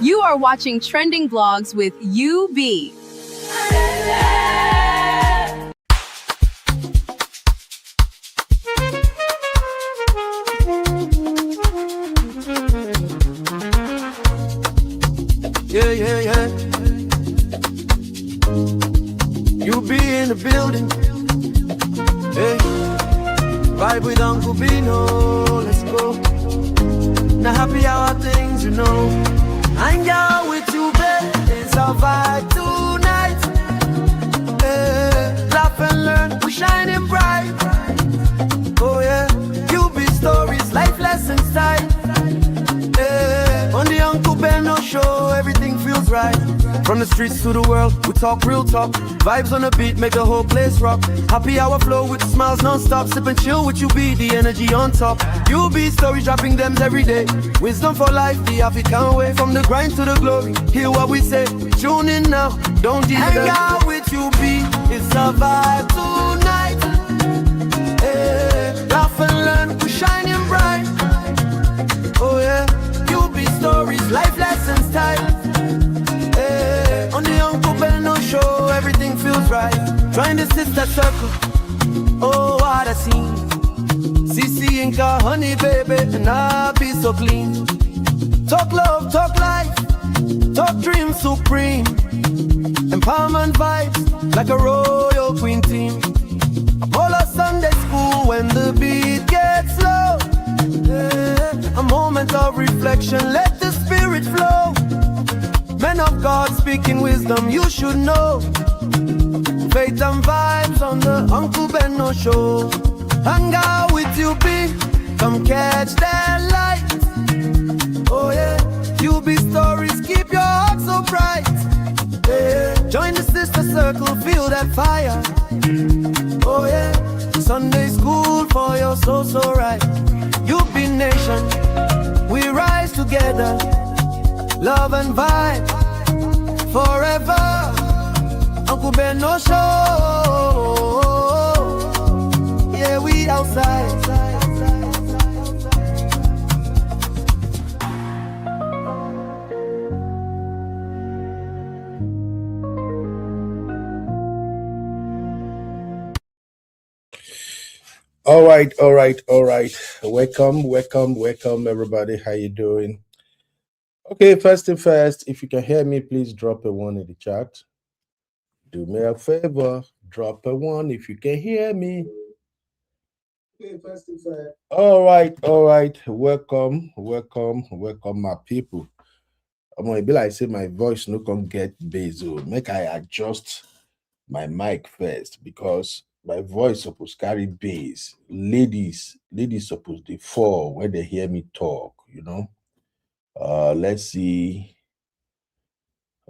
You are watching Trending Vlogs with UB. Yeah. You be in the building. Hey, vibe with Uncle Bino. Let's go. Now happy hour things, Hang out with you, babe. It's our vibe tonight. Hey, laugh and learn. We're shining bright. Oh yeah, you be stories, life lessons time. On the Uncle Benno show, everything feels right. From the streets to the world, we talk real talk. Vibes on the beat, make the whole place rock. Happy hour flow with smiles non-stop. Sip and chill with you, be the energy on top. You be stories, dropping them every day. Wisdom for life, the African way. From the grind to the glory, hear what we say. Tune in now, don't hang out with you, be. It's a vibe tonight. Hey, laugh and learn, we're shining bright. Oh yeah, you be stories, life lessons time. Hey, on the Uncle Benno show, everything feels right. Join the sister circle. Oh, what a scene. CC Inca, honey baby, and I be so clean. Talk love, talk life, talk dream supreme. Empowerment vibes, like a royal queen team. All our Sunday school when the beat gets low. Yeah, a moment of reflection, let the spirit flow. Men of God speaking wisdom, you should know. Faith and vibes on the Uncle Benno show. Hang out with you, be. Come catch that light. Oh yeah, you be stories, keep your heart so bright. Yeah, join the sister circle, feel that fire. Oh yeah, Sunday school for your soul so right. You be nation, we rise together. Love and vibe forever. Uncle Benno show. Yeah, we outside. All right. Welcome, everybody. How you doing? Okay, first thing first, if you can hear me, please drop a 1 in the chat. Do me a favor, drop a 1 if you can hear me. Okay, first thing first. All right. Welcome, my people. I'm gonna be like say my voice no can get bass. Make I adjust my mic first because my voice supposed carry bass. Ladies supposed to fall when they hear me talk, Let's see.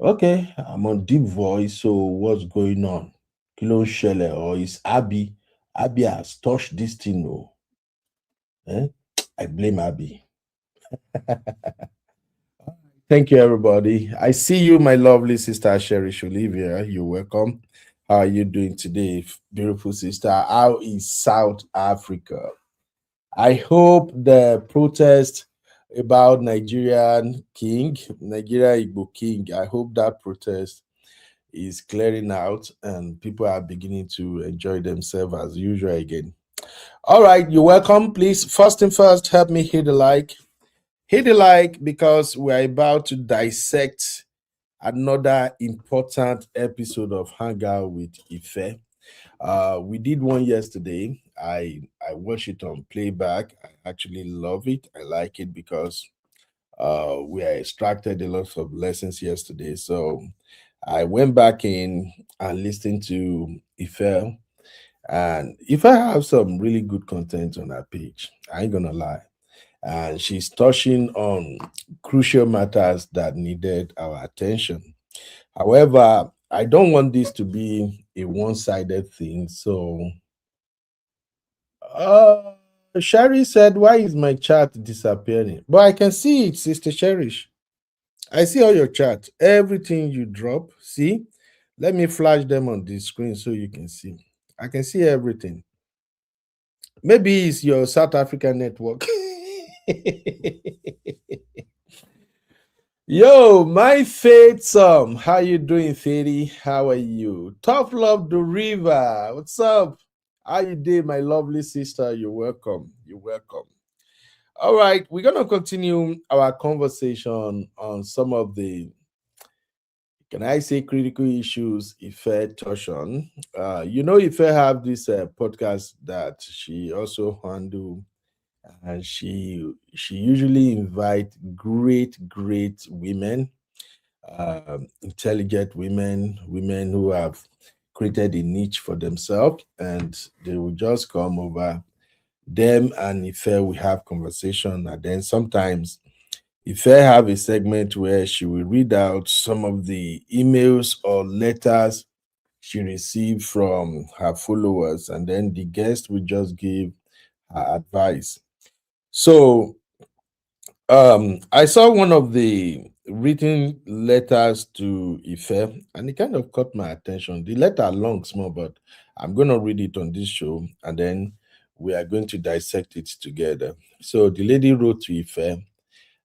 Okay, I'm on deep voice, so what's going on? Kilo Shelle or is Abby? Abby has touched this thing, no? I blame Abby. Thank you, everybody. I see you, my lovely sister Cherish Olivia. You're welcome. How are you doing today, beautiful sister? How is South Africa? I hope the protest about Nigeria Igbo King, I hope that protest is clearing out and people are beginning to enjoy themselves as usual again. All right, you're welcome. Please, first thing first, help me hit the like. Hit the like because we're about to dissect another important episode of Hangout with Ife. We did one yesterday. I watched it on playback. I actually love it. I like it because we extracted a lot of lessons yesterday. So I went back in and listened to Ife. And if I have some really good content on her page, I ain't gonna lie. And she's touching on crucial matters that needed our attention. However, I don't want this to be a one-sided thing. So Sherry said, why is my chat disappearing? But I can see it, Sister Cherish. I see all your chat. Everything you drop. See? Let me flash them on the screen so you can see. I can see everything. Maybe it's your South African network. Yo, my faith some. How you doing, Fady? How are you? Tough love the river. What's up? How you doing, my lovely sister? You're welcome. You're welcome. All right, we're gonna continue our conversation on some of the, can I say, critical issues Ife touch on. Ife have this podcast that she also handle, and she usually invite great women, intelligent women, women who have created a niche for themselves, and they will just come over. Them and Ife we have conversation, and then sometimes Ife have a segment where she will read out some of the emails or letters she received from her followers, and then the guest will just give her advice. So I saw one of the written letters to Ife, and it kind of caught my attention. The letter long, small, but I'm going to read it on this show, and then we are going to dissect it together. So the lady wrote to Ife,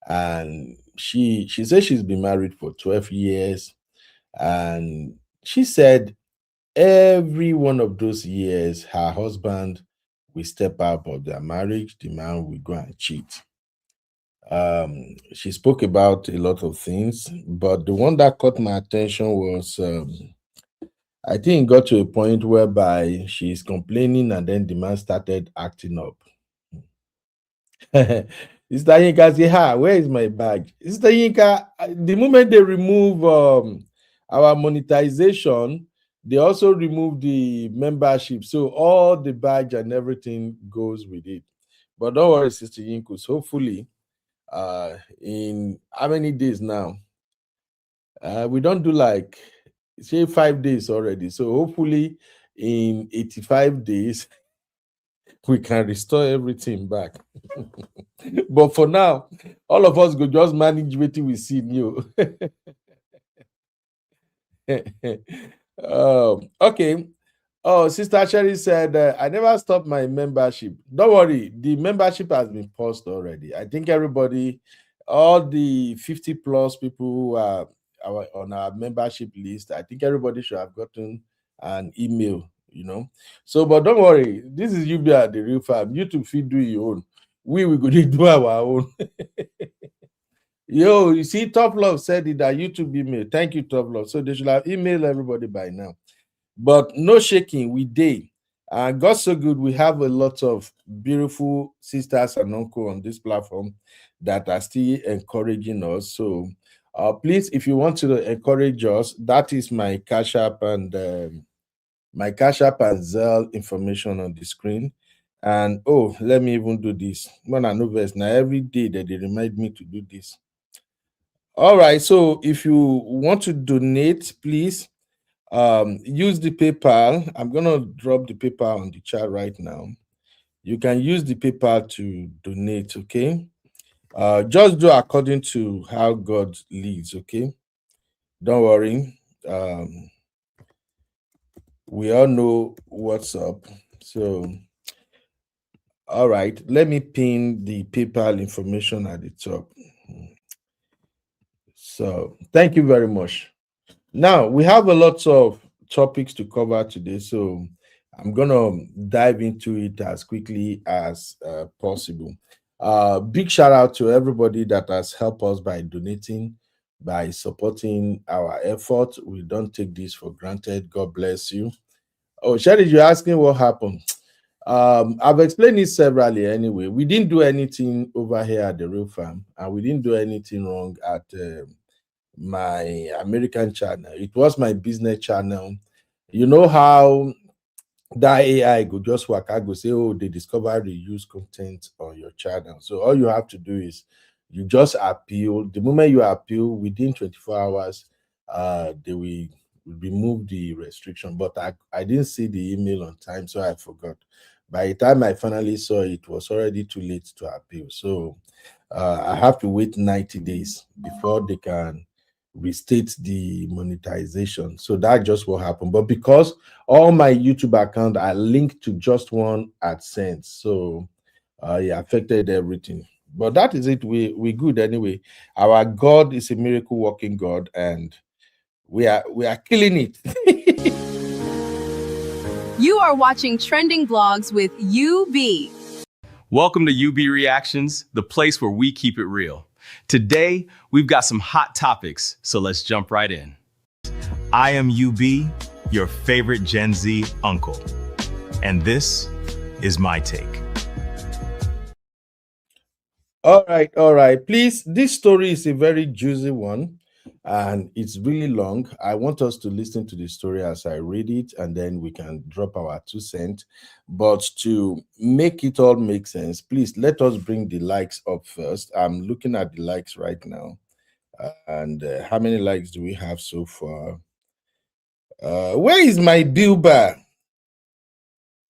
and she said she's been married for 12 years, and she said every one of those years her husband will step out of their marriage, the man will go and cheat. She spoke about a lot of things, but the one that caught my attention was, I think it got to a point whereby she's complaining, and then the man started acting up. Sister Yinka say, "Ha, where is my badge?" Sister Yinka, the moment they remove our monetization, they also remove the membership. So all the badge and everything goes with it. But don't worry, Sister Yinkus. Hopefully, in how many days now? We don't do like, say, 5 days already. So hopefully in 85 days we can restore everything back. But for now, all of us go just manage wetin we see new. Okay. Oh, Sister Sherry said, I never stopped my membership. Don't worry, the membership has been paused already. I think everybody, all the 50 plus people who are on our membership list, I think everybody should have gotten an email. So, but don't worry, this is you be at the real farm. YouTube feed do your own. We go do our own. Yo, you see, Top Love said it that YouTube email. Thank you, Top Love. So they should have emailed everybody by now. But no shaking, we did. And God so good, we have a lot of beautiful sisters and uncles on this platform that are still encouraging us. So please, if you want to encourage us, that is my Cash App and Zelle information on the screen. And oh, let me even do this. When I know verse now, every day that they remind me to do this. All right. So if you want to donate, please use the PayPal. I'm gonna drop the PayPal on the chat right now. You can use the PayPal to donate. Okay. Just do according to how God leads. Okay. Don't worry. We all know what's up. So, all right. Let me pin the PayPal information at the top. So, thank you very much. Now, we have a lot of topics to cover today, so I'm going to dive into it as quickly as possible. Big shout out to everybody that has helped us by donating, by supporting our effort. We don't take this for granted. God bless you. Oh, Sherry, you're asking what happened. I've explained it severally anyway. We didn't do anything over here at the Real Farm, and we didn't do anything wrong at my American channel. It was my business channel. You know how that AI go just work. I go say, oh, they discover reuse content on your channel. So all you have to do is you just appeal. The moment you appeal, within 24 hours, they will remove the restriction. But I didn't see the email on time, so I forgot. By the time I finally saw it, it was already too late to appeal. So I have to wait 90 days before they can restate the monetization. So that's just what happened. But because all my YouTube account are linked to just one AdSense, so it affected everything. But that is it. We good anyway. Our God is a miracle working God, and we are killing it. You are watching Trending Vlogs with UB. Welcome to UB Reactions, the place where we keep it real. Today, we've got some hot topics, so let's jump right in. I am UB, your favorite Gen Z uncle, and this is my take. All right. Please, this story is a very juicy one and it's really long. I want us to listen to the story as I read it and then we can drop our 2 cents. But to make it all make sense, please let us bring the likes up first. I'm looking at the likes right now. And how many likes do we have so far? Where is my Bill Bar?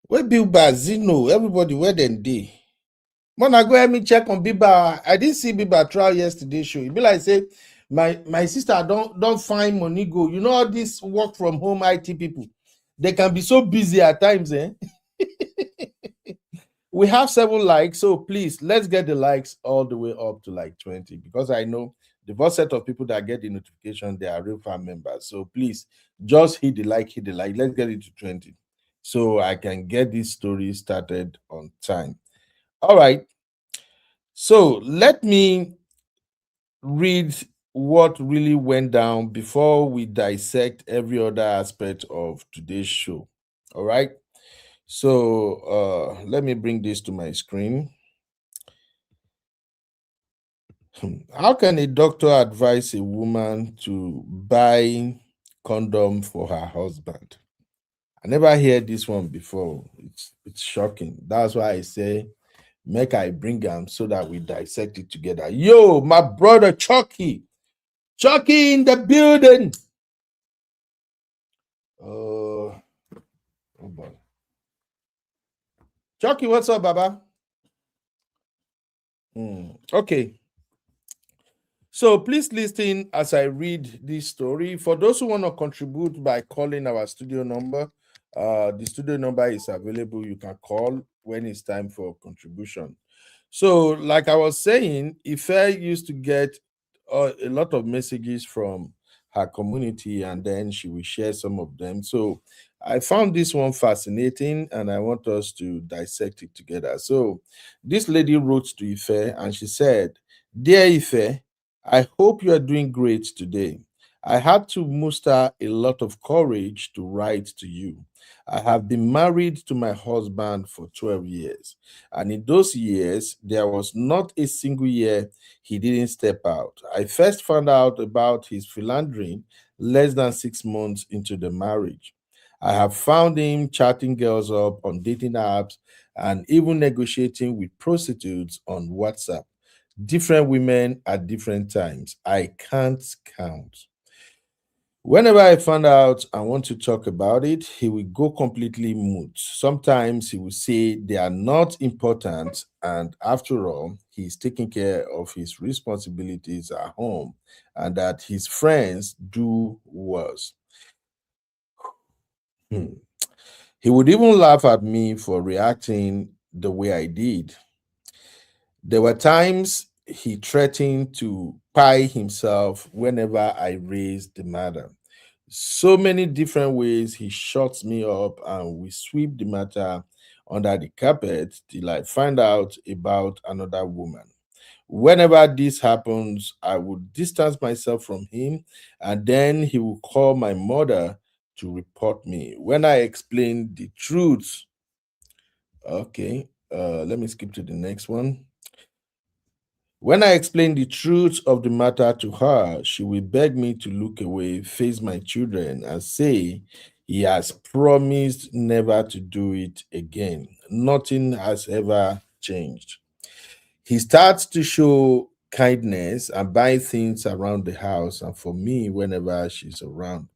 Where Bill Bar? Zeno, everybody, where then they? Mona, go help me check on Biba. I didn't see Biba trial yesterday show. It be like say my sister don't find money go. You know all these work from home IT people. They can be so busy at times, eh? We have 7 likes, so please let's get the likes all the way up to like 20 because I know the first set of people that get the notification they are real fan members. So please just hit the like, hit the like. Let's get it to 20 so I can get this story started on time. All right. So let me read what really went down before we dissect every other aspect of today's show. All right. So let me bring this to my screen. How can a doctor advise a woman to buy condom for her husband? I never heard this one before. It's shocking. That's why I say make I bring them so that we dissect it together. Yo, my brother Chucky in the building. Oh boy. Chucky, what's up, Baba? Okay. So please listen as I read this story. For those who want to contribute by calling our studio number, the studio number is available. You can call when it's time for contribution. So, like I was saying, Ife used to get a lot of messages from her community and then she will share some of them. So, I found this one fascinating and I want us to dissect it together. So, this lady wrote to Ife and she said, "Dear Ife, I hope you are doing great today. I had to muster a lot of courage to write to you. I have been married to my husband for 12 years. And in those years, there was not a single year he didn't step out. I first found out about his philandering less than 6 months into the marriage. I have found him chatting girls up on dating apps and even negotiating with prostitutes on WhatsApp. Different women at different times. I can't count. Whenever I find out I want to talk about it, he will go completely mute. Sometimes he will say they are not important, and after all, he's taking care of his responsibilities at home, and that his friends do worse. Hmm. He would even laugh at me for reacting the way I did. There were times he threatened to pie himself whenever I raised the matter. So many different ways he shuts me up and we sweep the matter under the carpet till I find out about another woman. Whenever this happens, I would distance myself from him and then he will call my mother to report me. When I explain the truth, okay, let me skip to the next one. When I explain the truth of the matter to her, she will beg me to look away, face my children, and say he has promised never to do it again. Nothing has ever changed. He starts to show kindness and buy things around the house and for me whenever she's around.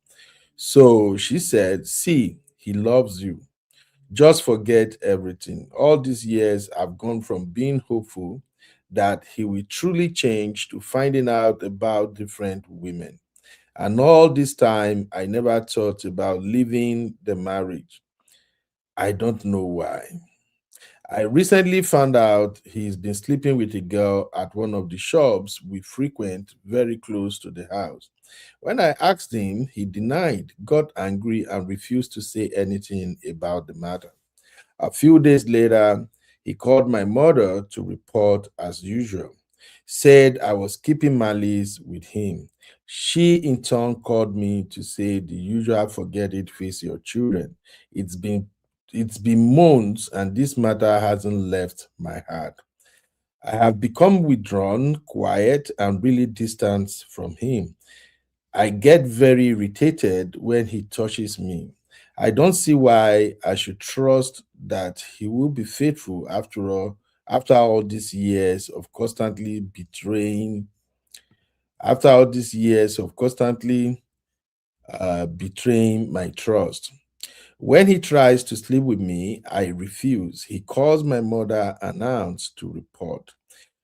So she said, "See, he loves you. Just forget everything. All these years, I've gone from being hopeful that he will truly change to finding out about different women. And all this time, I never thought about leaving the marriage. I don't know why. I recently found out he's been sleeping with a girl at one of the shops we frequent very close to the house. When I asked him, he denied, got angry, and refused to say anything about the matter. A few days later, he called my mother to report as usual, said I was keeping malice with him. She in turn called me to say the usual forget it, face your children. It's been it's been months and this matter hasn't left my heart. I have become withdrawn, quiet, and really distant from him. I get very irritated when he touches me. I don't see why I should trust that he will be faithful after all these years of constantly betraying my trust. When he tries to sleep with me, I refuse. He calls my mother and aunts to report.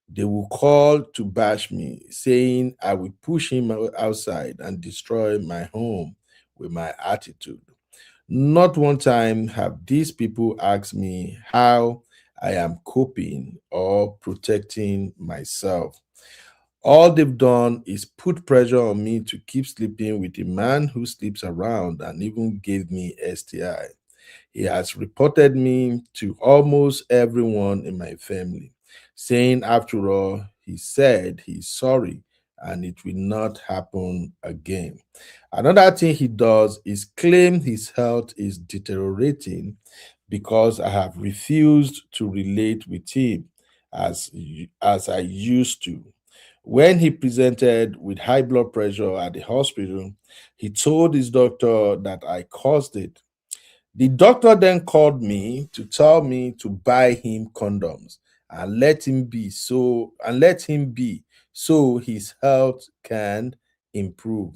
They will call to bash me, saying I will push him outside and destroy my home with my attitude. Not one time have these people asked me how I am coping or protecting myself. All they've done is put pressure on me to keep sleeping with a man who sleeps around and even gave me STI. He has reported me to almost everyone in my family, saying, after all, he said he's sorry and it will not happen again. Another thing he does is claim his health is deteriorating because I have refused to relate with him as I used to. When he presented with high blood pressure at the hospital, he told his doctor that I caused it. The doctor then called me to tell me to buy him condoms and let him be so his health can improve.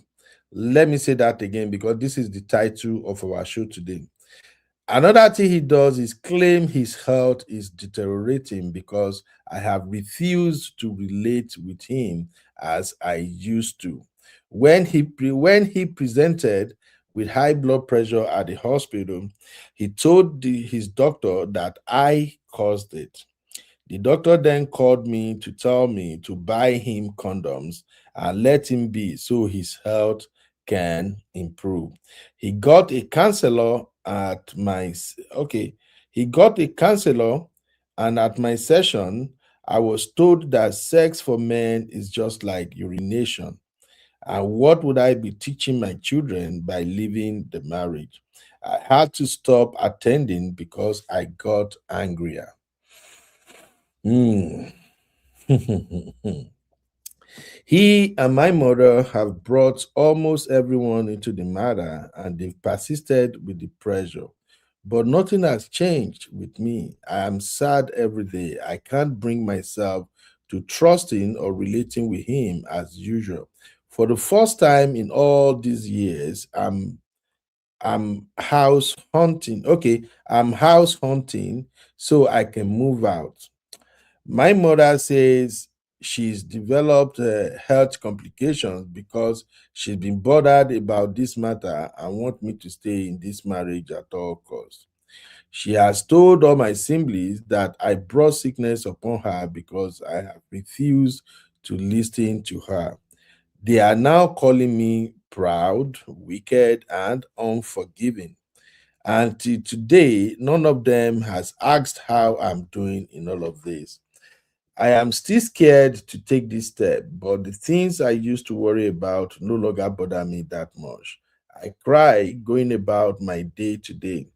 Let me say that again because this is the title of our show today. Another thing he does is claim his health is deteriorating because I have refused to relate with him as I used to. When he presented with high blood pressure at the hospital, he told his doctor that I caused it. The doctor then called me to tell me to buy him condoms and let him be so his health can improve. He got a counselor at my okay. He got a counselor and at my session I was told that sex for men is just like urination. And what would I be teaching my children by leaving the marriage? I had to stop attending because I got angrier. Hmm. He and my mother have brought almost everyone into the matter and they've persisted with the pressure. But nothing has changed with me. I am sad every day. I can't bring myself to trusting or relating with him as usual. For the first time in all these years, I'm house hunting. Okay, I'm house hunting so I can move out. My mother says she's developed health complications because she's been bothered about this matter and want me to stay in this marriage at all costs. She has told all my siblings that I brought sickness upon her because I have refused to listen to her. They are now calling me proud, wicked, and unforgiving. And till today, none of them has asked how I'm doing in all of this. I am still scared to take this step, but the things I used to worry about no longer bother me that much. I cry going about my day to day.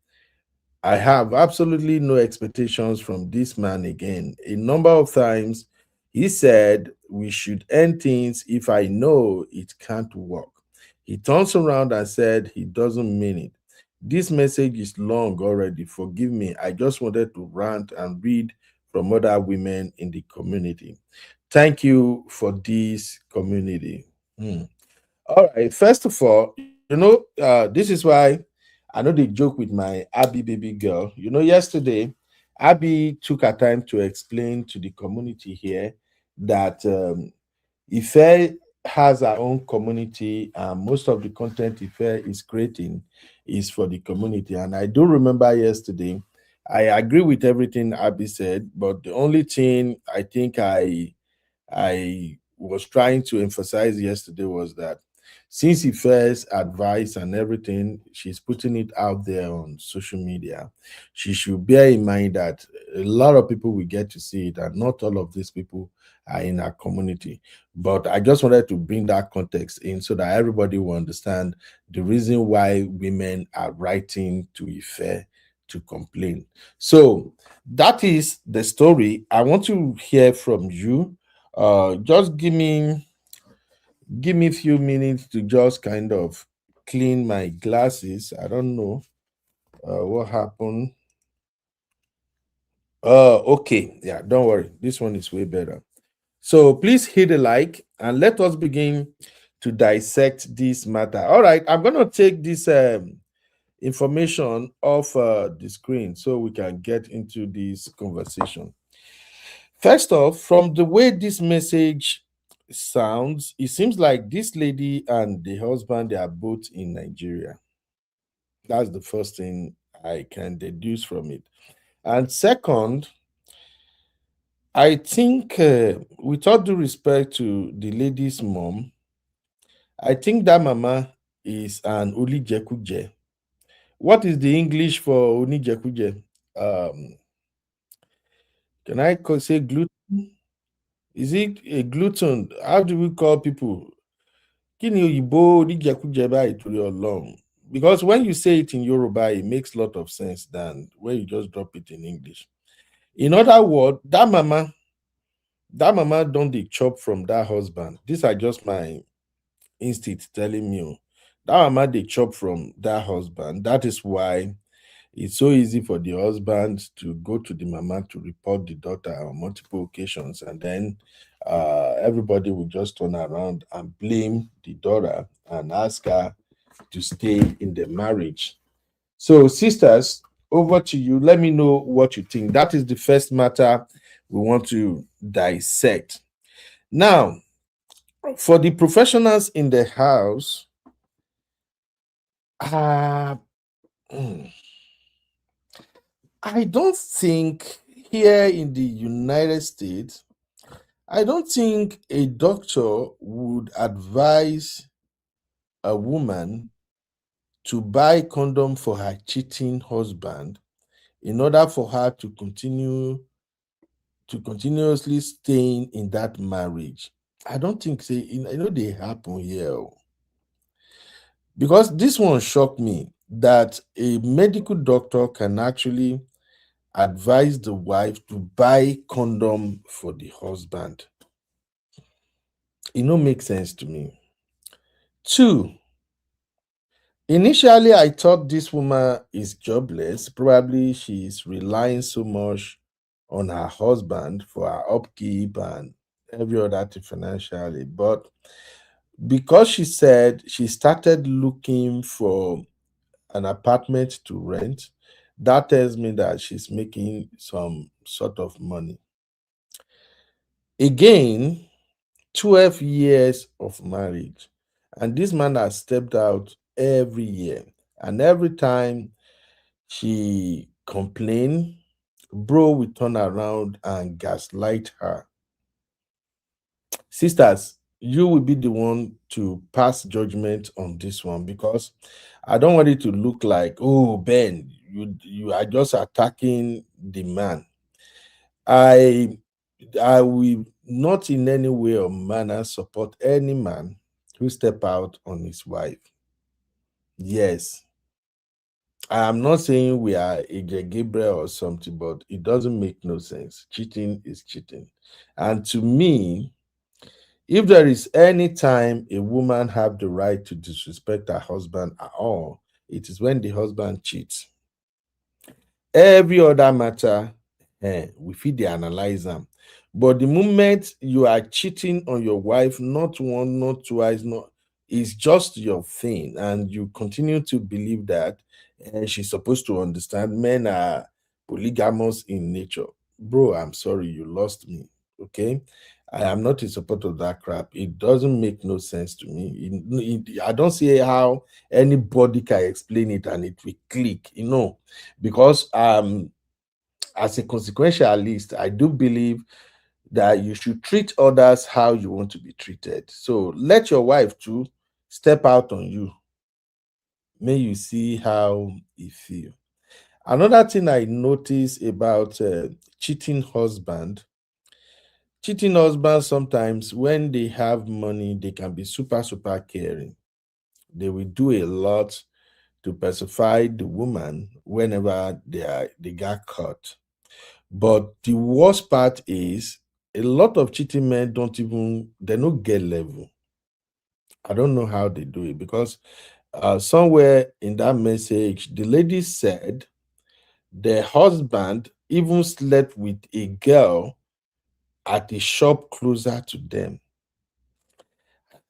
I have absolutely no expectations from this man again. A number of times he said we should end things if I know it can't work. He turns around and said he doesn't mean it. This message is long already. Forgive me. I just wanted to rant and read from other women in the community. Thank you for this community. Hmm. All right. First of all, this is why I know they joke with my Abby baby girl. Yesterday, Abby took her time to explain to the community here that Ife has her own community, and most of the content Ife is creating is for the community. And I do remember yesterday, I agree with everything Abby said, but the only thing I think I was trying to emphasize yesterday was that since he first advice and everything, she's putting it out there on social media. She should bear in mind that a lot of people will get to see it, and not all of these people are in our community. But I just wanted to bring that context in so that everybody will understand the reason why women are writing to Ife to complain. So that is the story. I want to hear from you. Just give me a few minutes to just kind of clean my glasses. I don't know what happened. Okay, yeah, don't worry. This one is way better. So please hit a like and let us begin to dissect this matter. All right, I'm gonna take this information off the screen so we can get into this conversation. First off, from the way this message sounds, it seems like this lady and the husband they are both in Nigeria. That's the first thing I can deduce from it. And second, I think, with all due respect to the lady's mom, I think that mama is an Olijekuje. What is the English for Onijekuje? Um, can I say gluten? Is it a gluten? How do we call people? Kí ni òyìnbó oníjẹkújẹ báyìí torí Ọlọ́run? Because when you say it in Yoruba, it makes a lot of sense than when you just drop it in English. In other words, that mama don't dey chop from that husband. These are just my instinct telling me. That mama dey chop from that husband. That is why it's so easy for the husband to go to the mama to report the daughter on multiple occasions, and then everybody will just turn around and blame the daughter and ask her to stay in the marriage. So, sisters, over to you. Let me know what you think. That is the first matter we want to dissect. Now, for the professionals in the house, uh, mm, I don't think here in the United States, I don't think a doctor would advise a woman to buy condom for her cheating husband in order for her to continuously staying in that marriage. I don't think say they happen here. Because this one shocked me that a medical doctor can actually advise the wife to buy condom for the husband. It no make sense to me. Two, initially I thought this woman is jobless. Probably she's relying so much on her husband for her upkeep and every other thing financially. But because she said she started looking for an apartment to rent, that tells me that she's making some sort of money. Again, 12 years of marriage, and this man has stepped out every year. And every time she complain, bro will turn around and gaslight her. Sisters, you will be the one to pass judgment on this one, because I don't want it to look like, oh, Ben, you are just attacking the man. I I will not in any way or manner support any man who step out on his wife. Yes, I am not saying we are AJ Gabriel or something, but it doesn't make no sense. Cheating is cheating. And to me, if there is any time a woman have the right to disrespect her husband at all, it is when the husband cheats. Every other matter, we fit dey analyze them. But the moment you are cheating on your wife, not one, not twice, not, it's just your thing, and you continue to believe that she's supposed to understand men are polygamous in nature. Bro, I'm sorry, you lost me. Okay. I am not in support of that crap. It doesn't make no sense to me. I don't see how anybody can explain it and it will click, because as a consequentialist, I do believe that you should treat others how you want to be treated. So let your wife too step out on you. May you see how it feel. Another thing I notice about cheating husbands sometimes when they have money, they can be super, super caring. They will do a lot to pacify the woman whenever they got caught. But the worst part is a lot of cheating men they don't get level. I don't know how they do it because somewhere in that message, the lady said the husband even slept with a girl at a shop closer to them.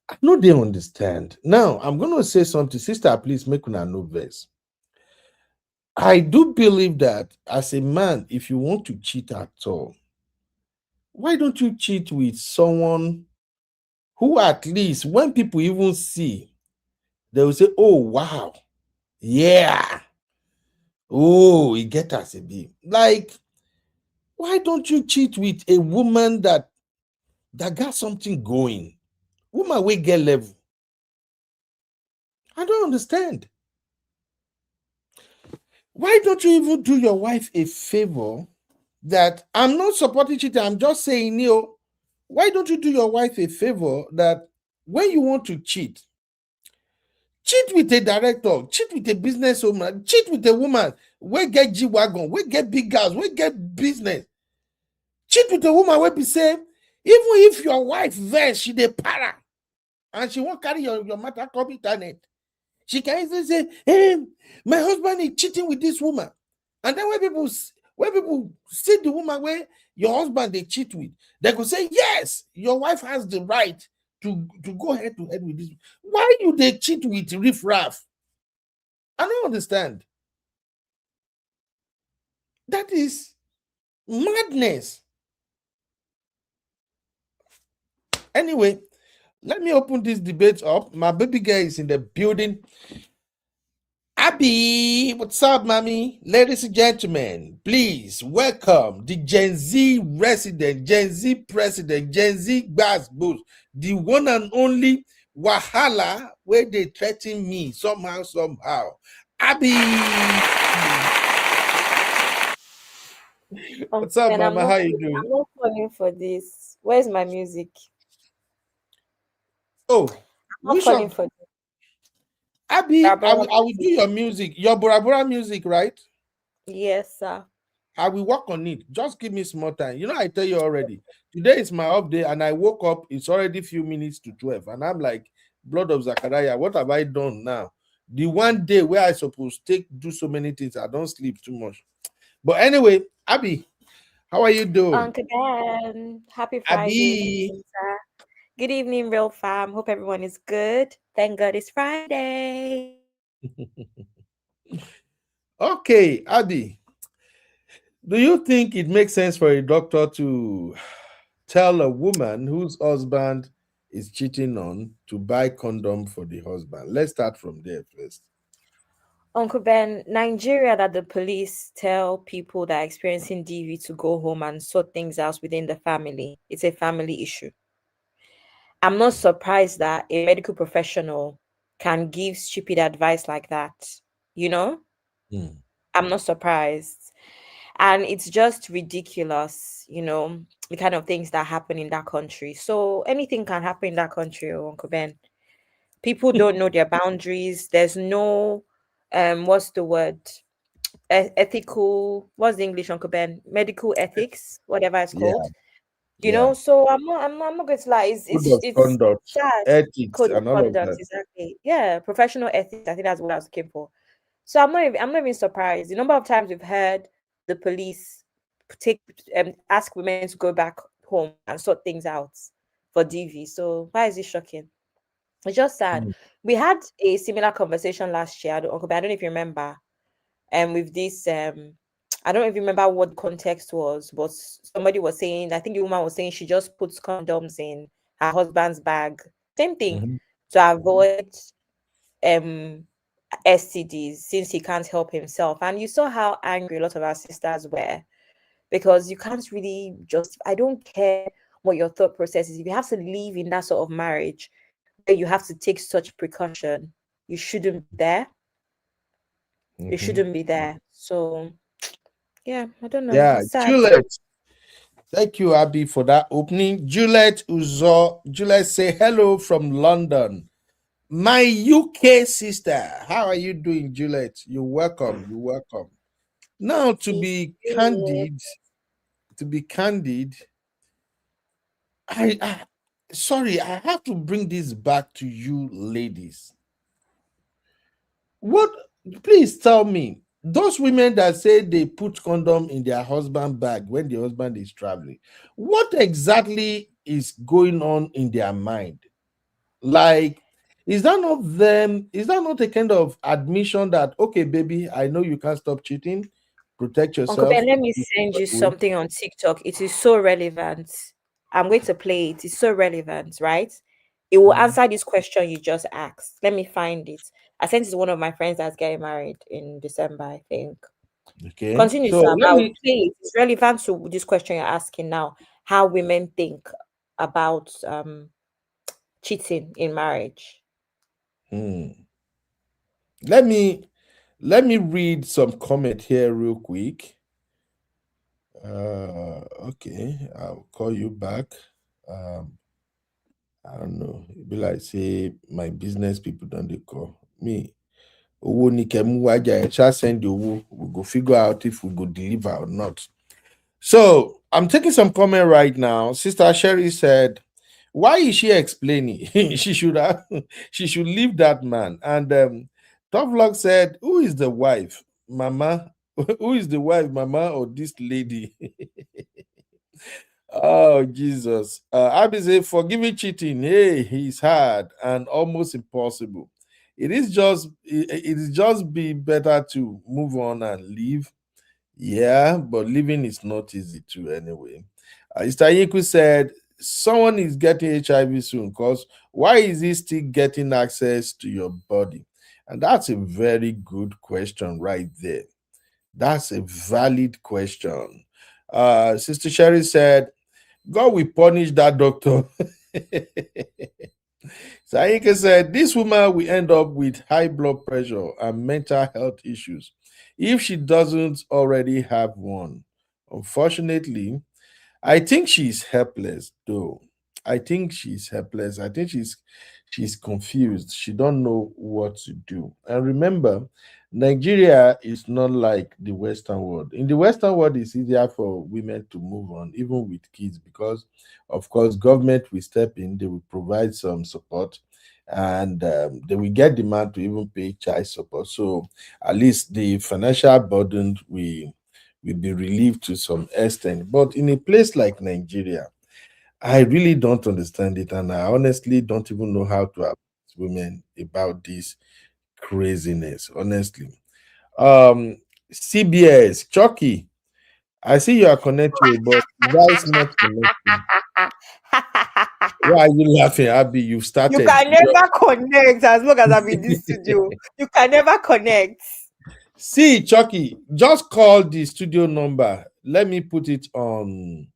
I know they understand. Now, I'm going to say something. Sister, please make una no vex. I do believe that as a man, if you want to cheat at all, why don't you cheat with someone who at least when people even see, they will say, oh, wow, yeah, oh, he get us a bit. Like, why don't you cheat with a woman that got something going? Woman will get level. I don't understand. Why don't you even do your wife a favor that I'm not supporting cheating? I'm just saying, why don't you do your wife a favor that when you want to cheat with a director, cheat with a businesswoman, cheat with a woman, we get G-Wagon, we get big girls, we get business. Cheat with a woman wey be say, even if your wife vex, she dey para, and she won't carry your matter come internet. She can easily say, hey, my husband is cheating with this woman. And then when people see the woman where your husband they cheat with, they could say, yes, your wife has the right to go head to head with this. Why you they cheat with riffraff? I don't understand. That is madness. Anyway, let me open this debate up. My baby girl is in the building. Abby, what's up, mommy? Ladies and gentlemen, please welcome the Gen Z resident, Gen Z president, Gen Z Gbasgbos, the one and only Wahala where they threaten me somehow. Abby, what's up, mama? How you doing? I'm not calling for this. Where's my music? Oh, I'm not calling for this. Abby, I will do your music, your Bora Bora music, right? Yes, sir. I will work on it. Just give me small time. I tell you already. Today is my off day, and I woke up. It's already few minutes to 12, and I'm like, blood of Zachariah. What have I done now? The one day where I supposed to do so many things, I don't sleep too much. But anyway, Abby, how are you doing? Uncle Ben, happy Friday. Abby. Good evening, real fam. Hope everyone is good. Thank God it's Friday. Okay, Abby. Do you think it makes sense for a doctor to tell a woman whose husband is cheating on to buy condom for the husband? Let's start from there first. Uncle Ben, Nigeria, that the police tell people that are experiencing DV to go home and sort things out within the family. It's a family issue. I'm not surprised that a medical professional can give stupid advice like that. I'm not surprised. And it's just ridiculous, the kind of things that happen in that country. So anything can happen in that country, Uncle Ben. People don't know their boundaries. There's no, what's the word? Ethical, what's the English, Uncle Ben? Medical ethics, whatever it's called. So I'm not going to lie. It's conduct, sad. ethics, Code of and all conduct, of that. exactly. Yeah, professional ethics. I think that's what I was looking for. So I'm not even surprised. The number of times we've heard the police ask women to go back home and sort things out for DV. So why is it shocking? It's just sad. We had a similar conversation last year, Uncle Ben, I don't know if you remember. And with this, I don't even remember what the context was, but somebody was saying, I think the woman was saying she just puts condoms in her husband's bag. Same thing to avoid STDs since he can't help himself. And you saw how angry a lot of our sisters were. because you can't really just, I don't care what your thought process is. If you have to live in that sort of marriage where you have to take such precaution, you shouldn't be there. You Mhm. shouldn't be there. So yeah, I don't know. Yeah, It's sad. Juliet. Thank you, Abby, for that opening. Juliet Uzo. Juliet say hello from London. My UK sister. How are you doing, Juliet? You're welcome. You're welcome. Now, It's good. to be candid, I sorry, I have to bring this back to you ladies. What, please tell me, those women that say they put condom in their husband bag when the husband is traveling, what exactly is going on in their mind? Like, is that not them? Is that not a kind of admission that, okay, baby, I know you can't stop cheating, protect Uncle yourself, Ben, let me keep send your you way? something on TikTok. It is so relevant. I'm going to play it. It's so relevant, right? It will Mm, answer this question you just asked. Let me find it. I sent it to one of my friends that's getting married in December, I think. okay, Continue, so Sam. let I'll me. play it. It's relevant to this question you're asking now. How women think about cheating in marriage. Hmm. Let me read some comment here real quick. Okay, I'll call you back. Um, I don't know. It be like say my business people don't they call me. Owo ni kemu waja e sha send the owo. We go figure out if we go deliver or not. So I'm taking some comment right now. Sister Sherry said, "Why is she explaining? She should have, she should leave that man." And Top Vlog said, "Who is the wife, Mama? Who is the wife, Mama, or this lady?" Oh Jesus! Abby said, "Forgiving cheating, hey, he's hard and almost impossible. It is just be better to move on and leave. Yeah, but living is not easy too anyway." Istayiku said, "Someone is getting HIV soon because why is he still getting access to your body?" And that's a very good question right there. That's a valid question. Sister Sherry said, "God will punish that doctor." Saike said, "This woman will end up with high blood pressure and mental health issues if she doesn't already have one. Unfortunately, I think she's helpless though. I think she's helpless. I think she's confused. She don't know what to do. And remember, Nigeria is not like the Western world. In the Western world, it's easier for women to move on, even with kids, because of course government will step in, they will provide some support, and they will get the man to even pay child support. So at least the financial burden will be relieved to some extent. But in a place like Nigeria, I really don't understand it, and I honestly don't even know how to approach women about this craziness. Honestly, CBS Chucky, I see you are connected, but why is not connecting? Why are you laughing, Abby? You've You started. can never connect as long as I'm in this studio. You can never connect. See, Chucky, just call the studio number. Let me put it on.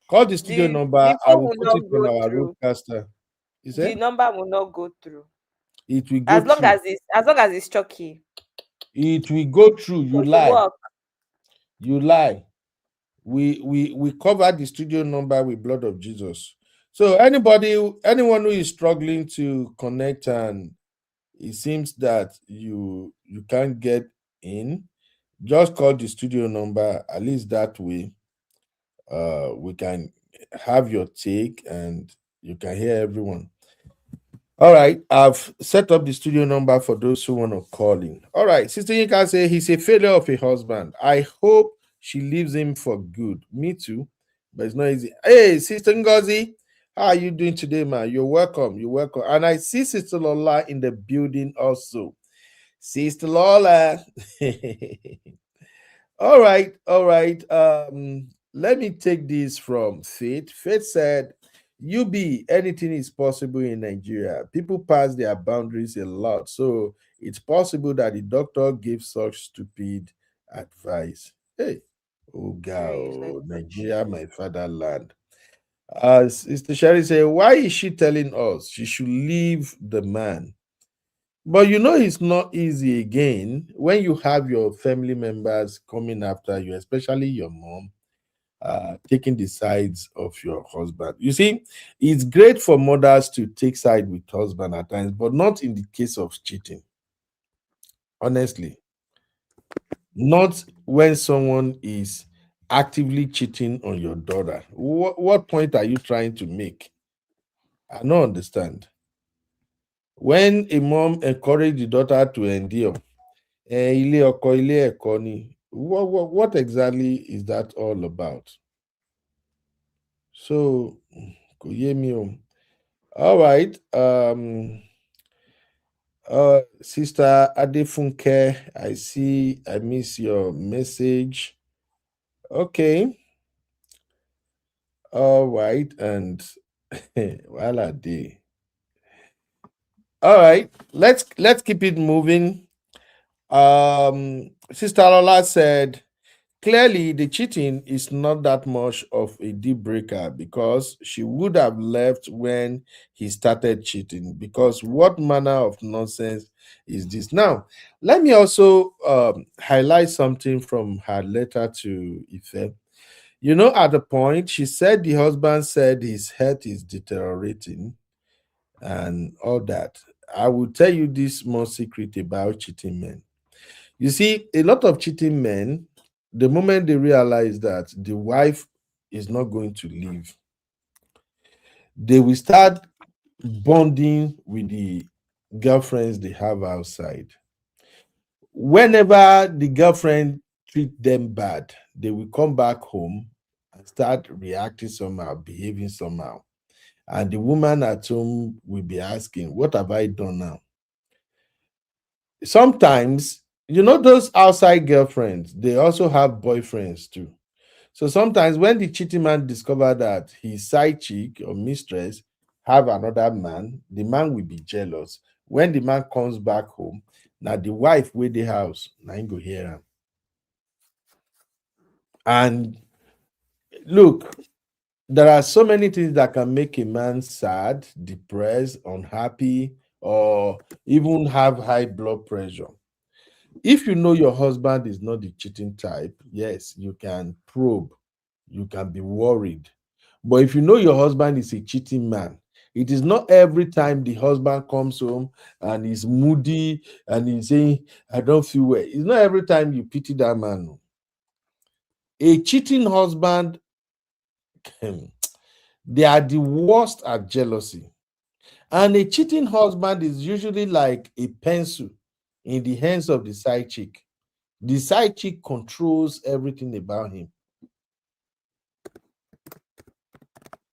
Call the studio number. The I phone will will put not it on go our through. roadcaster. You The say number will not go through. it will go through. As long as it's Chucky, It will go through. You it will lie. work. You lie. We covered the studio number with blood of Jesus. So anyone who is struggling to connect and it seems that you can't get in, just call the studio number. At least that way, we can have your take and you can hear everyone. All right, I've set up the studio number for those who want to call in. All right, Sister Yinka say he's a failure of a husband. I hope she leaves him for good. Me too, but it's not easy. Hey, Sister Ngozi, how are you doing today, man? You're welcome. You're welcome. And I see Sister Lola in the building also. Sister Lola. All right, all right. Let me take this from Faith. Faith said, "UB, anything is possible in Nigeria. People pass their boundaries a lot, so it's possible that the doctor gave such stupid advice." Hey, Seriously. Nigeria, my fatherland. Sister Sherry say, why is she telling us she should leave the man? But you know it's not easy again when you have your family members coming after you, especially your mom, taking the sides of your husband. You see, it's great for mothers to take side with husband at times, but not in the case of cheating. Honestly, not when someone is actively cheating on your daughter. What point are you trying to make? I don't understand. When a mom encourage the daughter to endure, ilé ọkọ ilé ẹ̀kọ́ ni, what exactly is that all about? So, kò yé mi o. All right. Sister Adefunke, I see I miss your message. Okay. All right. And while are they? All right. Let's keep it moving. Sister Lola said, clearly, the cheating is not that much of a deal breaker because she would have left when he started cheating. Because what manner of nonsense is this? Now, let me also highlight something from her letter to Ife. You know, at the point, she said the husband said his health is deteriorating and all that. I will tell you this small secret about cheating men. You see, a lot of cheating men, the moment they realize that the wife is not going to leave, they will start bonding with the girlfriends they have outside. Whenever the girlfriend treat them bad, they will come back home and start reacting somehow, behaving somehow. And the woman at home will be asking, what have I done now? Sometimes, you know, those outside girlfriends, they also have boyfriends too. So sometimes when the cheating man discover that his side chick or mistress have another man, the man will be jealous. When the man comes back home, now the wife with the house, now he go hear him. And look, there are so many things that can make a man sad, depressed, unhappy, or even have high blood pressure. If you know your husband is not the cheating type, yes, you can probe, you can be worried. But if you know your husband is a cheating man, it is not every time the husband comes home and is moody and he's saying, I don't feel well. It's not every time you pity that man. No. A cheating husband, they are the worst at jealousy. And a cheating husband is usually like a pencil in the hands of the side chick. The side chick controls everything about him.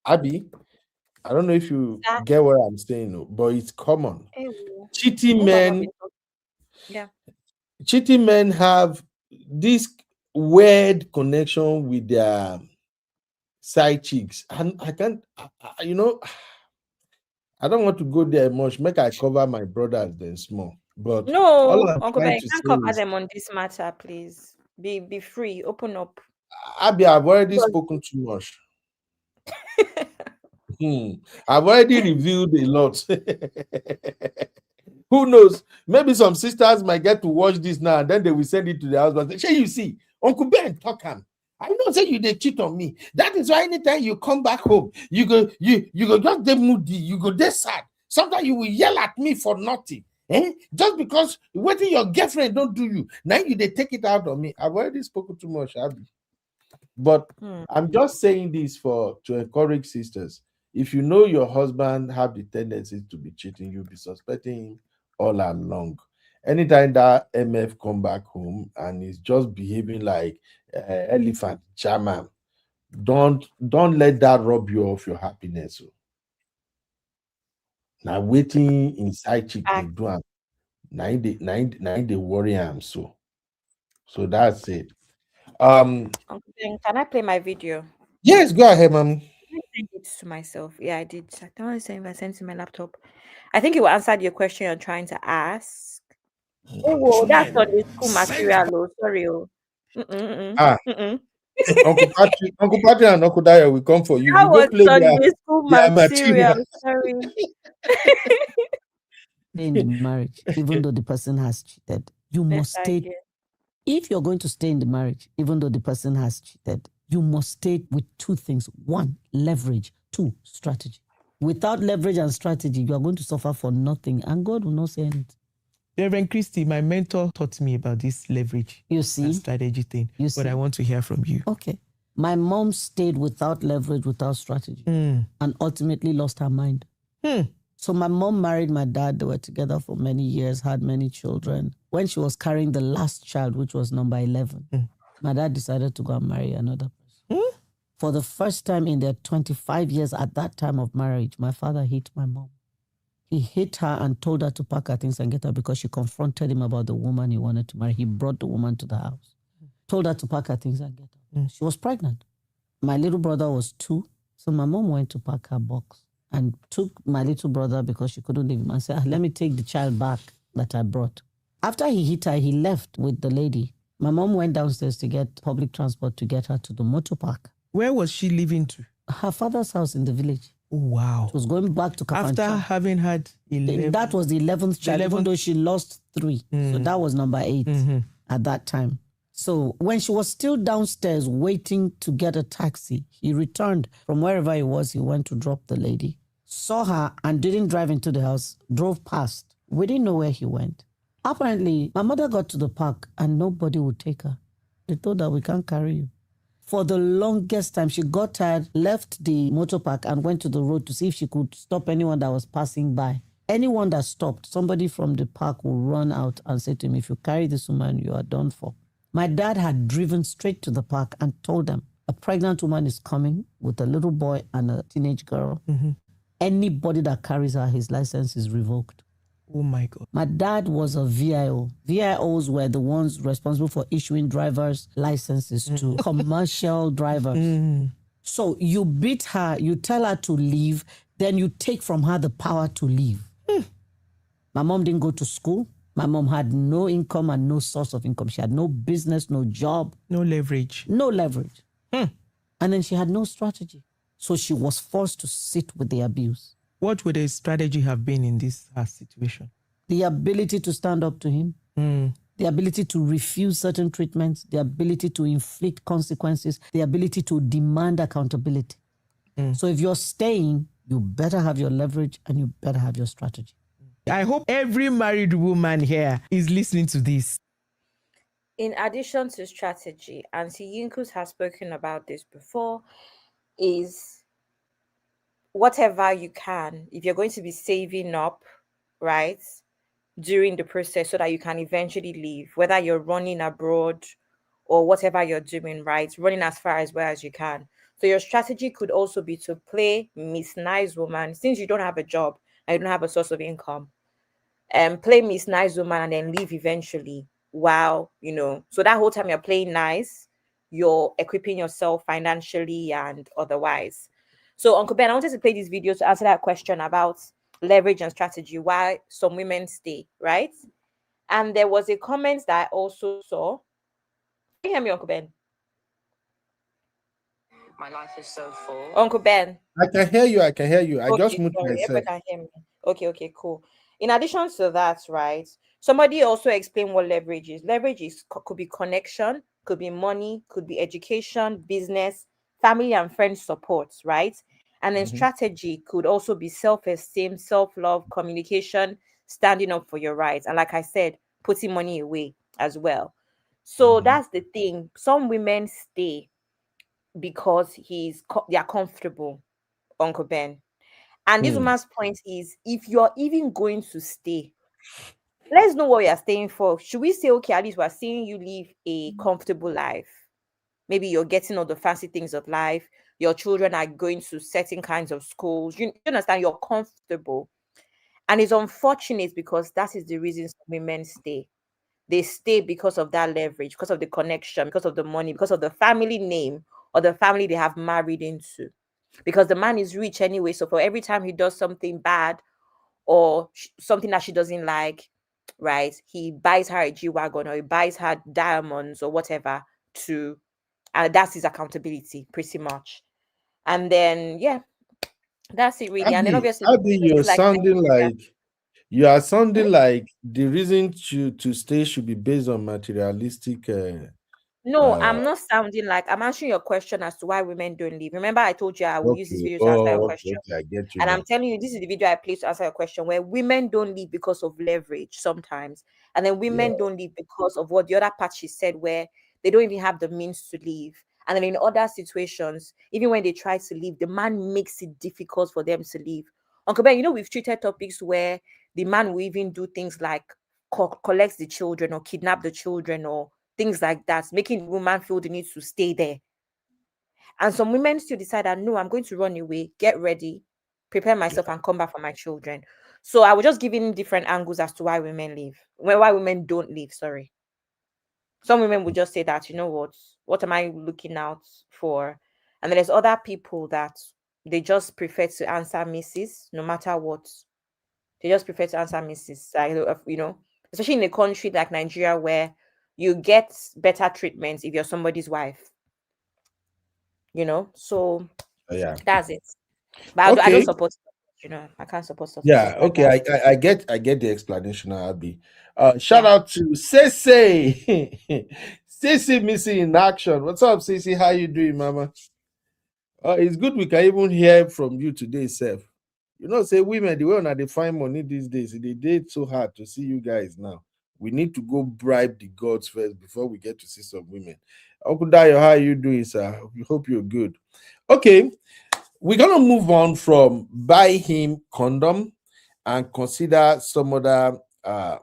Abby, I don't know if you That get what I'm saying, no, but it's common. ew. Cheating Hope I've not men, been talking. Yeah. cheating men have this weird connection with their side chicks, and I can't, you know, I don't want to go there much. Make I cover my brothers then small, but all No, I'm Uncle Ben, trying you to can't say cover is, them on this matter, please. Be free. Open up. Abby, I've already Because spoken too much. I've already revealed a lot. Who knows? Maybe some sisters might get to watch this now, and then they will send it to their husband. Say, you see, Uncle Ben talk am. I know say you they cheat on me. That is why anytime you come back home, you go just dey moody, you go dey sad. Sometimes you will yell at me for nothing. Just because what your girlfriend don't do you. Now you they take it out on me. I've already spoken too much, Abby. But hmm, I'm just saying this for to encourage sisters. If you know your husband have the tendency to be cheating, you'll be suspecting him all along. Anytime that MF come back home and he's just behaving like elephant chairman, don't let that rob you of your happiness. Oh. Now waiting inside chick they back. do am. Now they worry am so that's it. Uncle Ben, can I play my video? Yes, go ahead, ma'am. I sent it to myself. Yeah, I did. I don't want to say if I sent it to my laptop. I think it will answer your question you're trying to ask. Oh, well, that's not the school material. Oh, sorry. Oh. Mm-mm, mm-mm, Ah, mm-mm. Uncle Patrick and Uncle Daya will come for you. That You go was play Sunday school their material. material. Sorry. In the marriage, even though the person has cheated, you must Thank stay. you. If you're going to stay in the marriage, even though the person has cheated, you must stay with two things. One, leverage. Two, strategy. Without leverage and strategy, you are going to suffer for nothing, and God will not say anything. Reverend Christy, my mentor taught me about this leverage You see? and strategy thing. You But see? I want to hear from you. Okay. My mom stayed without leverage, without strategy, and ultimately lost her mind. So my mom married my dad. They were together for many years, had many children. When she was carrying the last child, which was number 11, my dad decided to go and marry another person. For the first time in their 25 years at that time of marriage, my father hit my mom. He hit her and told her to pack her things and get her because she confronted him about the woman he wanted to marry. He brought the woman to the house, told her to pack her things and get her. She was pregnant. My little brother was 2, so my mom went to pack her box and took my little brother because she couldn't leave him and said, let me take the child back that I brought. After he hit her, he left with the lady. My mom went downstairs to get public transport to get her to the motor park. Where was she living to? Her father's house in the village. Wow. She was going back to Kafanchan. After having had 11. That was the 11th child, even though she lost 3. So that was number 8 at that time. So when she was still downstairs waiting to get a taxi, he returned from wherever he was. He went to drop the lady, saw her and didn't drive into the house, drove past. We didn't know where he went. Apparently, my mother got to the park and nobody would take her. They told her, we can't carry you. For the longest time, she got tired, left the motor park and went to the road to see if she could stop anyone that was passing by. Anyone that stopped, somebody from the park will run out and say to him, if you carry this woman, you are done for. My dad had driven straight to the park and told them, a pregnant woman is coming with a little boy and a teenage girl. Anybody that carries her, his license is revoked. Oh my God. My dad was a VIO. VIOs were the ones responsible for issuing driver's licenses to commercial drivers. So you beat her, you tell her to leave, then you take from her the power to leave. My mom didn't go to school. My mom had no income and no source of income. She had no business, no job. No leverage. No leverage. And then she had no strategy. So she was forced to sit with the abuse. What would a strategy have been in this situation? The ability to stand up to him, the ability to refuse certain treatments, the ability to inflict consequences, the ability to demand accountability. So if you're staying, you better have your leverage and you better have your strategy. I hope every married woman here is listening to this. In addition to strategy, Auntie Yinkus has spoken about this before, is whatever you can, if you're going to be saving up, right, during the process so that you can eventually leave, whether you're running abroad or whatever you're doing, right, running as far as well as you can. So your strategy could also be to play Miss Nice Woman, since you don't have a job and you don't have a source of income, and play Miss Nice Woman and then leave eventually. While, so that whole time you're playing nice, you're equipping yourself financially and otherwise. So Uncle Ben, I wanted to play this video to answer that question about leverage and strategy, why some women stay, right? And there was a comment that I also saw. Can you hear me, Uncle Ben? My life is so full. Uncle Ben. I can hear you. I can hear you. I Okay, just moved sorry, myself. everybody can hear me. Okay, cool. In addition to that, right, somebody also explained what leverage is. Leverage is could be connection, could be money, could be education, business, family and friends support, right? And then strategy could also be self-esteem, self-love, communication, standing up for your rights, and like I said, putting money away as well. So that's the thing. Some women stay because they're comfortable, Uncle Ben. And this woman's point is, if you're even going to stay, let's know what we are staying for. Should we say, okay, at least we're seeing you live a comfortable life? Maybe you're getting all the fancy things of life. Your children are going to certain kinds of schools. You understand, you're comfortable. And it's unfortunate because that is the reason some women stay. They stay because of that leverage, because of the connection, because of the money, because of the family name or the family they have married into. Because the man is rich anyway, so for every time he does something bad or something that she doesn't like, right, he buys her a G-Wagon or he buys her diamonds or whatever to and that's his accountability, pretty much. And then yeah, that's it really. And then obviously Abby, places like Nigeria. you are Hmm? sounding like the reason to stay should be based on materialistic. No, Uh, I'm not sounding like I'm answering your question as to why women don't leave. Remember, I told you I will use this okay. video to answer your Oh, okay, question. okay. I get you And I'm now. telling you, this is the video I placed to answer your question where women don't leave because of leverage sometimes. And then Yeah, women don't leave because of what the other part she said, where they don't even have the means to leave. And then in other situations, even when they try to leave, the man makes it difficult for them to leave. Uncle Ben, we've treated topics where the man will even do things like collect the children or kidnap the children or things like that, making the woman feel the need to stay there. And some women still decide that no, I'm going to run away, get ready, prepare myself, and come back for my children. So I was just giving different angles as to why women leave, why women don't leave. Sorry. Some women would just say that, what am I looking out for? And then there's other people that they just prefer to answer misses no matter what. They just prefer to answer misses. Especially in a country like Nigeria where you get better treatment if you're somebody's wife. So yeah. that's it. But I don't Okay. support, I can't support Yeah. stuff like Okay. that. I get the explanation, Abby. Shout Yeah. out to Sese. Sese missing in action. What's up, Sese? How you doing, Mama? It's good we can even hear from you today, Seth. Say women, the way on they find money these days, they date so hard to see you guys now. We need to go bribe the gods first before we get to see some women. Uncle Dayo, how are you doing, sir? We hope you're good. Okay, we're gonna move on from buy him condom and consider some other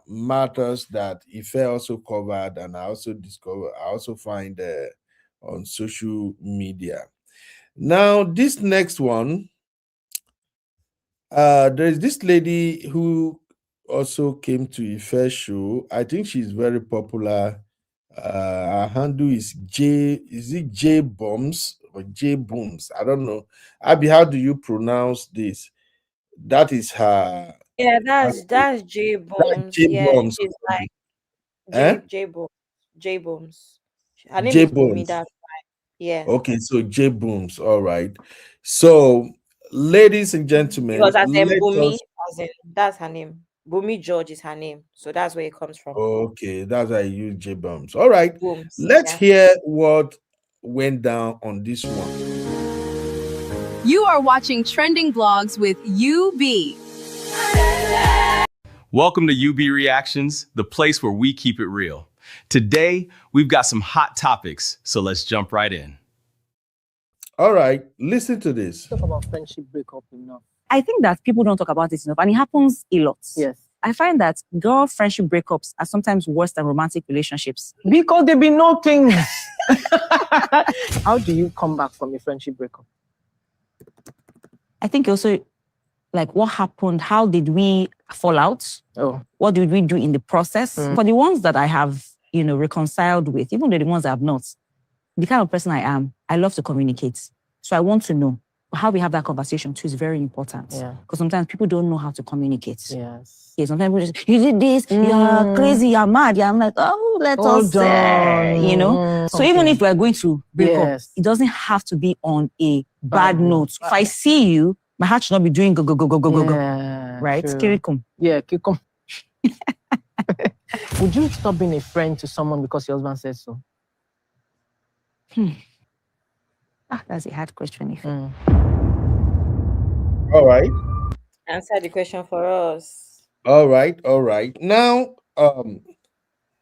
matters that Ife also covered, and I also find on social media. Now, this next one, there's this lady who also came to Ife show. I think she's very popular. Her handle is it J Bombs or J Booms? I don't know. Abby, how do you pronounce this? That is her. Yeah, her that's J that Bones. J Yeah, Bombs. she's like Eh? J Bones. J Bones. Her name J is Bumi. Bombs. That's yeah. Okay, so J Booms. All right. So, ladies and gentlemen, Because as in let Bumi, us. as in that's her name. Bumi George is her name. So that's where it comes from. Okay, that's why I use J Bumps. All right, Booms. let's Yeah. hear what went down on this one. You are watching Trending Blogs with UB. Welcome to UB Reactions, the place where we keep it real. Today, we've got some hot topics, so let's jump right in. All right, listen to this. Talk about friendship breakup enough. I think that people don't talk about it enough, and it happens a lot. Yes. I find that girl friendship breakups are sometimes worse than romantic relationships. Because there be no things. How do you come back from a friendship breakup? I think also, like, what happened? How did we fall out? Oh. What did we do in the process? For the ones that I have, reconciled with, even the ones I have not, the kind of person I am, I love to communicate. So I want to know. How we have that conversation too is very important. Yeah. Because sometimes people don't know how to communicate. Yes. Yeah, sometimes people just, you did this, you're crazy, you're mad. Yeah, I'm like, oh, let us, So even if we're going to break up, Yes. it doesn't have to be on a bad note. If I see you, my heart should not be doing go, go, go, go, go, go, go. Yeah, Right? true. Kirikum. Yeah, Kikum. Would you stop being a friend to someone because your husband said so? That's a hard question. All right, Answer the question for us. all right, all right. Now,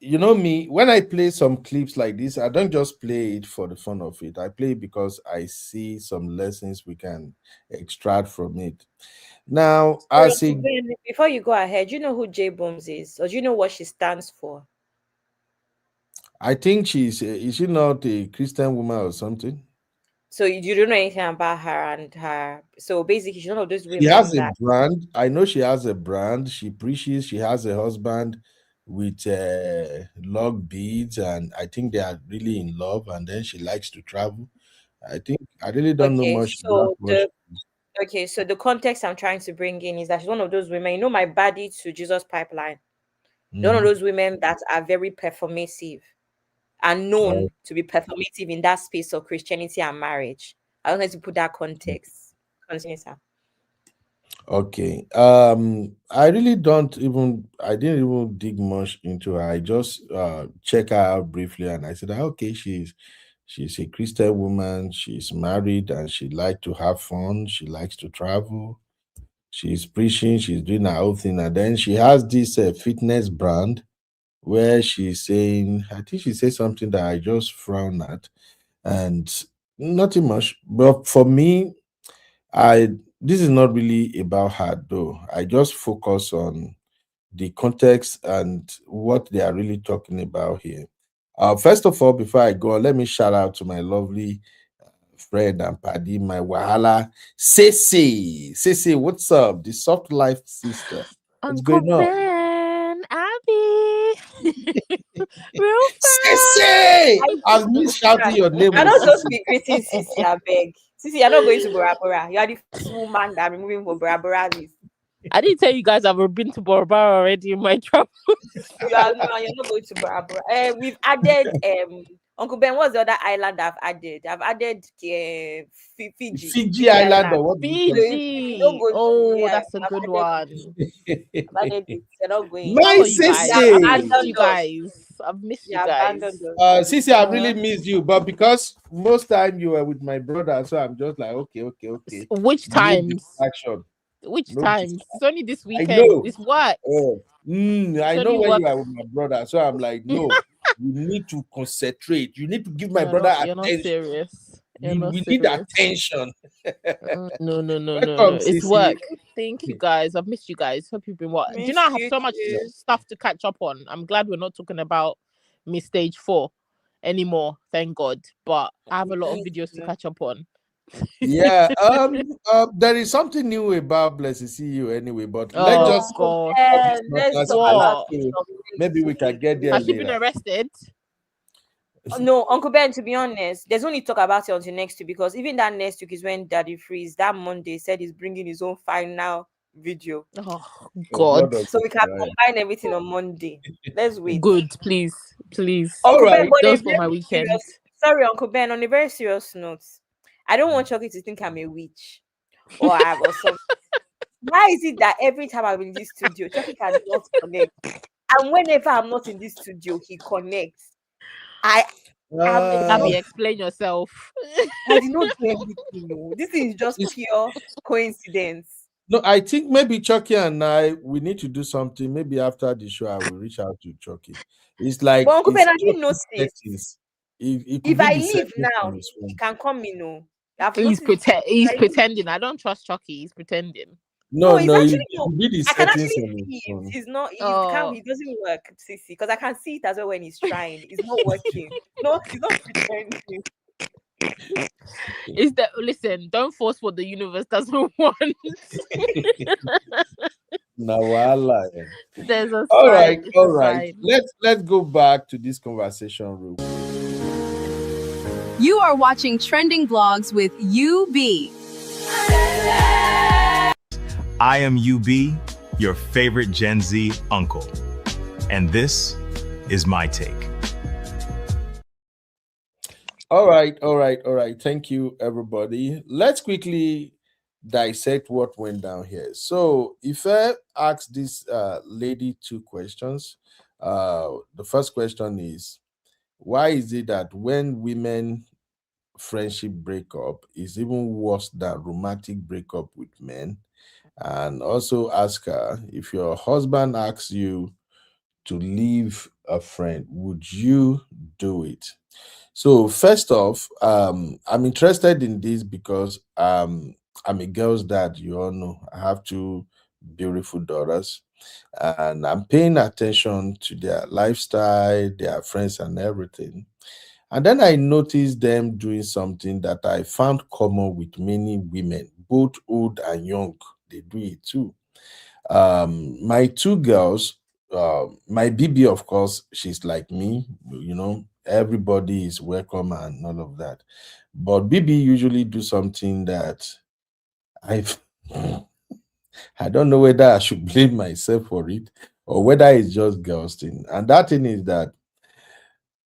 me, when I play some clips like this, I don't just play it for the fun of it. I play it because I see some lessons we can extract from it. Now, I see. Before you go ahead, you know who J Bones is, or do you know what she stands for? I think is she not a Christian woman or something? So you don't know anything about her and her. So basically, she's one of those She women has a that brand. I know she has a brand. She preaches. She has a husband with log beads, and I think they are really in love. And then she likes to travel. I really don't know okay. much about what. So the context I'm trying to bring in is that she's one of those women. You know, my body to Jesus pipeline. One of those women that are very performative. and known to be performative in that space of Christianity and marriage. I wanted to put that context. Continue, sir. Okay. I didn't even dig much into her. I just check her out briefly and I said, okay, she's a Christian woman, she's married and she likes to have fun, she likes to travel, she's preaching, she's doing her own thing, and then she has this fitness brand where she's saying, I think she said something that I just frown at, and nothing much. But for me, this is not really about her though. I just focus on the context and what they are really talking about here. First of all, before I go, let me shout out to my lovely friend and paddy, my Wahala, Sissy. Sissy, what's up? The soft life sister. What's Uncle going on? Ben, Abby, real Sissy! I've been shouting your name. You're not supposed to be greeting Sissy, I beg. Sissy, you're not going to Bora Bora. You are the first woman that I'm removing for Bora Bora list. I didn't tell you guys I've been to Bora Bora already in my travels. You're not going to Bora Bora. We've added Uncle Ben, what's the other island I've added? I've added Fiji. Fiji Island or what? Fiji. Oh, that's a good one. I've added it. You're not going. My you guys. I've missed you guys. Sissy, I really missed you, but because most time you were with my brother, so I'm just like, okay. Which times? Action. Which times? It's only this weekend. I know. It's what? I know when you are with my brother, so I'm like, no, you need to concentrate. You need to give my brother attention. You're not serious. We need attention. No. It's work. Thank you guys. I've missed you guys. Hope you've been what? Do you know I have so much stuff to catch up on? I'm glad we're not talking about Miss Stage 4 anymore. Thank God. But I have a lot of videos to catch up on. Yeah. There is something new about Blessed See You anyway, but let's go. Maybe we can get there. Has she been arrested? No, Uncle Ben, to be honest, there's only talk about it until next week, because even that next week is when Daddy Freeze that Monday said he's bringing his own final video. Oh God! So we can combine everything on Monday. Let's wait. Good, please. Uncle Ben, don't for my weekend. Sorry, Uncle Ben. On a very serious note, I don't want Chucky to think I'm a witch or I have or something. Why is it that every time I'm in this studio, Chucky cannot connect, and whenever I'm not in this studio, he connects? Abby, explain yourself. I did not do anything. No. This is just pure coincidence. No, I think maybe Chucky and we need to do something. Maybe after the show, I will reach out to Chucky. It's like, but Uncle Ben, I didn't notice. If I leave now, he can come in. No, he's pretending. I don't trust Chucky. He's pretending. No, he's actually I can actually see it. He's not. He doesn't work, Sissy, because I can see it as well when he's trying. It's not working. No, he's not pretending. Listen? Don't force what the universe doesn't want. No, I lie. There's a all right. Let's go back to this conversation room. You are watching Trending Vlogs with UB. I am UB, your favorite Gen Z uncle. And this is my take. All right. Thank you, everybody. Let's quickly dissect what went down here. So if I ask this lady two questions, the first question is, why is it that when women friendship breakup is even worse than romantic breakup with men? And also ask her, if your husband asks you to leave a friend, would you do it? So first off, I'm interested in this because I'm a girl's dad. You all know I have two beautiful daughters, and I'm paying attention to their lifestyle, their friends, and everything. And then I noticed them doing something that I found common with many women, both old and young. They do it too. My two girls, my BB, of course, she's like me, everybody is welcome and all of that. But BB usually do something that I don't know whether I should blame myself for it or whether it's just girls thing. And that thing is that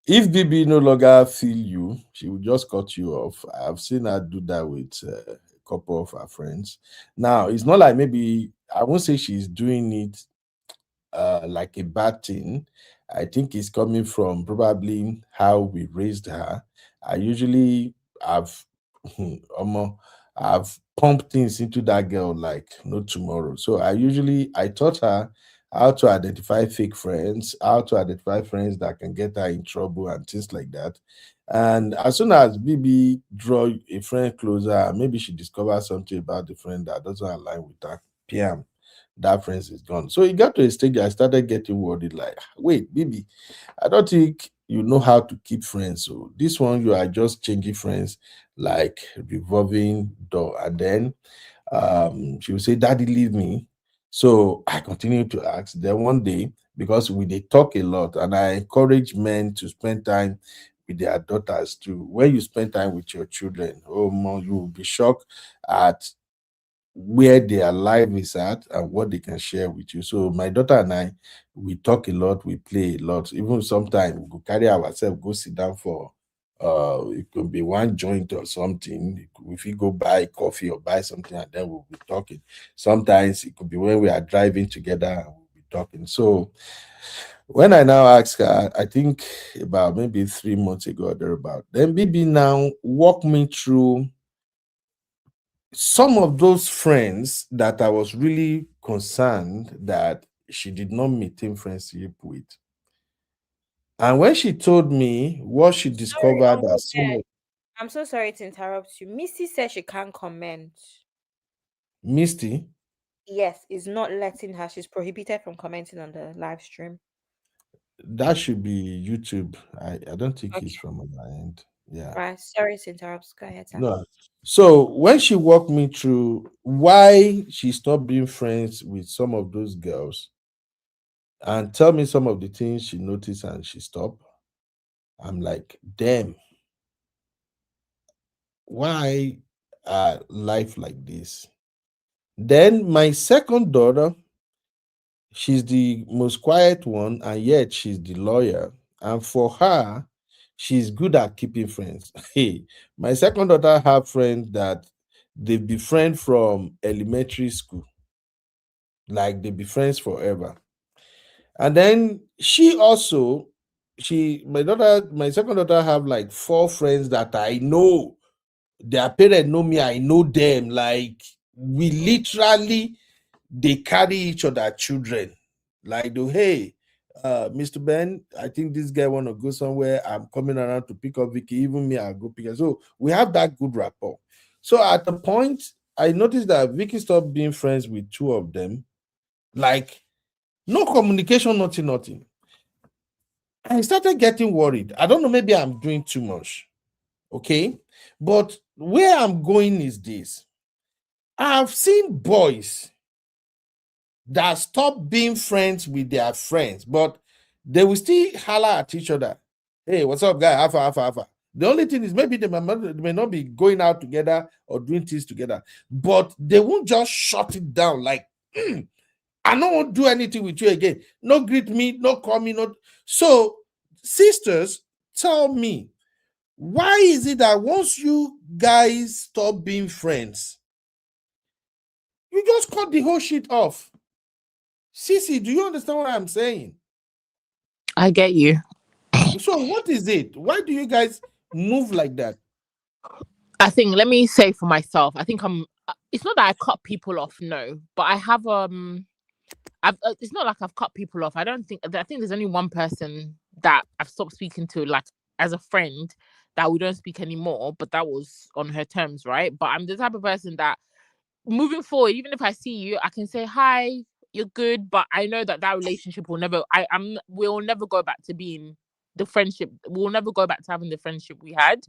if BB no longer feel you, she will just cut you off. I've seen her do that with a couple of her friends. Now, it's not like maybe I won't say she's doing it like a bad thing. I think it's coming from probably how we raised her. I usually have I've pumped things into that girl like no tomorrow. So I taught her how to identify fake friends, how to identify friends that can get her in trouble and things like that. And as soon as BB draw a friend closer, maybe she discovers something about the friend that doesn't align with her. PM, that friend is gone. So it got to a stage I started getting worried, like, wait, BB, I don't think you know how to keep friends. So this one, you are just changing friends like revolving door. And then she will say, Daddy, leave me. So I continued to ask. Then one day, because we they talk a lot, and I encourage men to spend time with their daughters too. When you spend time with your children, oh mom, you will be shocked at where their life is at and what they can share with you. So my daughter and I, we talk a lot, we play a lot. Even sometimes we go carry ourselves, go sit down for it could be one joint or something. If we go buy coffee or buy something and then we'll be talking. Sometimes it could be when we are driving together and we'll be talking. So when I now ask her, I think about maybe 3 months ago or thereabout, then BB now walk me through some of those friends that I was really concerned that she did not maintain friendship with. And when she told me what she Sorry, discovered Uncle that some Ben. of I'm so sorry to interrupt you. Missy says she can't comment. Misty, Yes, it's not letting her. She's prohibited from commenting on the live stream. that should be YouTube. I don't think it's Okay. from my end. Yeah. Right. Sorry to interrupt. Go ahead, sir. No. So when she walked me through why she stopped being friends with some of those girls and tell me some of the things she noticed and she stopped, I'm like, damn, why life like this? Then my second daughter, she's the most quiet one, and yet she's the lawyer. And for her, she's good at keeping friends. Hey, my second daughter have friends that they befriend from elementary school, like they be friends forever. And then she also, my second daughter have like four friends that I know. Their parents know me, I know them. Like we literally they carry each other children. Like hey, Mr. Ben, I think this guy want to go somewhere. I'm coming around to pick up Vicky. Even me, I'll go pick her. So we have that good rapport. So at the point, I noticed that Vicky stopped being friends with two of them. Like no communication, nothing. I started getting worried. I don't know, maybe I'm doing too much. Okay. But where I'm going is this. I've seen boys that stop being friends with their friends, but they will still holler at each other. Hey, what's up, guy? Alpha. The only thing is maybe they may not be going out together or doing things together, but they won't just shut it down like, I don't do anything with you again. No greet me, no call me, not. So, sisters, tell me, why is it that once you guys stop being friends, you just cut the whole shit off? Sissy, do you understand what I'm saying? I get you. So what is it? Why do you guys move like that? I think, let me say for myself, I think it's not that I cut people off, no, but I have it's not like I've cut people off. I think there's only one person that I've stopped speaking to, like as a friend, that we don't speak anymore, but that was on her terms, right? But I'm the type of person that moving forward, even if I see you, I can say hi, you're good, but I know that relationship will never. We'll never go back to being the friendship. We'll never go back to having the friendship we had,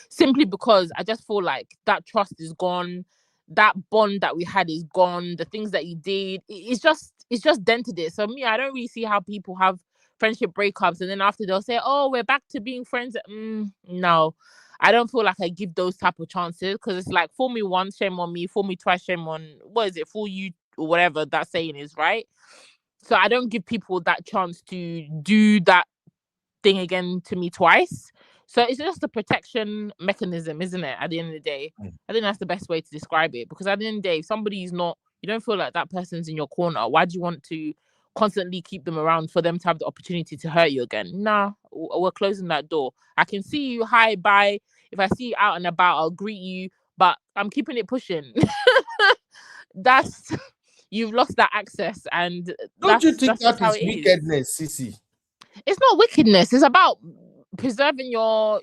simply because I just feel like that trust is gone, that bond that we had is gone. The things that you did, it's just dented it. So me, I don't really see how people have friendship breakups and then after they'll say, "Oh, we're back to being friends." No. I don't feel like I give those type of chances, because it's like, fool me once, shame on me. Fool me twice, shame on, what is it? Fool you, or whatever that saying is, right? So I don't give people that chance to do that thing again to me twice. So it's just a protection mechanism, isn't it? At the end of the day, I think that's the best way to describe it. Because at the end of the day, if somebody's not, you don't feel like that person's in your corner, why do you want to constantly keep them around for them to have the opportunity to hurt you again? Nah, we're closing that door. I can see you, hi, bye. If I see you out and about, I'll greet you, but I'm keeping it pushing. You've lost that access, and don't you think that's that how is it is. wickedness, Sissy? It's not wickedness. It's about preserving your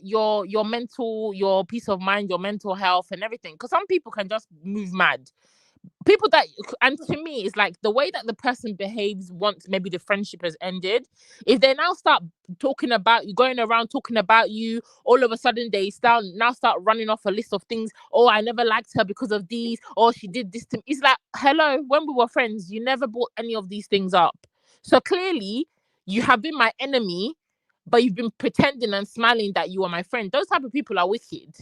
mental, your peace of mind, your mental health, and everything. Because some people can just move mad. People that, and to me, it's like the way that the person behaves once maybe the friendship has ended. If they now start talking about you, going around talking about you, all of a sudden they start running off a list of things. Oh, I never liked her because of these. Or she did this to me. It's like, hello, when we were friends, you never brought any of these things up. So clearly, you have been my enemy, but you've been pretending and smiling that you are my friend. Those type of people are wicked.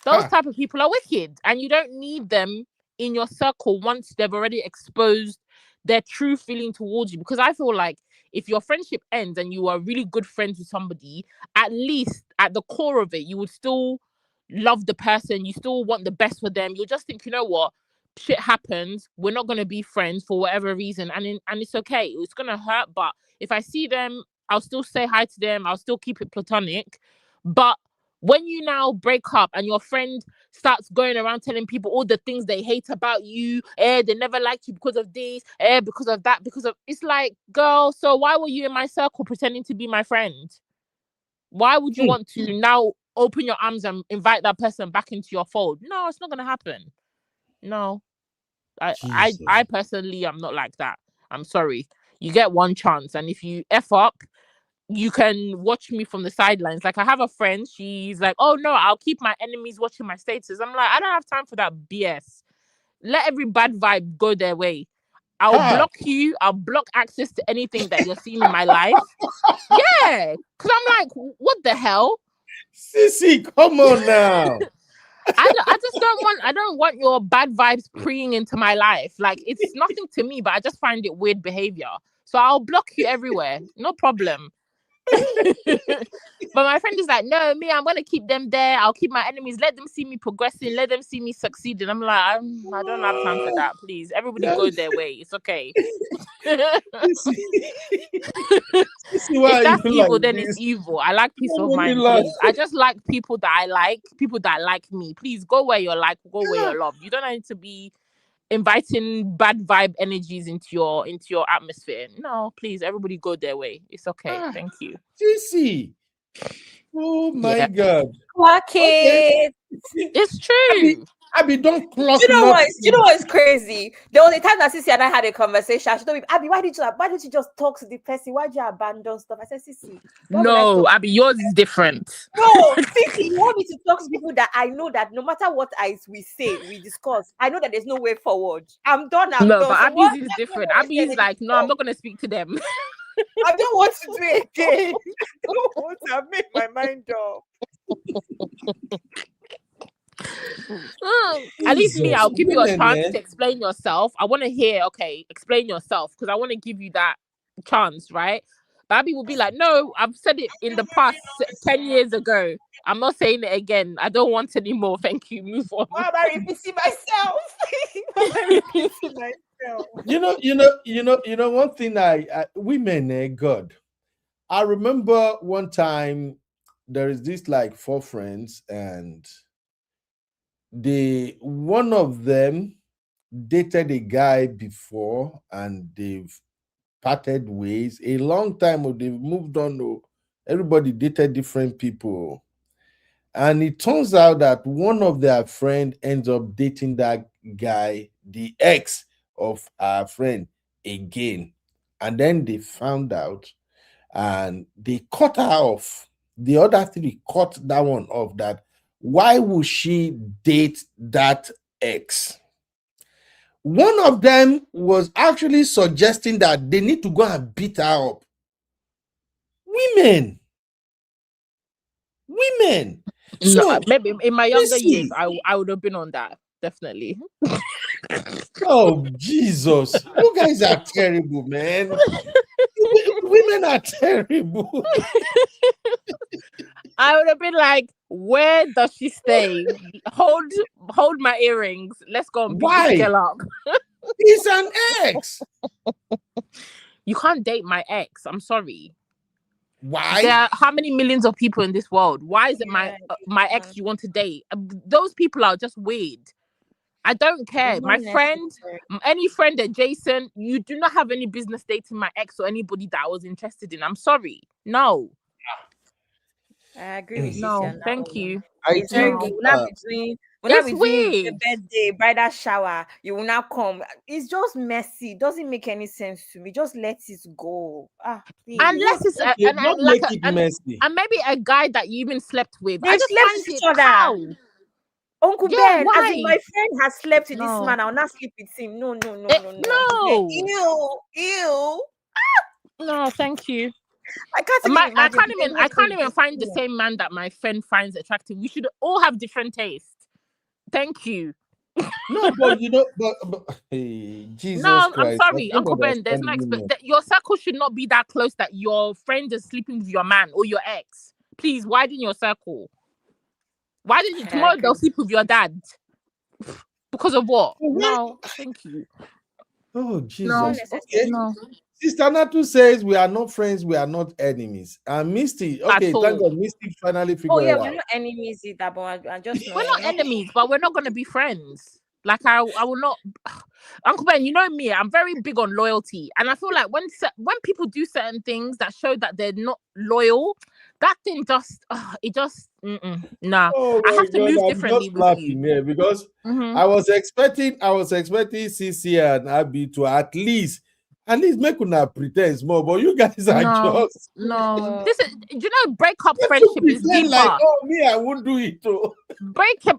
Type of people are wicked, and you don't need them in your circle once they've already exposed their true feeling towards you. Because I feel like if your friendship ends and you are really good friends with somebody, at least at the core of it, you would still love the person. You still want the best for them. You'll just think, you know what? Shit happens. We're not going to be friends for whatever reason. And it's okay. It's going to hurt. But if I see them, I'll still say hi to them. I'll still keep it platonic. But when you now break up and your friend starts going around telling people all the things they hate about you, they never liked you because of this, because of that, it's like, girl, so why were you in my circle pretending to be my friend? Why would you want to now open your arms and invite that person back into your fold? No, it's not going to happen. No. I personally am not like that. I'm sorry. You get one chance, and if you F up, you can watch me from the sidelines. Like, I have a friend, she's like, oh no, I'll keep my enemies watching my status. I'm like, I don't have time for that BS. Let every bad vibe go their way. I'll block you. I'll block access to anything that you're seeing in my life. Yeah, because I'm like, what the hell? Sissy, come on now. I don't want your bad vibes preying into my life. Like, it's nothing to me, but I just find it weird behavior. So I'll block you everywhere. No problem. But my friend is like, no, I'm gonna keep them there. I'll keep my enemies. Let them see me progressing. Let them see me succeeding. I'm like, I don't have time for that. Please, everybody go their way. It's okay. If that's evil, like then it's evil. I like peace of mind. Please. I just like people that I like. People that like me. Please go where you're like. Go where you're loved. You don't need to be inviting bad vibe energies into your atmosphere. No, please, everybody go their way. It's okay. Thank you. Sissy. Oh my God. Clock it. It's true. Abby, don't clock. You know what's crazy? There was a time that Sissy and I had a conversation. She told me, Abby, why don't you just talk to the person? Why do you abandon stuff? I said, Sissy. No, Abby, yours is different. No, Sissy, you want me to talk to people that I know that no matter what we say, we discuss, I know that there's no way forward. I'm done. But so Abby's is different. Abby's like, no, I'm not going to speak to them. I don't want to do it again. I don't want to. I've made my mind up. At least me, I'll give you a chance to explain yourself. I want to hear, okay, explain yourself, because I want to give you that chance, right? But Abby will be like, no, I've said it in the past 10 years ago. I'm not saying it again. I don't want any more. Thank you. Move on. Why am I repeating myself? You know, one thing women, God. I remember one time there is this like 4 friends, and one of them dated a guy before, and they've parted ways a long time, or they've moved on. Everybody dated different people. And it turns out that one of their friend ends up dating that guy, the ex of our friend, again. And then they found out and they cut her off. The other 3 cut that one off. That why would she date that ex? One of them was actually suggesting that they need to go and beat her up. Women. So no, maybe in my younger years, I would have been on that. Definitely. Oh, Jesus. You guys are terrible, man. women are terrible. I would have been like, where does she stay? Hold my earrings. Let's go and beat Why? this girl up. He's an ex. You can't date my ex. I'm sorry. Why? There are how many millions of people in this world? Why is it my ex you want to date? Those people are just weird. I don't care. My friend, any friend adjacent, you do not have any business dating my ex or anybody that I was interested in. I'm sorry. No. I agree with you. No, thank you. It's very good. We'll not be doing the birthday, bridal shower. You will not come. It's just messy. It doesn't make any sense to me. Just let it go. Please. Unless it's messy. And maybe a guy that you even slept with. They slept with each other. Uncle Ben, as in my friend has slept with this man, I'll not sleep with him. No. Ew. No, thank you. I can't even find the same man that my friend finds attractive. We should all have different tastes. Thank you. No, but hey, Jesus no, Christ, I'm sorry, Uncle Ben. There's no your circle should not be that close that your friend is sleeping with your man or your ex. Please widen your circle. Why did you tomorrow they'll sleep with your dad? Because of what? No, thank you. Oh Jesus. No. Okay. No. Sister Natu says we are not friends, we are not enemies. And Misty, okay, thank God Misty finally figured it out. We're not enemies either, but I just we're not enemies, but we're not gonna be friends. Like I will not. Uncle Ben, you know me, I'm very big on loyalty, and I feel like when people do certain things that show that they're not loyal, that thing just nah. Oh I have to move I'm differently just with you. Here because I was expecting Cici and Abby to at least make una pretend more, but you guys are just This is, you know, breakup friendship is deeper. Like, oh, me, I won't do it. Break up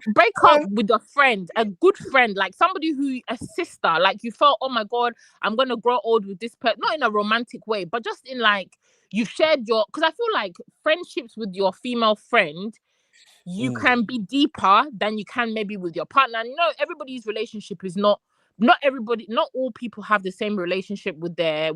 with a friend, a good friend, like somebody a sister, like you felt, oh my God, I'm gonna grow old with this person, not in a romantic way, but just in like you've shared because I feel like friendships with your female friend, you can be deeper than you can maybe with your partner. And you know, everybody's relationship is not all people have the same relationship with their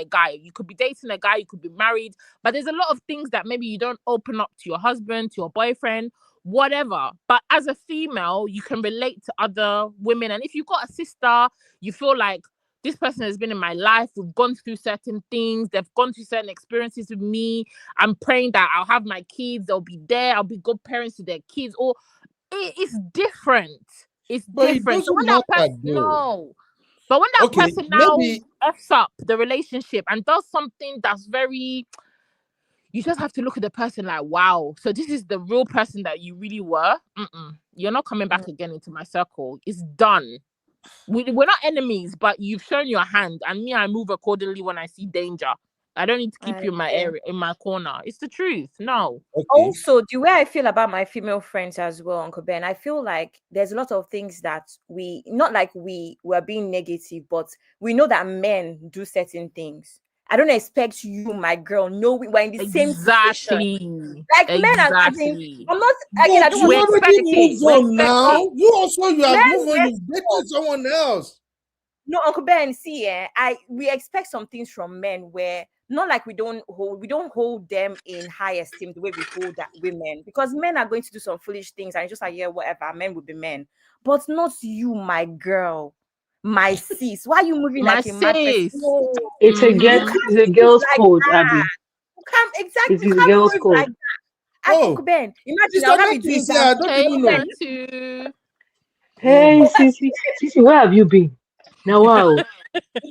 guy. You could be dating a guy, you could be married, but there's a lot of things that maybe you don't open up to your husband, to your boyfriend, whatever. But as a female, you can relate to other women. And if you've got a sister, you feel like this person has been in my life, we've gone through certain things, they've gone through certain experiences with me. I'm praying that I'll have my kids, they'll be there, I'll be good parents to their kids. Or it's different. It's different. So when that person, but when that person now F's up the relationship and does something that's very, you just have to look at the person like, wow, so this is the real person that you really were. You're not coming back again into my circle. It's done. We're not enemies, but you've shown your hand, and me, I move accordingly when I see danger. I don't need to keep you in my area, in my corner. It's the truth. No. Okay. Also, the way I feel about my female friends as well, Uncle Ben, I feel like there's a lot of things that not like we were being negative, but we know that men do certain things. I don't expect you, my girl, we're in the same situation. Like men are, I'm not, again, I don't want to expect it. Now. You also, you have moved on, you've dated someone else. No, Uncle Ben, see, we expect some things from men where not like we don't hold them in high esteem the way we hold that women, because men are going to do some foolish things and it's just like, yeah, whatever, men will be men, but not you, my girl, my sis. Why are you moving like a mad person? No. It's a girl's code, Abby. You can't exactly. It is a girl's code. Like that. Uncle Ben, imagine I'll not be doing that. I don't even know. Hey, Sissy, where have you been? Now, wow.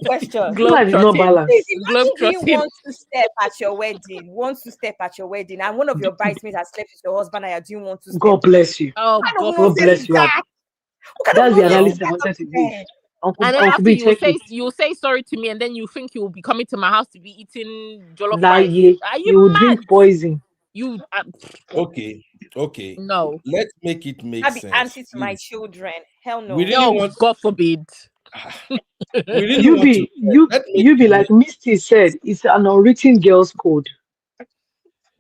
Question. Globe not balance. Imagine you want to step at your wedding, and one of your bridesmaids has slept with your husband, and you want to. God bless you. Oh, God bless you. That's the analysis I wanted to do. And then after you'll say sorry to me, and then you think you'll be coming to my house to be eating jollof rice. Are you mad? Drink poison. You okay. No. Let's make it make sense. I'll be auntie to my children. Hell no. God forbid. You be like Misty said, it's an unwritten girl's code.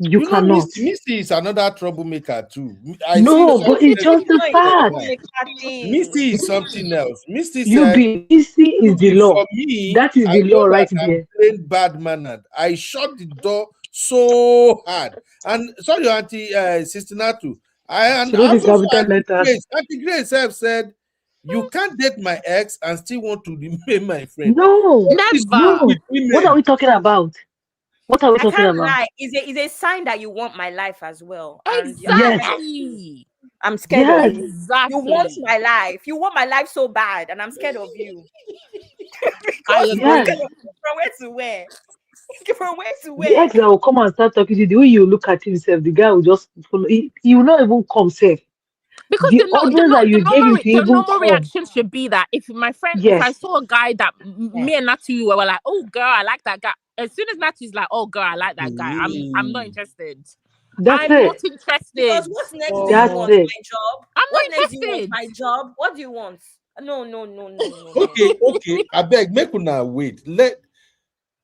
You cannot. Missy is another troublemaker too. I No, see but it's just the fact. Missy is something else. Missy You said, be Missy is the law. for me, That is I the law know right that there. I'm plain bad mannered. I shut the door so hard. And sorry, Auntie Sistinatu. She wrote the capital letters. Auntie Grace have said, you can't date my ex and still want to remain my friend. No, Never. What are we talking about? What are we talking can't about? lie. It's a sign that you want my life as well. And Exactly. I'm scared of you. Exactly. You want my life. You want my life so bad, and I'm scared of you. I agree. From where to where? From where to where? The ex that will come and start talking to you, the way you look at himself, the guy will just follow. He will not even come safe. Because The audience that you gave him to even normal come. reaction should be that if my friend, if I saw a guy that me and Natu were like, oh girl, I like that guy. As soon as Natu's like, oh girl, I like that guy, I'm not interested. I'm not interested. Because what's next? Do you want my job? I'm not interested. Do you want my job? What do you want? No. Okay. I beg, make una wait.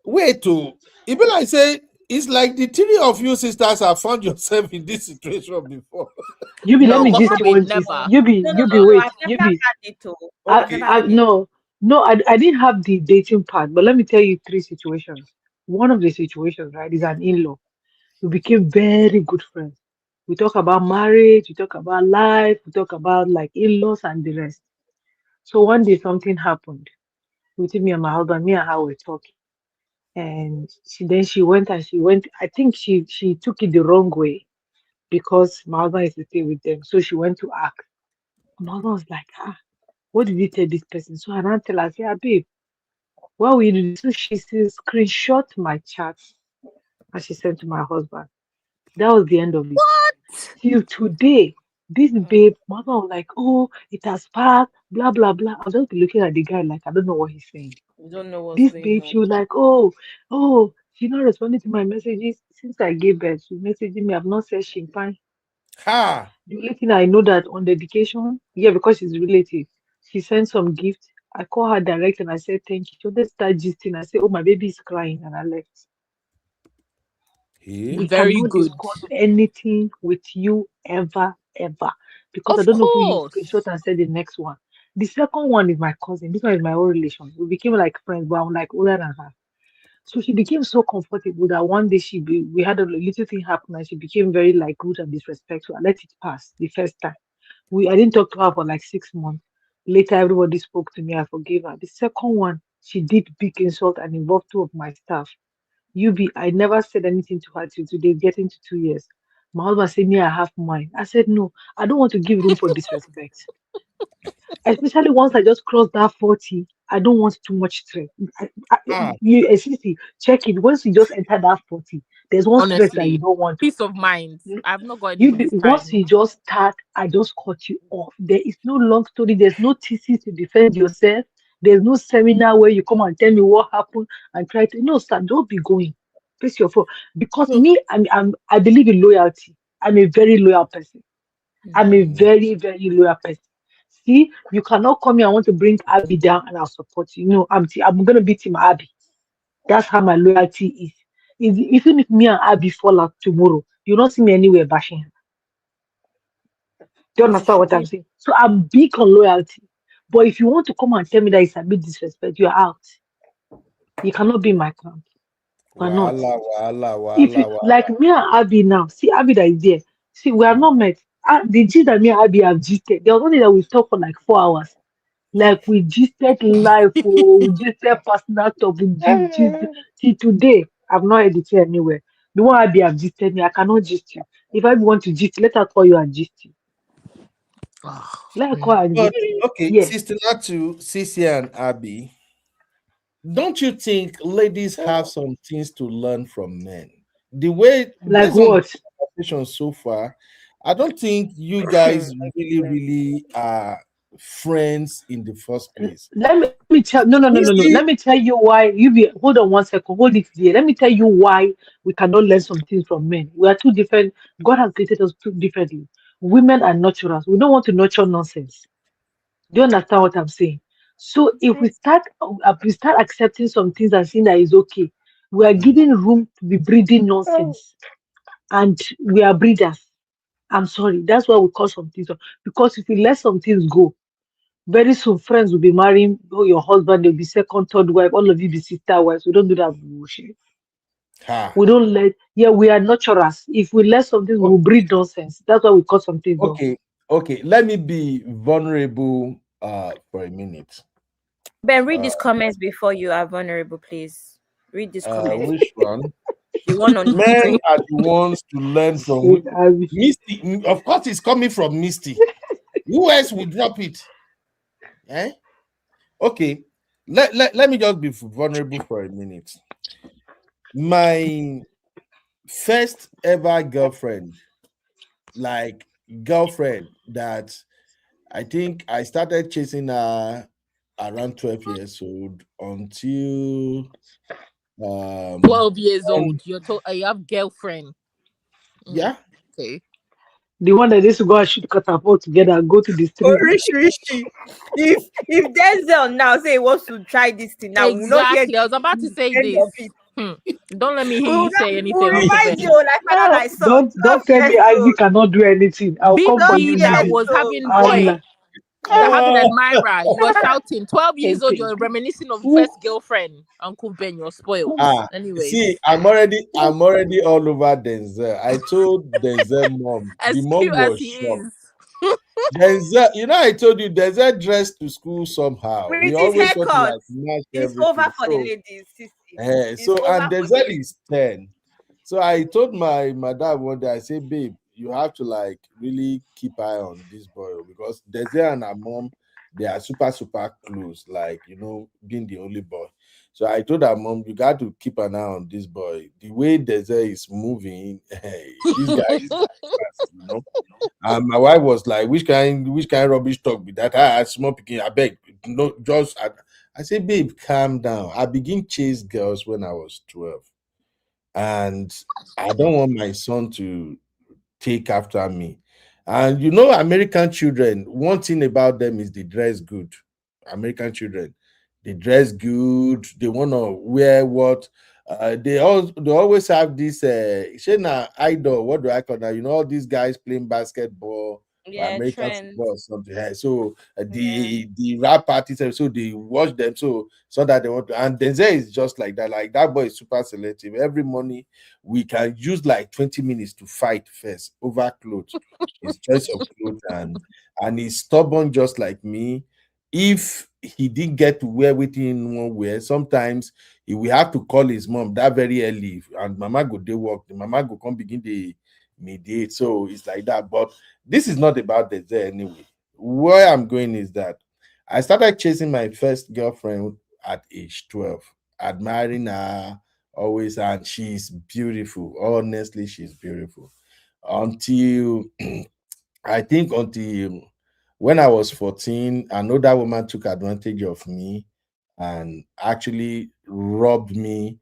Wait to. It be like say it's like the three of you sisters have found yourself in this situation before. You be let me just one thing. You be wait. You be. No, I didn't have the dating part, but let me tell you 3 situations. One of the situations, right, is an in-law. We became very good friends. We talk about marriage, we talk about life, we talk about like in-laws and the rest. So one day something happened between me and my husband. Me and her were talking, and she went. I think she took it the wrong way because my husband is to stay with them. So she went to ask. My husband was like, what did you tell this person? So I ran tell her, I said, babe, what will you do? So she says, screenshot my chat and she sent to my husband. That was the end of it. What? Till today, this babe, mother was like, oh, it has passed, blah, blah, blah. I'll just be looking at the guy like, I don't know what he's saying. You don't know what's This going babe, on. she was like, she's not responding to my messages since I gave birth. She's messaging me. I've not said champagne. The only thing I know that on dedication, because she's relative, she sent some gift. I called her direct and I said thank you. So they start gisting. I said, oh, my baby is crying, and I left. We Very cannot good. discuss anything with you ever, because I don't know who you screenshot and said the next one. The second one is my cousin. This one is my own relation. We became like friends, but I'm like older than her. So she became so comfortable that one day we had a little thing happen and she became very like rude and disrespectful. I let it pass the first time. I didn't talk to her for like 6 months. Later, everybody spoke to me. I forgave her. The second one, she did big insult and involved 2 of my staff. I never said anything to her till today, getting to 2 years. My husband said, me, I have mine. I said, no, I don't want to give room for disrespect. Especially once I just crossed that 40, I don't want too much stress. Seriously, check it. Once you just enter that 40, there's one stress that you don't want. Peace of mind. I've not got any once you just start, I just cut you off. There is no long story. There's no thesis to defend yourself. There's no seminar where you come and tell me what happened and try to. No, sir, don't be going. Face your phone. Because me, I believe in loyalty. I'm a very loyal person. I'm a very, very loyal person. See, you cannot come here. I want to bring Abby down and I'll support you. No, I'm going to beat him, Abby. That's how my loyalty is. Even if me and Abby fall out tomorrow, you'll not see me anywhere bashing her. Do you understand what I'm saying? So I'm big on loyalty. But if you want to come and tell me that it's a bit disrespect, you're out. You cannot be in my camp. Cannot. Like me and Abby now, see Abby that is there. See, we have not met. The gist that me and Abby have gisted. There was one day that we talked for like 4 hours. Like we gisted life, we gisted personal talk, we gisted. See, today, I've not heard it here anywhere. The one Abby have gisted me, I cannot gist you. If I want to gist, let her call you and gist you. Let her call and gist you. Okay, Sister Natu, Sisi and Abby, don't you think ladies have some things to learn from men? The way, like what? Conversation so far, I don't think you guys really are friends in the first place. Let me tell no. Let me tell you why hold on 1 second, hold it there. Let me tell you why we cannot learn some things from men. We are 2 different. God has created us 2 differently. Women are nurturers. We don't want to nurture nonsense. Do you understand what I'm saying? So if we start accepting some things and seeing that is okay, we are giving room to be breeding nonsense. and we are breeders. I'm sorry, that's why we call some things off. Because if we let some things go, very soon friends will be marrying your husband, they'll be second, third wife, all of you be sister wives. We don't do that bullshit. Ha. We don't let, yeah, we are nurturers. If we let some things, we will breed nonsense. That's why we cut some things off. Okay, let me be vulnerable for a minute. Ben, read these comments before you are vulnerable, please. Read these comments. Which one? The one on the Men screen. are the ones to learn from Misty. Of course, it's coming from Misty. Who else will drop it? Eh? Okay. Let me just be vulnerable for a minute. My first ever girlfriend that I think I started chasing her around 12 years old until 12 years old. You have girlfriend. Yeah. Okay. The one that used to go and shoot catapult together, go to the street. Rishi. If Denzel now say he wants to try this thing now, exactly. I was about to say this. Don't let me hear you say anything. We'll remind you, like father, I saw. Don't tell me Ivy cannot do anything. I'll come for you. That was having boy. Having admirer, you were shouting. 12 years old, you're reminiscing of first girlfriend. Uncle Ben, you're spoiled. Anyway, see, I'm already all over Denzel. I told Denzel mom, as the mom cute as was he shocked. is. Denzel, I told you Denzel dressed to school somehow. With He his always wants to haircut, match it's everything. over for the ladies. And Denzel is 10. So I told my dad one day, I said, babe, you have to really keep eye on this boy because Denzel and her mom, they are super, super close, being the only boy. So I told her mom, you got to keep an eye on this boy. The way Denzel is moving, this guy is fast. And my wife was like, which kind rubbish talk be that? I small picking, I beg. No, just I said, babe, calm down. I begin chase girls when I was 12. And I don't want my son to take after me. And American children, one thing about them is they dress good. American children, they dress good. They want to wear what they always have this Shena idol. What do I call that? All these guys playing basketball or American football or something. So the rap parties, so they watch them so that they want to. And Denzel is just like that. Like that boy is super selective. Every morning we can use like 20 minutes to fight first over clothes. His choice of clothes and he's stubborn just like me. If he didn't get to wear within one wear, sometimes he will have to call his mom that very early, and mama go day work. The mama go come begin the mediate. So it's like that. But this is not about the there anyway. Where I'm going is that I started chasing my first girlfriend at age 12, admiring her always, and she's beautiful. Honestly, she's beautiful. Until I think until when I was 14, another woman took advantage of me and actually robbed me.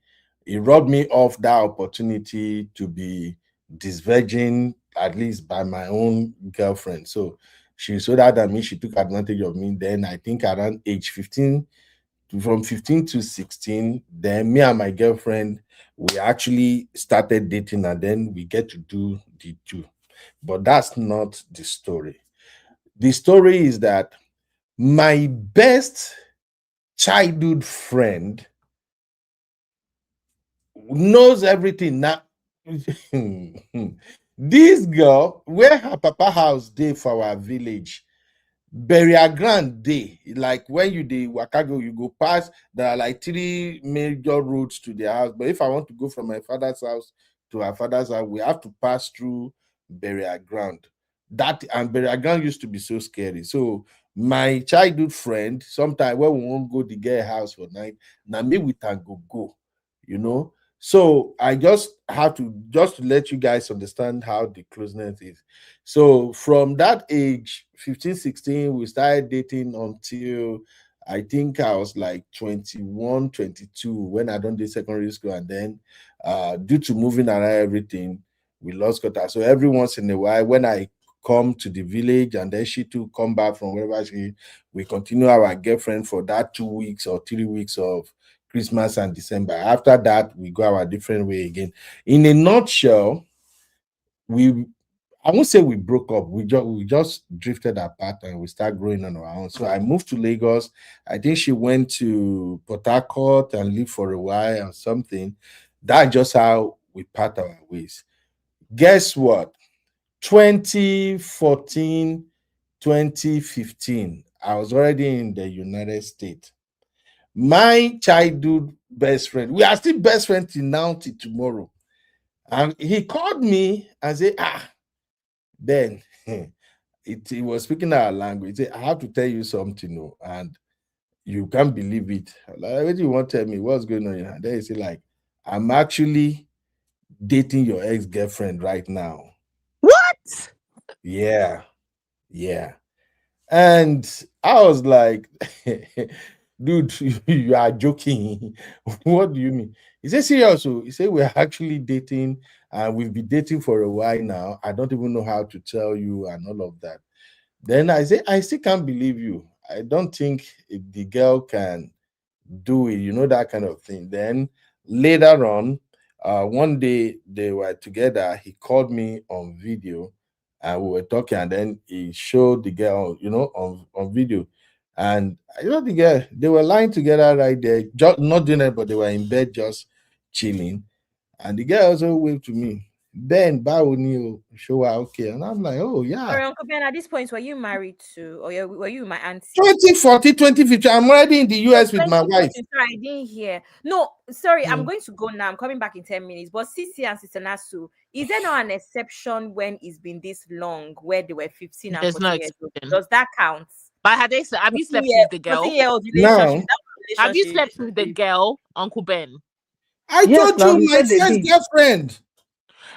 It robbed me of that opportunity to be disvirgin, at least by my own girlfriend. So she saw that me, she took advantage of me. Then I think around age 15, from 15 to 16, then me and my girlfriend, we actually started dating and then we get to do the two. But that's not the story. The story is that my best childhood friend knows everything now. This girl, where her papa house day for our village, burial ground day, like when you dey Wakago, you go past, there are like 3 major roads to their house. But if I want to go from my father's house to her father's house, we have to pass through burial ground. That and burial ground used to be so scary. So my childhood friend, sometimes when we won't go to get house for night, now me we can go. So I just have to let you guys understand how the closeness is. So from that age, 15, 16, we started dating until I think I was like 21, 22 when I done the secondary school. And then due to moving around everything, we lost contact. So every once in a while, when I come to the village and then she too come back from wherever we continue our girlfriend for that 2 weeks or 3 weeks of Christmas and December. After that, we go our different way again. In a nutshell, I won't say we broke up. We just drifted apart and we started growing on our own. So I moved to Lagos. I think she went to Port Harcourt and lived for a while or something. That's just how we part our ways. Guess what? 2014, 2015, I was already in the United States. My childhood best friend, we are still best friends till now, till tomorrow. And he called me and said, Ben, he was speaking our language. He said, I have to tell you something, no, and you can't believe it. Like, what do you want to tell me? What's going on? And then he said, like, I'm actually dating your ex-girlfriend right now. What? Yeah. And I was like, dude, you are joking. What do you mean? He said, serious. He said, we're actually dating and we've been dating for a while now. I don't even know how to tell you and all of that. Then I say, I still can't believe you. I don't think the girl can do it, that kind of thing. Then later on, one day they were together. He called me on video and we were talking, and then he showed the girl, on video. And the girl, they were lying together right there, just not doing it, but they were in bed just chilling. And the girl also waved to me. Then Bao knew show her okay. And I'm like, oh yeah. Sorry, Uncle Ben, at this point, were you married to, or were you my auntie? 2014, 2015. I'm already in the US with my wife. Sorry, I didn't hear. No, sorry, I'm going to go now. I'm coming back in 10 minutes. But Sisi and Sister Nasu, is there not an exception when it's been this long where they were 15 and 14 years old? Does that count? But have you slept with the girl? No. Have you slept with the girl, Uncle Ben? I told you my first girlfriend.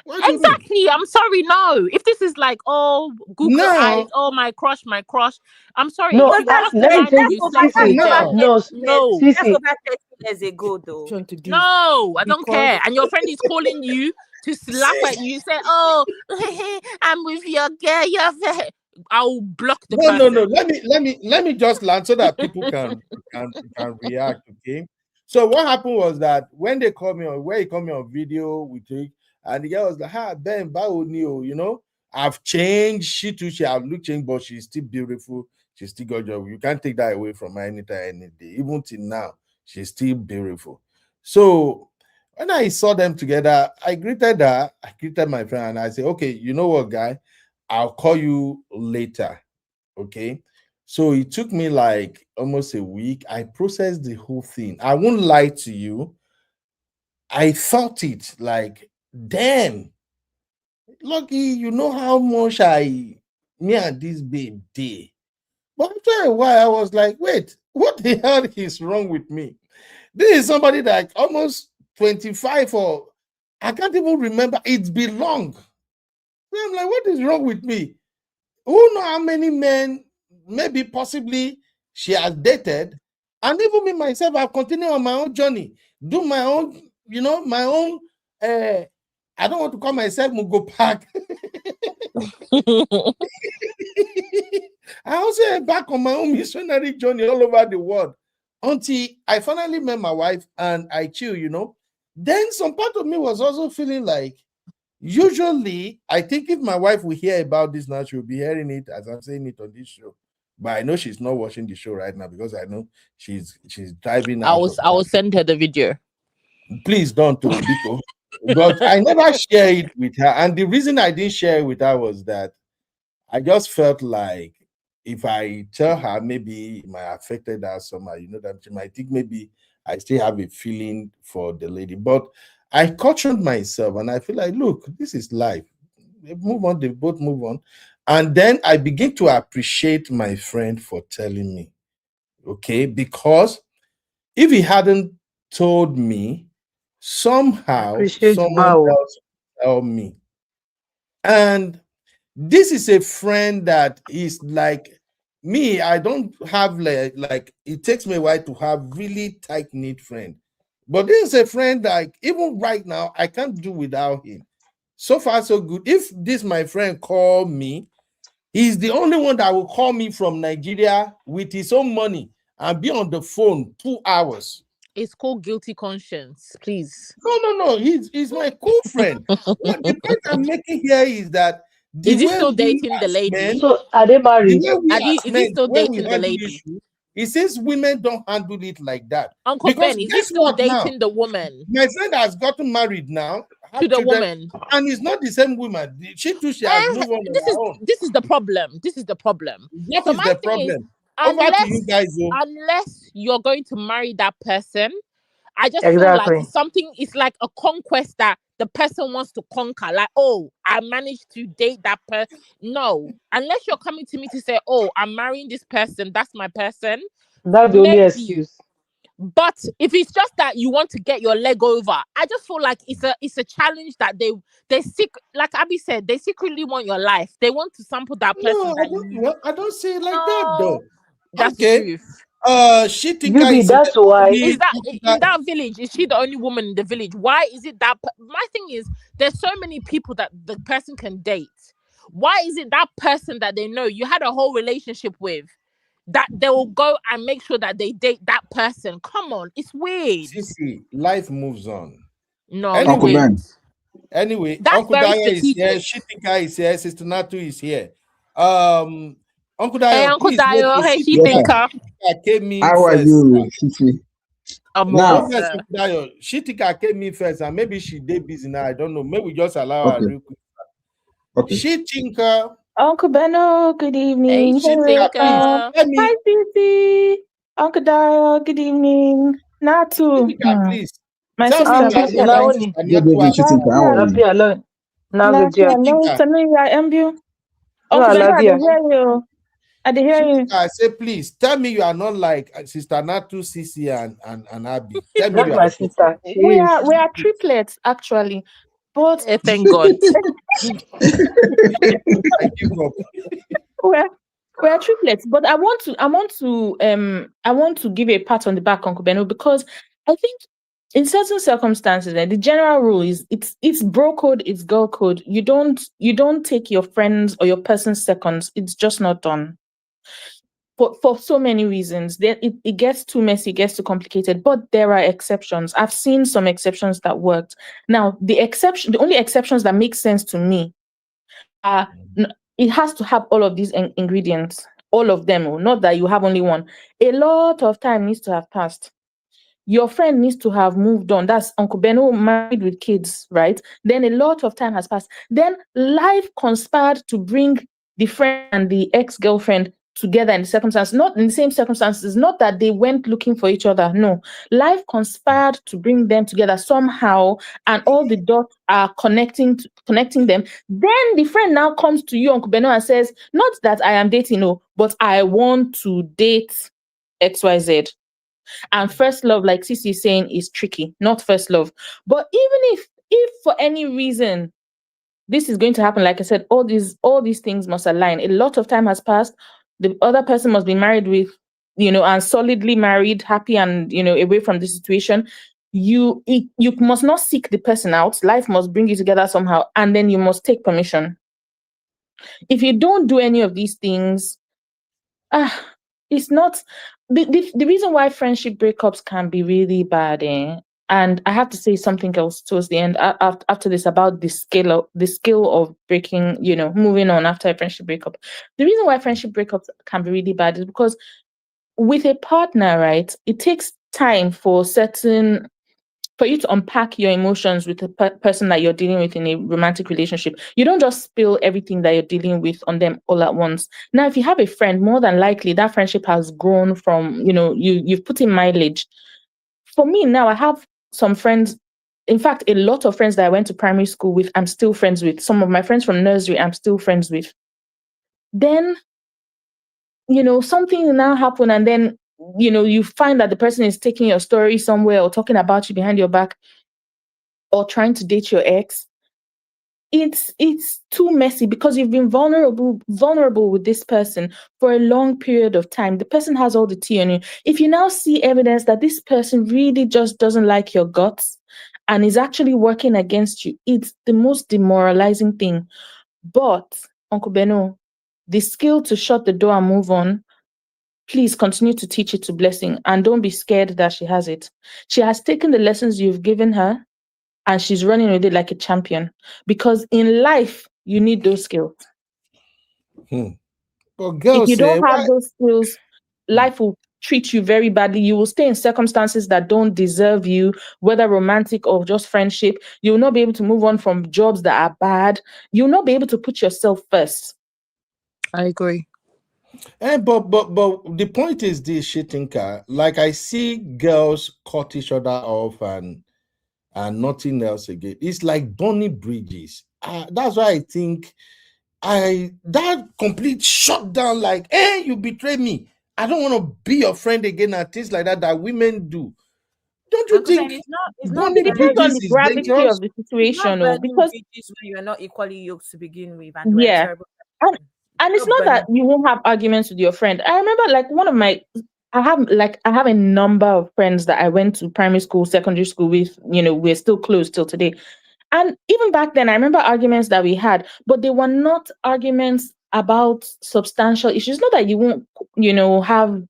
Exactly. I'm sorry. No. If this is like, oh, Google eyes, oh, my crush. I'm sorry. No, let me tell you, no, that's over 30 years ago, though. No, I don't care. And your friend is calling you to slap at you. Say, oh, I'm with your girl. I'll block the person. No. Let me just land so that people can react. Okay. So what happened was that when they called me on, where he called me on video, we took. And the girl was like, Ben, I've changed. She too, she have looked changed, but she's still beautiful. She's still gorgeous. You can't take that away from her anytime, any day. Even till now, she's still beautiful. So when I saw them together, I greeted her. I greeted my friend, and I said, okay, you know what, guy? I'll call you later. Okay. So it took me like almost a week. I processed the whole thing. I won't lie to you. I thought it like, damn, Lucky, you know how much me and this babe did. But after a while, I was like, wait, what the hell is wrong with me? This is somebody that almost 25 or I can't even remember. It's been long. So I'm like, what is wrong with me? Who know how many men, maybe possibly she has dated, and even me myself, I've continued on my own journey, do my own, my own. I don't want to call myself Mugo Park. I also am back on my own missionary journey all over the world until I finally met my wife and I chill, Then some part of me was also feeling like, usually, I think if my wife will hear about this now, she'll be hearing it as I'm saying it on this show. But I know she's not watching the show right now because I know she's driving out. I will send her the video. Please don't do it. But I never share it with her. And the reason I didn't share it with her was that I just felt like if I tell her, maybe it might affect her somehow, that she might think maybe I still have a feeling for the lady. But I cautioned myself and I feel like, look, this is life. They move on, they both move on. And then I begin to appreciate my friend for telling me, okay? Because if he hadn't told me, somehow someone else tell me. And this is a friend that is like me. I don't have like it takes me a while to have really tight-knit friend. But this is a friend like even right now, I can't do without him. So far, so good. If this my friend call me, he's the only one that will call me from Nigeria with his own money and be on the phone 2 hours. It's called guilty conscience, please. No. He's my cool friend. What the point I'm making here is that is he still dating the lady? Men, So are they married? Is he still dating the lady? Issue, it says women don't handle it like that. Uncle Ben, is he still dating the woman? My friend has gotten married now to the woman, and it's not the same woman. She too, she has moved on. This is the problem. What is the problem? Over to you guys, unless you're going to marry that person, I just feel like it's something. It's like a conquest that the person wants to conquer. Like, oh, I managed to date that person. No, unless you're coming to me to say, oh, I'm marrying this person. That's my person. That's the only excuse. But if it's just that you want to get your leg over, I just feel like it's a challenge that they like Abby said, they secretly want your life. They want to sample that person. No, I don't say it like that though. That's the truth. She think that's why. Is that in that village? Is she the only woman in the village? Why is it that? My thing is, there's so many people that the person can date. Why is it that person that they know you had a whole relationship with, that they will go and make sure that they date that person? Come on, it's weird. See, life moves on. No, anyway, that's Uncle very Daya is here. Shitika is here. Sister Natu is here. Uncle Dayo, hey, Uncle Dayo, hey, Shitika. How are you, Shifi? Now, Shitika came in first, and maybe she did busy now. I don't know. Maybe we just allow her real quick. Okay. Shitika. Uncle Benno, good evening. Hey, Shitika. Hi, Fifi. Uncle Dayo, good evening. Natu. Shitika, please. My sister. I hear you. I say, please tell me you are not like Sister Natu, Sisi, and Abby. Tell me you are my sister. We are triplets actually, but thank God. Thank you, God. We're triplets, but I want to give a pat on the back, Uncle Benno, because I think in certain circumstances, the general rule is it's bro code, it's girl code. You don't take your friends or your person's seconds. It's just not done. For so many reasons, it gets too messy, it gets too complicated. But there are exceptions. I've seen some exceptions that worked. Now, the only exceptions that make sense to me are it has to have all of these ingredients, all of them. Not that you have only one. A lot of time needs to have passed. Your friend needs to have moved on. That's Uncle Benno, married with kids, right? Then a lot of time has passed. Then life conspired to bring the friend and the ex-girlfriend together in the circumstances, not in the same circumstances, not that they went looking for each other. No, life conspired to bring them together somehow, and all the dots are connecting them. Then the friend now comes to you, Uncle Benno, and says, not that I am dating, no, but I want to date XYZ. And first love, like Sisi is saying, is tricky, not first love. But even if for any reason this is going to happen, like I said, all these things must align. A lot of time has passed. The other person must be married with, and solidly married, happy, and away from the situation. You must not seek the person out. Life must bring you together somehow, and then you must take permission. If you don't do any of these things, it's not the reason why friendship breakups can be really bad. And I have to say something else towards the end after this about the skill of breaking, moving on after a friendship breakup. The reason why friendship breakups can be really bad is because with a partner, right, it takes time for you to unpack your emotions with the person that you're dealing with in a romantic relationship. You don't just spill everything that you're dealing with on them all at once. Now, if you have a friend, more than likely that friendship has grown from, you've put in mileage. For me now, I have some friends, in fact, a lot of friends that I went to primary school with, I'm still friends with. Some of my friends from nursery, I'm still friends with. Then, something now happened, and then, you find that the person is taking your story somewhere or talking about you behind your back or trying to date your ex. It's too messy because you've been vulnerable with this person for a long period of time. The person has all the tea on you. If you now see evidence that this person really just doesn't like your guts and is actually working against you, it's the most demoralizing thing. But, Uncle Benno, the skill to shut the door and move on please continue to teach it to Blessing and don't be scared that she has it. She has taken the lessons you've given her and she's running with it like a champion, because in life, you need those skills. But girls, if you don't have those skills, life will treat you very badly. You will stay in circumstances that don't deserve you, whether romantic or just friendship. You will not be able to move on from jobs that are bad. You will not be able to put yourself first. I agree. But the point is this, Shitinka, like I see girls cut each other off and nothing else again. It's like burning bridges. That's why I think that complete shutdown, like, hey, you betrayed me. I don't want to be your friend again, and things like that women do. Don't you think it's not burning It depends on bridges the is gravity dangerous? of the situation, burning because bridges when you're not equally yoked to begin with, and we're a yeah, terrible. and it's not that you won't have arguments with your friend. I remember, like, I have a number of friends that I went to primary school, secondary school with. We're still close till today. And even back then, I remember arguments that we had, but they were not arguments about substantial issues. Not that you won't, have,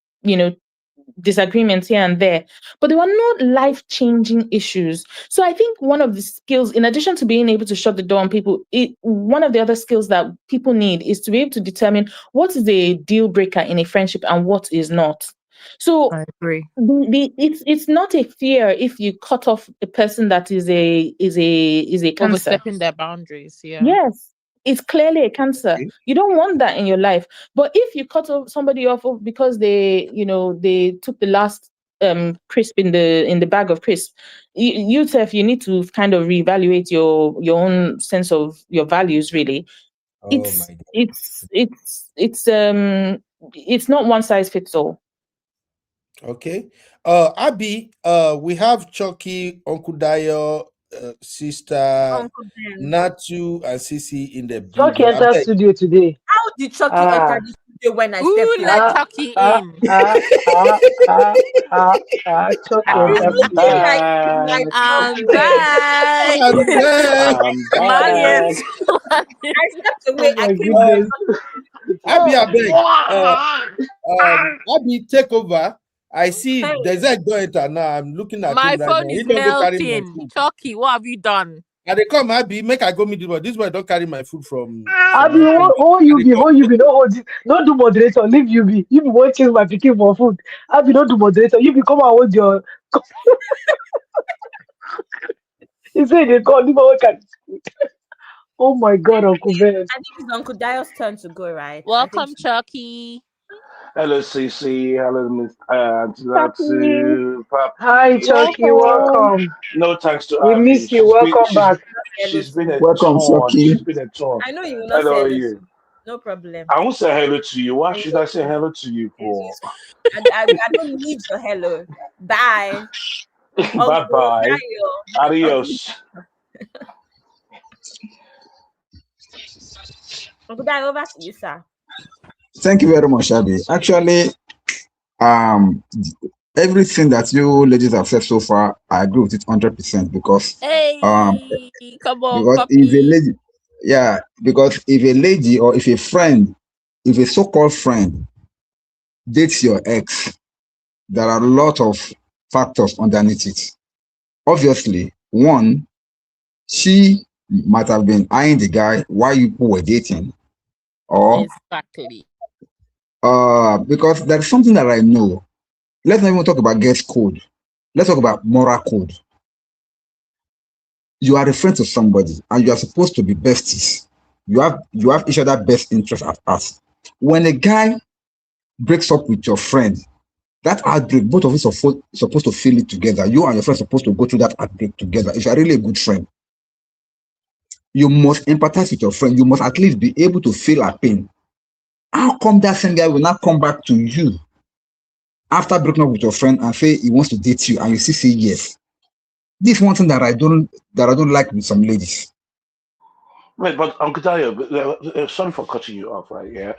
disagreements here and there, but they were not life-changing issues. So I think one of the skills, in addition to being able to shut the door on people, one of the other skills that people need is to be able to determine what is a deal breaker in a friendship and what is not. So I agree. It's not a fear if you cut off a person that is a cancer. Overstepping their boundaries. Yeah. Yes, it's clearly a cancer. You don't want that in your life. But if you cut somebody off because they took the last crisp in the bag of crisp, you need to kind of reevaluate your own sense of your values. Really, it's not one size fits all. Okay. Abby, we have Chucky, Uncle Dayo, sister Natu, and Sisi in the building. Chucky entered studio today. How did Chucky enter the studio when I stepped in? Let Chucky in. Chucky I'm back. I stepped away. Oh my goodness. Abby, Abby, take over. I see there's a enter now. I'm looking at my him right phone now. is melting. Chucky, what have you done? And they come, Abby, make I go meet this boy. This boy don't carry my food from. Abby, hold you be, don't do moderator. Leave you be. You be watching my picking for food. Abby, don't do moderator. You be come and hold your. He said they call him. Oh my God, Uncle Ben. I think it's Uncle Dio's turn to go, right? Welcome, Chucky. Hello, Cece. Hello, Miss Natu. Hi, Chucky. Welcome. No thanks to we Abby. miss you. Welcome back. She's been a Welcome, ton. Chucky. She's been a ton. I know you will not hello, say you. No problem. I won't say hello to you. Why should I say hello to you for? I don't need your hello. Bye. Bye-bye. Adios. Uncle Dio, over to you, sir. Thank you very much, Abby. Actually, everything that you ladies have said so far, I agree with it 100% because come on, because puppy. if a lady, yeah, because if a lady or if a friend, if a so-called friend dates your ex, there are a lot of factors underneath it. Obviously, one, she might have been eyeing the guy while you were dating, or exactly. Because there's something that I know. Let's not even talk about girls' code. Let's talk about moral code. You are a friend to somebody, and you are supposed to be besties. You have each other best interest at heart. When a guy breaks up with your friend, that outbreak, both of you are supposed to feel it together. You and your friend are supposed to go through that outbreak together. If you are really a good friend, you must empathize with your friend. You must at least be able to feel her pain. How come that same guy will not come back to you after breaking up with your friend and say he wants to date you, and you still say yes? This is one thing that I don't like with some ladies. Wait, but Uncle Dayo, sorry for cutting you off right here.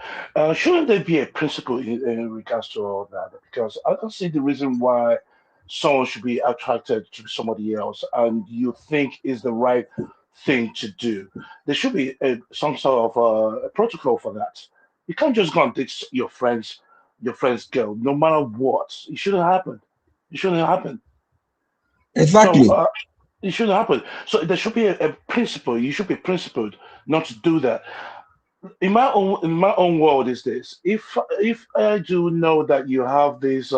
Shouldn't there be a principle in regards to all that? Because I don't see the reason why someone should be attracted to somebody else and you think is the right thing to do. There should be some sort of a protocol for that. You can't just go and date your friends your friend's girl, no matter what. It shouldn't happen. It shouldn't happen. Exactly. So it shouldn't happen. So there should be a principle. You should be principled not to do that. In my own world is this: if I do know that you have this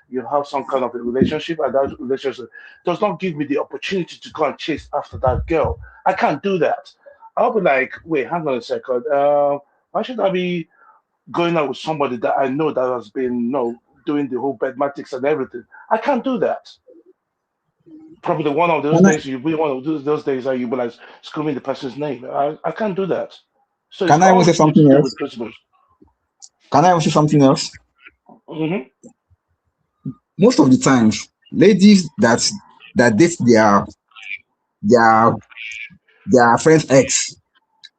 you have some kind of a relationship, and that relationship does not give me the opportunity to go and chase after that girl, I can't do that. I'll be like, wait, hang on a second. Why should I be going out with somebody that I know that has been, doing the whole bedmatics and everything? I can't do that. Probably one of those Can I days you'll be one of those days that you'll be like screaming the person's name. I can't do that. So it's can I even all say to something do with else? principles. Can I even say something else? Hmm. Most of the times, ladies that date their their friend's ex,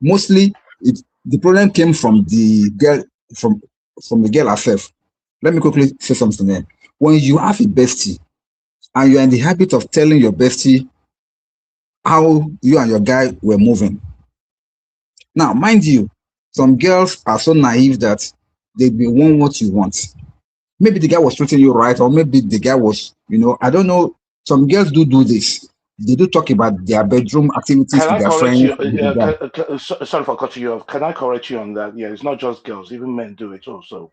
mostly the problem came from the girl from the girl herself. Let me quickly say something there. When you have a bestie and you're in the habit of telling your bestie how you and your guy were moving. Now, mind you, some girls are so naive that they want what you want. Maybe the guy was treating you right, or maybe the guy was, I don't know. Some girls do this. They do talk about their bedroom activities Can with I their correct friends you? with the guy. Sorry for cutting you off. Can I correct you on that? Yeah, it's not just girls. Even men do it also.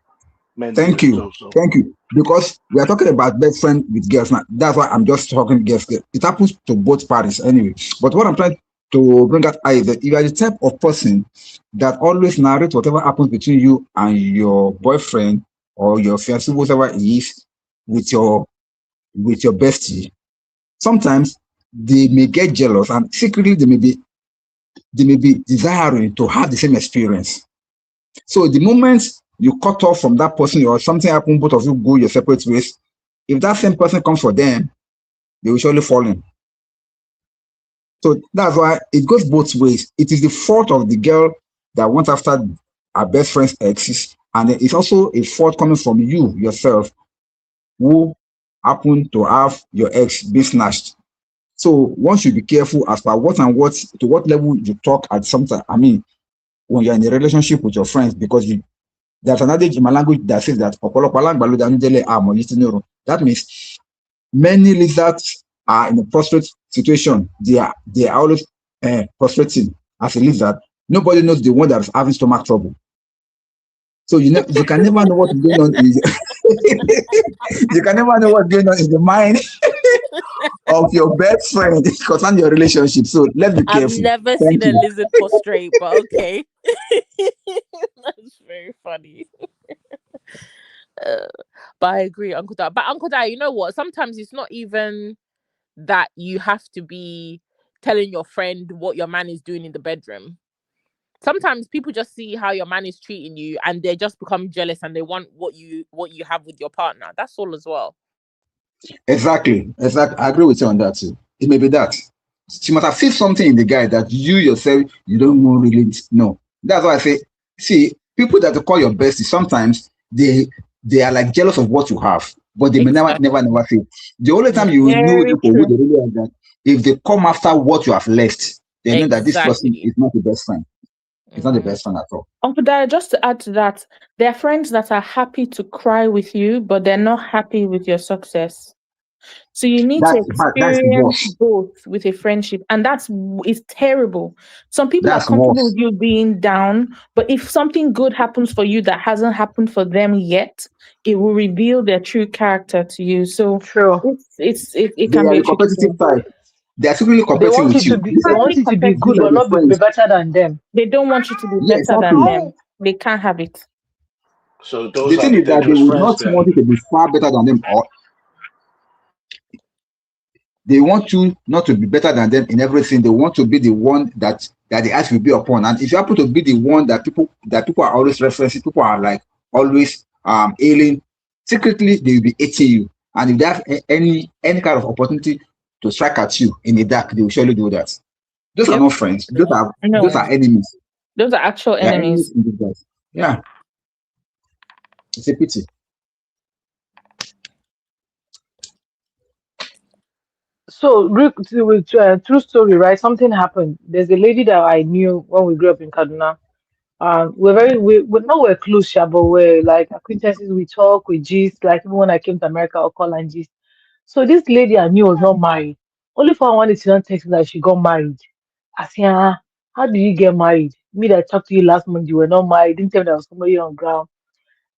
Men do Thank it you. also. Thank you. Because we are talking about best friend with girls now. That's why I'm just talking girls. It happens to both parties anyway. But what I'm trying to bring out is that if you are the type of person that always narrates whatever happens between you and your boyfriend or your fiancé, whatever it is, with your bestie, sometimes they may get jealous and secretly they may be desiring to have the same experience. So the moment you cut off from that person or something happen, both of you go your separate ways. If that same person comes for them, they will surely fall in. So that's why it goes both ways. It is the fault of the girl that went after her best friend's exes, and it's also a fault coming from you yourself who happen to have your ex be snatched. So one should be careful as per what and what to what level you talk at some time. I mean, when you're in a relationship with your friends, because there's an adage in my language that says that that means many lizards are in a prostrate situation. They are always prostrating as a lizard. Nobody knows the one that is having stomach trouble. So you can never know what's going on. You can never know what's going on in the mind of your best friend concerning your relationship. So let's be I've careful. never Thank seen a you. lizard prostrate, but okay. That's very funny. Uh, but I agree, Uncle Da. But Uncle Da, you know what? Sometimes it's not even that you have to be telling your friend what your man is doing in the bedroom. Sometimes people just see how your man is treating you and they just become jealous and they want what you have with your partner. That's all as well. Exactly. I agree with you on that too. It may be that she must have seen something in the guy that you yourself you don't really know. That's why I say, see, people that you call your bestie, sometimes they are like jealous of what you have, but they may Exactly. never say. The only time you will know Very them for who true. they really are that if they come after what you have left, they know that this person Exactly. is not the best friend. It's not the best friend at all. Uncle Dara, just to add to that, there are friends that are happy to cry with you, but they're not happy with your success. So you need to That's experience worse. both with a friendship, and is terrible. Some people are That's comfortable with worse. you being down, but if something good happens for you that hasn't happened for them yet, it will reveal their true character to you. So True. it They can are be a the tricky competitive thing. type. They are secretly They competing want you with to you. be they These want Probably you to be good are but competitive. the not be friends. better than them. They don't want you to be Yeah, better than exactly. them. They can't have it. So The those are thing the is that they dangerous would friends not then. want you to be far better than them, or they want you not to be better than them in everything. They want to be the one that the eyes will be upon. And if you happen to be the one that people are always referencing, people are like always ailing, secretly they will be hating you. And if they have any kind of opportunity to strike at you in the dark, they will surely do that. Those are Yep. not friends. Those No, are enemies. those are actual They are enemies. enemies in disguise. Yeah, it's a pity. So, with true story, right? Something happened. There's a lady that I knew when we grew up in Kaduna. We're close, sha, but we're like acquaintances. We talk, we gist. Like even when I came to America, I'll call and gist. So this lady I knew was not married. Only for one to not text me that she got married. I said, how did you get married? Me that talked to you last month, you were not married. Didn't tell me there was somebody on ground.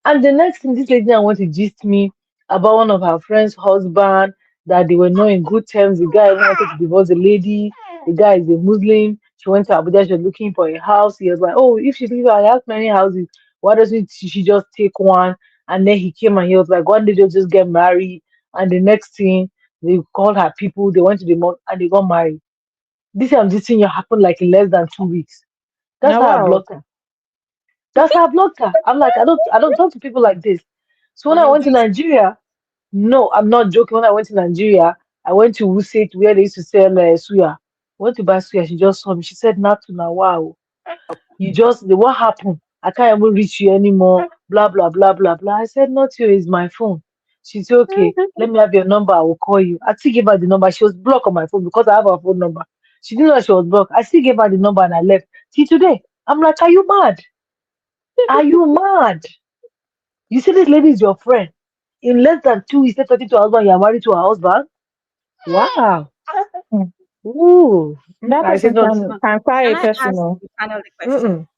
And the next thing, this lady I want to gist me about one of her friends' husband, that they were not in good terms. The guy wanted to divorce the lady. The guy is a Muslim. She went to Abuja, she was looking for a house. He was like, oh, if she's leaving, I have many houses. Why doesn't she just take one? And then he came and he was like, one day they'll just get married. And the next thing, they called her people, they went to the mosque and they got married. This thing happened like in less than 2 weeks. That's Now, how I wow. blocked her. That's how I blocked her. I'm like, I don't talk to people like this. So when I went to Nigeria, no, I'm not joking. When I went to Nigeria, I went to Wusit where they used to sell suya. I went to buy suya. She just saw me. She said, "Not now, wow. What happened? I can't even reach you anymore. Blah blah blah blah blah." I said, "Not you. It's my phone." She said, "Okay, let me have your number. I will call you." I still gave her the number. She was blocked on my phone because I have her phone number. She didn't know she was blocked. I still gave her the number and I left. See today, I'm like, "Are you mad? Are you mad? You say this lady is your friend. In less than 2 weeks, you're talking to her husband, you're married to her husband. Wow. Ooh. That I said, person no, this is not. can fire Can a I person. ask No. the panel the question?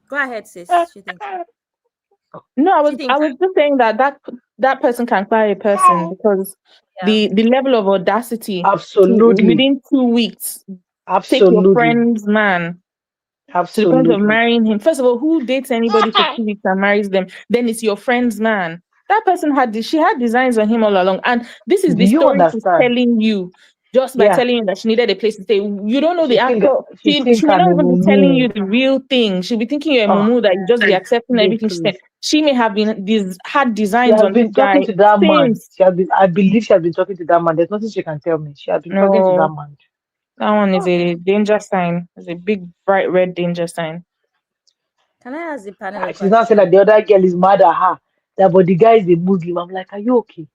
Go ahead, sis. She thinks. No, She I thinks. was just saying that person can fire a person because Yeah. the level of audacity to Absolutely. within 2 weeks take your Absolutely. friend's man to the point of Absolutely. marrying him. First of all, who dates anybody for 2 weeks and marries them? Then it's your friend's man. That person she had designs on him all along. And this is Do the you story she's understand? telling you just by Yeah. telling you that she needed a place to stay. You don't know the She think actual, she she think may I'm not a even be telling you mumu. the real thing. She'll be thinking you're a Oh, mumu, that you just be accepting babe, everything she said. please. She may have had She designs has on this been talking guy to that man. since. I believe she has been talking to that man. There's nothing she can tell me. She has been talking to that No, man. that one is a danger sign. It's a big, bright red danger sign. Can I ask the panel a She's not saying that question? the other girl is mad at her. That but the guy is a Muslim. I'm like, are you okay?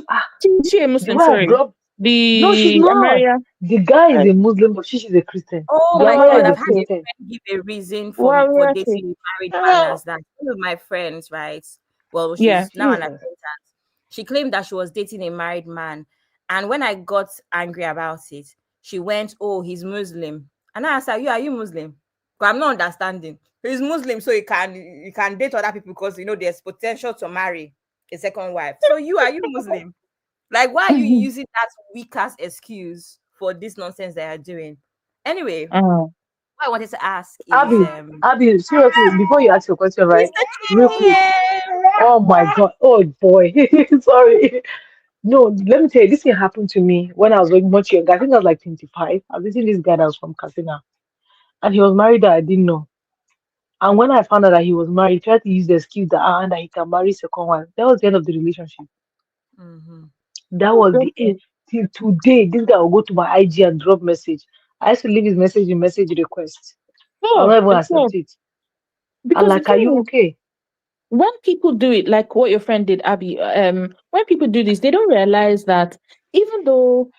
Ah, She a the Muslim, way I sorry. grew up. No, she's The not. Amaria. The guy is a Muslim, but she's a Christian. Oh The my Amaria God, is a I've had a Christian. friend give a reason for Wariati. dating a married man as that. One of my friends, right? Well, Yeah. she's now an Jesus. acquaintance. She claimed that she was dating a married man. And when I got angry about it, she went, "Oh, he's Muslim." And I asked her, are you Muslim? Because I'm not understanding. He's Muslim, so you can date other people because there's potential to marry a second wife. So are you Muslim? Like, why are you using that weak ass excuse for this nonsense that you're doing? Anyway, what I wanted to ask is Abby, seriously, before you ask your question, right? Mr. Real quick. Oh my God. Oh boy. Sorry. No, let me tell you, this thing happened to me when I was like much younger. I think I was like 25. I was dating this guy that was from Casina. And he was married that I didn't know. And when I found out that he was married, he tried to use the excuse that he can marry second wife. That was the end of the relationship. That was the end. Till today, this guy will go to my IG and drop message. I used to leave his message in message request. I'll Oh, not even it's not. accept it. I'm Because the like, are you thing is, okay? when people do it, like what your friend did, Abby, when people do this, they don't realize that even though,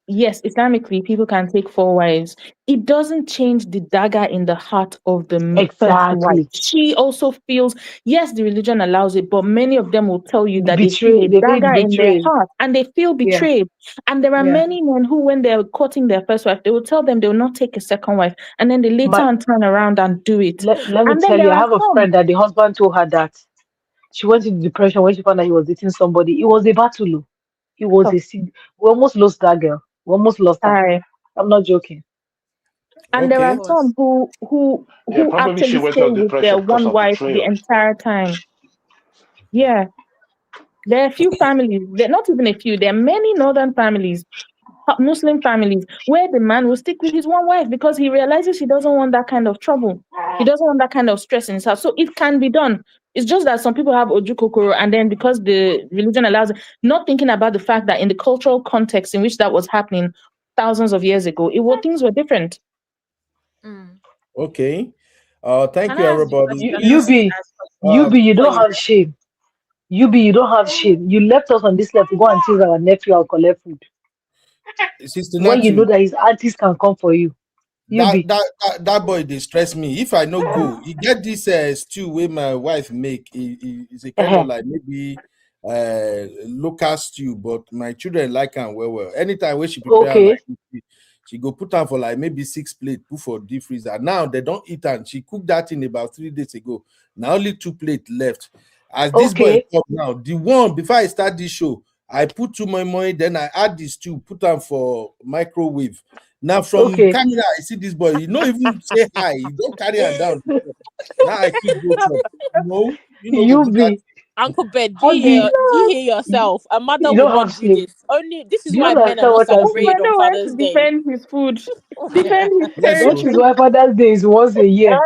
yes, Islamically, people can take 4 wives, it doesn't change the dagger in the heart of the first wife. Exactly. She also feels, yes, the religion allows it, but many of them will tell you The that they feel betray, a they feel dagger in their betrayed. heart and they feel Yeah, betrayed. And there are yeah. many men who, when they're courting their first wife, they will tell them they will not take a second wife. And then they later My, on turn around and do it. let me And then tell you, there I are have a some. friend that the husband told her that she went into depression when she found out he was dating somebody. It was a battle. Oh. It was we almost lost that girl. We almost lost her. Hi. I'm not joking. And there are Okay. some Yeah, who probably she actually went stay on with depression their because one of wife the betrayal. entire time. Yeah. There are a few families, there not even a few, there are many northern families, Muslim families, where the man will stick with his one wife because he realizes he doesn't want that kind of trouble. He doesn't want that kind of stress in his house. So it can be done. It's just that some people have ojukokoro, and then because the religion allows it, not thinking about the fact that in the cultural context in which that was happening thousands of years ago, things were different. Okay. Thank Can you, I ask the everybody. question You be, you before don't you? have shame. You don't have shame. You left us on this left to go and tease our nephew and collect food. Sister When you know Natu, that his aunties can come for you. That boy they stress me. If I no go, you get this stew where my wife make. It's a kind of like maybe local stew, but my children like am well. Anytime when she prepare am like she go put am for like maybe 6 plate, put for deep freezer. Now they don't eat am. She cooked that in about 3 days ago. Now only 2 plate left. As this boy come now, the one before I start this show, I put too much money, then I add this stew, put am for microwave. Now from camera, I see this boy. You don't even say hi. You don't carry him down. Now I keep go chop. No, you know go do that. Uncle Ben, do you hear yourself? A mother would not do this. Only this is why men are not celebrated on Father's Day. Defend his food. Defend his That is why Father's Day is once a year.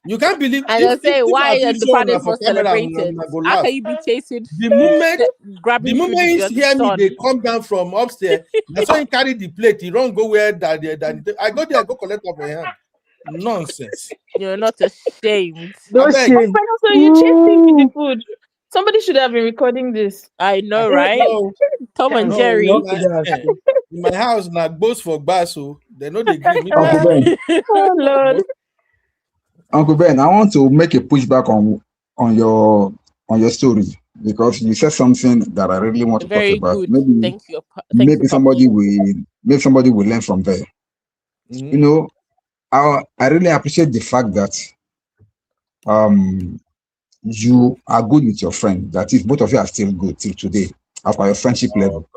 You can't believe. And they'll say, why are the fathers not celebrated? How can you be chasing? The moment he hear me, they come down from upstairs. That's why he carry the plate. He don't go where that. I go there, I go collect off my hand. Nonsense. You're not ashamed. No shame. So you chasing me the food. Somebody should have been recording this. I know, right? Tom and Jerry. In my house, now both for Basso. They know they give me. Uncle Ben. Oh Lord. Uncle Ben, I want to make a pushback on your story because you said something that I really want to talk about. Good. Maybe Thank somebody will learn from there. You know, I really appreciate the fact that you are good with your friend. That is, both of you are still good till today, after your friendship level.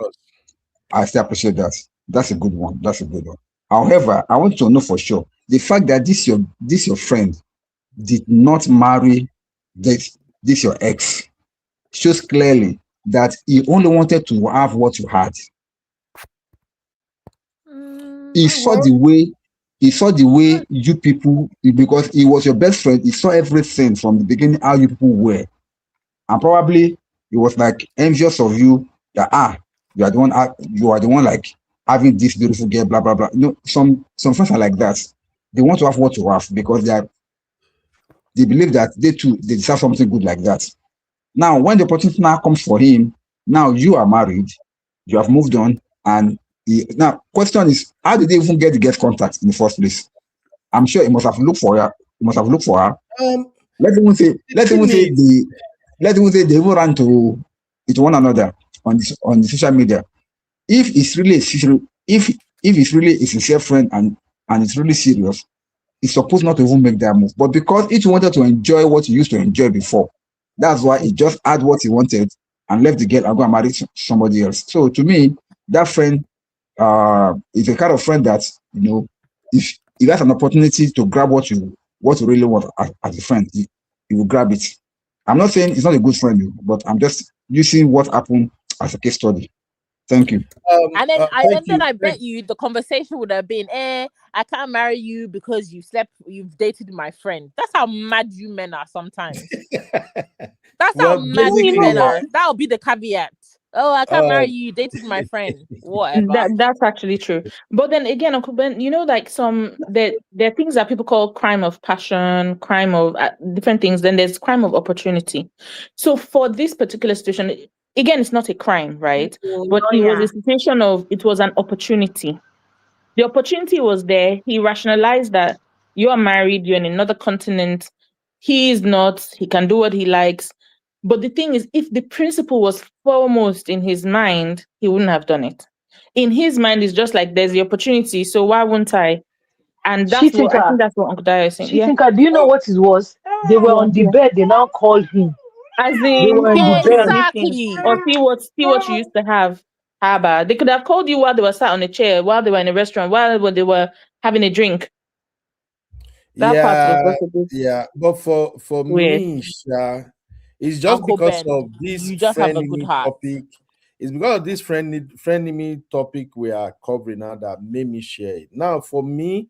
I still appreciate that. That's a good one. However, I want to know for sure the fact that this your friend did not marry this your ex shows clearly that he only wanted to have what you had. He saw the way you people, because he was your best friend, he saw everything from the beginning how you people were, and probably he was like envious of you that you are the one like having this beautiful girl, blah blah blah. You know, some friends are like that. They want to have what you have because they believe that they deserve something good like that. Now, when the opportunity now comes for him, now you are married, you have moved on, and now question is, how did they even get the guest contact in the first place? I'm sure he must have looked for her. Let's even say they even ran to one another on the social media. If it's really a sincere friend and it's really serious, it's supposed not to even make that move. But because it wanted to enjoy what he used to enjoy before, that's why he just had what he wanted and left the girl and go and marry somebody else. So to me, that friend is a kind of friend that, you know, if he has an opportunity to grab what you really want as a friend, he will grab it. I'm not saying it's not a good friend, but I'm just using what happened as a case study. Thank you. And then I bet you the conversation would have been, I can't marry you because you've dated my friend. That's how mad you men are sometimes. That's how mad you men are. That'll be the caveat. Oh, I can't marry you, dated my friend. Whatever. That's actually true. But then again, Uncle Ben, you know, like there are things that people call crime of passion, crime of different things. Then there's crime of opportunity. So for this particular situation, again, it's not a crime, right? But it was a situation of, it was an opportunity. The opportunity was there. He rationalized that you are married, you're in another continent. He is not. He can do what he likes. But the thing is, if the principle was foremost in his mind, he wouldn't have done it. In his mind, it's just like, there's the opportunity, so why wouldn't I? And I think that's what Uncle Daya is saying. Do you know what it was? They were on the bed, they now called him. As in, they were on the bed. Exactly. Or see what you used to have. Haba. They could have called you while they were sat on a chair, while they were in a restaurant, while they were having a drink. But for me, it's just Uncle because Ben, of this you just have a good heart. topic. It's because of this friendly topic we are covering now that made me share it. Now, for me,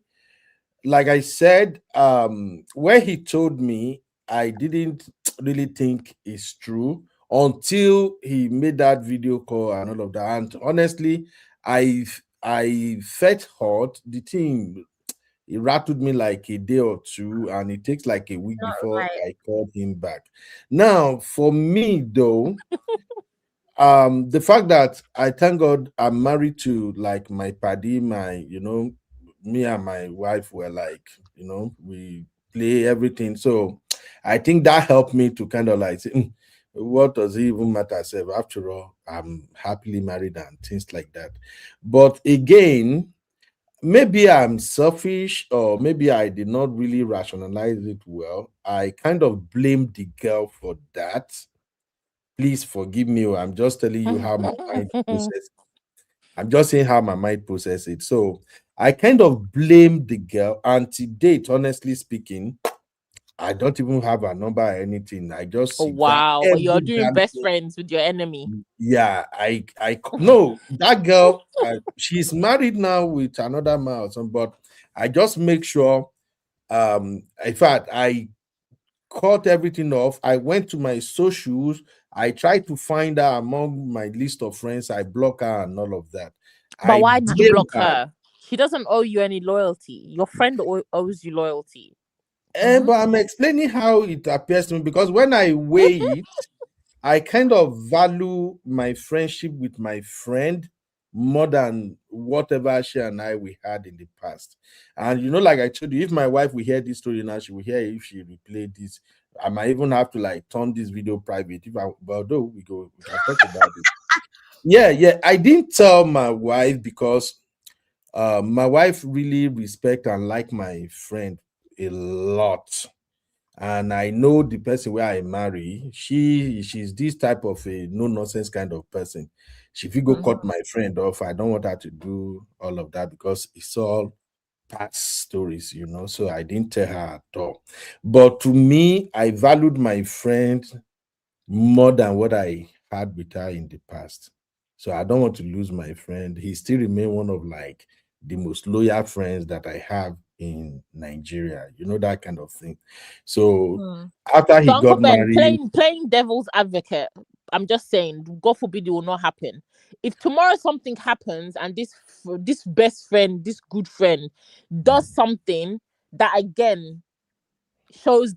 like I said, when he told me, I didn't really think it's true until he made that video call and all of that. And honestly, I felt hurt. The thing, it rattled me like a day or two, and it takes like a week before I called him back. Now, for me though, the fact that I thank God I'm married to like my paddy, my me and my wife were like, we play everything. So I think that helped me to kind of like say, what does it even matter? Self? After all, I'm happily married and things like that. But again, maybe I'm selfish, or maybe I did not really rationalize it well. I kind of blame the girl for that. Please forgive me. I'm just telling you how my mind processes. I'm just saying how my mind processes it. So I kind of blame the girl. And to date, honestly speaking, I don't even have a number or anything. I just Oh see that wow, but you're every doing damn best thing. friends with your enemy. Yeah, no, that girl, she's married now with another man or something, but I just make sure, in fact, I cut everything off. I went to my socials. I tried to find her among my list of friends. I block her and all of that. But I why did you blame block her. her? She doesn't owe you any loyalty. Your friend owes you loyalty. But I'm explaining how it appears to me, because when I weigh it, I kind of value my friendship with my friend more than whatever she and I we had in the past. And like I told you, if my wife will hear this story now, she will hear it. If she replay this, I might even have to like turn this video private. But although we can talk about it. Yeah. I didn't tell my wife because my wife really respect and like my friend a lot. And I know the person where I marry, she's this type of a no nonsense kind of person. If you go cut my friend off, I don't want her to do all of that because it's all past stories, So I didn't tell her at all. But to me, I valued my friend more than what I had with her in the past. So I don't want to lose my friend. He still remain one of like the most loyal friends that I have in Nigeria, that kind of thing. So after he So Uncle got Ben, married, playing devil's advocate, I'm just saying, God forbid it will not happen. If tomorrow something happens and this best friend, this good friend, does something that again shows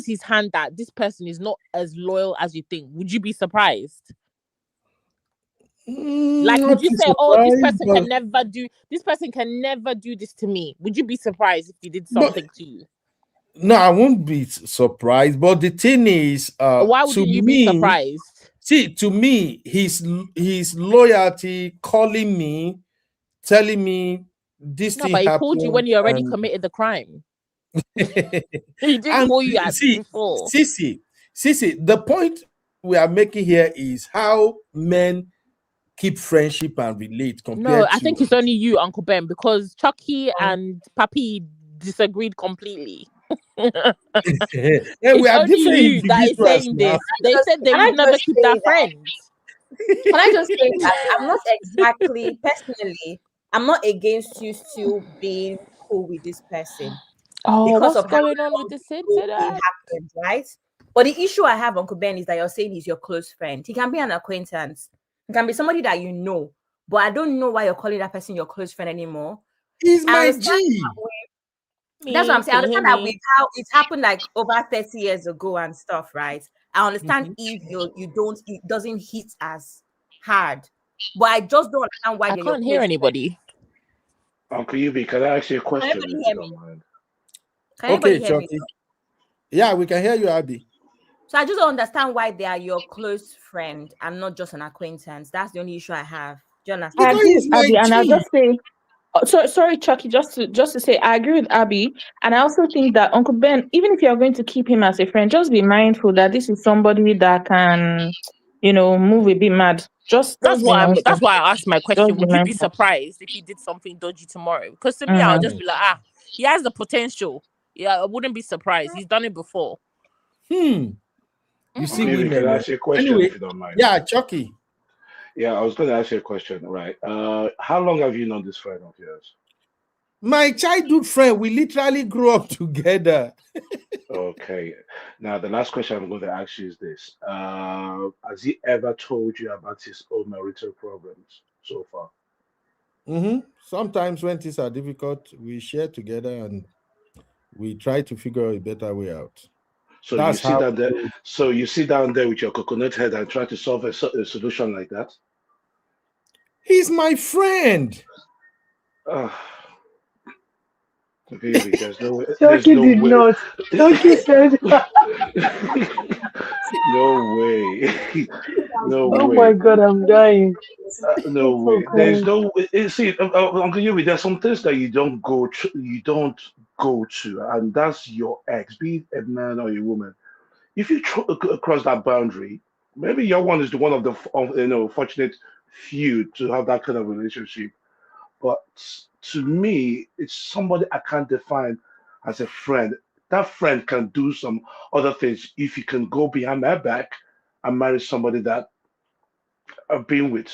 his hand that this person is not as loyal as you think, would you be surprised? Like, would not you too say, "Oh, surprised, but this person can never do this to me"? Would you be surprised if he did but something to you? no, I won't be surprised. But the thing is, Why to wouldn't you be me, surprised? see, to me, his loyalty, calling me, telling me this No, thing but he called you happened, when you already and committed the crime. He didn't and call you see, before. Sissy, the point we are making here is how men keep friendship and relate No, compared I to think it's only you, Uncle Ben, because Chucky and Papi disagreed completely. yeah, we It's are only different you that is individuals saying now. this. They said they Can I would never just keep say that that? friend. Can I just say that I'm not exactly personally, I'm not against you still being cool with this person Oh, because what's of how going on with long this ago it incident? happened, right? But the issue I have, Uncle Ben, is that you're saying he's your close friend. He can be an acquaintance. He can be somebody that you know, but I don't know why you're calling that person your close friend anymore. He's I my understand G. that's what I'm saying. I Can you hear understand that with me? how it happened like over 30 years ago and stuff, right? I understand if it doesn't hit as hard. But I just don't understand why I they're your can't hear close friend. anybody. Uncle Yubi, can I ask you a Can question anybody if you hear me? don't mind? Can anybody Okay, hear me? Chucky. Yeah, we can hear you, Abby. So I just don't understand why they are your close friend and not just an acquaintance. That's the only issue I have. Do you understand? I Because agree he's with my Abby, and I'll G. just say, sorry, Chucky, just to say, I agree with Abby, and I also think that Uncle Ben, even if you're going to keep him as a friend, just be mindful that this is somebody that can, move a bit mad. Just be mindful. That's why I asked my question. Just be Would you be mindful. surprised if he did something dodgy tomorrow? Because to me, I'll Mm. just be like, he has the potential. Yeah, I wouldn't be surprised. He's done it before. You see Uncle Yubi, can women. I ask you a question Anyway, if you don't mind? yeah, Chucky. Yeah, I was going to ask you a question, right? How long have you known this friend of yours? My childhood friend, we literally grew up together. Okay. Now, the last question I'm going to ask you is this. Has he ever told you about his own marital problems so far? Sometimes when things are difficult, we share together and we try to figure a better way out. So you That's sit how. down there. So you sit down there with your coconut head and try to solve a solution like that. He's my friend. Uh, Baby, there's no way. There's Chucky no did way. not. Chucky said, No way. No "Oh my way. God, I'm dying." No I'm so way. There's cold. no. See, Uncle Yuri, there's some things that you don't go to, and that's your ex, be it a man or a woman. If you cross that boundary, maybe your one is the one of the fortunate few to have that kind of relationship. But to me, it's somebody I can't define as a friend. That friend can do some other things if you can go behind my back and marry somebody that I've been with.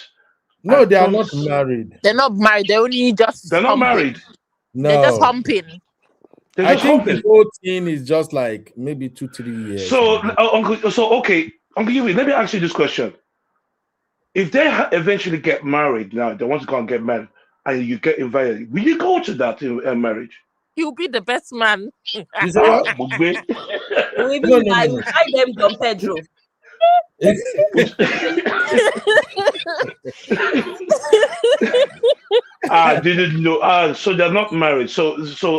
No, I they are don't. not married. They're not married. They're only just They're not humping. married. They're just No. humping. They're I just think the hoping. whole thing is just like maybe 2 3 years. So, Uncle, okay, Uncle Yuri, let me ask you this question: if they eventually get married, now they want to go and get married, and you get invited, will you go to that marriage? He'll be the best man. You say what? Mugbe. No, no, no, I no. will buy them Don Pedro. Didn't know. So they're not married. So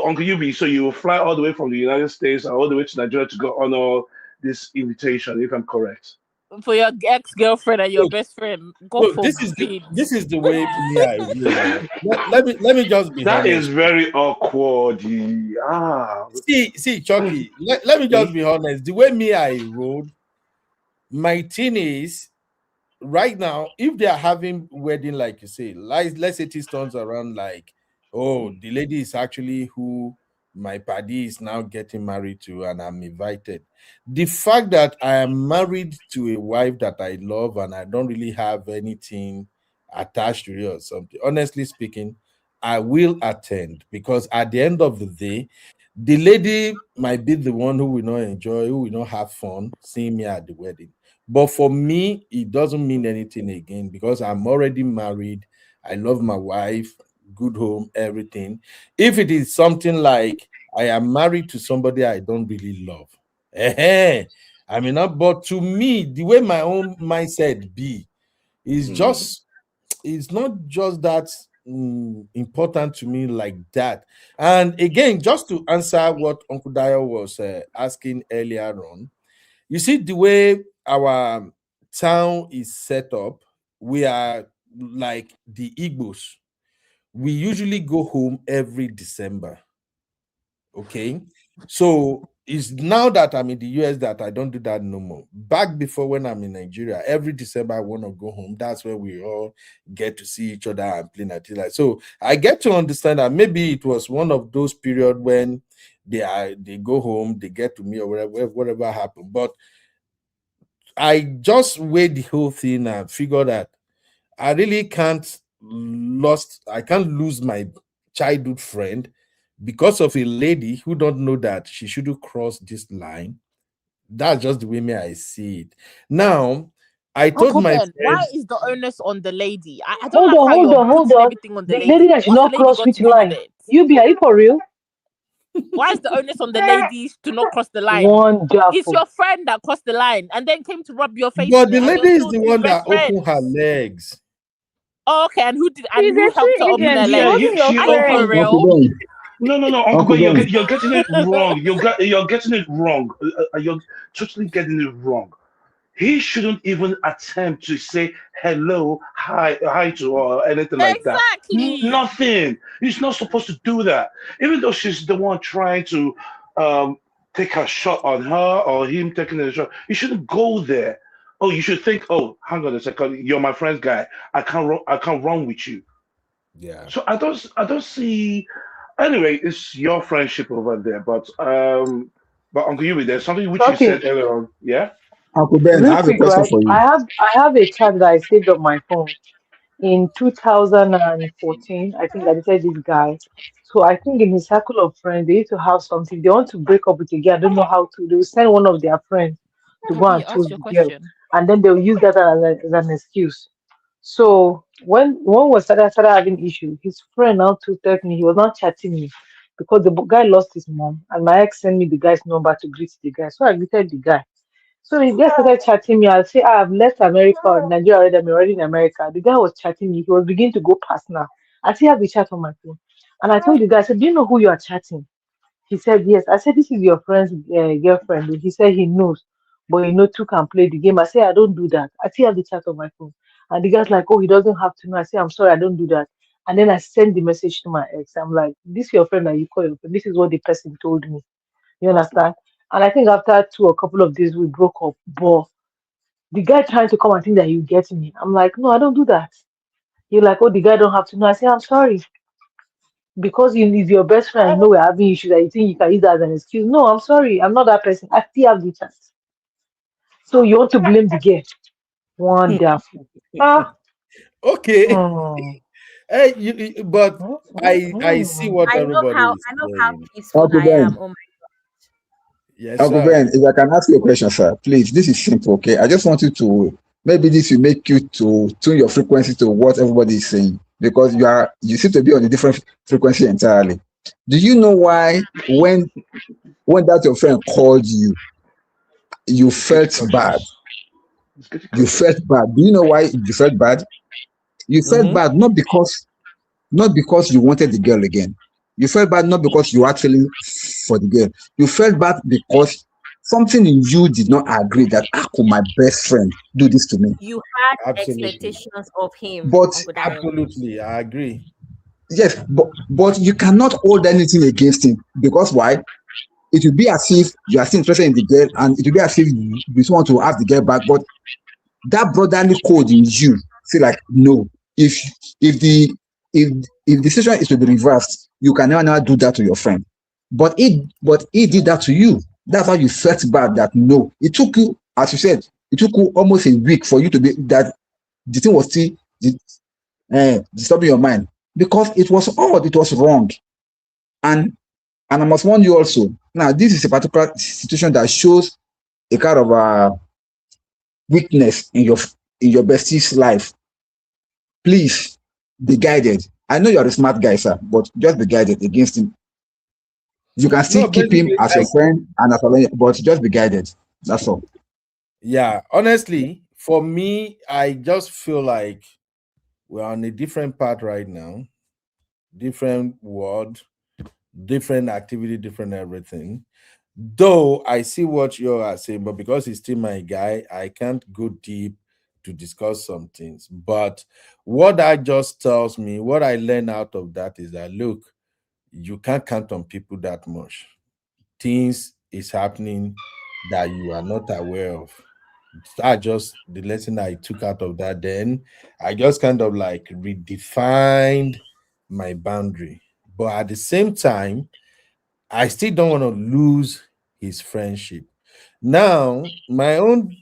Uncle Yubi, so you will fly all the way from the United States and all the way to Nigeria to go honor this invitation, if I'm correct. For your ex-girlfriend and your Look, best friend. Go look, for it. this is the way me I roll. Let me just be That is honest. very awkward. See, Chucky, let me just be honest. The way me I rolled, my thing is right now, if they are having wedding, like you say, like let's say it turns around like, oh, the lady is actually who my paddy is now getting married to, and I'm invited. The fact that I am married to a wife that I love and I don't really have anything attached to it or something, honestly speaking, I will attend because at the end of the day, the lady might be the one who will not enjoy, who will not have fun seeing me at the wedding. But for me, it doesn't mean anything again because I'm already married. I love my wife, good home, everything. If it is something like I am married to somebody I don't really love, I mean, not, but to me, the way my own mindset be is just, it's not just that important to me like that. And again, just to answer what Uncle Dio was asking earlier on, you see, the way our town is set up, we are like the Igbos. We usually go home every December. Okay. So it's now that I'm in the US that I don't do that no more. Back before when I'm in Nigeria, every December I want to go home. That's where we all get to see each other and play Natila. So I get to understand that maybe it was one of those periods when they go home, they get to me or whatever happened. But I just weighed the whole thing and figured that I really I can't lose my childhood friend because of a lady who don't know that she shouldn't cross this line. That's just the way me I see it. Now, I told Uncle my Ben, why friend, is the onus on the lady? I don't Hold like on, how hold you're on, hold putting on. everything on the The lady lady. that should What's the not lady cross got which to do with line? it? You be, are you for real? Why is the onus on the ladies to not cross the line? It's Wonderful. your friend that crossed the line and then came to rub your face but in the it, and you're lady is still the his one that best opened her friends. legs. Oh, okay, and who did and She's who a helped free her open her agent. She Yeah, legs? wasn't your she Are you for opened. friend. Uncle real? Ben, No, Uncle Uncle Ben, Ben. you're getting it wrong. You're getting it wrong. You're totally getting it wrong. He shouldn't even attempt to say hello, hi to her, or anything like that. Exactly. Nothing. He's not supposed to do that. Even though she's the one trying to um, take a shot on her or him taking a shot, you shouldn't go there. Oh, you should think. Oh, hang on a second. You're my friend's guy. I can't run with you. Yeah. So I don't see. Anyway, it's your friendship over there, but Uncle Yuri, there's something which you Okay, said earlier on. Yeah. Uncle Ben, I real have a quick, question right? for you. I have a chat that I saved on my phone in 2014. I think I dated this guy. So I think in his circle of friends, they used to have something. They want to break up with a girl. I don't know how to. They will send one of their friends to go Abi, and ask toast your the girl, question. and then they'll use that as an excuse. So when one was started having issue, his friend now told me he was not chatting me because the guy lost his mom, and my ex sent me the guy's number to greet the guy. So I greeted the guy. So he just started chatting me. I'll say, I've left America or Nigeria already. I'm already in America. The guy was chatting me. He was beginning to go personal. I still have the chat on my phone. And I told the guy, I said, do you know who you are chatting? He said, yes. I said, this is your friend's girlfriend. He said he knows, but two can play the game. I said, I don't do that. I still have the chat on my phone. And the guy's like, oh, he doesn't have to know. I said, I'm sorry, I don't do that. And then I send the message to my ex. I'm like, this is your friend that you call your friend. This is what the person told me. You understand? And I think after a couple of days, we broke up. But the guy trying to come and think that you get me. I'm like, no, I don't do that. You're like, oh, the guy don't have to know. I say, I'm sorry. Because you is your best friend, you know we're having issues, I think you can use that as an excuse. No, I'm sorry, I'm not that person. I still have the chance. So you want to blame the girl? Wonderful. Okay. Hey, but I see what everybody is I know how saying. peaceful Uncle I Ben, am. Oh my Yes, Uncle sir. Ben, if I can ask you a question, sir, please. This is simple, okay? I just want you to maybe this will make you to tune your frequency to what everybody is saying because you seem to be on a different frequency entirely. Do you know why when that your friend called you, you He's getting felt bad? cautious. He's getting You cautious. felt bad. Do you know why you felt bad? You felt bad not because you wanted the girl again. You felt bad not because you had feeling for the girl. You felt bad because something in you did not agree that how could my best friend do this to me? You had Absolutely. expectations of him, But Uncle Dayo. Absolutely, I agree. yes, but you cannot hold anything against him because why? It will be as if you are still interested in the girl, and it will be as if you just want to have the girl back. But that brotherly code in you say like no. If if the if if the situation is to be reversed, you can never do that to your friend. But he did that to you. That's why you felt bad that no. It took you, as you said, it took you almost a week for you to be that the thing was still disturbing your mind because it was odd, it was wrong. And I must warn you also. Now, this is a particular situation that shows a kind of weakness in your bestie's life. Please be guided. I know you're a smart guy, sir, but just be guided against him. You can still No, keep him basically, as your friend and as a but just be guided. That's all. yeah, honestly, for me, I just feel like we're on a different path right now, different world, different activity, different everything. Though I see what you are saying, but because he's still my guy, I can't go deep to discuss some things. But what that just tells me, what I learn out of that is that look, you can't count on people that much. Things is happening that you are not aware of. That just the lesson I took out of that. Then I just kind of like redefined my boundary. But at the same time, I still don't want to lose his friendship. Now, my own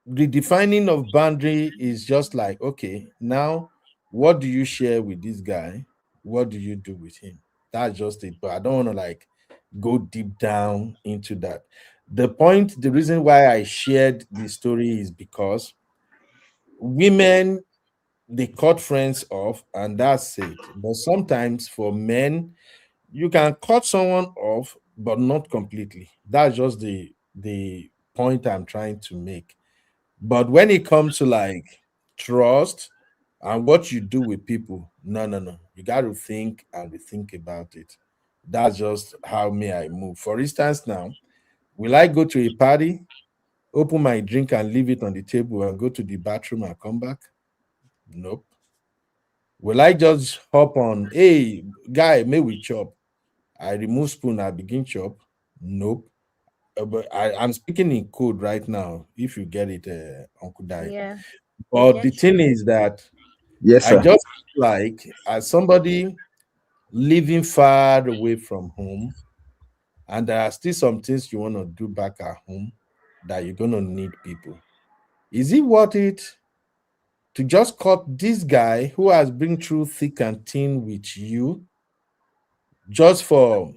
redefining of boundary is just like, okay, now what do you share with this guy? What do you do with him? That's just it. But I don't want to like go deep down into that. The reason why I shared the story is because women they cut friends off and that's it. But sometimes for men, you can cut someone off, but not completely. That's just the point I'm trying to make. But when it comes to like trust and what you do with people, no, no, no. You got to think and rethink about it. That's just how me I move. For instance, now, will I go to a party, open my drink and leave it on the table and go to the bathroom and come back? Nope. Will I just hop on, hey, guy, may we chop? I remove spoon, I begin chop? Nope. But I'm speaking in code right now, if you get it, Uncle Dai. Yeah, I But the get you. thing is that Yes, I sir. just like, as somebody living far away from home, and there are still some things you want to do back at home that you're going to need people. Is it worth it to just cut this guy who has been through thick and thin with you just for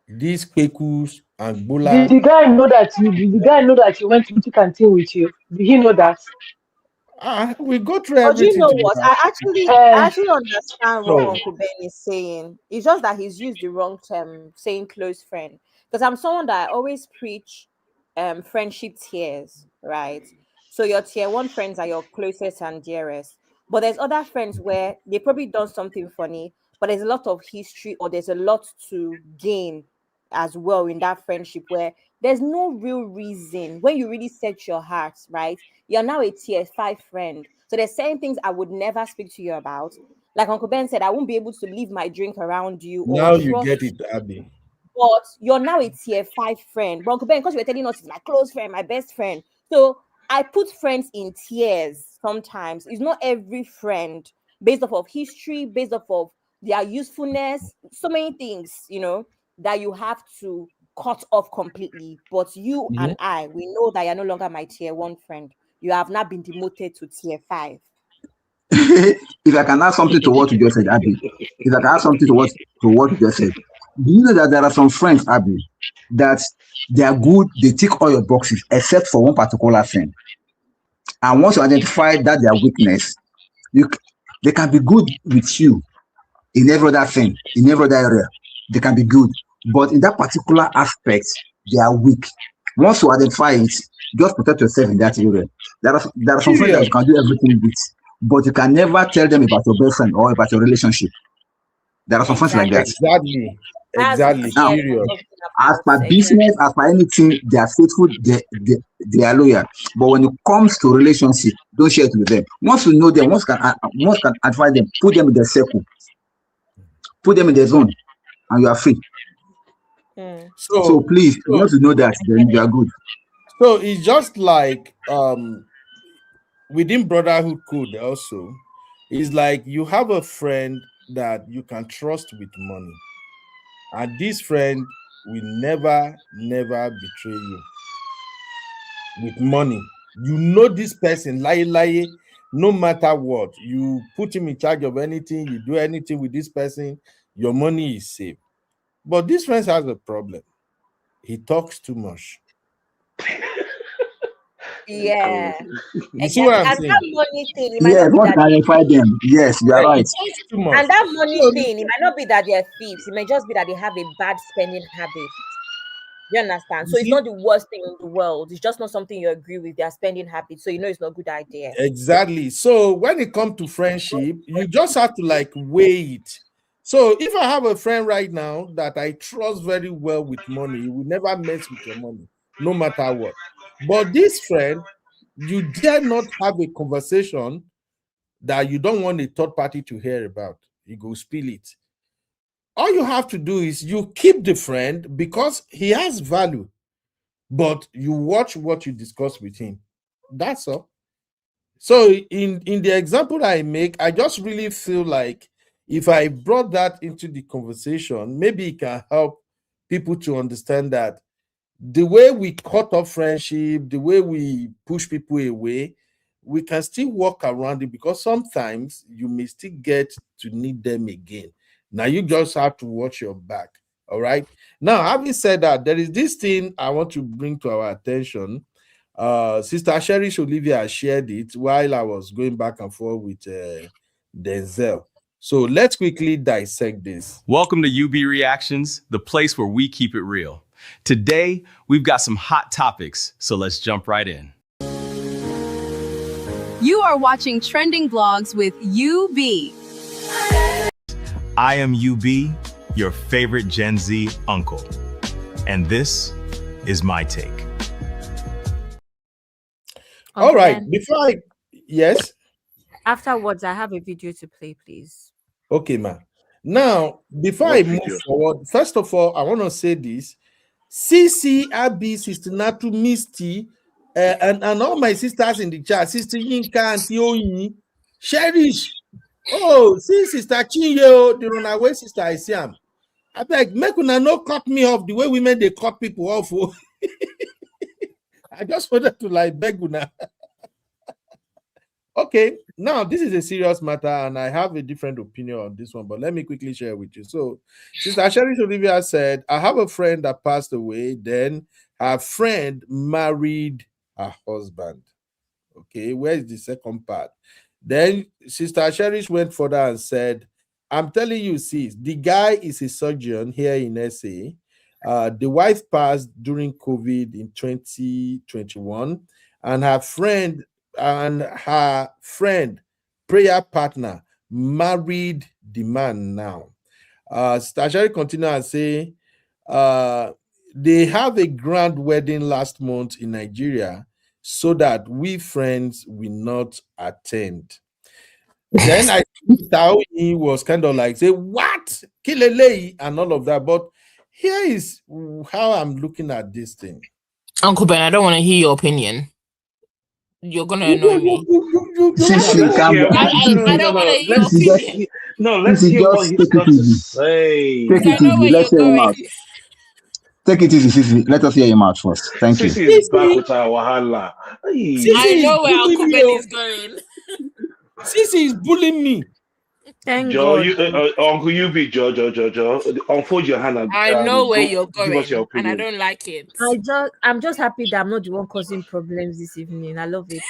these kwekus and Did bulag? the guy know that you went to the canteen with you? Did he know that? We go through But you everything know what? together. I Uh, actually understand what So, Uncle Ben is saying. It's just that he's used the wrong term, saying close friend. Because I'm someone that I always preach friendship tiers, right? So your tier one friends are your closest and dearest. But there's other friends where they probably done something funny, but there's a lot of history, or there's a lot to gain as well in that friendship, where there's no real reason. When you really set your heart right, you're now a tier 5 friend. So there's certain things I would never speak to you about. Like Uncle Ben said, I won't be able to leave my drink around you or Now you trust get you. it, Abby. But you're now a tier 5 friend. But Uncle Ben, because you were telling us it's my close friend, my best friend. So I put friends in tiers sometimes. It's not every friend, based off of history, based off of their usefulness, so many things, that you have to cut off completely. But you and I, we know that you're no longer my tier 1 friend. You have now been demoted to tier 5. If I can add something to what you just said, Abby, if I can add something to what you just said, do you know that there are some friends, Abby, that they are good, they tick all your boxes except for one particular thing. And once you identify that their weakness, they can be good with you in every other thing, in every other area. They can be good, but in that particular aspect, they are weak. Once you identify it, just protect yourself in that area. There are some friends that you can do everything with, but you can never tell them about your boyfriend or about your relationship. There are some friends like that. Exactly. Now, Period. as per business, as per anything, they are faithful, they are loyal. But when it comes to relationship, don't share it with them. Once you know them, once can advise them, put them in their circle, put them in their zone, and you are free. So please, once you know that, then you are good. So it's just like within brotherhood code also, it's like you have a friend that you can trust with money, and this friend will never betray you with money. You know this person, lie, no matter what. You put him in charge of anything, you do anything with this person, your money is safe. But this friend has a problem. He talks too much. Yeah. You see what I'm and saying? that money thing, it might Yes, not be once that you identify them, yes, you are right. Too much. and that money thing, it might not be that they're thieves. It may just be that they have a bad spending habit. You understand? So it's not the worst thing in the world. It's just not something you agree with their spending habit. So it's not a good idea. Exactly. So when it comes to friendship, you just have to like weigh it. So if I have a friend right now that I trust very well with money, he will never mess with your money, no matter what. But this friend, you dare not have a conversation that you don't want a third party to hear about. You go spill it. All you have to do is you keep the friend because he has value, but you watch what you discuss with him. That's all. So in the example I make, I just really feel like if I brought that into the conversation, maybe it can help people to understand that the way we cut off friendship, the way we push people away, we can still work around it because sometimes you may still get to need them again. Now you just have to watch your back. All right. Now, having said that, there is this thing I want to bring to our attention. Sister Cherish Olivia shared it while I was going back and forth with Denzel. So let's quickly dissect this. Welcome to UB Reactions, the place where we keep it real. Today, we've got some hot topics, so let's jump right in. You are watching Trending Vlogs with UB. I am UB, your favorite Gen Z uncle. And this is my take. All right, yes. Afterwards, I have a video to play, please. Okay, ma. Now, before I move forward, first of all, I want to say this. CC, Abby, Sister Natu, Misty, and all my sisters in the chat, Sister Yinka, Auntie Oyi, Cherish. Oh, see, Sister Chinyo, the runaway sister, I see him. I beg, make una no cut me off the way women they cut people off. I just wanted to like beg una. Okay, now this is a serious matter, and I have a different opinion on this one, but let me quickly share with you. So, Sister Cherish Olivia said, I have a friend that passed away, then her friend married her husband. Okay, where is the second part? Then Sister Cherish went further and said, I'm telling you, sis, the guy is a surgeon here in SA. The wife passed during COVID in 2021, and her friend, prayer partner, married the man now. Stashari continue and say, they have a grand wedding last month in Nigeria so that we friends will not attend. Then I thought he was kind of like, say, what? Kilele and all of that. But here is how I'm looking at this thing. Uncle Ben, I don't want to hear your opinion. You're gonna annoy me. Let's hear what he's got to say. Take it easy. Let's hear him out. Take it easy, Sisi. Let us hear him out first. Thank you. Sisi is back with our wahala. I know where Uncle Ben is going. Sisi is bullying me. Thank Joe, God. Uncle UB, Joe, unfold your hand and I know where you're going, give us your and opinion. I don't like it. I'm just happy that I'm not the one causing problems this evening. I love it.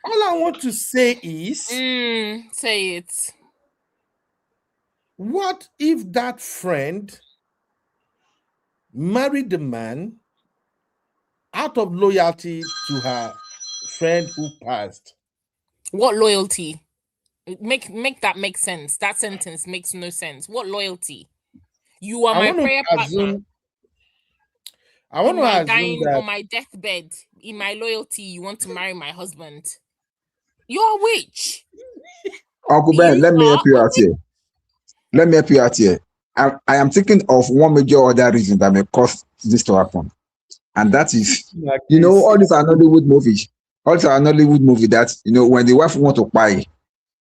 All I want to say is, say it. What if that friend married the man out of loyalty to her friend who passed? What loyalty? Make that make sense. That sentence makes no sense. What loyalty? You are my prayer partner. I want to assume that on my deathbed, in my loyalty, you want to marry my husband. You're a witch. Uncle Ben, let me help you out here. I am thinking of one major other reason that may cause this to happen. And that is, all these are Nollywood movies. That, when the wife want to buy,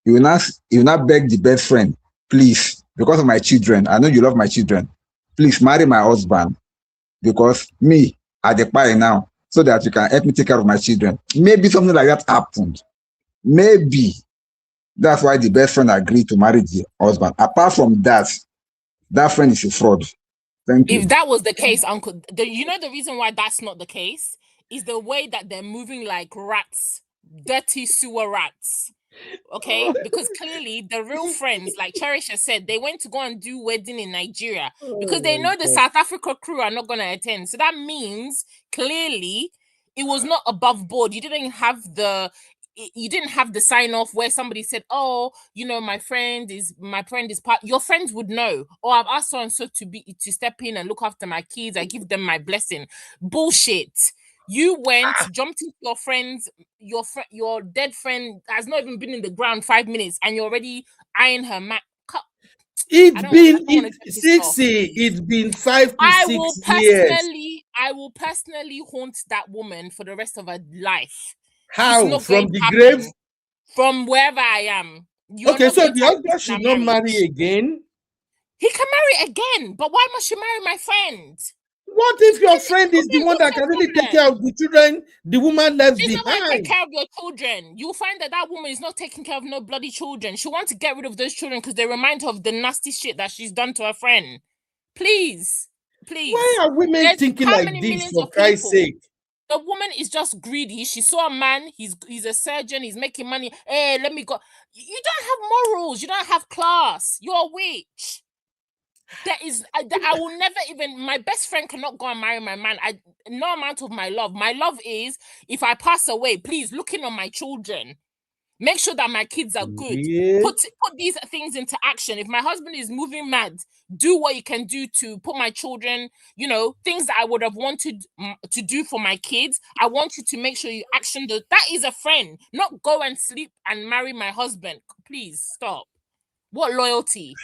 you will not beg the best friend, please, because of my children. I know you love my children. Please marry my husband because me, I the buy now, so that you can help me take care of my children. Maybe something like that happened. Maybe that's why the best friend agreed to marry the husband. Apart from that, that friend is a fraud. Thank you. If that was the case, Uncle, the reason why that's not the case is the way that they're moving like rats, dirty sewer rats. Okay, because clearly the real friends, like Cherisha said, they went to go and do wedding in Nigeria because they know the South Africa crew are not going to attend. So that means clearly it was not above board. You didn't have the sign off where somebody said, "Oh, my friend is part." Your friends would know. Or I've asked so and so to step in and look after my kids. I give them my blessing. Bullshit. You jumped into your friends. Your dead friend has not even been in the ground 5 minutes, and you're already eyeing her. It's been 5 to 6 years. I will personally haunt that woman for the rest of her life. How? From the grave? From wherever I am. Okay, so the husband should not marry again? He can marry again, but why must she marry my friend? What if your friend is the one that can really take care of the children the woman left She's behind? not going to take care of your children. You'll find that woman is not taking care of no bloody children. She wants to get rid of those children because they remind her of the nasty shit that she's done to her friend. Please. Why are women thinking like this, for Christ's sake? The woman is just greedy. She saw a man. He's a surgeon. He's making money. Hey, let me go. You don't have morals. You don't have class. You're a witch. I will never even. My best friend cannot go and marry my man. No amount of my love. My love is if I pass away, please look in on my children. Make sure that my kids are good. Yeah. Put these things into action. If my husband is moving mad, do what you can do to put my children, things that I would have wanted to do for my kids. I want you to make sure you action those. That is a friend, not go and sleep and marry my husband. Please stop. What loyalty?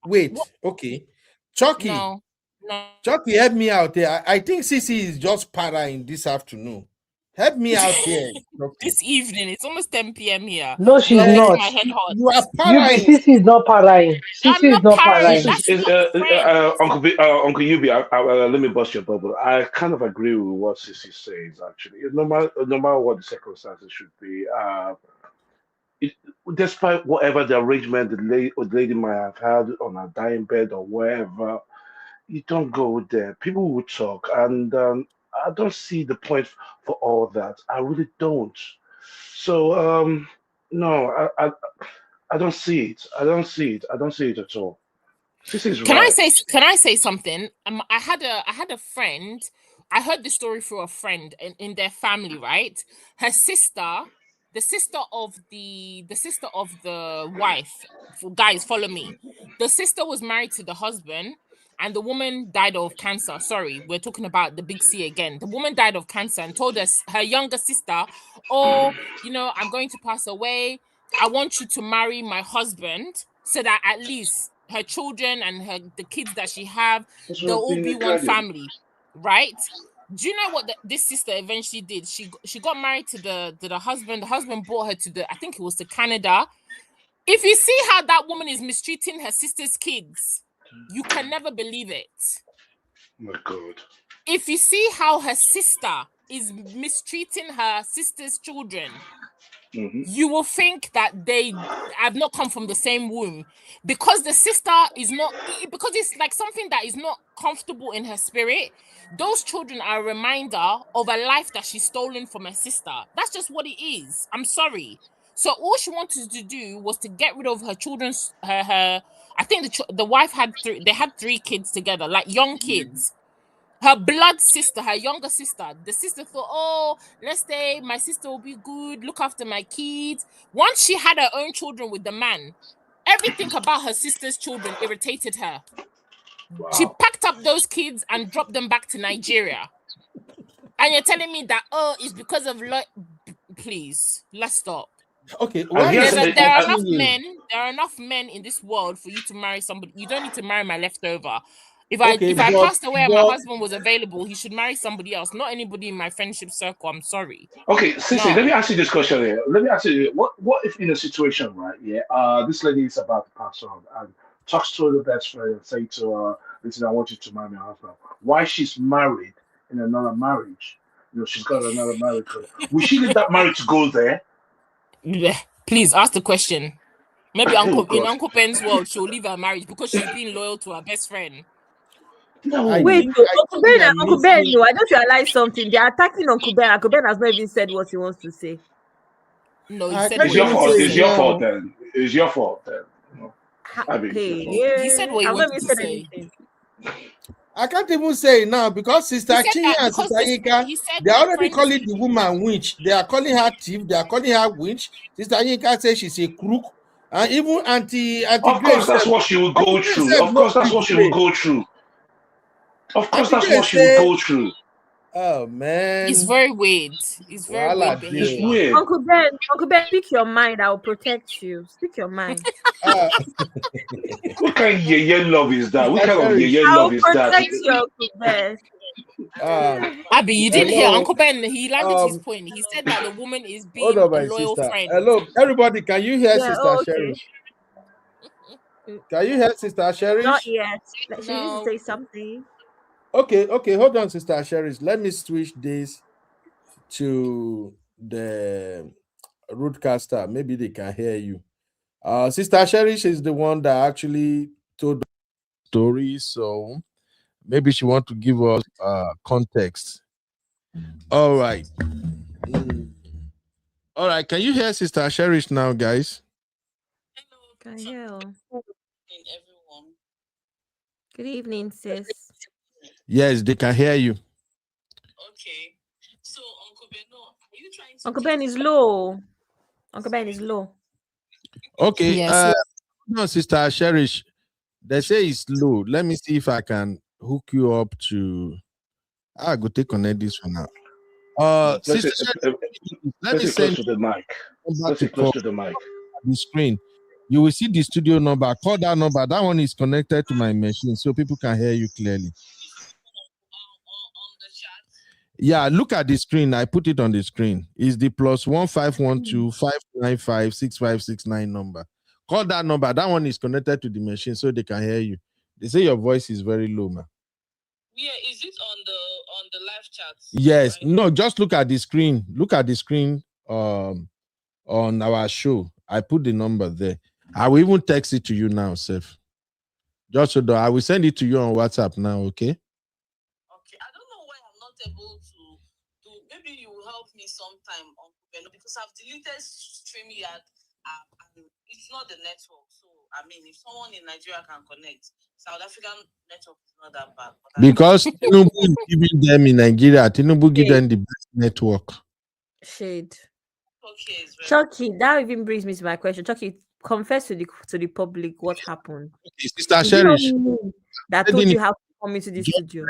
Wait, okay. Chucky. No. Chucky, help me out there. I think Sisi is just para-ing this afternoon. Help me out here. This evening, it's almost 10 p.m. here. No, she's not. My head hot. You are para-ing. Sisi is not para-ing. Sisi is not para-ing. Uncle Yubi, let me bust your bubble. I kind of agree with what Sisi says, actually. No matter what the circumstances should be, despite whatever the arrangement the lady might have had on her dying bed or wherever, you don't go there. People will talk, and I don't see the point for all that. I really don't. So no, I don't see it. I don't see it at all. Can I say something? I had a friend. I heard the story through a friend in their family, right? Her sister the sister of the wife. Guys, follow me. The sister was married to the husband, and the woman died of cancer. Sorry, we're talking about the big C again. The woman died of cancer and told us her younger sister, "Oh, I'm going to pass away. I want you to marry my husband so that at least her children and the kids that she have, they'll all be one family." Right? Do you know what this sister eventually did? She got married to the husband. The husband brought her to I think it was to Canada. If you see how that woman is mistreating her sister's kids, you can never believe it. My God. If you see how her sister is mistreating her sister's children, you will think that they have not come from the same womb, because the sister is not, because it's like something that is not comfortable in her spirit. Those children are a reminder of a life that she's stolen from her sister. That's just what it is. I'm sorry. So all she wanted to do was to get rid of her children's her I think the wife had three kids together, like young kids. Her blood sister, her younger sister, the sister thought, "Oh, let's stay. My sister will be good, look after my kids." Once she had her own children with the man, everything about her sister's children irritated her. Wow. She packed up those kids and dropped them back to Nigeria. And you're telling me that, it's because of please, let's stop. Okay, there are enough men in this world for you to marry somebody. You don't need to marry my leftover. If I passed away and my husband was available, he should marry somebody else, not anybody in my friendship circle. I'm sorry. Okay, Sissy, let me ask you this question here. Let me ask you, what if in a situation, right? Yeah, this lady is about to pass on and talks to her best friend and say to her, "Listen, I want you to marry my husband." Why she's married in another marriage? She's got another marriage. Will she leave that marriage to go there? Please ask the question. Maybe in Uncle Ben's world, she'll leave her marriage because she's being loyal to her best friend. No, wait, Uncle Ben, no, I just realized something. They're attacking Uncle Ben. Uncle Ben has not even said what he wants to say. No, he said it's your fault. It's your fault then. It's your fault then. I mean, he said what he wanted to say. I can't even say it now because Sister Chinya and Sister Yinka, they are already calling the woman witch. They are calling her thief. They are calling her witch. Sister Yinka says she's a crook. And even Auntie Of course, that's what she will go through. Of course, that's what she will go through. Of course, that's what she will go through. Oh man, it's very weird. It's very weird. It's weird. Uncle Ben, speak your mind. I will protect you. Speak your mind. What kind of yeye love is that? What kind of yeye love is that? I will protect you, Uncle Ben. Abby, you didn't hear Uncle Ben. He landed his point. He said that the woman is being a loyal friend. Hello, everybody. Can you hear Sister Sherry? Can you hear Sister Sherry? Not yet. She needs to say something. Okay. Hold on, Sister Sherry. Let me switch this to the roadcaster. Maybe they can hear you. Sister Sherry is the one that actually told the story, so maybe she wants to give us context. All right. All right. Can you hear Sister Sherry now, guys? Hello. Can hear. Good evening, sis. Yes, they can hear you. Okay. So, Uncle Ben, are you trying to... Uncle Ben is low. Uncle Ben is low. Okay. Yes. No, Sister Cherish, they say it's low. Let me see if I can hook you up to... I'll go connect this one now. Sister Cherish, let me send to the mic. Let's close to the mic. The screen. You will see the studio number. Call that number. That one is connected to my machine so people can hear you clearly. Yeah, look at the screen. I put it on the screen. It's the +1512 595 6569 number. Call that number. That one is connected to the machine so they can hear you. They say your voice is very low, man. Yeah, is it on the live chat? Yes. Right? No, just look at the screen. Look at the screen on our show. I put the number there. I will even text it to you now, Seth. Just so that I will send it to you on WhatsApp now, okay? Okay. I don't know why I'm not able to do. Maybe you will help me sometime, Uncle Ben, because I've deleted StreamYard app and it's not the network. So I mean, if someone in Nigeria can connect, South African network is not that bad. Because Tinubu is giving them in Nigeria, Tinubu give them the best network. Shade. Okay, it's very Chucky, that even brings me to my question. Chucky, confess to the public what happened. Okay, Sister Is it not Cherish, me that told you how to come into the studio?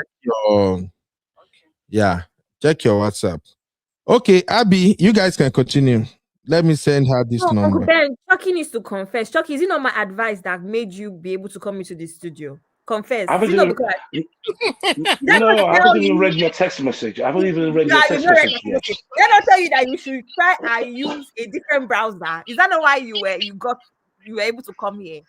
Yeah, check your WhatsApp. Okay, Abby, you guys can continue. Let me send her this No, Uncle number. Ben, Chucky needs to confess. Chucky, is it not my advice that made you be able to come into the studio? Confess. I Is it haven't not even, because no, I tell haven't even you? read your text message. I haven't even read Yeah, your you text know, message yet. they don't tell you that you should try and use a different browser. Is that not why you were able to come here?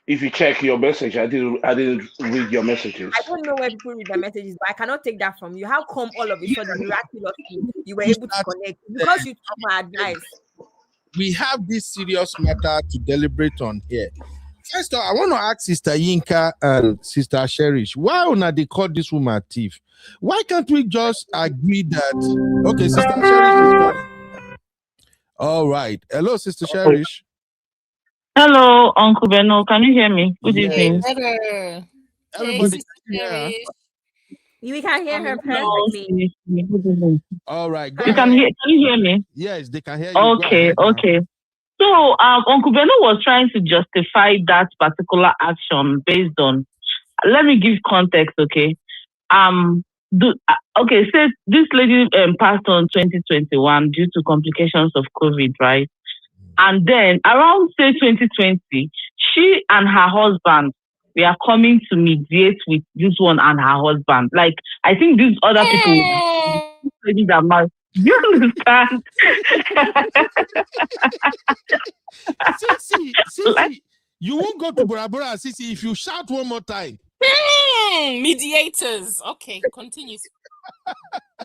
If you check your message, I didn't read your messages. I don't know where people read their messages, but I cannot take that from you. How come all of a sudden, miraculously, you were able to connect? Because you took my advice. We have this serious matter to deliberate on here. First of all, I want to ask Sister Yinka and Sister Cherish, why on they call this woman a thief? Why can't we just agree that, okay, Sister Cherish is calling. All right. Hello, Sister Cherish. Hello, Uncle Beno. Can you hear me? Good evening. Hello. Everybody Sister can hear her. We can hear her Hello, perfectly. good evening. All right. Go You can you hear me? Yes, they can hear you. Okay, okay. So Uncle Beno was trying to justify that particular action based on, let me give context, okay? Okay, say this lady passed on 2021 due to complications of COVID, right? And then around say 2020, she and her husband, we are coming to mediate with this one and her husband. Like, I think these other people, ladies are married. You understand? Sissy, you won't go to Bora Bora, Sissy, if you shout one more time. Mediators. Okay, continue.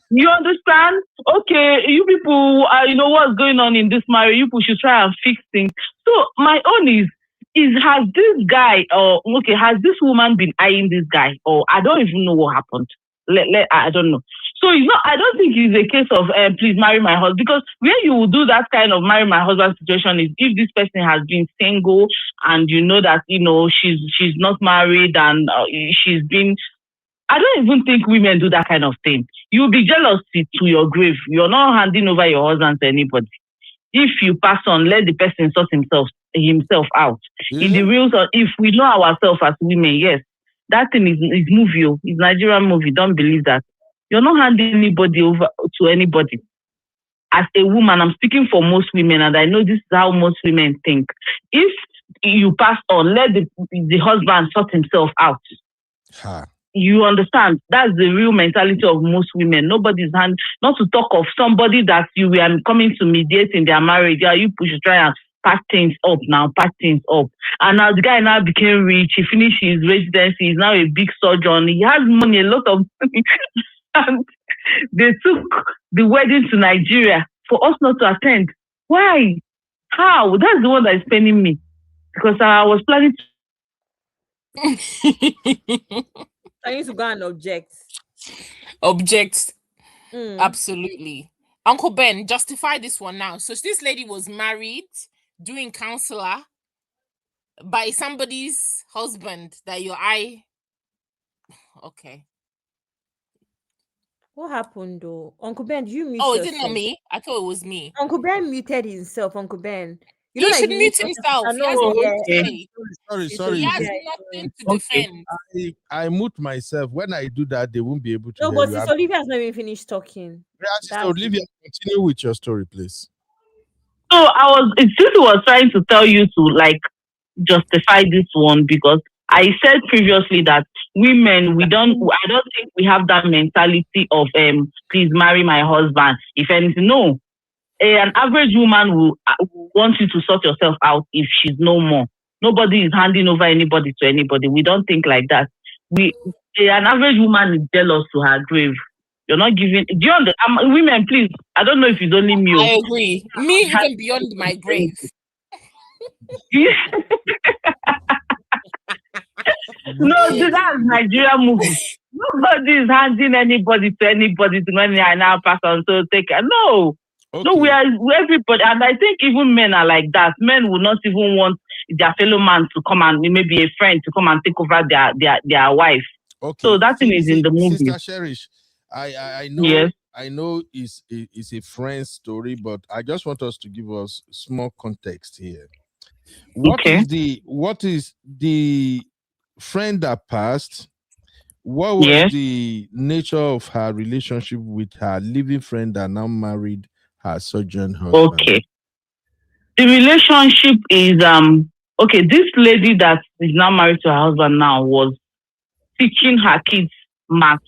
You understand? Okay, you people, you know what's going on in this marriage. You people should try and fix things. So my own is has this guy, has this woman been eyeing this guy? Or I don't even know what happened. I don't know. So I don't think it's a case of please marry my husband, because where you will do that kind of marry my husband situation is if this person has been single and you know that she's not married and she's been. I don't even think women do that kind of thing. You'll be jealous to your grave. You're not handing over your husband to anybody. If you pass on, let the person sort himself out. In the real, if we know ourselves as women, yes, that thing is movie. It's Nigerian movie. Don't believe that. You're not handing anybody over to anybody. As a woman, I'm speaking for most women, and I know this is how most women think. If you pass on, let the husband sort himself out. You understand? That's the real mentality of most women. Nobody's not to talk of somebody that you were coming to mediate in their marriage. Yeah, you should try and pack things up now, And now the guy now became rich. He finished his residency. He's now a big surgeon. He has money, a lot of money. And they took the wedding to Nigeria for us not to attend. Why? How? That's the one that is paining me. Because I was planning I need to go and object. Absolutely. Uncle Ben, justify this one now. So this lady was married, doing counselor by somebody's husband that your eye. Okay. What happened though? Uncle Ben, did you mute yourself? Is it not me? I thought it was me. Uncle Ben muted himself, Uncle Ben. He should mute himself. He has Sorry. He has nothing to defend. I mute myself. When I do that, they won't be able to. No, but Sister Olivia has not even finished talking. Sister Olivia, continue with your story, please. So Sissy was trying to tell you to justify this one, because I said previously that women, I don't think we have that mentality of please marry my husband. If anything, no. An average woman will want you to sort yourself out if she's no more. Nobody is handing over anybody to anybody. We don't think like that. An average woman is jealous to her grave. You're not giving. Do you understand? Women, please. I don't know if it's only me. I agree. Me even beyond my grave. No, that's Nigerian movie. Nobody is handing anybody to anybody to when they are now pass on. So take care. No. Okay. No, we are everybody, and I think even men are like that. Men will not even want their fellow man to come and maybe a friend to come and take over their wife. Okay. So that thing is in the movie. Sister Cherish, I know. Yes. I know it's a friend's story, but I just want us to give us small context here. What is the friend that passed? What was the nature of her relationship with her living friend that now married her surgeon husband? Okay. The relationship is okay. This lady that is now married to her husband now was teaching her kids maths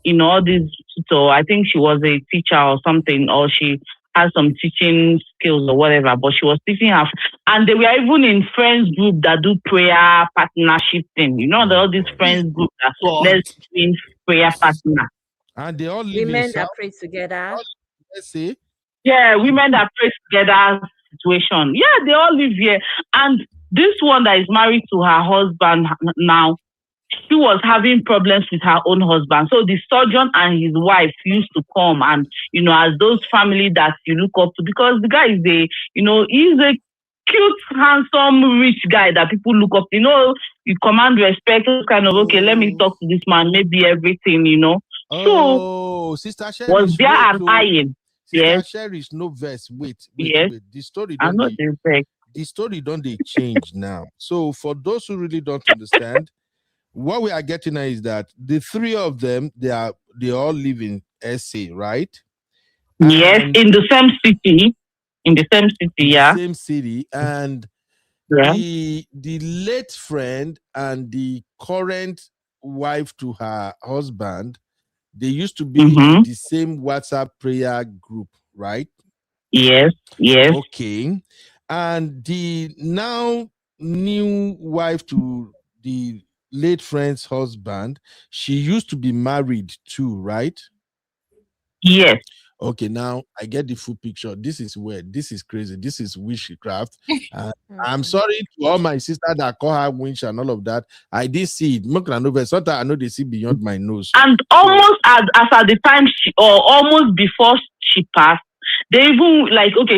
in all these tutor. I think she was a teacher or something, or she has some teaching skills or whatever, but she was teaching her, and they were even in friends group that do prayer partnership thing. You know, all these friends group that let's do prayer partner. And they all live Women in that pray together. Let's see. Yeah, women that pray together situation. Yeah, they all live here. And this one that is married to her husband now, she was having problems with her own husband. So the surgeon and his wife used to come and, you know, as those family that you look up to, because the guy is he's a cute, handsome, rich guy that people look up to. You know, you command respect, kind of, okay, let me talk to this man, maybe everything, you know. Oh, Sister Sherry, was there an iron? Sister Sherry, no verse. Wait. The story don't they change now. So for those who really don't understand, what we are getting at is that the three of them, they all live in SA, right? Yes, in the same city. In the same city, yeah. Same city. And the late friend and the current wife to her husband, they used to be in the same WhatsApp prayer group, right? Yes. Okay. And the now new wife to the late friend's husband, she used to be married too, right? Yes. Okay, now I get the full picture. This is weird. This is crazy. This is witchcraft. I'm sorry to all my sisters that call her witch and all of that. I did see it. Sometimes I know they see beyond my nose. And almost as at the time almost before she passed, they even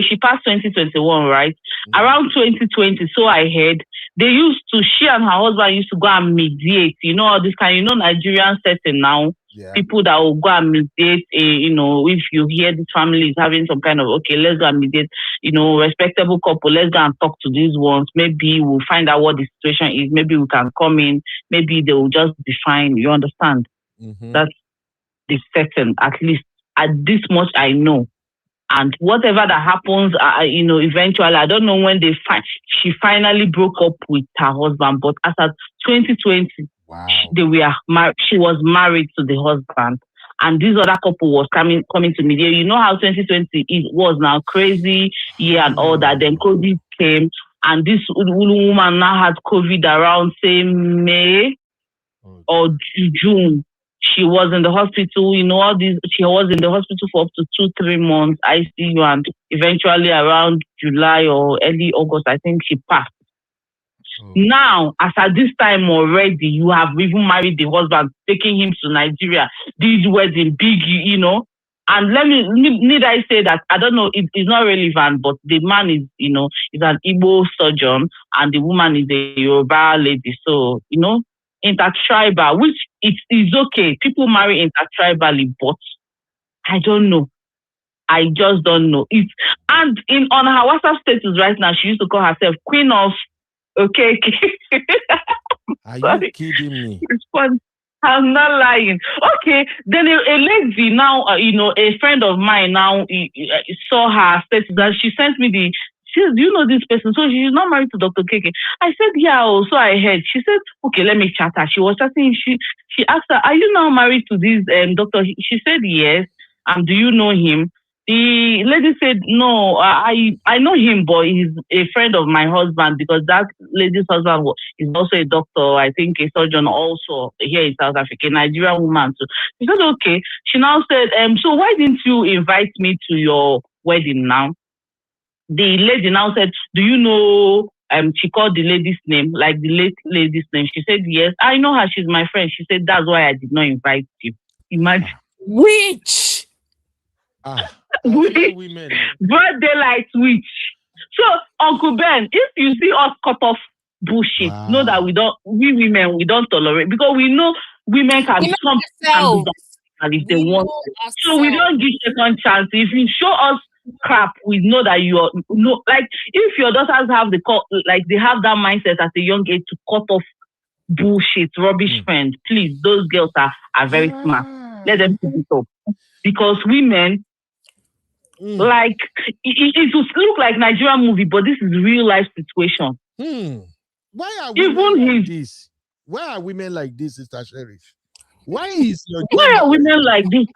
she passed 2021, right? Around 2020, so I heard, she and her husband used to go and mediate, you know, all this kind, Nigerian setting now. Yeah. People that will go and mediate, if you hear this family is having some kind of, okay, let's go and mediate, respectable couple, let's go and talk to these ones. Maybe we'll find out what the situation is. Maybe we can come in. Maybe they will just be fine. You understand? That's the setting, at least at this much I know. And whatever that happens, eventually, I don't know when she finally broke up with her husband. But as of 2020, she was married to the husband, and this other couple was coming to media. You know how 2020 was now crazy year and all that. Then COVID came, and this woman now had COVID around say May or June. She was in the hospital, she was in the hospital for up to 2-3 months, ICU, and eventually around July or early August, I think she passed. Now, as at this time already, you have even married the husband, taking him to Nigeria, did wedding, big, and need I say that, I don't know, it's not relevant, but the man is, is an Igbo surgeon, and the woman is a Yoruba lady, so, intertribal, which it is okay. People marry intertribally, but I don't know. I just don't know. On her WhatsApp status right now, she used to call herself Queen of Okay. Are you kidding me? It's fun. I'm not lying. Okay, then a lady now, a friend of mine now saw her status and she sent me she says, do you know this person? So she's not married to Dr. Keke. I said, yeah, so I heard. She said, okay, let me chat her. She was chatting. She asked her, are you now married to this doctor? She said, yes. Do you know him? The lady said, no, I know him, but he's a friend of my husband because that lady's husband is also a doctor, I think a surgeon also here in South Africa, a Nigerian woman too. She said, okay. She now said, so why didn't you invite me to your wedding now? The lady now said, do you know, she called the lady's name, like the late lady's name. She said, yes, I know her. She's my friend. She said, that's why I did not invite you. Imagine. Witch. Women. Broad daylight witch. So, Uncle Ben, if you see us cut off bullshit, know that we women, we don't tolerate, because we know women can be and if they want to. So we don't give second chance. If you show us crap, we know that you are no, like if your daughters have they have that mindset at a young age to cut off bullshit, rubbish friends. Please, those girls are very smart. Let them keep it up. Because women, like, it will look like Nigerian movie, but this is real life situation. Why are women like this? Why are women like this, Sister Sheriff? Why are women like this?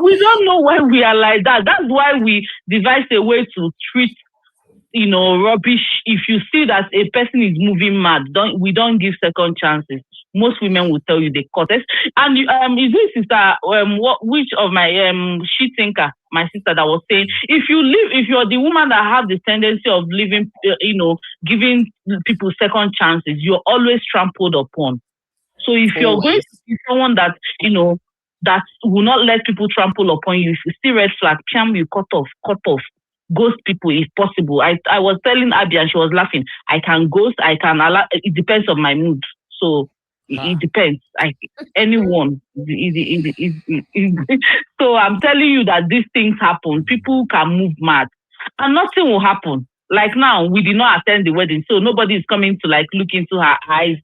We don't know why we are like that. That's why we devised a way to treat, rubbish. If you see that a person is moving mad, we don't give second chances. Most women will tell you they cut it. And is this sister? Which of my she thinker, my sister that was saying, if you're the woman that have the tendency of living, giving people second chances, you're always trampled upon. So if you're going to be someone that that will not let people trample upon you, if you see red flag, you cut off. Ghost people if possible. I was telling Abby and she was laughing. I can ghost, I can allow. It depends on my mood. So it depends. Anyone. So I'm telling you that these things happen. People can move mad, and nothing will happen. Like now, we did not attend the wedding, so nobody is coming to look into her eyes.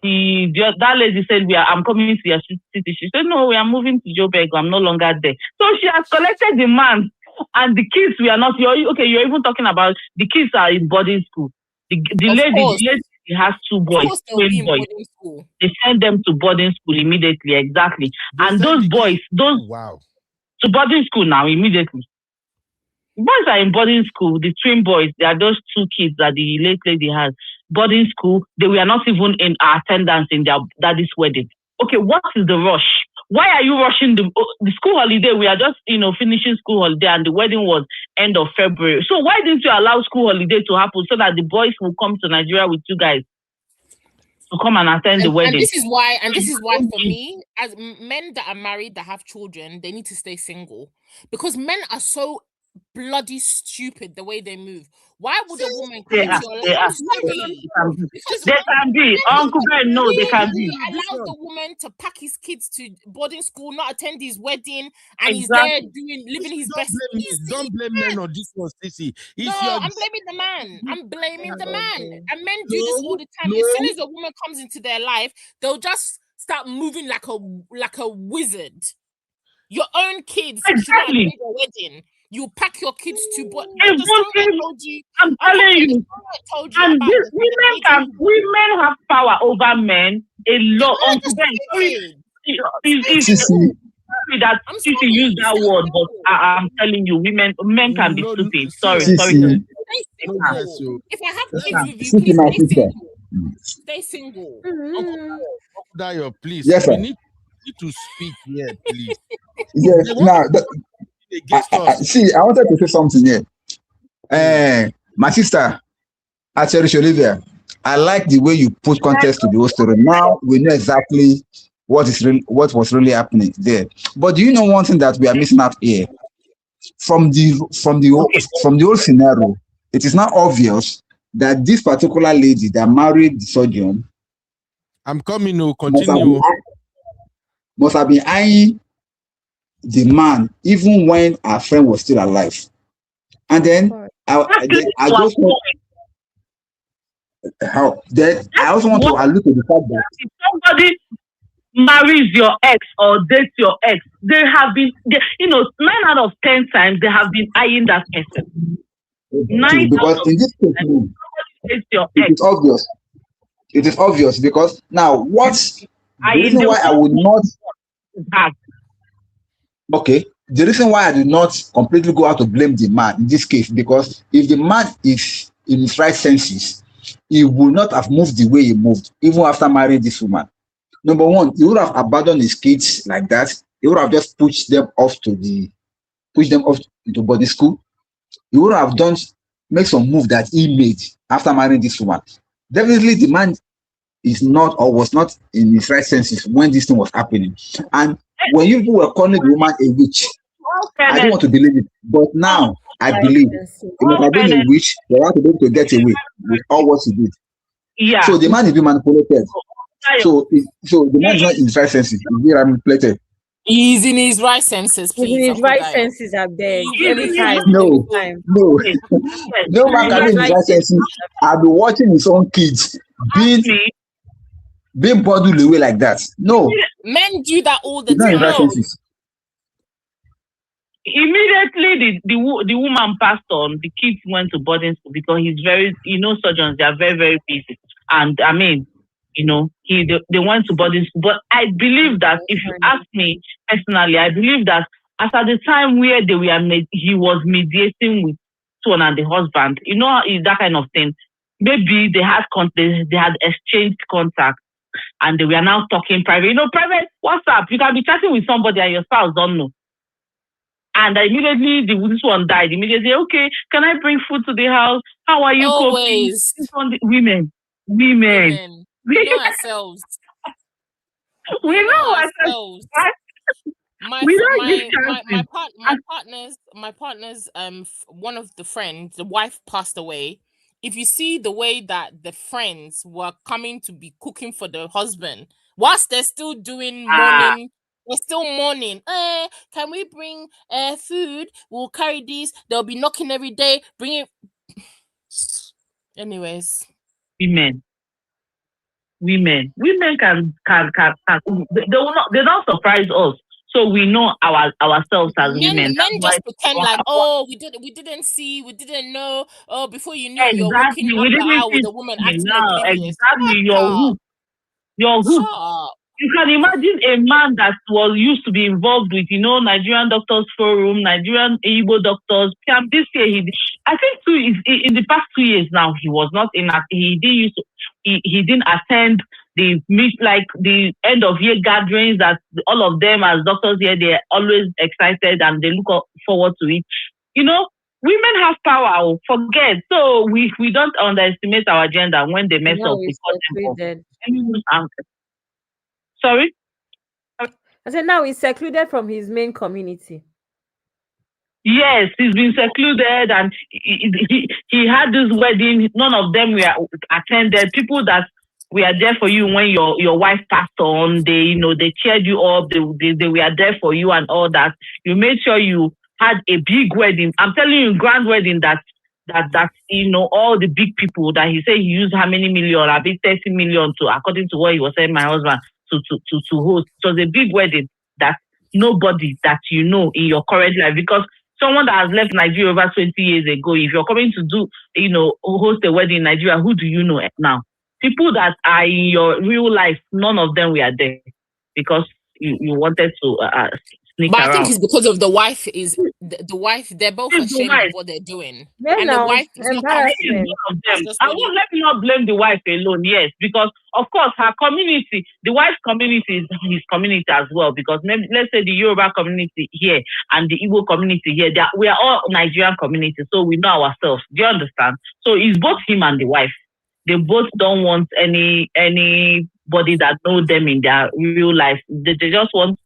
That lady said, I'm coming to your city. She said, no, we are moving to Joburg. I'm no longer there. So she has collected the man, and the kids, we are not. You're even talking about the kids are in boarding school. The lady has 2 boys, twin boys. They send them to boarding school immediately, exactly. And those boys, to boarding school now immediately. Boys are in boarding school. The twin boys, they are those 2 kids that the late lady has. Boarding school, they were not even in attendance in their daddy's wedding. Okay, what is the rush? Why are you rushing the school holiday? We are just, finishing school holiday, and the wedding was end of February. So why didn't you allow school holiday to happen so that the boys will come to Nigeria with you guys to come and attend the wedding? And this is why for me, as men that are married that have children, they need to stay single, because men are so bloody stupid the way they move. Why would a woman come into your life? They can be. Uncle Ben, no, they can be. Allow the woman to pack his kids to boarding school, not attend his wedding, and he's there living his best. Don't blame men on this one, Stacey. I'm blaming the man. I'm blaming the man. And men do this all the time. As soon as a woman comes into their life, they'll just start moving like a wizard. Your own kids should not attend your wedding. You pack your kids to but I'm telling you. And women have power over men a lot. Uncle Ben, that if you use that word, but I'm telling you, men can be stupid. Sorry. If I have kids with you, please stay single. Dayo, please. Yes, sir. We need to speak here, please. Yes, now. See, I wanted to say something here. My sister, Cherish Olivia, I like the way you put context to the whole story. Now we know exactly what was really happening there. But do you know one thing that we are missing out here? From the whole scenario, it is not obvious that this particular lady that married the surgeon, I'm coming to continue, must have been eyeing the man even when our friend was still alive. And then I just want I also want to allude to the fact that if somebody marries your ex or dates your ex, they have been 9 out of 10 times they have been eyeing that person. Because in this case, it is obvious because now the reason why I would not the reason why I did not completely go out to blame the man in this case, because if the man is in his right senses, he would not have moved the way he moved, even after marrying this woman. Number one, he would have abandoned his kids like that. He would have just pushed them off into boarding school. He would have make some move that he made after marrying this woman. Definitely, the man is not or was not in his right senses when this thing was happening. And when you were calling the woman a witch, I don't want to believe it. But now I believe it must have been a witch. They want to be able to get away with all what he did. Yeah. So the man is being manipulated. So the man is not in his right senses. He's being manipulated. He's in his right senses, He's in please. his Uncle right Dio. senses, I beg. Anytime, No, anytime. no, no man He's can in be his in his right right senses. senses. I'll be watching his own kids being bundled away like that. No, Men do that all the he's not in his right time. senses. Immediately, the woman passed on. The kids went to boarding school because he's very, surgeons, they are very, very busy. And I mean, they went to boarding school. But I believe that if you ask me personally, I believe that as at the time where they were he was mediating with son and the husband, is that kind of thing. Maybe they had they had exchanged contact and they were now talking private. Private WhatsApp, you can be chatting with somebody and your spouse don't know. And immediately this one died. Immediately, okay, can I bring food to the house? How are you Always. coping? Women. We know ourselves. We know ourselves. My partner's one of the friends, the wife passed away. If you see the way that the friends were coming to be cooking for the husband, whilst they're still doing mourning. We're still mourning. Can we bring food? We'll carry this. They'll be knocking every day. Bring it. Anyways. Women can they don't surprise us. So we know ourselves as women. Men just pretend like, we didn't see, we didn't know. Oh, before you knew, exactly. You're walking up the aisle with a woman acting oblivious. Exactly. Your hook. Shut up. You can imagine a man that was used to be involved with, Nigerian Doctors Forum, Nigerian Igbo doctors. This year, I think in the past 2 years now, he was not in that. He didn't attend the end of year gatherings that all of them as doctors here, they're always excited and they look forward to it. Women have power, forget. So we don't underestimate our gender when they mess up. Sorry? I said now he's secluded from his main community. Yes, he's been secluded and he had this wedding. None of them were attended. People that were there for you when your wife passed on, they cheered you up. They were there for you and all that. You made sure you had a big wedding. I'm telling you, grand wedding that all the big people that he said he used how many million, I think 30 million to, according to what he was saying, my husband, to host. It was a big wedding that nobody that in your current life, because someone that has left Nigeria over 20 years ago, if you're coming to do, host a wedding in Nigeria, who do you know now? People that are in your real life, none of them were there because you wanted to sneak but around. I think it's because of the wife. The wife, they're both ashamed of what they're doing. And the wife is not embarrassment. I won't let me not blame the wife alone, yes, because of course her community, the wife's community is his community as well, because maybe, let's say the Yoruba community here and the Igbo community here, we are all Nigerian community, so we know ourselves. Do you understand? So it's both him and the wife. They both don't want anybody that knows them in their real life. They just want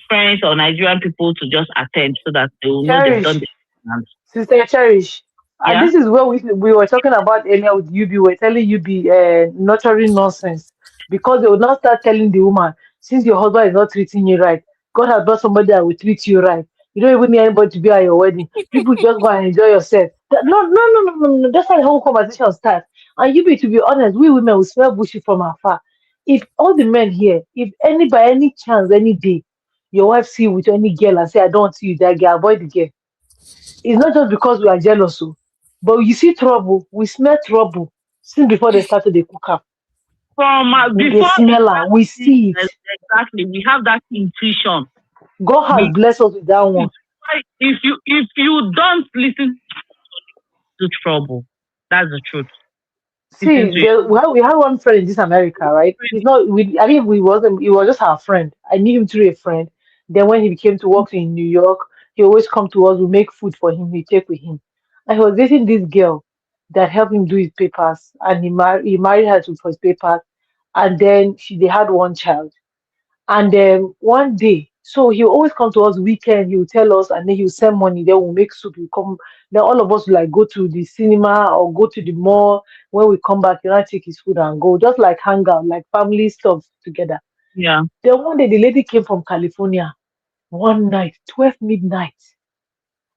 friends or Nigerian people to just attend so that they will know they've done this. Sister Cherish, Yeah? this is where we were talking about earlier with UB. We're telling UB nurturing nonsense, because they will now start telling the woman, since your husband is not treating you right, God has brought somebody that will treat you right. You don't even need anybody to be at your wedding. People just go and enjoy yourself. No. That's how the whole conversation starts. And UB, to be honest, we women will smell bushy from afar. If all the men here, if any by any chance, any day, your wife see you with any girl and say, I don't see you, that girl, avoid the girl. It's not just because we are jealous, but you see trouble, we smell trouble since before they started the cook up. Before smell we see it. Exactly, we have that intuition. God has blessed us with that one. If you don't listen to trouble, that's the truth. See, we have one friend in this America, right? He's not. I think he was just our friend. I knew him through a friend. Then when he became to work in New York, he always come to us. We make food for him. We take with him. And he was dating this girl that helped him do his papers, and he married her for his papers. And then they had one child. And then one day, so he will always come to us weekend. He will tell us, and then he will send money. Then we'll make soup. He'll come. Then all of us will like go to the cinema or go to the mall. When we come back, he'll take his food and go, just like Hangout, like family stuff together. Yeah. Then one day, the lady came from California. One night, 12 midnight,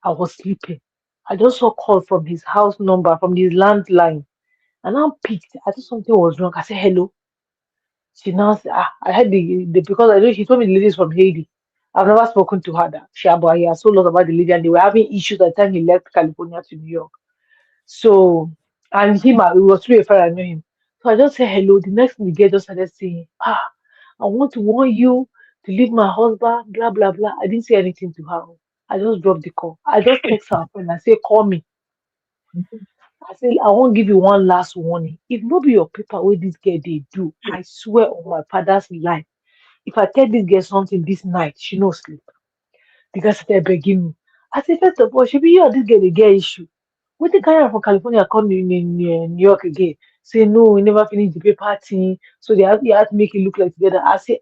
I was sleeping. I just saw a call from his house number, from his landline. And I picked. I thought something was wrong. I said, hello. She now said, I had the because I know she told me the lady is from Haiti. I've never spoken to her that he has so lots about the lady and they were having issues at the time he left California to New York. So, and him, it was through a friend I know him. So I just said hello. The next thing the girl just started saying, I want to warn you to leave my husband, blah, blah, blah. I didn't say anything to her. I just dropped the call. I just text her friend and say, call me. I said, I won't give you one last warning. If no be your paper where this girl they do, I swear on my father's life. If I tell this girl something this night, she no sleep. The guy started begging me. I said, first of all, she be you and this girl the get issue. What the guy from California come in New York again? Say no, we never finished the paper thing. So they have to make it look like together. I say,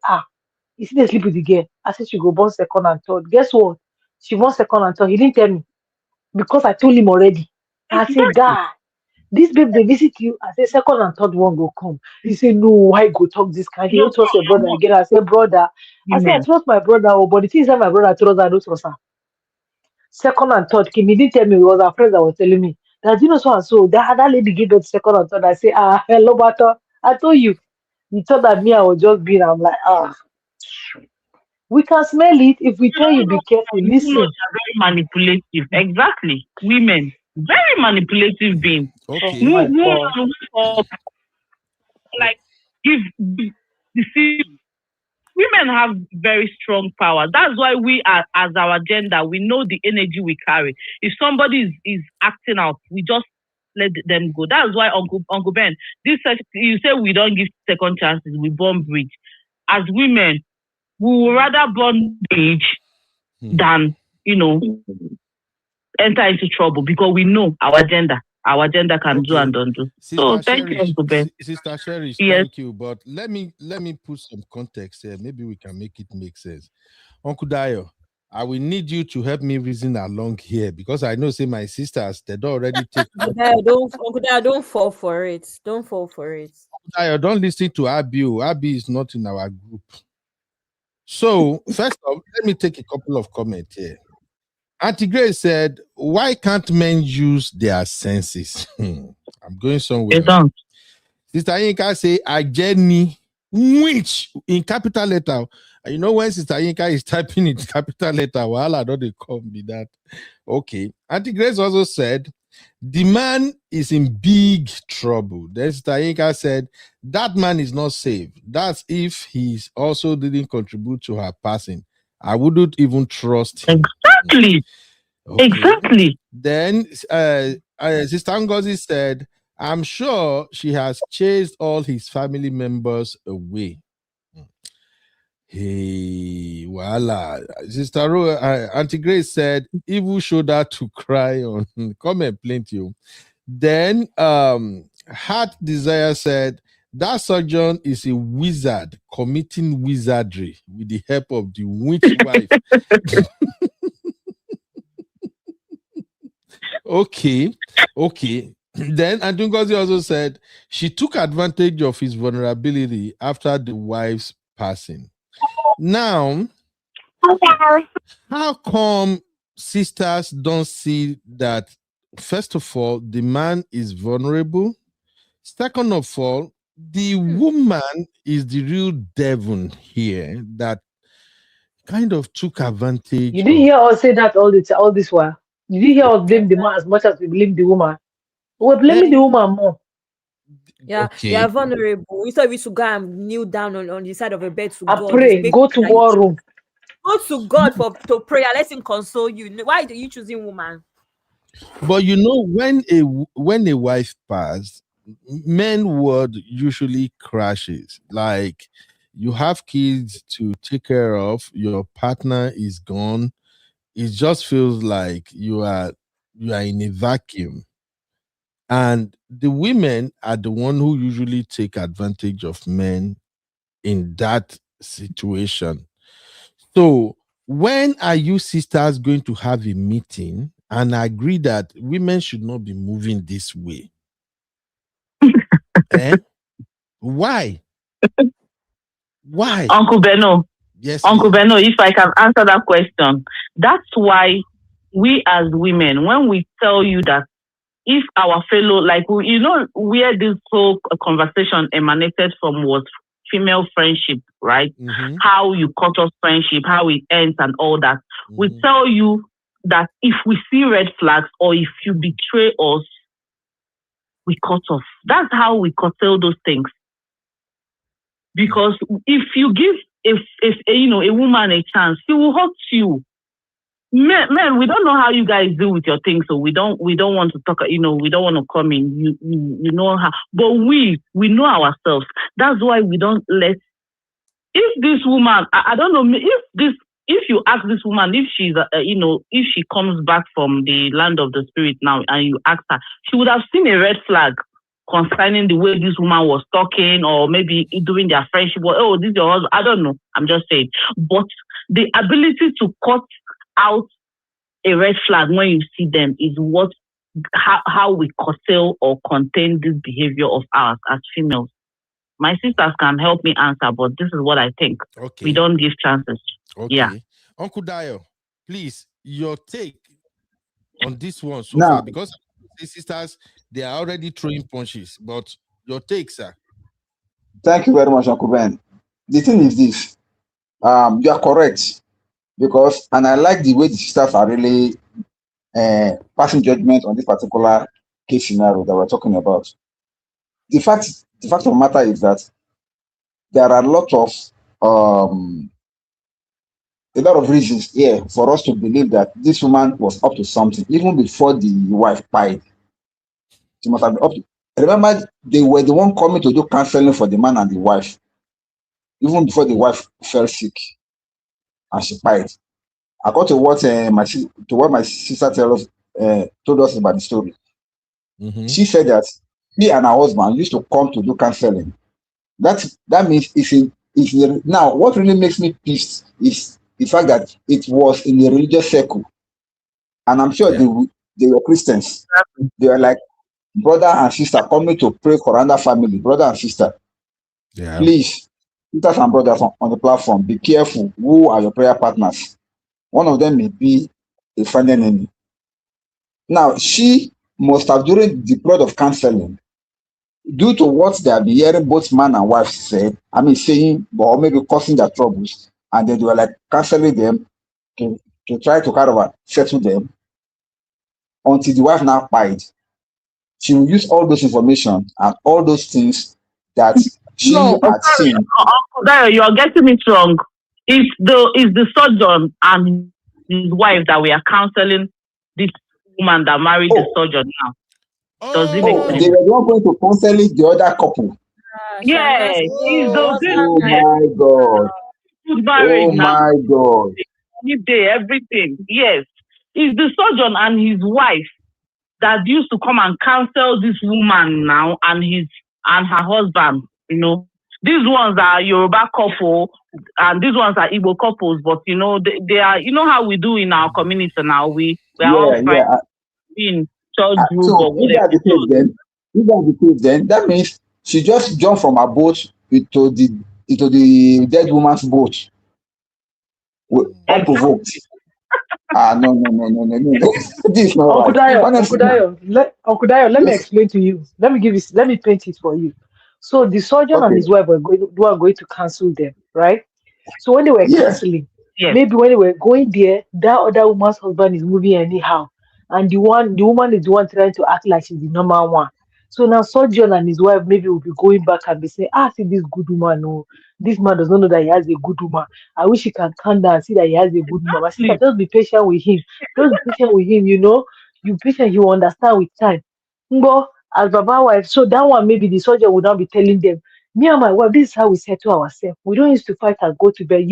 you see they sleep with the girl. I said she go born second and third. Guess what? She born second and third. He didn't tell me because I told him already. I said, guy, this babe they visit you. I said second and third one go come. He said, no, why go talk this kind? You No, don't trust your brother again. I said, brother. I said, I women. trust my brother, but the things that my brother trust, I don't trust her. Second and third came. He didn't tell me, it was our friends that was telling me that you know so and so that lady gave birth second and third. I say, hello, butter. I told you. You thought that me, I was just being, I'm like, we can smell it. If we tell you be careful, You know listen. they're very manipulative. Exactly. Women. Very manipulative beings. Okay. Oh my Women God. like give deceive. Women have very strong power. That's why we are, as our gender, we know the energy we carry. If somebody is acting out, we just let them go. That's why Uncle Ben, you say we don't give second chances, we burn bridge. As women, we would rather burn bridge than, enter into trouble because we know our gender. Our gender can do and don't do. So thank you, Uncle Ben. Sister Cherish, Yes. thank you. But let me put some context here. Maybe we can make it make sense. Uncle Dayo, I will need you to help me reason along here because I know, say my sisters, they don't already take. Uncle Dad, don't fall for it. Don't fall for it. Uncle Dayo, don't listen to Abi. Abi is not in our group. So first off, let me take a couple of comments here. Auntie Grace said, why can't men use their senses? I'm going somewhere. Sister Yinka say, Ajeni, which in capital letter. You know when Sister Yinka is typing in capital letter, well, I don't they call me that. Okay. Auntie Grace also said, the man is in big trouble. Then Sister Yinka said, that man is not saved. That's if he also didn't contribute to her passing. I wouldn't even trust him. Exactly. Okay. Exactly. Then Sister Ngozi said, I'm sure she has chased all his family members away. Hey, voila. Sister Auntie Grace said, evil shoulder to cry on. Comment plenty. Then Heart Desire said, that surgeon is a wizard committing wizardry with the help of the witch wife. Okay. Then Andungozi also said she took advantage of his vulnerability after the wife's passing. Now, how come sisters don't see that? First of all, the man is vulnerable. Second of all, the woman is the real devil here that kind of took advantage. You didn't hear us say that all this while. You didn't hear us blame the man as much as we blame the woman. We're blaming the woman more. Yeah, they are vulnerable. Instead of you to go and kneel down on the side of a bed to I God. pray, go to war room. Go to God to pray and let him console you. Why are you choosing woman? But you know, when a wife passes, men word usually crashes. Like you have kids to take care of, your partner is gone. It just feels like you are in a vacuum. And the women are the one who usually take advantage of men in that situation. So when are you sisters going to have a meeting and agree that women should not be moving this way? Why? Uncle Beno. Yes, Uncle Beno, if I can answer that question, that's why we as women, when we tell you that if our fellow, like, where this whole conversation emanated from was female friendship, right? How you cut off friendship, how it ends and all that. We tell you that if we see red flags or if you betray us, we cut off. That's how we curtail those things. Because if you give a woman a chance, she will hurt you. Men, we don't know how you guys do with your things, so we don't want to talk. We don't want to come in. You know how, but we know ourselves. That's why we don't let. If this woman, I don't know if you ask this woman if she's if she comes back from the land of the spirit now and you ask her, she would have seen a red flag concerning the way this woman was talking, or maybe during their friendship, or, oh, this is your husband. I don't know. I'm just saying. But the ability to cut out a red flag when you see them is how we curtail or contain this behavior of ours as females. My sisters can help me answer, but this is what I think. Okay. We don't give chances. Okay. Yeah. Uncle Dio, please, your take on this one so Now, far, because the sisters, they are already throwing punches, but your take, sir. thank you very much, Uncle Ben. The thing is this, you are correct, because, and I like the way the sisters are really passing judgment on this particular case scenario that we're talking about. The fact of the matter is that there are a lot of reasons here for us to believe that this woman was up to something even before the wife died. She must have been up to. Remember, they were the one coming to do counseling for the man and the wife, even before the wife fell sick and she died. According to what my sister told us about the story, she said that he and her husband used to come to do counseling. That means now what really makes me pissed is the fact that it was in a religious circle, and I'm sure they were Christians. They were like brother and sister coming to pray for another family, brother and sister. Yeah. Please, sisters and brothers on the platform, be careful who are your prayer partners. One of them may be a friend enemy. Now, she must have, during the period of counseling, due to what they have been hearing both man and wife saying, or maybe causing their troubles, and then they were like counseling them to try to kind of settle them until the wife now died. She will use all those information and all those things that she had seen. Uncle, you are getting it wrong. It's the surgeon and his wife that we are counseling this woman that married the surgeon now. Does it make sense? They were not going to counsel the other couple. Yeah, he's oh my God. Married now. My God. Everything. Yes. It's the surgeon and his wife that used to come and counsel this woman now and her husband. These ones are Yoruba couple and these ones are Igbo couples, but they are, how we do in our community now. We are all friends in church group or whatever. If that's the case, then that means she just jumped from her boat into the dead woman's boat. Unprovoked. No. This is not right. Uncle Dio, let me explain to you. Let me paint it for you. So the surgeon and his wife were going to cancel them, right? So when they were canceling, maybe when they were going there, that other woman's husband is moving anyhow. And the woman is the one trying to act like she's the number one. So now surgeon and his wife maybe will be going back and be saying, see this good woman, no, this man does not know that he has a good woman. I wish he can calm down and see that he has a good woman. My sister, just be patient with him. You patient, he will understand with time. But as Baba wife, so that one maybe the surgeon will not be telling them, me and my wife, this is how we settle ourselves. We don't used to fight and go to bed.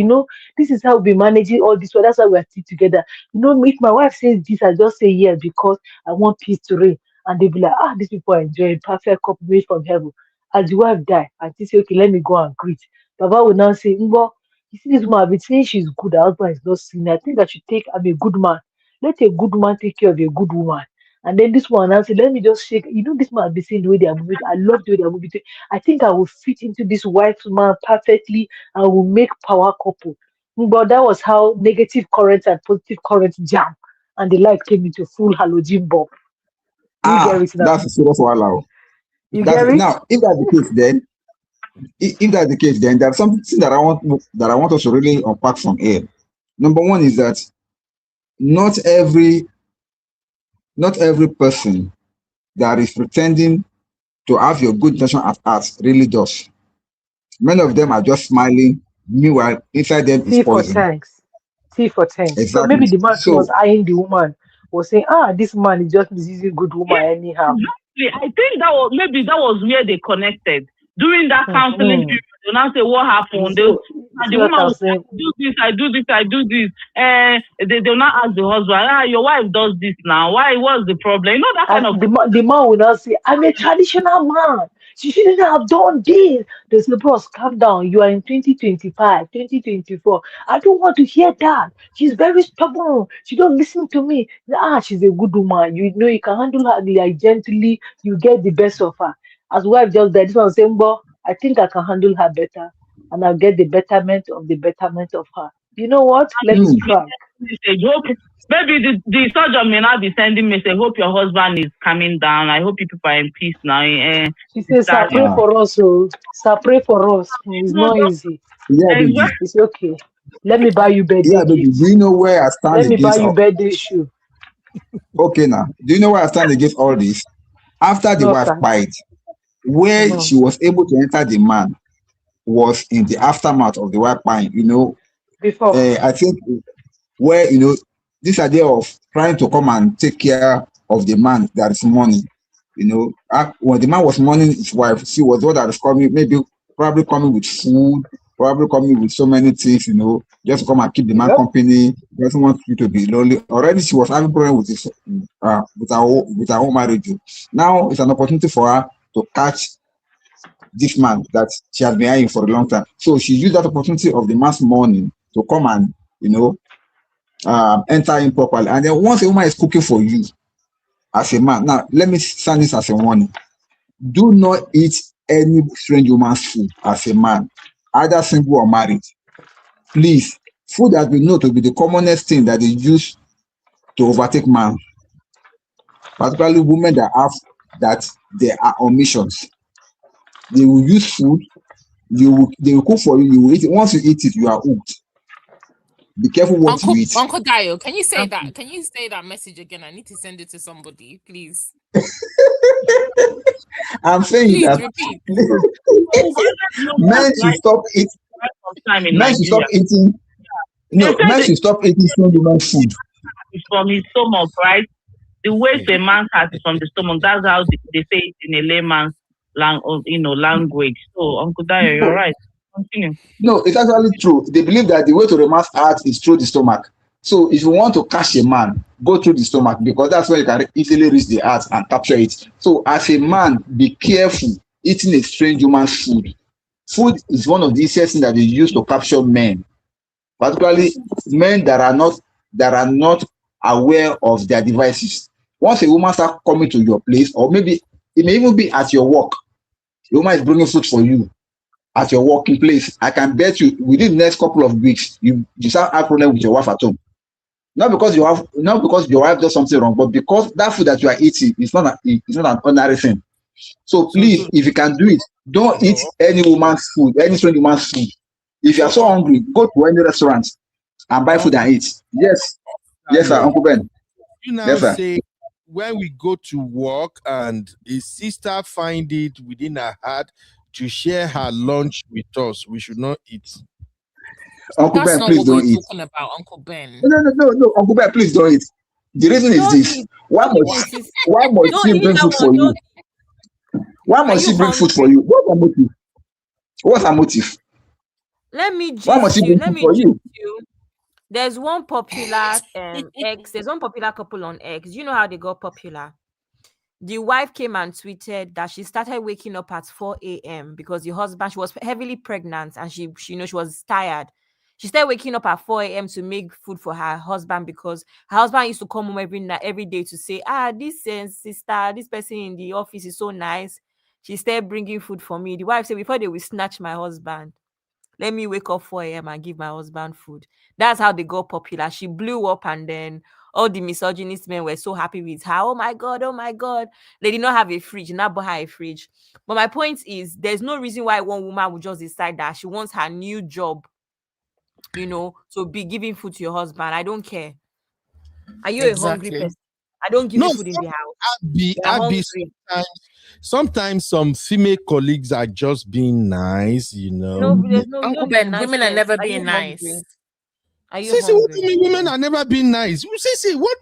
This is how we managing all this. That's why we are still together. If my wife says this, I just say yes because I want peace to reign. And they'll be like, these people are enjoying perfect couple made from heaven. As the wife die, and she say, okay, let me go and greet. Baba will now say, you see this woman, I've been saying she's good, her husband is not seen. I think I should I'm a good man. Let a good man take care of a good woman. And then this one now say, let me just shake. This man has been saying the way they are moving. I love the way they are moving. I think I will fit into this wife's man perfectly and will make power couple. But that was how negative current and positive current jam, and the light came into full halogen bulb. You get it now? That's a serious wallow. You That's get it? now. If that's the case, then if that's the case, then there's something that I want us to really unpack from here. Number one is that not every person that is pretending to have your good intention at heart really does. Many of them are just smiling. Meanwhile, inside them is T for poison. thanks. T for thanks. So Exactly. maybe the man who was So eyeing the woman was saying, this man is just misusing good woman anyhow. Exactly. I think that was where they connected. During that counseling period, they now say what happened. The woman will say, I do this. They'll not ask the husband, your wife does this now. What's the problem? You know that kind of the man will now say, I'm a traditional man. She shouldn't have done this. They say, bros, calm down. You are in 2025, 2024. I don't want to hear that. She's very stubborn. She don't listen to me. She's a good woman. You know, you can handle her like gently. You get the best of her. As wife just died, this one saying, but I think I can handle her better. And I'll get the betterment of her. You know what? Let it strike. Maybe the surgeon may not be sending message. Hope your husband is coming down. I hope you people are in peace now. She says, sir, pray for us. So, sir, pray for us. It's not easy. Yeah, baby. It's okay. Let me buy you birthday baby. gift. Do you know where I stand Let me buy against you birthday shoe. Okay, now. Do you know where I stand against all this? After the wife died, where she was able to enter the man was in the aftermath of the wife dying. You know, before I think where this idea of trying to come and take care of the man that is mourning. When the man was mourning his wife, she was the one that is coming, probably coming with food, probably coming with so many things, just come and keep the man company. Doesn't want you to be lonely. Already she was having problem with his with her own marriage. Now it's an opportunity for her to catch this man that she has been eyeing for a long time. So she used that opportunity of the man's mourning to come and enter in properly. And then once a woman is cooking for you as a man, now let me send this as a warning. Do not eat any strange woman's food as a man, either single or married. Please, food that we know to be the commonest thing that they use to overtake man, particularly women that they are on missions. They will use food, they will cook for you, you will eat it. Once you eat it, you are hooked. Be careful what you eat. Uncle Dio, can you say that? Can you say that message again? I need to send it to somebody, please. I'm saying please that repeat. Men should stop eating. Men should stop eating. No, men should stop eating strange women's food. From his stomach, right? The waste a man has is from the stomach. That's how they say it in a layman's language. So, Uncle Dio, you're right. Continue. No, it's actually true. They believe that the way to a man's heart is through the stomach. So if you want to catch a man, go through the stomach, because that's where you can easily reach the heart and capture it. So as a man, be careful eating a strange woman's food. Food is one of the easiest things that they use to capture men, particularly men that are not aware of their devices. Once a woman starts coming to your place, or maybe it may even be at your work, the woman is bringing food for you at your working place. I can bet you within the next couple of weeks, you start have problem with your wife at home. Not because your wife does something wrong, but because that food that you are eating is not an ordinary thing. So please, if you can do it, don't eat any woman's food, any strange woman's food. If you are so hungry, go to any restaurant and buy food and eat. Yes, sir, Uncle Ben. You now yes, say when we go to work and a sister find it within her heart to share her lunch with us, we should not eat. Uncle Ben, please don't eat. Talking about Uncle Ben. No, Uncle Ben, please don't eat. The reason is this: why must she bring food for you? Why must she bring food for you? What's her motive? What's her motive? Let me Why must she bring food for you? There's one popular X. There's one popular couple on X. You know how they got popular? The wife came and tweeted that she started waking up at 4 a.m. because the husband, she was heavily pregnant and she was tired. She started waking up at 4 a.m. to make food for her husband because her husband used to come home every day to say, this sister, this person in the office is so nice. She started bringing food for me. The wife said, before they will snatch my husband. let me wake up 4 a.m. and give my husband food. That's how they got popular. She blew up, and then all the misogynist men were so happy with her. Oh my God, oh my God. They did not have a fridge, not buy her a fridge. But my point is, there's no reason why one woman would just decide that she wants her new job, to be giving food to your husband. I don't care. Are you a hungry person? I don't give you food in the house. Abby, sometimes some female colleagues are just being nice, No, there's no. Uncle Ben, women are never being nice. Are you Sissy, what do hungry? you mean women are never being nice? Sissy, what?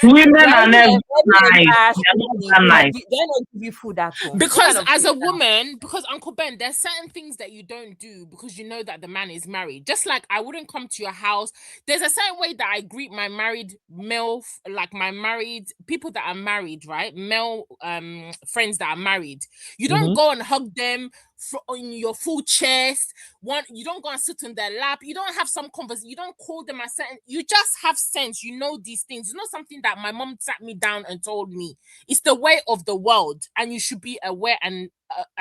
Women are never nice. Do I not give you food at home? Because as a woman, because Uncle Ben, there's certain things that you don't do because you know that the man is married. Just like I wouldn't come to your house. There's a certain way that I greet my married male, like my married people that are married, right? Male friends that are married. You don't go and hug them on your full chest. You don't go and sit on their lap. You don't have some conversation. You don't call them a certain. You just have sense. You know these things. It's not something that my mom sat me down and told me. It's the way of the world, and you should be aware and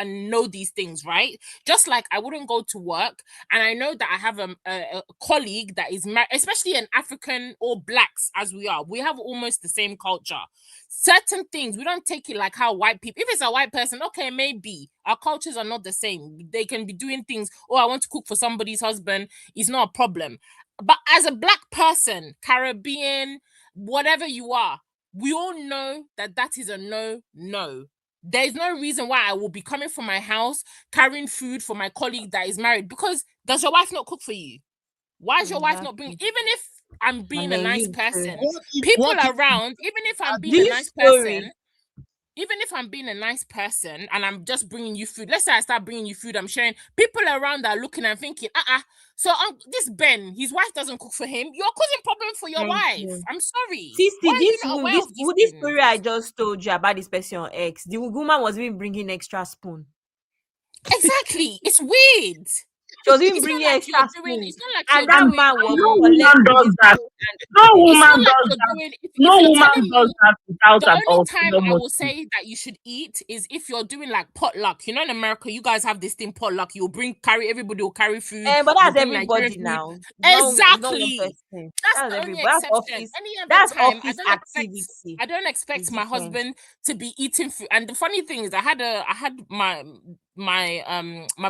know these things, right? Just like I wouldn't go to work, and I know that I have a colleague that is married, especially an African or blacks as we are. We have almost the same culture. Certain things we don't take it like how white people. If it's a white person, okay, maybe our cultures are not the same. They can be doing things. Oh, I want to cook for somebody's husband. It's not a problem. But as a black person, Caribbean, whatever you are, we all know that is a no. There's no reason why I will be coming from my house carrying food for my colleague that is married. Because does your wife not cook for you? Why is your wife not bringing? Even if I'm being a nice person, people around, even if I'm being a nice person, even if I'm being a nice person and I'm just bringing you food, let's say I start bringing you food, I'm sharing, people around are looking and thinking, so this Ben, his wife doesn't cook for him. You're causing problem for your wife. I'm sorry. This story I just told you about this person on X, the woman was even bringing extra spoon. Exactly. It's weird. She was even bringing extra spoon. It's not like and that man was no woman does that. No woman does that. No woman does that without the an only time I ulterior will say that you should eat is if you're doing like potluck. You know, in America, you guys have this thing potluck. You'll everybody will carry food. But that's everybody now. Exactly. That's the only exception. Any other time, I don't expect my husband to be eating food. And the funny thing is, I had my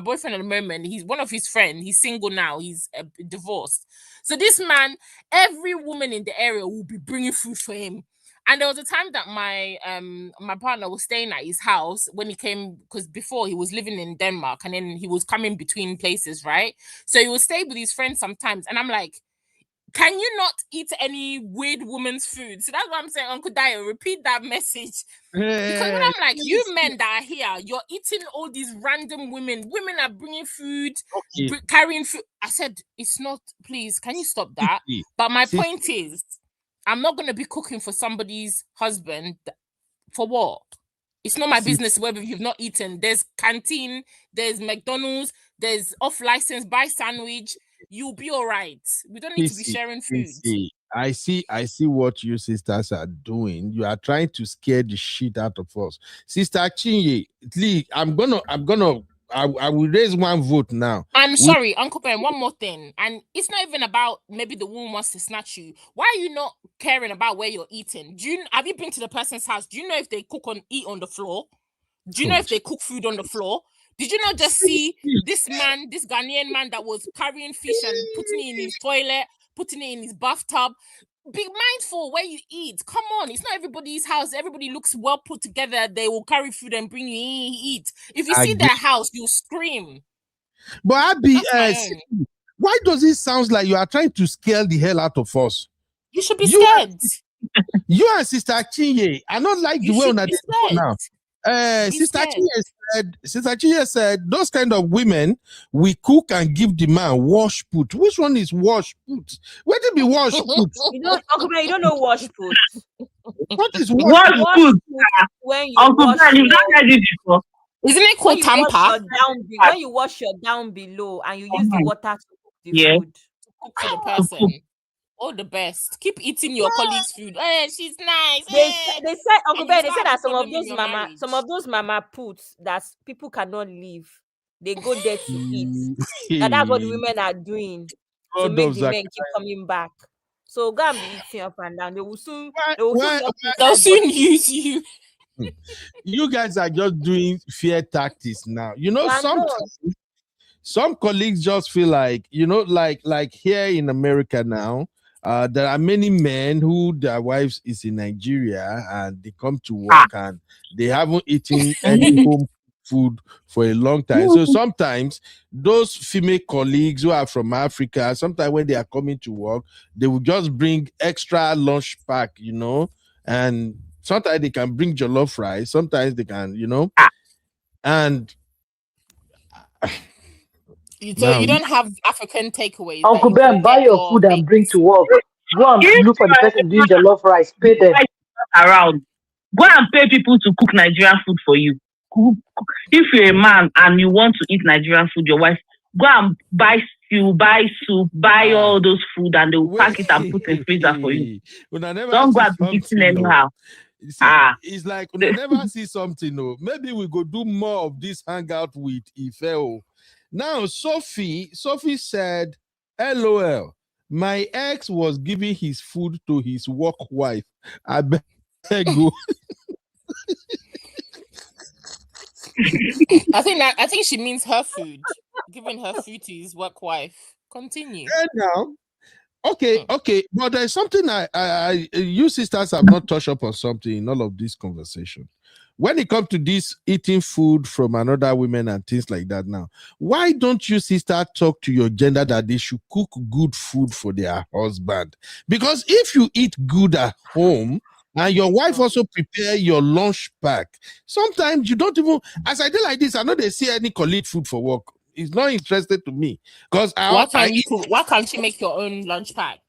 boyfriend at the moment. He's one of his friends. He's single now. He's divorced. So this man, every woman in the area will be bringing food for him. And there was a time that my partner was staying at his house when he came, because before he was living in Denmark and then he was coming between places, right? So he would stay with his friends sometimes. And I'm like, can you not eat any weird woman's food? So that's what I'm saying, Uncle Dio, repeat that message. Because when I'm like, you men that are here, you're eating all these random women. Women are bringing food, carrying food. I said, it's not, please, can you stop that? But my point is, I'm not going to be cooking for somebody's husband. For what? It's not my business whether you've not eaten. There's canteen, there's McDonald's, there's off-license, buy sandwich. You'll be all right. We don't need to be sharing food. I see what you sisters are doing. You are trying to scare the shit out of us. Sister Chinye, Lee, I will raise one vote now. I'm sorry, Uncle Ben, one more thing. And it's not even about maybe the woman wants to snatch you. Why are you not caring about where you're eating? Have you been to the person's house? Do you know if they eat on the floor? Do you know if they cook food on the floor? Did you not just see this man, this Ghanaian man that was carrying fish and putting it in his toilet, putting it in his bathtub? Be mindful where you eat. Come on, it's not everybody's house. Everybody looks well put together. They will carry food and bring you eat. If you see their house, you'll scream. But Abby, why does it sound like you are trying to scare the hell out of us? You should be scared. You and Sister Chinye, I don't like the way that they now. Sister Chinye said, those kind of women, we cook and give the man wash put. Which one is wash put? Where did be wash put? You don't know wash put. What is wash put? When you wash isn't it called tamper? When you wash your down below and you use the water to cook the food. To cook for the person. All the best. Keep eating your colleagues' food. She's nice. They said, Uncle Ben, they said that some of those mama puts that people cannot leave. they go there to eat. And that's what the women are doing to make the men keep coming back. So go and be eating up and down. They will soon they'll soon use you. You guys are just doing fear tactics now. You know, some colleagues just feel like, you know, like here in America now, there are many men who their wives is in Nigeria and they come to work and they haven't eaten any home food for a long time. So sometimes those female colleagues who are from Africa, sometimes when they are coming to work, they will just bring extra lunch pack, you know, and sometimes they can bring jollof rice, sometimes they can, you know, and so you don't have African takeaways. Uncle Ben, buy your food and bring to work. Go and look for the person doing jollof rice. Pay them. Around. Go and pay people to cook Nigerian food for you. If you're a man and you want to eat Nigerian food, your wife, go and buy stew, buy soup, buy all those food, and they will pack it and put in the freezer for you. Don't go and be eating anyhow. See, it's like we never see something. No, maybe we go do more of this hangout with IFE. Now, Sophie said, "LOL, my ex was giving his food to his work wife. I beg go." I think she means her food, giving her food to his work wife. Continue. Yeah, now. Okay, but there's something you sisters have not touched up on something in all of this conversation. When it comes to this eating food from another women and things like that now, why don't you sisters talk to your gender that they should cook good food for their husband? Because if you eat good at home, and your wife also prepare your lunch pack, sometimes you don't even, as I did like this, I know they see any colleague food for work. It's not interested to me. Because why can't you make your own lunch pack?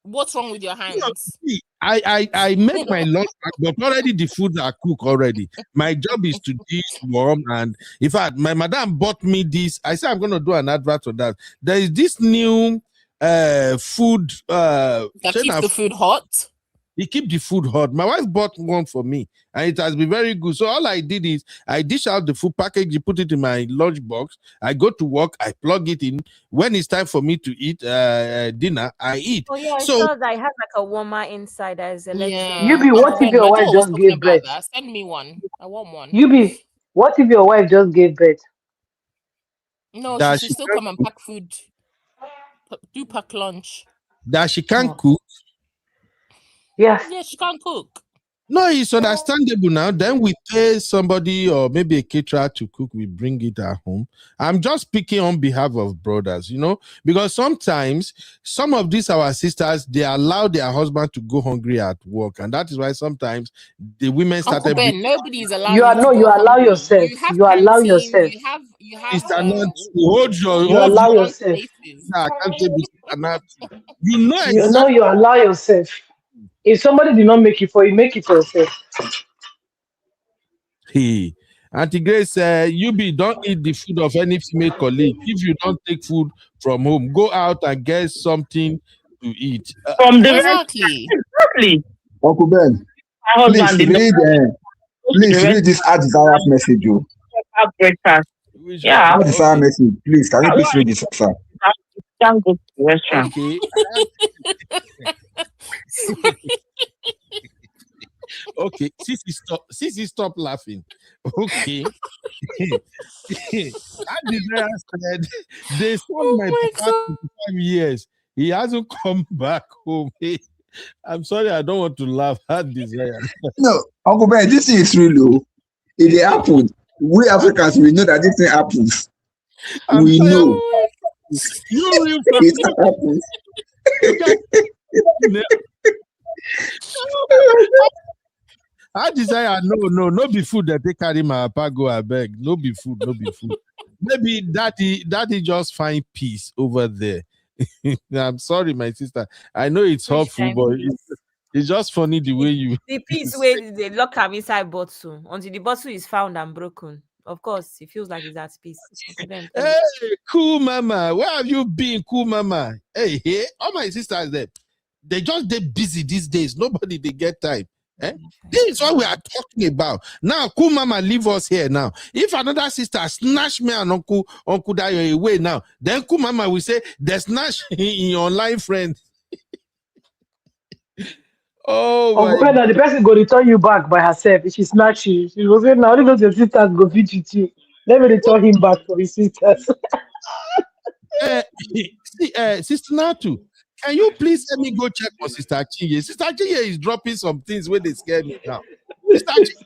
What's wrong with your hands? I make my lunch pack, but already the food are cooked already. My job is to dish warm, and in fact, my madam bought me this. I said I'm gonna do an advert for that. There is this new food that keeps the food hot. He keep the food hot. My wife bought one for me, and it has been very good. So all I did is I dish out the food package, you put it in my lunch box. I go to work, I plug it in. When it's time for me to eat dinner, I eat. Oh yeah, I saw that it has like a warmer inside as electric. Yeah. You be what if your wife just gave birth? Send me one. I want one. You be what if your wife just gave birth? No, she should still come and pack food. Do pack lunch. That she can't cook. Yes. Yeah, she can't cook. No, it's understandable now. Then we pay somebody or maybe a caterer to cook. We bring it at home. I'm just speaking on behalf of brothers, you know, because sometimes some of these our sisters, they allow their husband to go hungry at work, and that is why sometimes the women started. Uncle Ben, nobody's allowed. You allow yourself. You allow yourself. You have. You allow yourself. I can't say you know exactly. You know you allow yourself. If somebody did not make it for you, make it for yourself. Hey, Auntie Grace said, don't eat the food of any female colleague. If you don't take food from home, go out and get something to eat. From the exactly. Uncle Ben, please read this Adesira's message. Yeah. Adesira's message, please. Can you please read this, sir? Can't go to the restaurant. Okay, Sissy, stop laughing. Okay. Adesira said they sold my papa 25 years. He hasn't come back home. Hey, I'm sorry, I don't want to laugh at Adesira. No, Uncle Ben, this is real. It happened. We Africans, we know that this thing happens. We know. It happens. I desire no be food that they carry my papa go I beg. No be food. Maybe daddy just find peace over there. I'm sorry, my sister. I know it's hurtful, but it's just funny the way you the peace where they lock him inside bottle until the bottle is found and broken. Of course, he feels like he's at peace. Hey, cool mama, where have you been, cool mama? Hey, all my sisters there, they just busy these days. Nobody they get time. This is what we are talking about. Now, cool mama, leave us here now. If another sister snatch me and Uncle Dayo away now, then cool mama will say, they snatch in your online friend. Uncle Bernard, the person go return you back by herself. If she snatch you, she will say, now only those your sisters go fit with you. Let me return him back for his sisters. Sister Natu, can you please let me go check on Sister Chinye? Sister Chinye is dropping some things where they scare me now. Sister Chinye,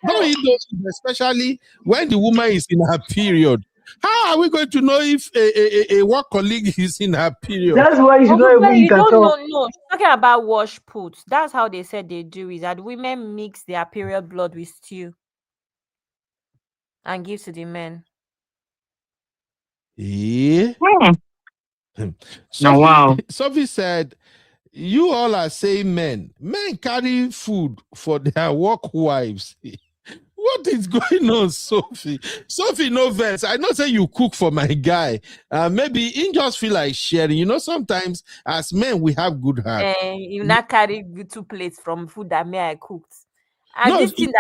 don't eat those things, especially when the woman is in her period. How are we going to know if a work colleague is in her period? That's why you should know when you can don't talk. know. Talking about wash put. That's how they said they do is that women mix their period blood with stew and give to the men. Yeah. Now, wow. Sophie said, you all are saying men. Men carry food for their work wives. What is going on, Sophie? Sophie, no verse. I know say you cook for my guy. Maybe he just feel like sharing. You know, sometimes as men, we have good heart. You not carry 2 plates from food that I cooked. And No, this thing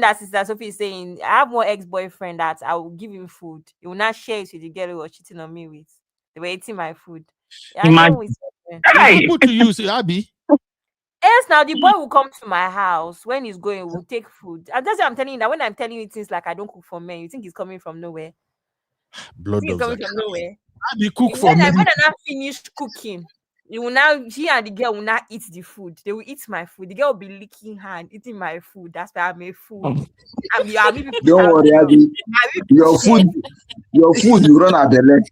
that Sister Sophie is saying, I have one ex-boyfriend that I will give him food. He will not share it with the girl who was cheating on me with. They were eating my food. I know it's put to use Abby. Yes, now the boy will come to my house when he's going, we'll take food. And that's why I'm telling you that when I'm telling you things like I don't cook for men, you think he's coming from nowhere. Blood He's of coming from nowhere. Abby cook for When I men. now finish cooking, she and the girl will not eat the food. They will eat my food. The girl will be licking her and eating my food. That's why I made food. Don't worry, Abby. Your food, you run a belly.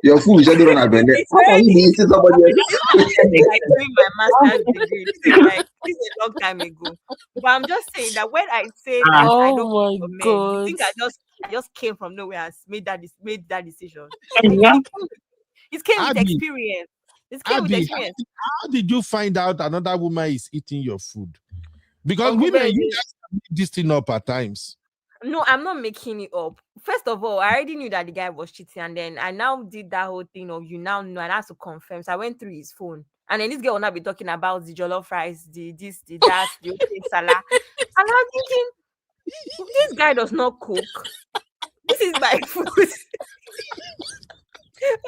Your food is run a belly. How can you be eating somebody else? Like doing my master's degree. This is a long time ago. But I'm just saying that when I say that I don't cook for men, you think I just came from nowhere and made that decision. It came with Abby, experience. It came with experience. How did you find out another woman is eating your food? Because Uncle women, Ben, you guys make this thing up at times. No, I'm not making it up. First of all, I already knew that the guy was cheating, and then I now did that whole thing of you now know, and I had to confirm. So I went through his phone, and then this girl will not be talking about the jollof rice, the this, the that, the open salad. And I'm thinking, this guy does not cook. This is my food.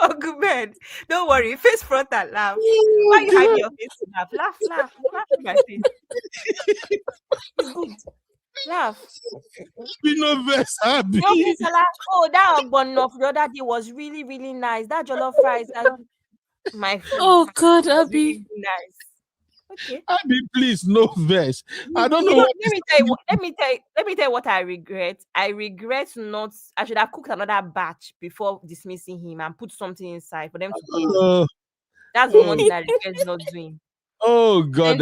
Oh, good man. Don't worry. Face front and laugh. Why you hide your face to laugh? Laugh in my face. It's good. Laugh. That one of the other day was really, really nice. That jollof rice, my food. Oh God, was Abby. really nice. Okay. Abby, please, no verse. I don't know what. Let me tell you what I regret. I regret not. I should have cooked another batch before dismissing him and put something inside for them to eat. That's the one thing I regret not doing. Oh God,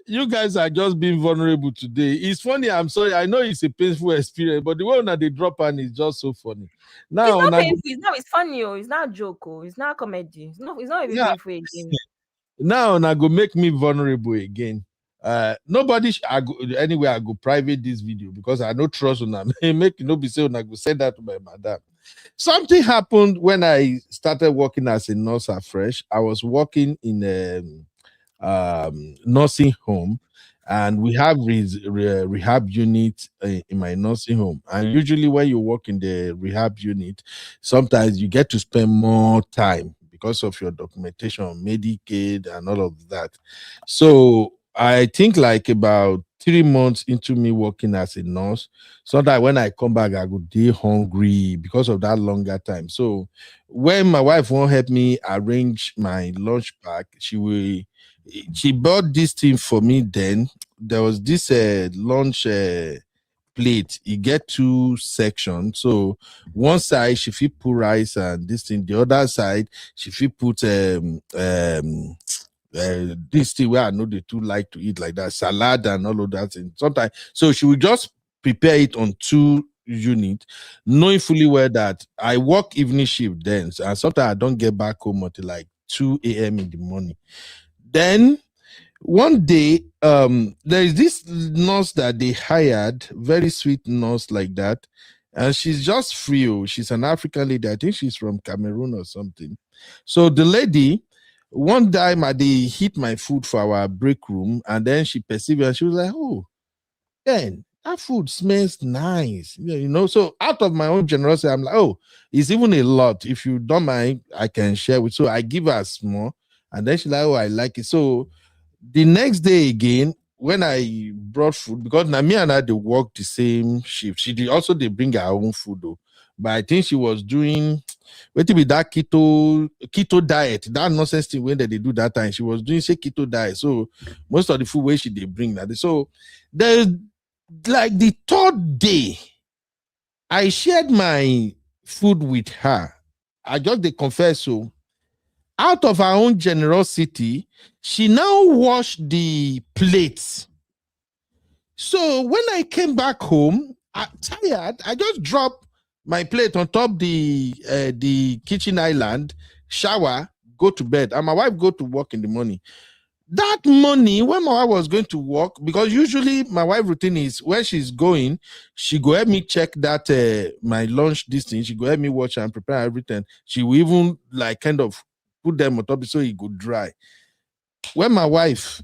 you guys are just being vulnerable today. It's funny. I'm sorry. I know it's a painful experience, but the one that they drop on is just so funny. Now, it's not painful. It's funny. It's not a joke. It's not a comedy. It's not even painful again. Now, go make me vulnerable again. Nobody. I go private this video because I no trust on them. Make no be say I go send that to my madam. Something happened when I started working as a nurse at Fresh. I was working in nursing home, and we have rehab unit in my nursing home. And usually when you work in the rehab unit, sometimes you get to spend more time because of your documentation, Medicaid and all of that. So I think like about 3 months into me working as a nurse, so that when I come back, I would be hungry because of that longer time. So when my wife won't help me arrange my lunch pack, she bought this thing for me. Then there was this lunch plate. You get 2 sections. So one side she fit put rice and this thing. The other side she fit put this thing where I know they too like to eat like that, salad and all of that. And sometimes, so she would just prepare it on 2 units, knowing fully well that I work evening shift then, and sometimes I don't get back home until like 2 a.m. in the morning. Then one day, there is this nurse that they hired, very sweet nurse like that, and she's just free. She's an African lady. I think she's from Cameroon or something. So the lady, one time they hit my food for our break room, and then she perceived it and she was like, oh, Ben, that food smells nice. You know, so out of my own generosity, I'm like, oh, it's even a lot. If you don't mind, I can share with you. So I give her a small, and then she's like, oh, I like it. So the next day again, when I brought food, because Nami and I they work the same shift. They bring her own food though. But I think she was doing wait till be that keto diet, that nonsense thing when they do that time. She was doing say keto diet. So most of the food where they bring that. So there's like the third day, I shared my food with her. I just they confess so. Out of her own generosity, she now washed the plates. So when I came back home, tired, I just dropped my plate on top the kitchen island, shower, go to bed, and my wife go to work in the morning. That morning, when my wife was going to work, because usually my wife routine is when she's going, she go help me check that my lunch distance. She go help me watch and prepare everything. She will even like kind of put them on top so it could dry. When my wife,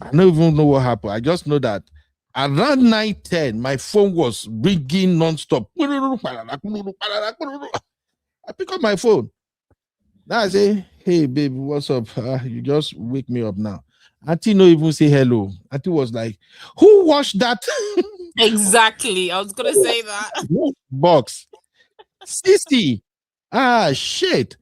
I don't even know what happened. I just know that around 9:10, my phone was ringing non-stop. I pick up my phone. Now I say, hey, baby, what's up? You just wake me up now. Auntie no even say hello. Auntie was like, who washed that? Exactly. I was going to say that. Box. Sissy. Shit.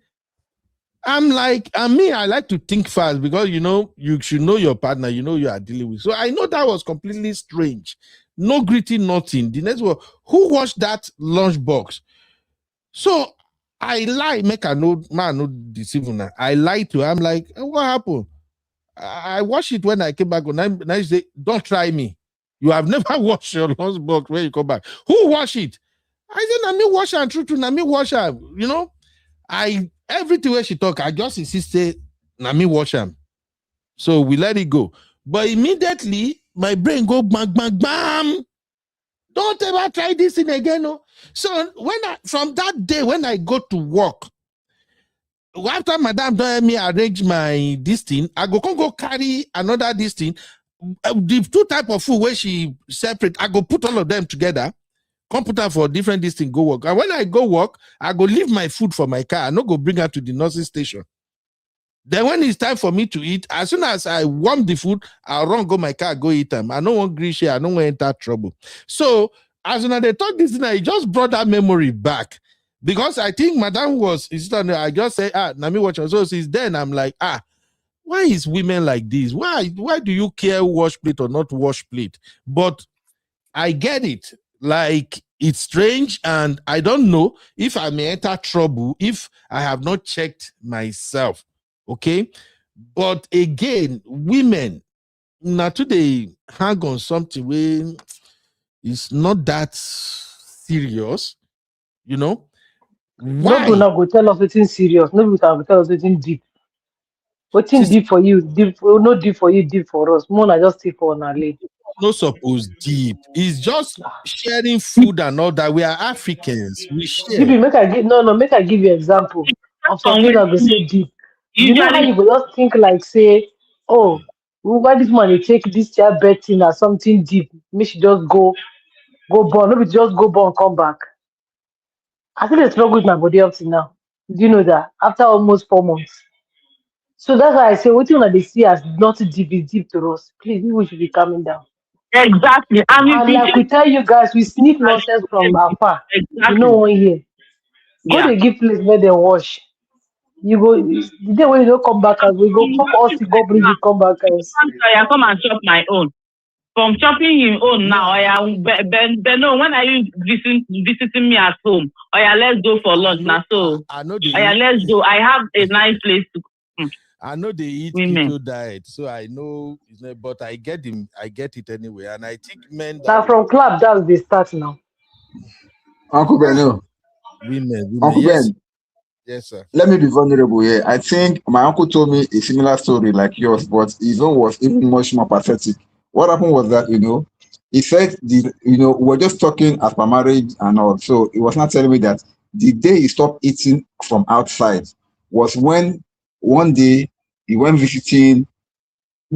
I'm like, I like to think fast because, you know, you should know your partner, you know you are dealing with. So I know that was completely strange. No greeting, nothing. The next one, who washed that lunch box? So I lie, make a no man no deceiving. I lied to her. I'm like, what happened? I washed it when I came back. And I say, don't try me. You have never washed your lunch box when you come back. Who washed it? I said, na me wash her, true, na me wash her. You know, everything where she talk, I just insisted, na me wash her. So we let it go. But immediately, my brain go bang, bang, bam. Don't ever try this thing again. No. So from that day, when I go to work, after madam don't help me arrange my this thing, I go carry another this thing. The two type of food where she separate, I go put all of them together, computer for different this thing, go work. And when I go work, I go leave my food for my car. I no go bring her to the nursing station. Then when it's time for me to eat, as soon as I warm the food, I'll run, go my car, go eat them. I don't want grease here. I don't want enter trouble. So as soon as they talk this thing, I just brought that memory back. Because I think madam was, I just say, Nami watch. So since then, I'm like, why is women like this? Why do you care wash plate or not wash plate? But I get it. Like, it's strange, and I don't know if I may enter trouble if I have not checked myself. Okay? But again, women, now today hang on something where it's not that serious, you know? Why? No go tell us something serious. No go tell us something deep. What's deep for you? Deep, no deep for you, deep for us. More just deep for Nale. No suppose deep. It's just sharing food and all that. We are Africans. We share. Deep, make I give you example of something that we say deep. You know how you go just think like say, oh, why this man they take this child betting as something deep? Me should just go born. No, just go born, come back. I think I struggle with my body up to now. Do you know that? After almost 4 months. So that's why I say, what you want to see as not deep is deep to us. Please, we should be calming down. Exactly. And like we tell you guys, we sneak nonsense from afar. Exactly. You know one here. Go to give place where they wash. You go the day when you don't come back and we go come us to go bring you come back us. I come and chop my own. From chopping him own now, no, when are you visiting me at home? Let's go for lunch now. So let's go. I have a nice place to come. I know they eat keto diet, so I know, but I get it anyway. And I think men that from club, that's the start now. Uncle Benno. Women. Uncle Yes. Ben. Yes, sir. Let me be vulnerable here. I think my uncle told me a similar story like yours, but his own was even much more pathetic. What happened was that, he said, we're just talking as per marriage and all. So he was not telling me that the day he stopped eating from outside was when one day he went visiting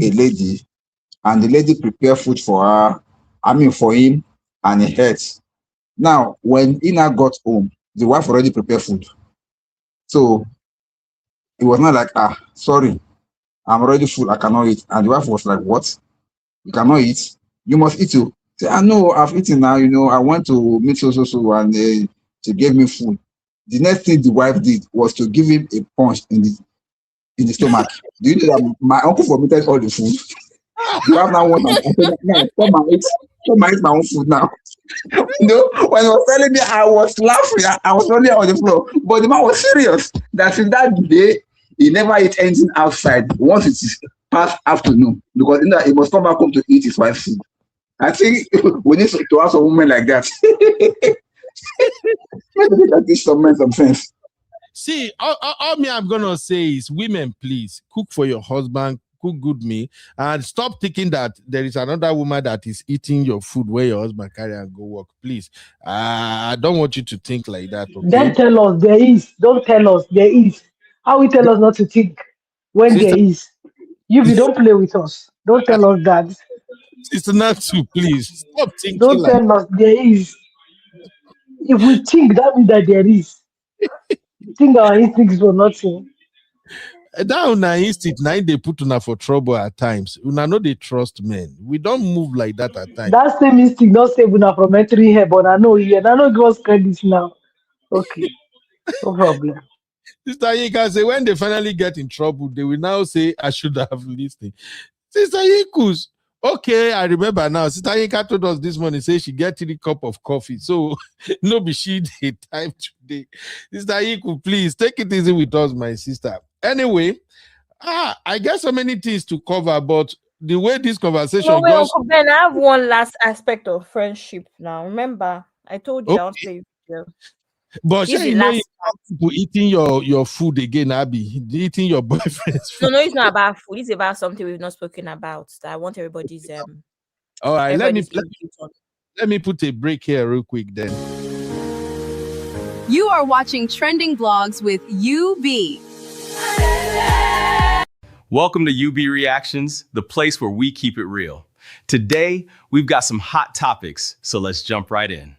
a lady, and the lady prepared food for her, for him, and he ate. Now, when he now got home, the wife already prepared food. So it was not like, sorry, I'm already full, I cannot eat. And the wife was like, what? You cannot eat? You must eat too. Say, I know, I've eaten now, I went to meet so, and she gave me food. The next thing the wife did was to give him a punch in the stomach. Do you know that my uncle vomited all the food? The wife now went and said, no, come and eat my own food now. When he was telling me, I was laughing. I was rolling on the floor. But the man was serious. That since that day, he never eat anything outside once it is past afternoon. Because he must come back home to eat his wife's food. I think we need to have a woman like that. Maybe that teach some men some sense. See, all me I'm gonna say is, women, please cook for your husband, cook good meal, and stop thinking that there is another woman that is eating your food where your husband carry and go work. Please, I don't want you to think like that. Okay? Then tell us there is. Don't tell us there is. How will tell us not to think when Sister, there is? You don't play with us. Don't tell us that. Sister Natsu, please stop thinking Don't like tell us there is. If we think, that means that there is. Think our instincts for nothing. that. Una instinct now they put una for trouble at times. Una know they trust men. We don't move like that at times. That same instinct not save una from entering here, but I know you. And I know give us credit now. Okay, no problem. Sister Yinka say when they finally get in trouble, they will now say, I should have listened. Sister Yinkus, okay, I remember now. Sister Yinka told us this morning, say she get 3 cups of coffee. So no be she the time today. Sister Yinku, please take it easy with us, my sister. Anyway, I got so many things to cover, but the way this conversation No, wait, goes. Uncle Ben, I have one last aspect of friendship now. Remember, I told you I want to play video. But This is you the know, last people eating your food again, Abby, eating your boyfriend's food. No, it's not about food. It's about something we've not spoken about. That I want everybody's All right, let me put a break here real quick then. You are watching Trending Vlogs with UB. Welcome to UB Reactions, the place where we keep it real. Today, we've got some hot topics, so let's jump right in.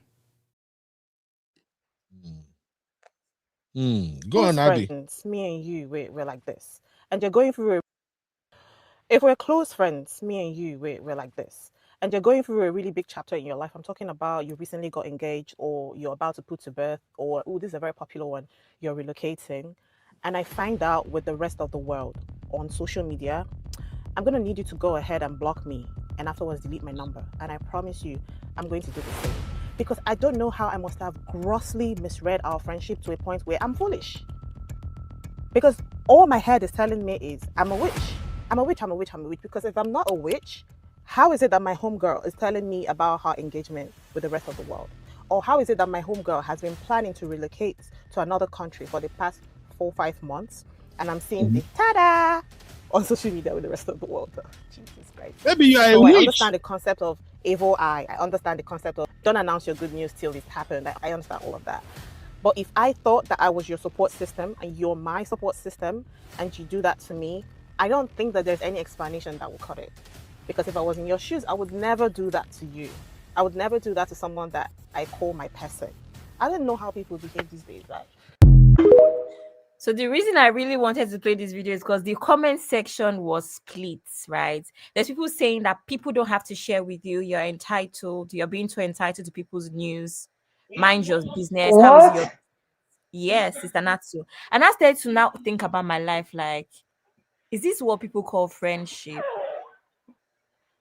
Go on, Abby. Me and you, we're like this. And you're going through if we're close friends, me and you, we're like this. And you're going through a really big chapter in your life. I'm talking about you recently got engaged, or you're about to put to birth, or, this is a very popular one, you're relocating. And I find out with the rest of the world on social media, I'm going to need you to go ahead and block me and afterwards delete my number. And I promise you, I'm going to do the same. Because I don't know how I must have grossly misread our friendship to a point where I'm foolish. Because all my head is telling me is, I'm a witch. I'm a witch, I'm a witch, I'm a witch. Because if I'm not a witch, how is it that my homegirl is telling me about her engagement with the rest of the world? Or how is it that my homegirl has been planning to relocate to another country for the past 4-5 months, and I'm seeing the ta-da on social media with the rest of the world? Jesus Christ. Maybe you are a witch. I understand the concept of evil eye. I understand the concept of don't announce your good news till it's happened. I understand all of that. But if I thought that I was your support system and you're my support system and you do that to me, I don't think that there's any explanation that will cut it. Because if I was in your shoes, I would never do that to you. I would never do that to someone that I call my person. I don't know how people behave these days. So the reason I really wanted to play this video is because the comment section was split, right? There's people saying that people don't have to share with you. You're entitled. You're being too entitled to people's news. Mind your business. What? How is your... Yes, Sister Natsu. And I started to now think about my life like, is this what people call friendship?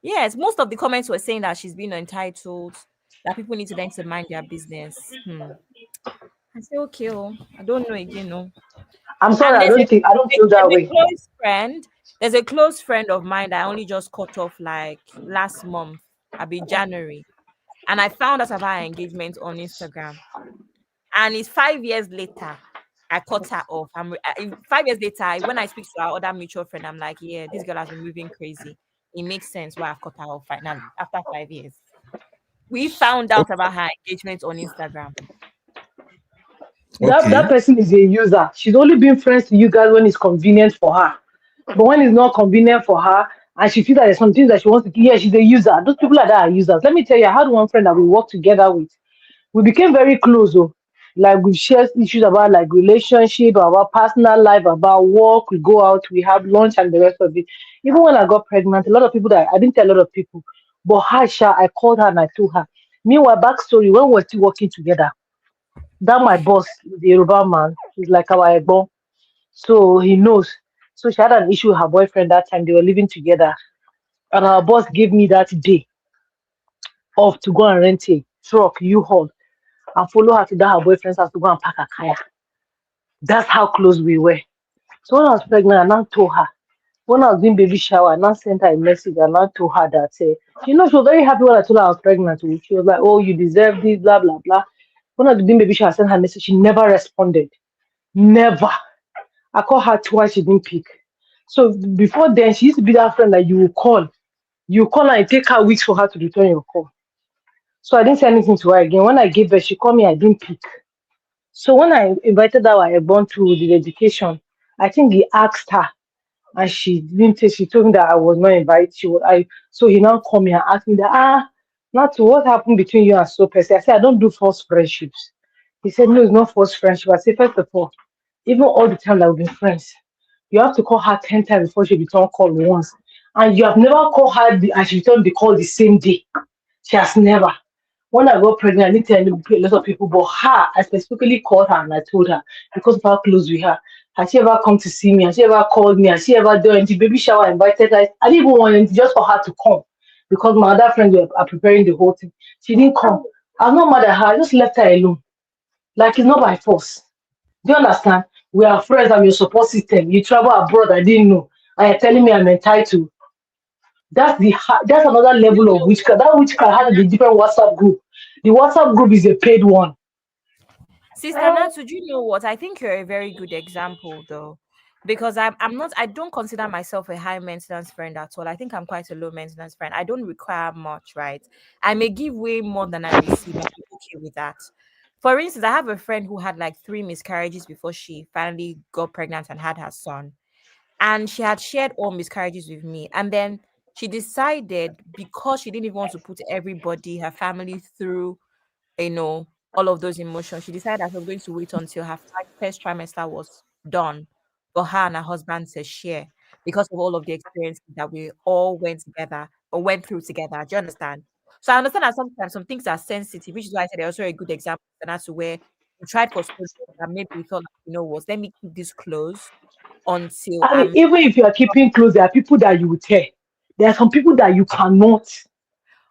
Yes, most of the comments were saying that she's being entitled, that people need to learn to mind their business. I say, okay, I don't know again, no. I'm sorry, I don't feel that way. There's a close friend of mine that I only just cut off like last month, January. And I found out about her engagement on Instagram. And it's 5 years later, I cut her off. 5 years later, when I speak to our other mutual friend, I'm like, yeah, this girl has been moving crazy. It makes sense why I've cut her off finally after 5 years. We found out about her engagement on Instagram. That person is a user. She's only been friends to you guys when it's convenient for her. But when it's not convenient for her and she feels that there's some things that she wants to do, yeah, she's a user. Those people like that are users. Let me tell you, I had one friend that we worked together with. We became very close though. Like we share issues about like relationship, about personal life, about work. We go out, we have lunch and the rest of it. Even when I got pregnant, a lot of people that I didn't tell a lot of people. But Haisha, I called her and I told her. Meanwhile, backstory, when we were still working together, that my boss, the Yoruba man, he's like our Egbon. So he knows. So she had an issue with her boyfriend that time. They were living together. And our boss gave me that day off to go and rent a truck, U-Haul, and follow her to that her boyfriend's house to go and pack her kaya. That's how close we were. So when I was pregnant, I now told her. When I was doing baby shower, I now sent her a message and I told her that, she was very happy when I told her I was pregnant. She was like, oh, you deserve this, blah, blah, blah. When I was doing baby shower, I sent her a message. She never responded. Never. I called her twice, she didn't pick. So before then, she used to be that friend that you will call. You call her and it take her weeks for her to return your call. So I didn't say anything to her again. When I gave birth, she called me, I didn't pick. So when I invited her, I born to the education, I think he asked her and she didn't say, she told me that I was not invited. So he now called me and asked me that, not what happened between you and so person. I said, I don't do false friendships. He said, no, it's not false friendship. I said, first of all, even all the time that we've been friends, you have to call her 10 times before she return call once. And you have never called her and she returned the call the same day. She has never. When I got pregnant, I didn't tell a lot of people, but her, I specifically called her and I told her because of how close we are. Has she ever come to see me? Has she ever called me? Has she ever done anything? Baby shower, invited her. I didn't even want it just for her to come because my other friends are preparing the whole thing. She didn't come. I was not mad at her. I just left her alone. Like it's not by force. Do you understand? We are friends. I'm your support system. You travel abroad. I didn't know. And you're telling me I'm entitled. That's another level of witchcraft. That witchcraft has a different WhatsApp group. The WhatsApp group is a paid one. Sister Natu, do you know what? I think you're a very good example though. Because I don't consider myself a high maintenance friend at all. I think I'm quite a low maintenance friend. I don't require much, right? I may give way more than I receive. I'm okay with that. For instance, I have a friend who had like 3 miscarriages before she finally got pregnant and had her son. And she had shared all miscarriages with me. And then she decided, because she didn't even want to put everybody, her family through, all of those emotions, she decided that she was going to wait until her first trimester was done for her and her husband to share because of all of the experiences that we all went together or went through together. Do you understand? So I understand that sometimes some things are sensitive, which is why I said they're also a good example, and that's where we tried for so long and maybe we felt like, what, let me keep this close until I mean, I'm. even if you are keeping close, there are people that you will tell. There are some people that you cannot.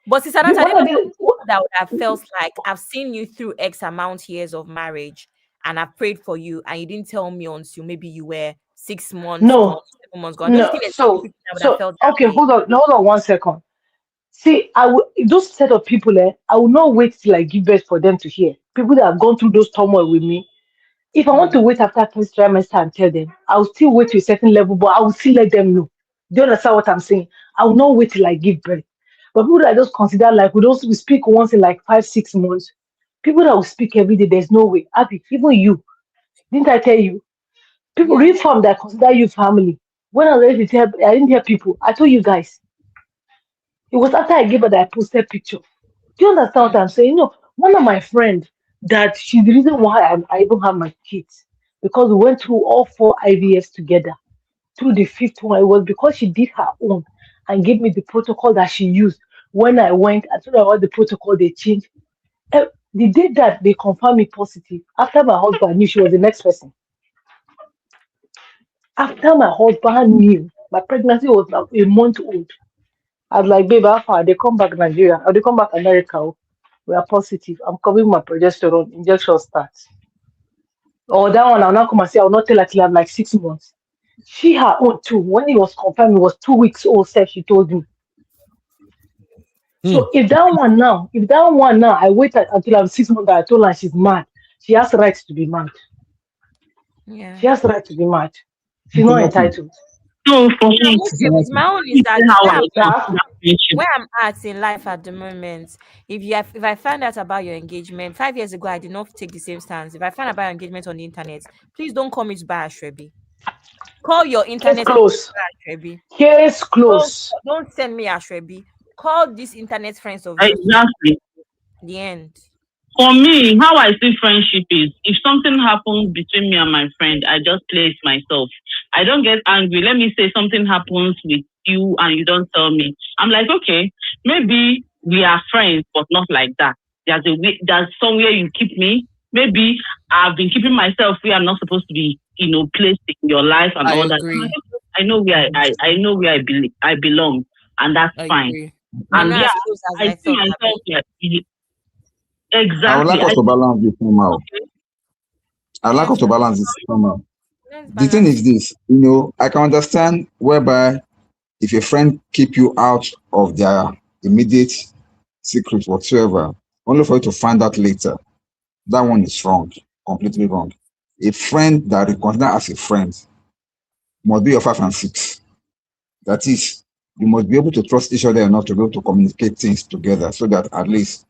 But Sister Nata, What there are are some they? people that would have felt like, I've seen you through X amount years of marriage and I've prayed for you and you didn't tell me until maybe you were 6 months gone, No, 7 months gone. Don't you no. think there's some So, people that would have so felt that okay, way? hold on 1 second. See, those set of people, I will not wait till I give birth for them to hear. People that have gone through those turmoil with me. If I want to wait after first trimester and tell them, I'll still wait to a certain level, but I will still let them know. Do you understand what I'm saying? I will not wait till I give birth. But people that just consider like we speak once in like 5-6 months. People that will speak every day, there's no way. Abby, even you, didn't I tell you? People Yeah. real from that consider you family. When I was ready to tell, I didn't hear people. I told you guys. It was after I gave her that I posted picture. Do you understand what I'm saying? One of my friends that she's the reason why I even have my kids because we went through all 4 IVFs together. Through the 5th one, it was because she did her own and gave me the protocol that she used. When I went, I told her about the protocol they changed. The day that they confirmed me positive, after my husband knew she was the next person. After my husband knew my pregnancy was like a month old, I was like, babe, how far? They come back Nigeria or they come back America. We are positive. I'm covering my progesterone. Injection starts. Or that one, I'll not come and say, I'll not tell her till I'm like 6 months. She her own too. When it was confirmed, it was 2 weeks old, said she told me. So if that one now, I waited until I'm 6 months, I told her she's mad. She has rights to be mad. Yeah. She has the right to be mad. She's not entitled. So for Yeah, me, okay, with my own is that how I where I'm at in life at the moment, if I find out about your engagement 5 years ago, I did not take the same stance. If I find out about your engagement on the internet, please don't call me to buy a Shrebi. Call your internet close. Ashwebi. Case close. Don't send me Ashwebi. Call these internet friends of yours. Exactly. The end. For me, how I see friendship is if something happens between me and my friend, I just play it myself. I don't get angry. Let me say something happens with you and you don't tell me. I'm like, okay, maybe we are friends, but not like that. There's somewhere you keep me. Maybe I've been keeping myself where I'm not supposed to be, placed in your life and all that. I know where I know where I belong, and that's fine. And yeah, I see myself like. Exactly. I would like us to balance this somehow. I would like us to balance this somehow. The thing is this, I can understand whereby if a friend keep you out of their immediate secret whatsoever, only for you to find out later, that one is wrong, completely wrong. A friend that you consider as a friend must be your 5 and 6. That is, you must be able to trust each other enough to be able to communicate things together so that at least,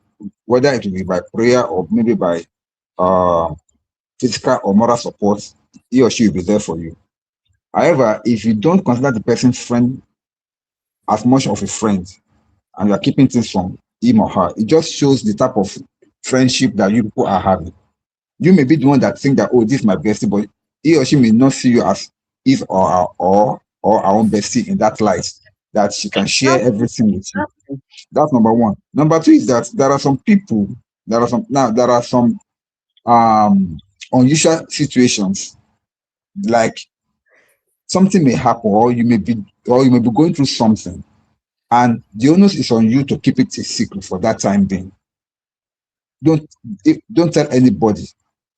whether it will be by prayer or maybe by physical or moral support, he or she will be there for you. However, if you don't consider the person's friend as much of a friend and you are keeping things from him or her, it just shows the type of friendship that you people are having. You may be the one that think that, oh, this is my bestie, but he or she may not see you as his or our own bestie in that light, that she can share everything with you. That's number one. Number two is that there are some people, there are some unusual situations, like something may happen or you may be going through something, and the onus is on you to keep it a secret for that time being. Don't tell anybody.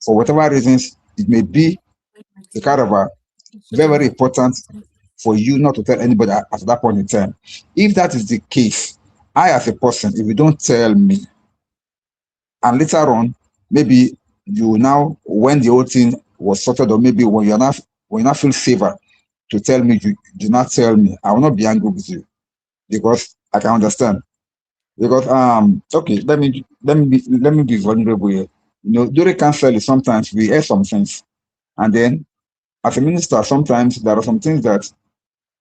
For whatever reasons it may be, a kind of a very, very important for you not to tell anybody at that point in time. If that is the case, I as a person, if you don't tell me, and later on, maybe you now, when the whole thing was sorted, or maybe when you not feel safer to tell me, you do not tell me, I will not be angry with you, because I can understand. Because okay, let me be vulnerable here. During counseling, sometimes we hear some things, and then as a minister, sometimes there are some things that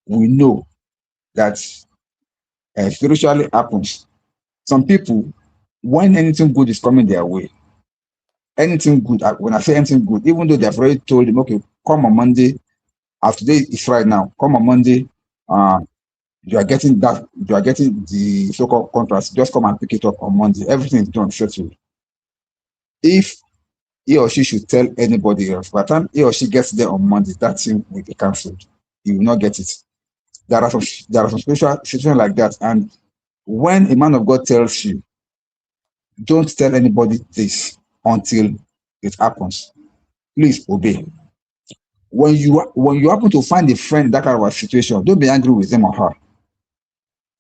we know that spiritually happens. Some people, when anything good is coming their way, anything good, when I say anything good, even though they've already told him, okay, come on Monday, as today is right now, come on Monday, you are getting the so-called contract, just come and pick it up on Monday. Everything is done, settled. If he or she should tell anybody else, by the time he or she gets there on Monday, that thing will be cancelled. You will not get it. There are some special situations like that. And when a man of God tells you, don't tell anybody this until it happens, please obey. When you happen to find a friend in that kind of a situation, don't be angry with him or her.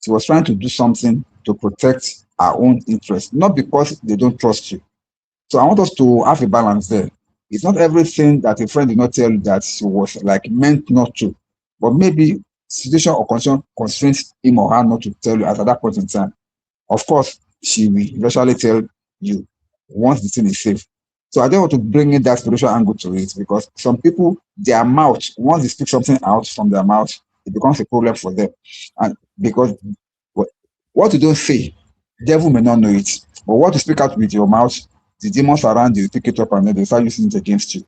She was trying to do something to protect her own interest, not because they don't trust you. So I want us to have a balance there. It's not everything that a friend did not tell you that she was like meant not to, but maybe situation or condition constrains him or her not to tell you at that point in time. Of course, she will eventually tell you once the thing is safe. So I don't want to bring in that spiritual angle to it, because some people, their mouth, once they speak something out from their mouth, it becomes a problem for them. And because what you don't say, devil may not know it, but what you speak out with your mouth, the demons around you pick it up and then they start using it against you.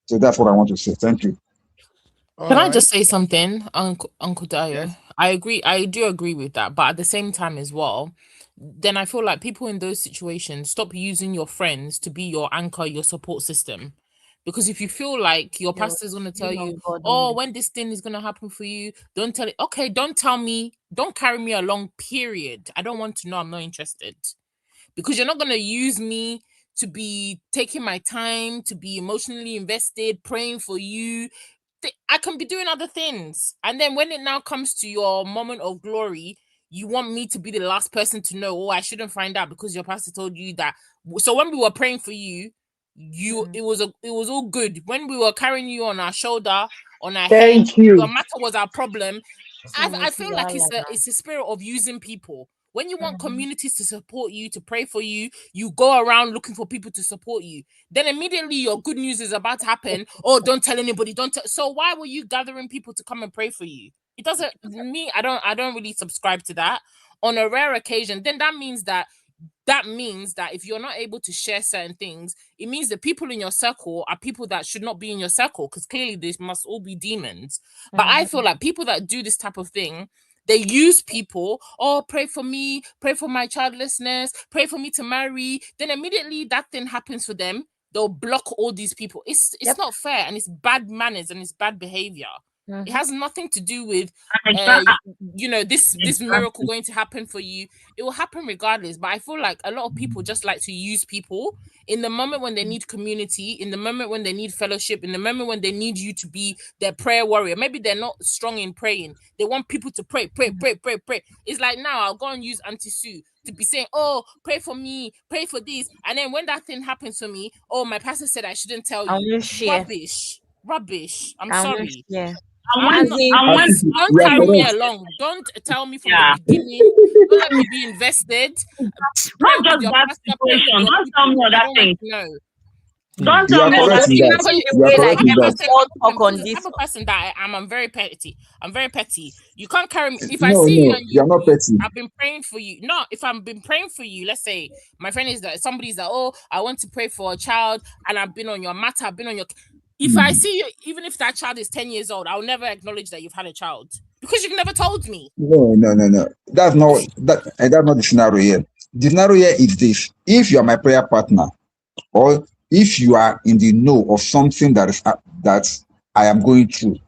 So that's what I want to say. Thank you. Can I just say something, Uncle Dayo? Yes. I do agree with that, but at the same time as well, then I feel like people in those situations, stop using your friends to be your anchor, your support system. Because if you feel like your pastor's going to tell you, oh, when this thing is going to happen for you, don't tell it. Okay, don't tell me. Don't carry me along, period. I don't want to know. I'm not interested. Because you're not going to use me to be taking my time, to be emotionally invested, praying for you. I can be doing other things. And then when it now comes to your moment of glory, you want me to be the last person to know, oh, I shouldn't find out because your pastor told you that. So when we were praying for you, it was all good. When we were carrying you on our shoulder, on our head, you. your matter was our problem. I feel like it's a spirit of using people. When you want communities to support you, to pray for you, you go around looking for people to support you. Then immediately your good news is about to happen. Oh, don't tell anybody. Don't tell. So why were you gathering people to come and pray for you? It doesn't. Me, I don't really subscribe to that. On a rare occasion, then that means that if you're not able to share certain things, it means the people in your circle are people that should not be in your circle, because clearly they must all be demons. But I feel like people that do this type of thing, they use people. Oh, pray for me, pray for my childlessness, pray for me to marry. Then immediately that thing happens for them, they'll block all these people. It's not fair, and it's bad manners, and it's bad behavior. It has nothing to do with this miracle going to happen for you. It will happen regardless. But I feel like a lot of people just like to use people in the moment when they need community, in the moment when they need fellowship, in the moment when they need you to be their prayer warrior. Maybe they're not strong in praying. They want people to pray. It's like, now I'll go and use Auntie Sue to be saying, oh, pray for me, pray for this. And then when that thing happens to me, oh, my pastor said I shouldn't tell you. Rubbish. I'm sorry. Don't carry me along. Don't tell me from the beginning. Don't let me be invested. Not just that situation. Don't tell me other things. Don't You tell are me correct other in things. that. You are correct in that. I'm the type of person that I'm very petty. I'm very petty. You can't carry me. If I No, see you and you are not petty. I've been praying for you. No, if I've been praying for you, let's say my friend is that somebody's that, oh, I want to pray for a child, and I've been on your matter, I've been on your. If I see you, even if that child is 10 years old, I'll never acknowledge that you've had a child because you've never told me. No. That's not the scenario here. The scenario here is this: if you are my prayer partner, or if you are in the know of something that I am going through,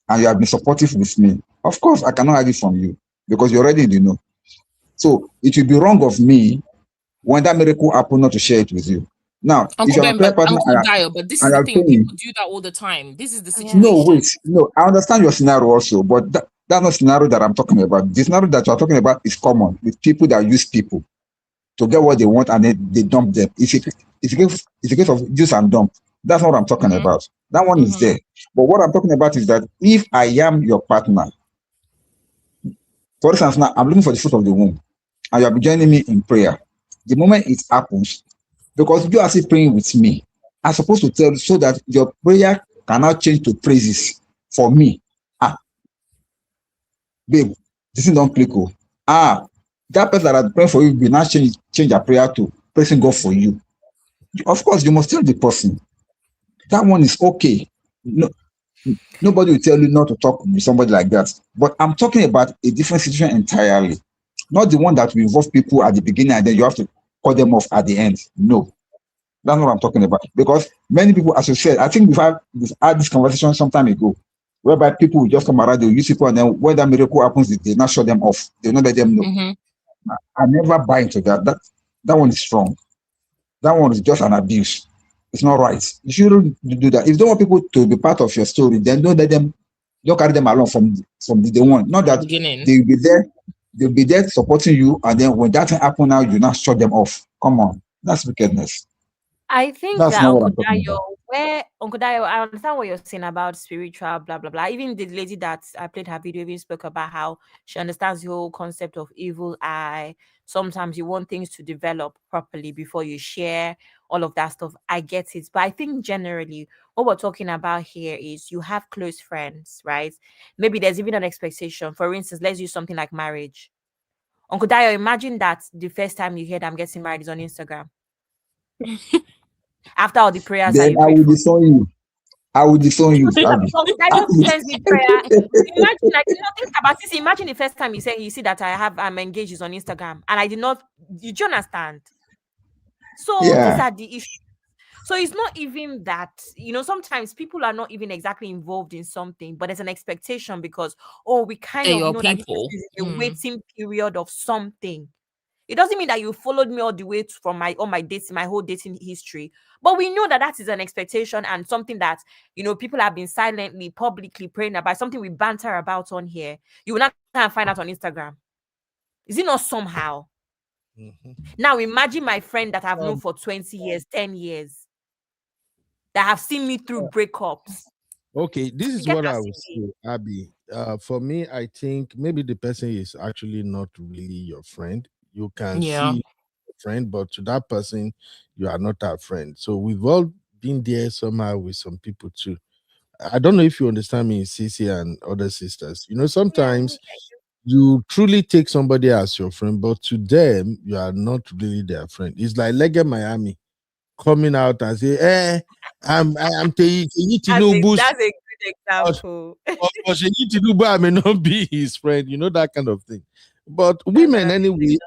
and you have been supportive with me, of course I cannot hide it from you because you're already in the know. So it will be wrong of me when that miracle happen not to share it with you. Now, if you're my prayer partner, But this is the thing. People do that all the time. This is the situation. No, I understand your scenario also, but that's not the scenario that I'm talking about. The scenario that you're talking about is common with people that use people to get what they want, and they dump them. It's a case of use and dump. That's not what I'm talking about. That one is there. But what I'm talking about is that if I am your partner, for instance, now I'm looking for the fruit of the womb, and you have been joining me in prayer. The moment it happens, because you are still praying with me, I'm supposed to tell you so that your prayer cannot change to praises for me. Babe, this thing don't click. That person that has prayed for you will not change your prayer to praising God for you. Of course, you must tell the person. That one is okay. No, nobody will tell you not to talk with somebody like that. But I'm talking about a different situation entirely. Not the one that will involve people at the beginning and then you have to cut them off at the end. No. That's what I'm talking about. Because many people, as you said, I think we've had this conversation some time ago, whereby people will just come around, they'll use people, and then when that miracle happens, they not shut them off. They'll not let them know. I never buy into that. That one is wrong. That one is just an abuse. It's not right. You shouldn't do that. If you don't want people to be part of your story, then don't carry them along from the day one. Not that they'll be there supporting you, and then when that happens now, you not shut them off. Come on. That's wickedness. I think That's that not what Uncle I'm talking Dayo, Uncle Dayo, I understand what you're saying about spiritual, blah blah blah. Even the lady that I played her video even spoke about how she understands the whole concept of evil eye. Sometimes you want things to develop properly before you share all of that stuff. I get it, but I think generally what we're talking about here is you have close friends, right? Maybe there's even an expectation. For instance, let's use something like marriage. Uncle Dayo, imagine that the first time you heard I'm getting married is on Instagram. After all the prayers then that you I prayed will for. disown you. I will disown you. Imagine, think about this. Imagine the first time you see that I'm engaged is on Instagram, and I did not. Did you understand? So these are the issues. So it's not even that, sometimes people are not even exactly involved in something, but there's an expectation because, we kind of know that this is a waiting period of something. It doesn't mean that you followed me all the way from my dating, my whole dating history. But we know that is an expectation and something that, people have been silently, publicly praying about, something we banter about on here. You will not find out on Instagram. Is it not somehow? Now imagine my friend that I've known for 20 years, 10 years, that have seen me through breakups. Okay, this is what I would say, Abby. For me, I think maybe the person is actually not really your friend. You can Yeah. see a friend, but to that person, you are not a friend. So we've all been there somehow with some people too. I don't know if you understand me, Cece and other sisters. You know, sometimes you truly take somebody as your friend, but to them, you are not really their friend. It's like Lega Miami coming out and say, I'm Tinubu's That's a good example. but Sheyi Tinubu may not be his friend, you know, that kind of thing. But That's women, another anyway,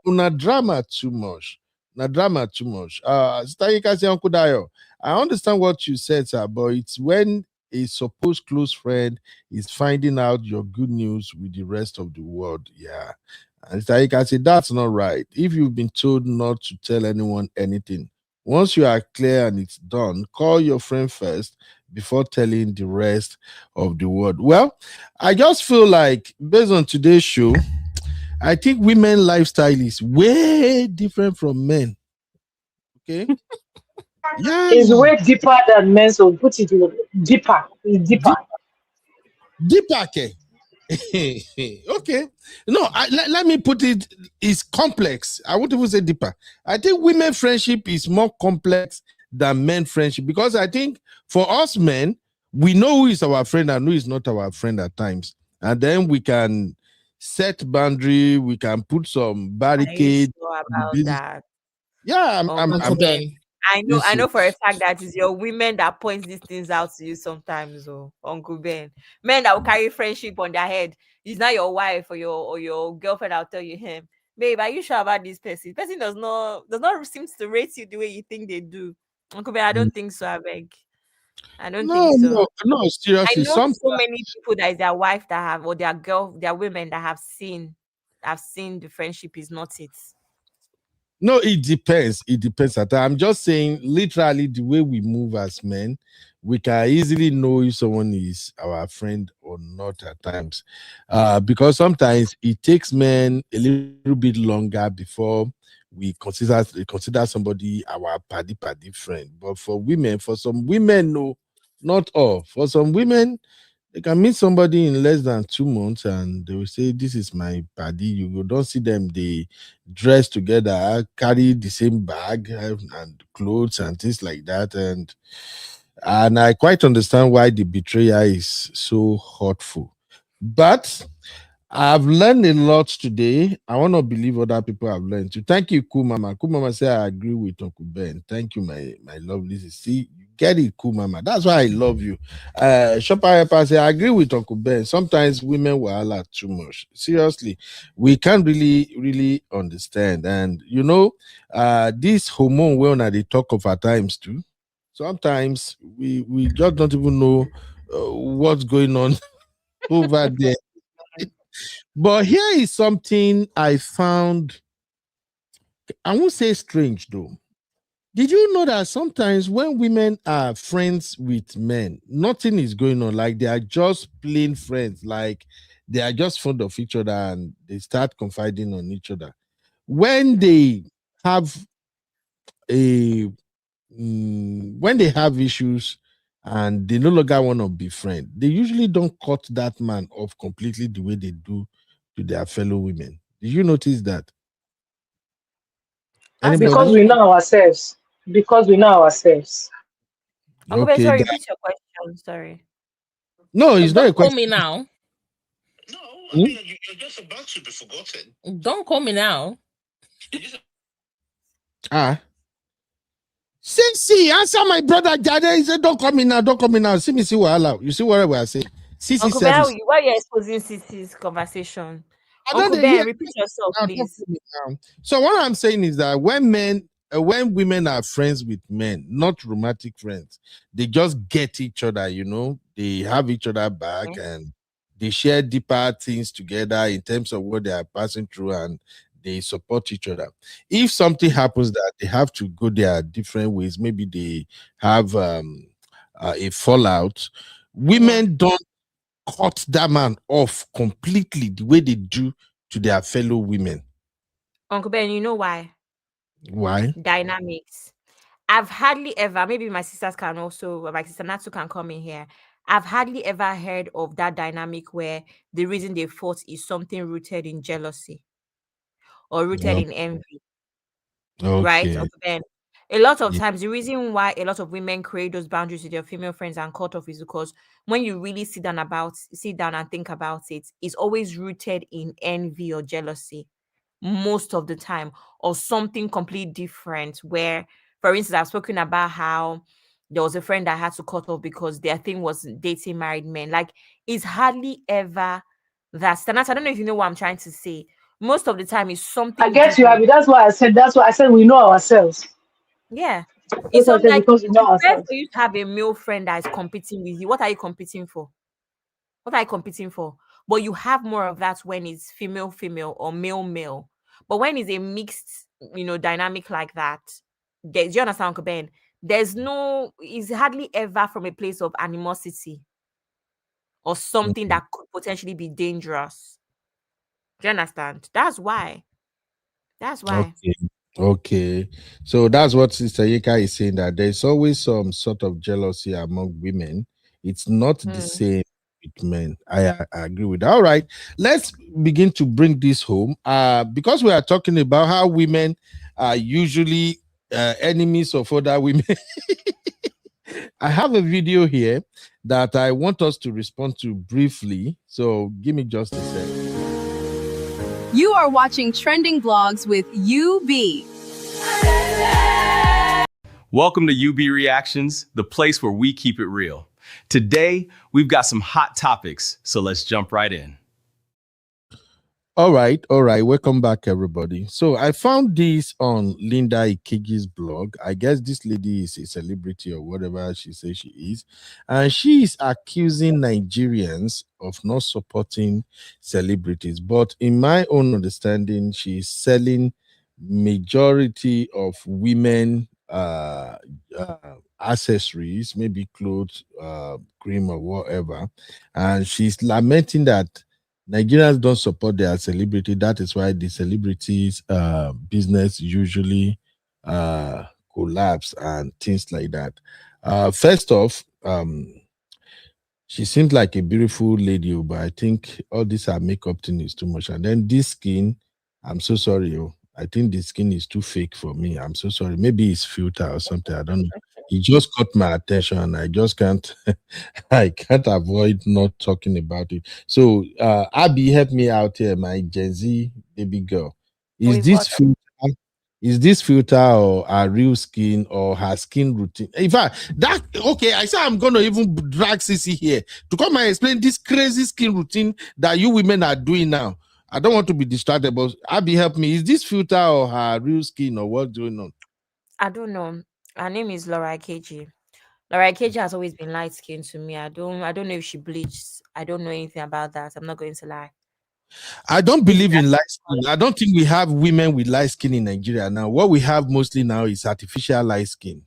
una drama too much. Na drama too much. Sister Yinka say, Uncle Dayo, I understand what you said, sir, but it's when a supposed close friend is finding out your good news with the rest of the world. Yeah. And Sister Yinka say, that's not right. If you've been told not to tell anyone anything, once you are clear and it's done, call your friend first before telling the rest of the world. Well, I just feel like based on today's show, I think women lifestyle is way different from men. Okay. Yeah. It's way deeper than men, so put it deeper. It's deeper. Deeper. Okay. No, let me put it, it's complex. I won't even say deeper. I think women friendship is more complex than men friendship, because I think for us men, we know who is our friend and who is not our friend at times. And then we can set boundary, we can put some Are you barricade. sure about that? Yeah, Uncle Ben. I know for a fact that it's your women that points these things out to you sometimes, Uncle Ben. Men that will carry friendship on their head. It's not your wife or your girlfriend. I'll tell you him. Babe, are you sure about this person? Person does not seem to rate you the way you think they do. Uncle Ben, I don't think so, I beg. I don't think so. No, I seriously. know Some so many people that is their wife that have, or their women that have seen the friendship is not it. No, it depends. It depends. I'm just saying, literally, the way we move as men, we can easily know if someone is our friend or not at times. Because sometimes it takes men a little bit longer before we consider somebody our paddy friend. But for some women, no, not all. For some women, they can meet somebody in less than 2 months and they will say, this is my paddy. You don't see them, they dress together, carry the same bag and clothes and things like that. And I quite understand why the betrayal is so hurtful. But I've learned a lot today. I want to believe other people have learned too. Thank you, Cool Mama. Cool Mama say I agree with Uncle Ben. Thank you, my lovely. See, you get it, Cool Mama. That's why I love you. Shopper Helper say I agree with Uncle Ben. Sometimes women will allow too much. Seriously, we can't really understand. And you know, this hormone when they talk of at times too. Sometimes we just don't even know what's going on over there. But here is something I found, I won't say strange though. Did you know that sometimes when women are friends with men, nothing is going on? Like they are just plain friends, like they are just fond of each other and they start confiding on each other. When they have a when they have issues and they no longer want to be friends, they usually don't cut that man off completely the way they do to their fellow women. Did you notice that? Because Anybody? we know ourselves. Because we know ourselves. Uncle Ben, Okay. sorry, repeat your question. Sorry. No, it's not a Don't call question. me now. You're just about to be forgotten. Don't call me now. See, answer my brother Jade. He said, don't come in now, don't come in now. See me, see what allow. You see what we are saying? Uncle Ben, why are you exposing Sisi's conversation? Uncle Ben, repeat yourself, please. So what I'm saying is that when women are friends with men, not romantic friends, they just get each other, you know, they have each other back and they share deeper things together in terms of what they are passing through and they support each other. If something happens that they have to go their different ways, maybe they have a fallout, women don't cut that man off completely the way they do to their fellow women. Uncle Ben, you know why? Why? Dynamics. I've hardly ever, maybe my sisters can also, my sister Natsu can come in here. I've hardly ever heard of that dynamic where the reason they fought is something rooted in jealousy. or rooted in envy. Right? Okay. Uncle Ben. A lot of Yeah. times, the reason why a lot of women create those boundaries with their female friends and cut off is because when you really sit down and think about it, it's always rooted in envy or jealousy most of the time, or something completely different. Where, for instance, I've spoken about how there was a friend that had to cut off because their thing was dating married men. Like, it's hardly ever that standard. I don't know if you know what I'm trying to say. Most of the time, it's something I get you, deeper. Abby. That's why I said we know ourselves. Yeah. It's That's why I something said like because we know it's fair ourselves. for you to have a male friend that is competing with you. What are you competing for? What are you competing for? But you have more of that when it's female or male. But when it's a mixed, dynamic like that, do you understand, Uncle Ben? It's hardly ever from a place of animosity or something that could potentially be dangerous. Do you understand? That's why. Okay. Okay. So that's what Sister Yeka is saying, that there's always some sort of jealousy among women. It's not the same with men. I agree with that. All right. Let's begin to bring this home. Because we are talking about how women are usually enemies of other women. I have a video here that I want us to respond to briefly. So give me just a sec. You are watching Trending Vlogs with UB. Welcome to UB Reactions, the place where we keep it real. Today, we've got some hot topics, so let's jump right in. All right. Welcome back, everybody. So I found this on Linda Ikeji's blog. I guess this lady is a celebrity or whatever she says she is. And she is accusing Nigerians of not supporting celebrities. But in my own understanding, she's selling majority of women accessories, maybe clothes, cream or whatever. And she's lamenting that Nigerians don't support their celebrity. That is why the celebrities' business usually collapse and things like that. First off, she seems like a beautiful lady, but I think all this her makeup thing is too much. And then this skin, I'm so sorry. I think the skin is too fake for me. I'm so sorry. Maybe it's filter or something. I don't know. It just caught my attention and I just can't I can't avoid not talking about it. So Abby, help me out here, my Gen Z baby girl. Is this filter or her real skin or her skin routine? In fact, I said I'm gonna even drag Sissy here to come and explain this crazy skin routine that you women are doing now. I don't want to be distracted, but Abby, help me. Is this filter or her real skin or what's going on? I don't know. Her name is Laura Ikeji. Laura Ikeji has always been light skinned to me. I don't know if she bleached. I don't know anything about that. I'm not going to lie. I don't believe in light skin. I don't think we have women with light skin in Nigeria now. What we have mostly now is artificial light skin.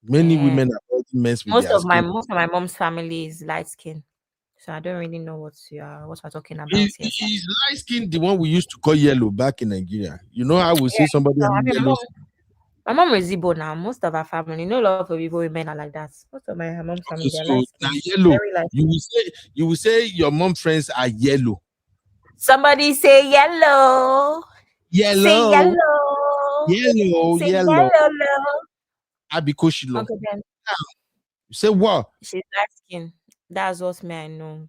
Many women are already messed with Most their of my mom's family is light skin. So I don't really know what we're talking about here. Is light skin the one we used to call yellow back in Nigeria? You know how we say somebody yellow? My mom is Igbo now. Most of our family, a lot of Igbo women are like that. Most of my mom's family are light skin. Yellow. You will say your mom friends are yellow. Somebody say yellow. Yellow. Say yellow. Yellow. Say yellow. Abikoshilo. Uncle Ben. You say what? She's light skin. That's what I know.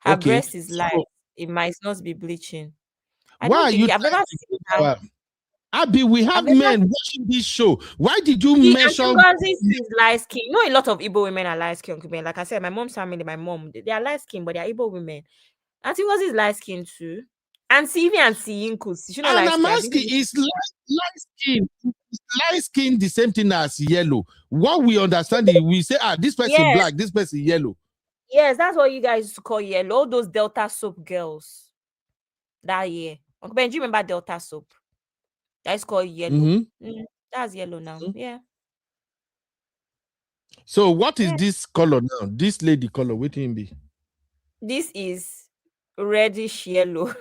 Her breast is light. It might not be bleaching. I've never seen her. Abby, we have men watching this show. Why did you mention is light skin? You know, a lot of Igbo women are light skin. Like I said, my mom's family, they are light skin, but they are Igbo women. Auntie was is light skin too. And Stevie and Inkus. And I'm asking, is light skin? Light skin the same thing as yellow? What we understand is we say, this person black, this person yellow. Yes, that's what you guys used to call yellow. All those Delta soap girls that year. Uncle Ben, do you remember Delta soap? That's called yellow. That's yellow now. Yeah. So what is this color now? This lady color, what can be? This is reddish yellow.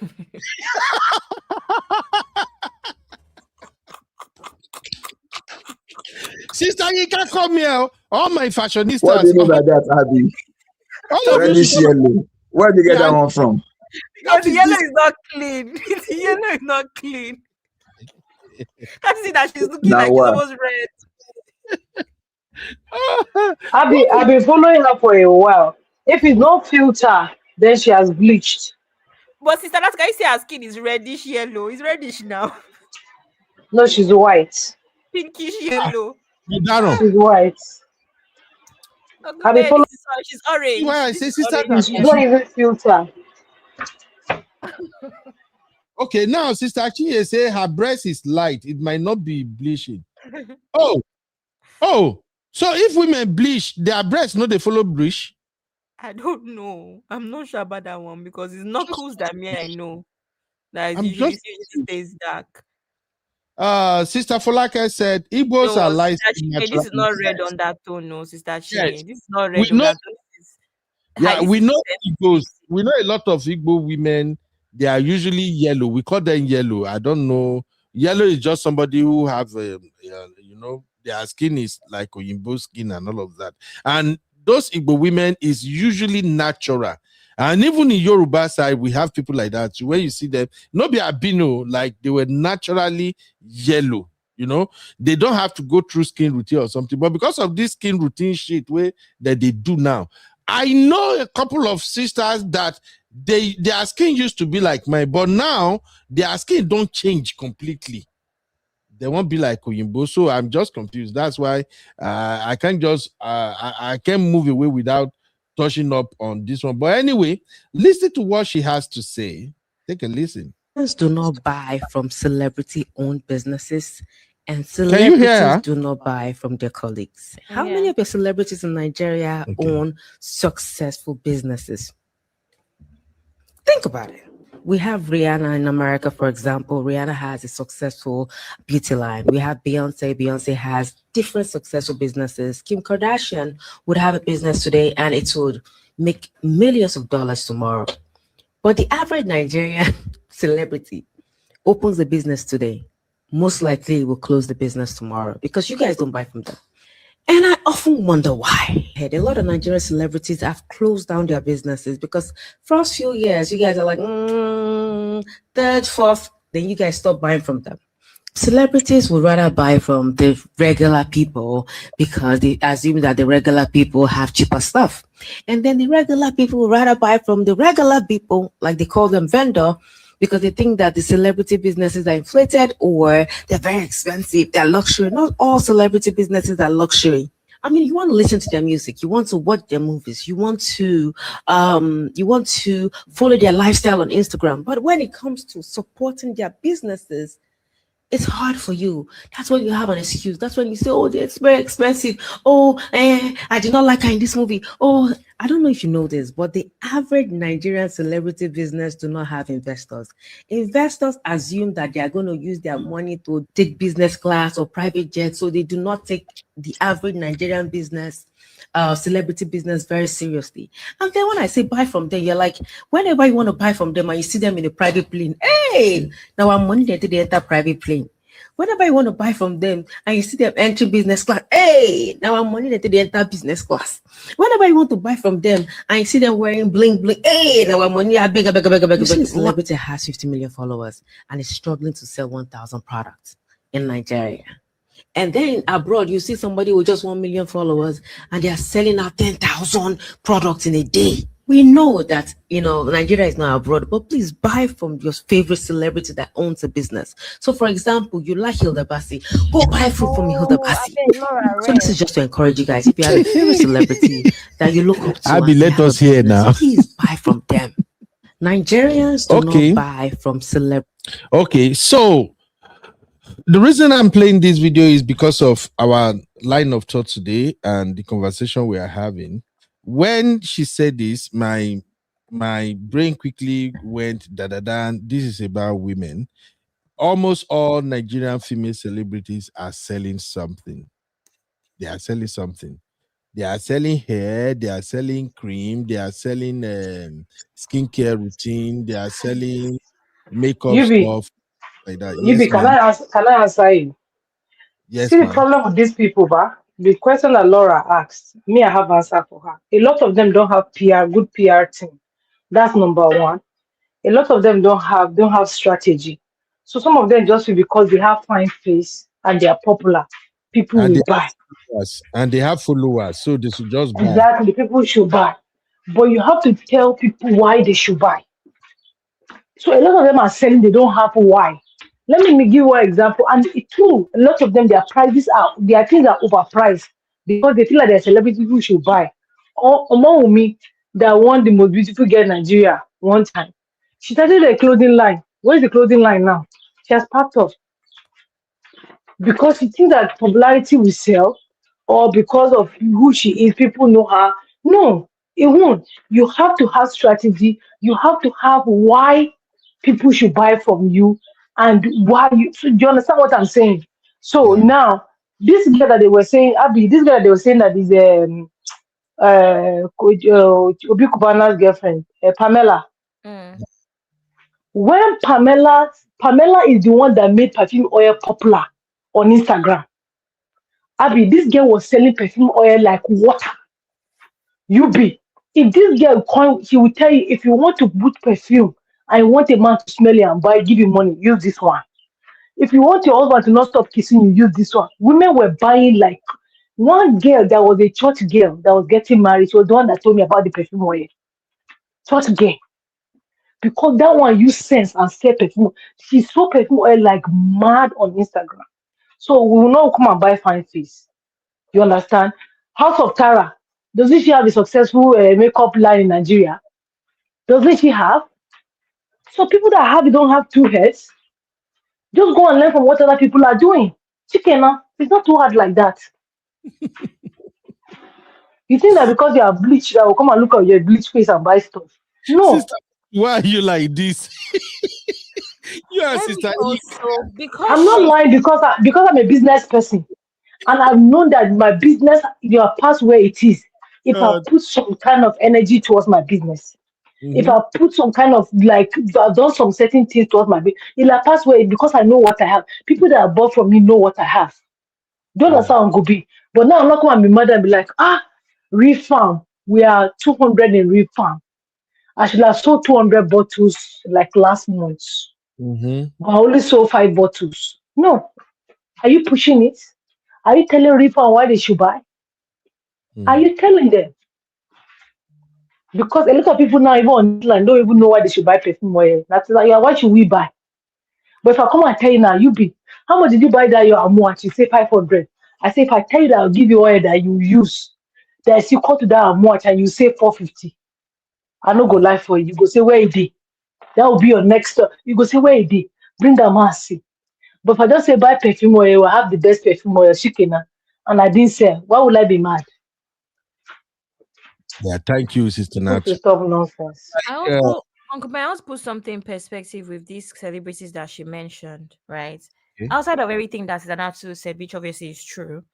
Sister, you can come here. All my fashionistas. What do you mean by that, Abby? Reddish yellow. Where did you get that one from? Because the yellow is not clean. The yellow is not clean. Can't see that she's looking Now like it's what? almost red. I've been following her for a while. If it's no filter, then she has bleached. But sister, that guy say her skin is reddish yellow. It's reddish now. No, she's white. Pinkish yellow. She's white. I've been following. She's orange. Why I This say is sister orange. She's not even filter. Okay, now Sister Chinye say her breast is light. It might not be bleaching. Oh, so if women bleach, their breasts no they follow bleach. I don't know. I'm not sure about that one because it's knuckles that me I know. That is usually stays dark. Sister Folake said Igbos No, are light. Sister Chinye, this is not red on that tone, no, Sister Chinye. Yes. This is not We red on know- that tone. Yeah, we know Igbos. We know a lot of Igbo women. They are usually yellow. We call them yellow. I don't know. Yellow is just somebody who have, their skin is like Oyinbo skin and all of that. And those Igbo women is usually natural. And even in Yoruba side, we have people like that. So when you see them, not be albino, like they were naturally yellow. They don't have to go through skin routine or something. But because of this skin routine shit that they do now, I know a couple of sisters that their skin used to be like mine, but now their skin don't change completely. They won't be like Oyinbo. So I'm just confused. That's why I can't just I can't move away without touching up on this one. But anyway, listen to what she has to say. Take a listen. Do not buy from celebrity-owned businesses, and Can you hear celebrities her? do not buy from their colleagues. How many of your celebrities in Nigeria own successful businesses? Think about it. We have Rihanna in America, for example. Rihanna has a successful beauty line. We have Beyonce. Beyonce has different successful businesses. Kim Kardashian would have a business today and it would make millions of dollars tomorrow. But the average Nigerian celebrity opens a business today, most likely will close the business tomorrow because you guys don't buy from them. And I often wonder why. A lot of Nigerian celebrities have closed down their businesses because first few years, you guys are like, third, fourth, then you guys stop buying from them. Celebrities would rather buy from the regular people because they assume that the regular people have cheaper stuff. And then the regular people would rather buy from the regular people, like they call them vendor, because they think that the celebrity businesses are inflated or they're very expensive, they're luxury. Not all celebrity businesses are luxury. I mean, you want to listen to their music, you want to watch their movies, you want to follow their lifestyle on Instagram. But when it comes to supporting their businesses, it's hard for you. That's when you have an excuse. That's when you say, oh, it's very expensive. Oh, I did not like her in this movie. Oh, I don't know if you know this, but the average Nigerian celebrity business do not have investors. Investors assume that they are going to use their money to take business class or private jets, so they do not take the average Nigerian business, celebrity business very seriously. And then when I say buy from them, you're like, whenever you want to buy from them and you see them in a private plane, hey, now I'm money that they enter private plane. Whenever you want to buy from them and you see them enter business class, hey, now I'm money that they enter business class. Whenever you want to buy from them and you see them wearing bling bling, hey, now I'm money, I beg. Celebrity has 50 million followers and is struggling to sell 1,000 products in Nigeria. And then abroad, you see somebody with just 1 million followers and they are selling out 10,000 products in a day. We know that, Nigeria is not abroad, but please buy from your favorite celebrity that owns a business. So, for example, you like Hilda Bassi, go buy food from Hilda Bassi. So this is just to encourage you guys. If you have a favorite celebrity that you look up to, Abby, let us hear now. Please buy from them. Nigerians do not buy from celebrities. Okay, so the reason I'm playing this video is because of our line of thought today and the conversation we are having. When she said this, my brain quickly went da. This is about women. Almost all Nigerian female celebrities are selling something. They are selling something. They are selling hair. They are selling cream. They are selling skincare routine. They are selling makeup stuff like that. Yes, Can ma'am. I answer you? Yes, See the ma'am. problem with these people, the question that Laura asked, me, I have answer for her. A lot of them don't have good PR team. That's number one. A lot of them don't have strategy. So some of them just feel because they have fine face and they are popular, people And will they have buy. followers. And they have followers. So they should just buy. Exactly, people should buy. But you have to tell people why they should buy. So a lot of them are selling, they don't have why. Let me give you one example. And it true, a lot of them, their things are overpriced because they feel like they're celebrity who should buy. Or among me, that won the most beautiful girl in Nigeria one time. She started a clothing line. Where's the clothing line now? She has packed off because she thinks that popularity will sell or because of who she is, people know her. No, it won't. You have to have strategy. You have to have why people should buy from you and why you. So do you understand what I'm saying? So now, this girl that they were saying, Abby, this girl that they were saying that is Obi Kubana's girlfriend, Pamela. When Pamela is the one that made perfume oil popular on Instagram. Abby, this girl was selling perfume oil like water. You be. If this girl come, she will tell you if you want to put perfume and you want a man to smell it and buy, give you money, use this one. If you want your husband to not stop kissing you, use this one. Women were buying like one girl that was a church girl that was getting married. She was the one that told me about the perfume oil. Church girl. Because that one use sense and sell perfume. She sold perfume oil like mad on Instagram. So we will not come and buy fine face. You understand? House of Tara, doesn't she have a successful makeup line in Nigeria? Doesn't she have? So people that have it don't have two heads. Just go and learn from what other people are doing. Chicken, it's not too hard like that. You think that because you are bleached, that will come and look at your bleached face and buy stuff? No. Sister, why are you like this? You are sister. I'm not lying because I'm a business person. And I've known that my business, past where it is, if I put some kind of energy towards my business, if I put some kind of if I've done some certain things towards my business, it'll pass where because I know what I have. People that are bought from me know what I have. Don't understand go be. But now I'm not going to be mad and be like, Reef Farm, we are 200 in Reef Farm. I should have sold 200 bottles like last month. But I only sold 5 bottles. No. Are you pushing it? Are you telling Reef Farm why they should buy? Are you telling them? Because a lot of people now, even on line, don't even know why they should buy perfume oil. That's like, why should we buy? But if I come and tell you now, how much did you buy that your amount? You say 500. I say, if I tell you that I'll give you oil that you use, that is equal to that amount, and you say 450, I no go lie for you. You go say, where it is? That will be your next step. You go say, where it is? Bring that man see. But if I don't say buy perfume oil, I have the best perfume oil, Shikena, and I didn't sell, why would I be mad? Yeah, thank you, Sister Nat. Stop nonsense. Uncle Ben, I want to put something in perspective with these celebrities that she mentioned, right? Okay. Outside of everything that Zanatu said, which obviously is true,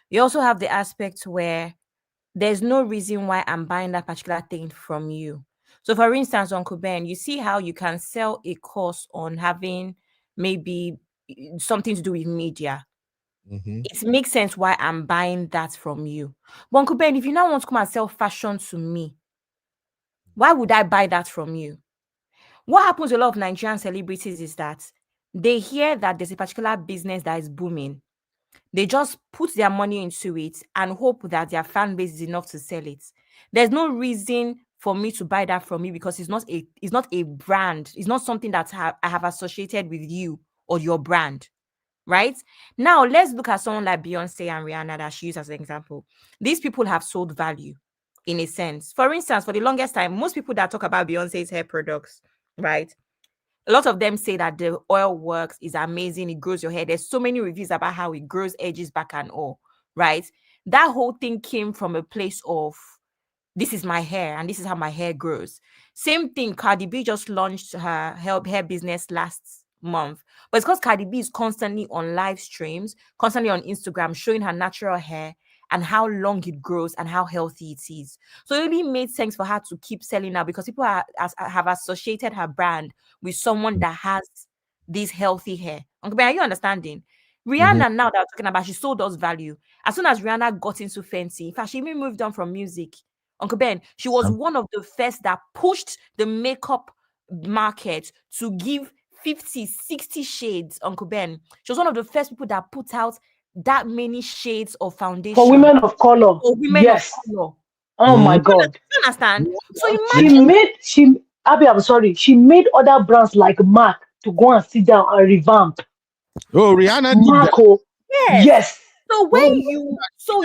you also have the aspect where there's no reason why I'm buying that particular thing from you. So, for instance, Uncle Ben, you see how you can sell a course on having maybe something to do with media. It makes sense why I'm buying that from you. But Uncle Ben, if you now want to come and sell fashion to me, why would I buy that from you? What happens to a lot of Nigerian celebrities is that they hear that there's a particular business that is booming. They just put their money into it and hope that their fan base is enough to sell it. There's no reason for me to buy that from you because it's not a brand. It's not something that I have associated with you or your brand. Right? Now, let's look at someone like Beyonce and Rihanna that she used as an example. These people have sold value in a sense. For instance, for the longest time, most people that talk about Beyonce's hair products, right? A lot of them say that the oil works, is amazing, it grows your hair. There's so many reviews about how it grows edges back and all, right? That whole thing came from a place of, this is my hair and this is how my hair grows. Same thing, Cardi B just launched her hair business last month. But it's because Cardi B is constantly on live streams, constantly on Instagram, showing her natural hair and how long it grows and how healthy it is. So it really made sense for her to keep selling now because people have associated her brand with someone that has this healthy hair. Uncle Ben, are you understanding? Rihanna now that we're talking about, she sold us value. As soon as Rihanna got into Fenty, in fact, she even moved on from music. Uncle Ben, she was one of the first that pushed the makeup market to give 50, 60 shades, Uncle Ben. She was one of the first people that put out that many shades of foundation. For women of color. For women Yes. of color. Oh my God. You understand? So Abby, I'm sorry. She made other brands like MAC to go and sit down and revamp. Oh, Rihanna did that. Marco. Yes. Yes. So when you're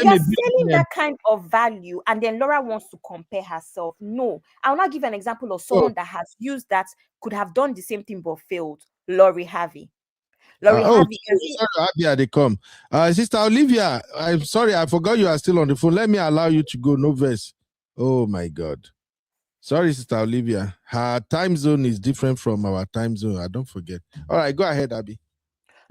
maybe selling that kind of value, and then Laura wants to compare herself. No, I'll not give an example of someone that has used that, could have done the same thing but failed. Lori Harvey. Harvey. Sorry, they come. Sister Olivia, I'm sorry, I forgot you are still on the phone. Let me allow you to go. No verse. Oh my God. Sorry, Sister Olivia. Her time zone is different from our time zone. I don't forget. All right, go ahead, Abby.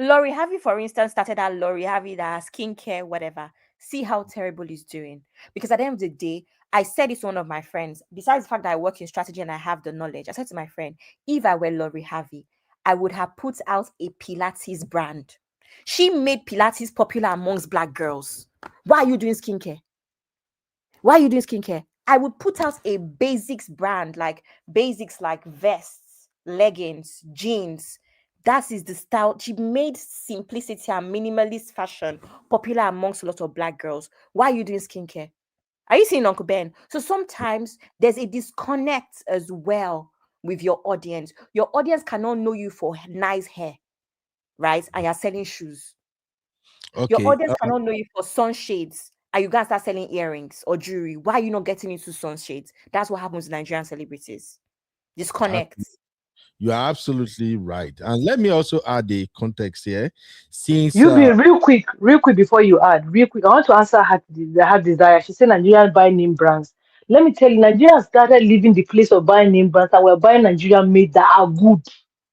Lori Harvey, for instance, started at Lori Harvey that has skincare, whatever. See how terrible he's doing. Because at the end of the day, I said it's one of my friends. Besides the fact that I work in strategy and I have the knowledge, I said to my friend, if I were Lori Harvey, I would have put out a Pilates brand. She made Pilates popular amongst Black girls. Why are you doing skincare? Why are you doing skincare? I would put out a basics brand, like basics like vests, leggings, jeans. That is the style. She made simplicity and minimalist fashion popular amongst a lot of Black girls. Why are you doing skincare? Are you seeing Uncle Ben? So sometimes there's a disconnect as well with your audience. Your audience cannot know you for nice hair, right? And you're selling shoes. Okay. Your audience cannot know you for sunshades, and you guys start selling earrings or jewelry. Why are you not getting into sunshades? That's what happens to Nigerian celebrities. Disconnect. You are absolutely right. And let me also add a context here. Since You be real quick before you add, real quick. I want to answer her desire. She said Nigerians buy name brands. Let me tell you, Nigerians started leaving the place of buying name brands and we're buying Nigerian made that are good.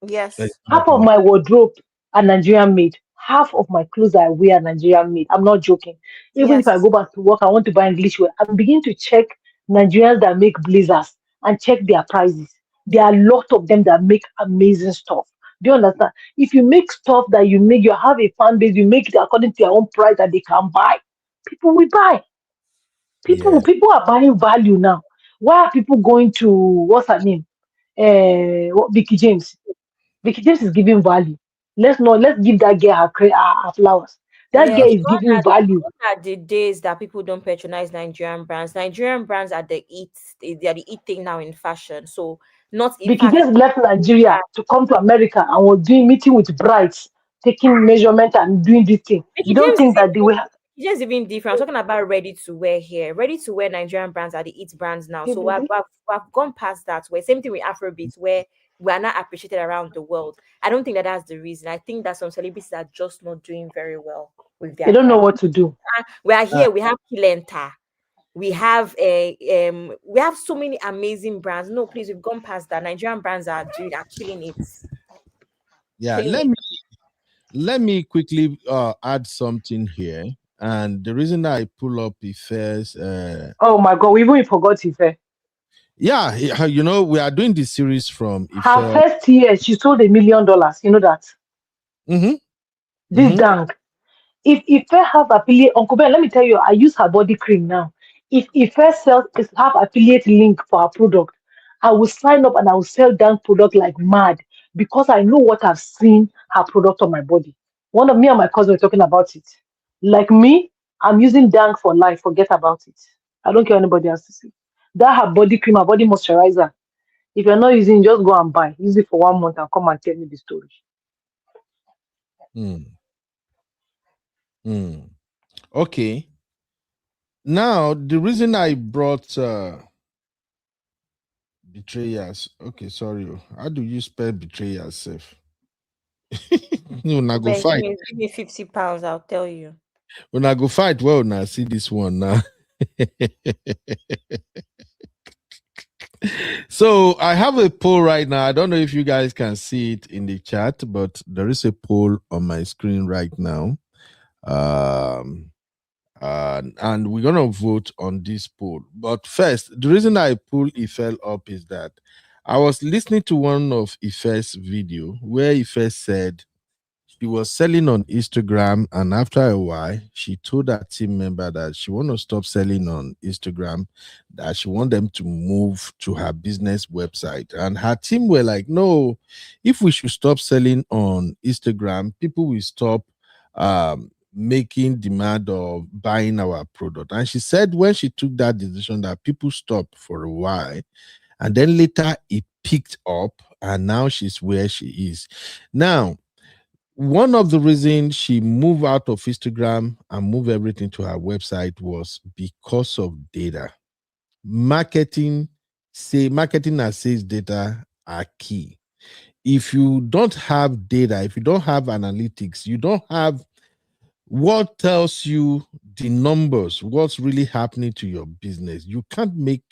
Yes. Half of my wardrobe are Nigerian made. Half of my clothes I wear are Nigerian made. I'm not joking. Even if I go back to work, I want to buy English wear. I'm beginning to check Nigerians that make blazers and check their prices. There are a lot of them that make amazing stuff. Do you understand? If you make stuff that you make, you have a fan base, you make it according to your own price that they can buy. People will buy. People are buying value now. Why are people going to what's her name? Vicky James. Vicky James is giving value. Let's give that girl her flowers. That girl is giving value. Gone are the days that people don't patronize Nigerian brands. Nigerian brands are the they are the it thing now in fashion. So not in Vicky fact, James left Nigeria to come to America and was doing meeting with brides, taking measurement and doing this thing. You don't think that they will just even different. I'm talking about ready to wear here. Ready to wear Nigerian brands are the it brands now. So we've gone past that. Where same thing with Afrobeats, where we are not appreciated around the world. I don't think that that's the reason. I think that some celebrities are just not doing very well with their. They don't know what to do. We are here. We have Kilenta. We have we have so many amazing brands. No, please, we've gone past that. Nigerian brands are killing it. Yeah, let me quickly add something here. And the reason I pull up Ife's oh my God, we even forgot Ife. Yeah, you know, we are doing this series from Ife. Her first year, she sold $1 million. You know that? This dang. If Ife have affiliate, Uncle Ben, let me tell you, I use her body cream now. If Ife have affiliate link for her product, I will sign up and I will sell that product like mad because I know what I've seen her product on my body. One of me and my cousin were talking about it. Like me, I'm using Dank for life. Forget about it. I don't care anybody else to see. That her body cream, her body moisturizer. If you're not using, just go and buy. Use it for 1 month and come and tell me the story. Okay. Now, the reason I brought betrayers. Okay, sorry. How do you spell betrayers, Seth? You not go fight. Give me £50, I'll tell you. When I go fight, well, now see this one now. So I have a poll right now. I don't know if you guys can see it in the chat, but there is a poll on my screen right now. And we're gonna vote on this poll. But first, the reason I pulled Ife up is that I was listening to one of Ife's video where Ife said she was selling on Instagram, and after a while, she told her team member that she want to stop selling on Instagram, that she want them to move to her business website. And her team were like, no, if we should stop selling on Instagram, people will stop making demand of buying our product. And she said when she took that decision that people stopped for a while, and then later it picked up, and now she's where she is. Now, one of the reasons she moved out of Instagram and moved everything to her website was because of data. Marketing and sales data are key. If you don't have data, if you don't have analytics, you don't have what tells you the numbers, what's really happening to your business, you can't make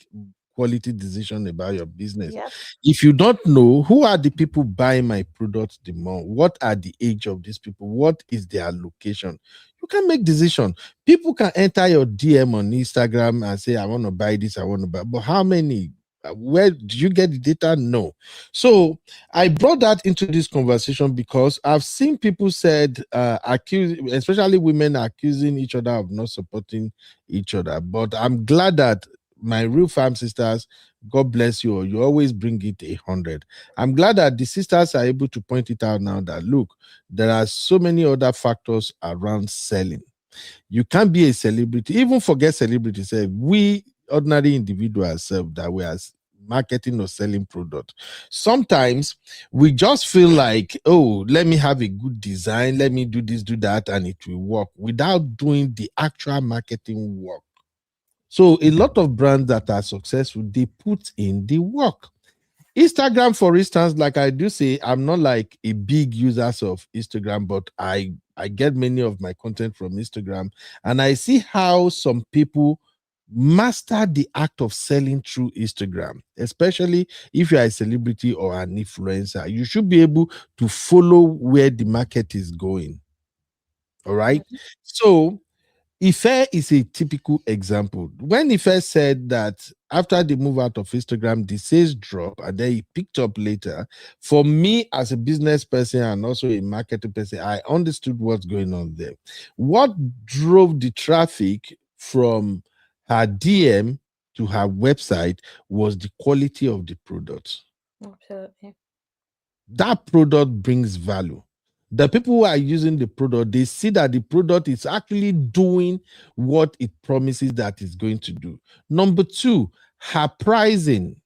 quality decision about your business. Yep. If you don't know who are the people buying my products the more, what are the age of these people, what is their location, you can make decision. People can enter your DM on Instagram and say, I want to buy this, I want to buy, but how many? Where do you get the data? No. So I brought that into this conversation because I've seen people said accuse, especially women accusing each other of not supporting each other. But I'm glad that my real farm sisters, God bless you, you always bring it 100. I'm glad that the sisters are able to point it out now that look, there are so many other factors around selling. You can't be a celebrity, even forget celebrities. We ordinary individuals that we are marketing or selling product. Sometimes we just feel like, oh, let me have a good design, let me do this, do that, and it will work without doing the actual marketing work. So a lot of brands that are successful, they put in the work. Instagram, for instance, like I do say, I'm not like a big user of Instagram, but I get many of my content from Instagram, and I see how some people master the act of selling through Instagram, especially if you are a celebrity or an influencer. You should be able to follow where the market is going. All right. So Ife is a typical example. When Ife said that after the move out of Instagram, the sales drop and then he picked up later, for me as a business person and also a marketing person, I understood what's going on there. What drove the traffic from her DM to her website was the quality of the product. Absolutely. That product brings value. The people who are using the product, they see that the product is actually doing what it promises that it's going to do. Number two, her pricing.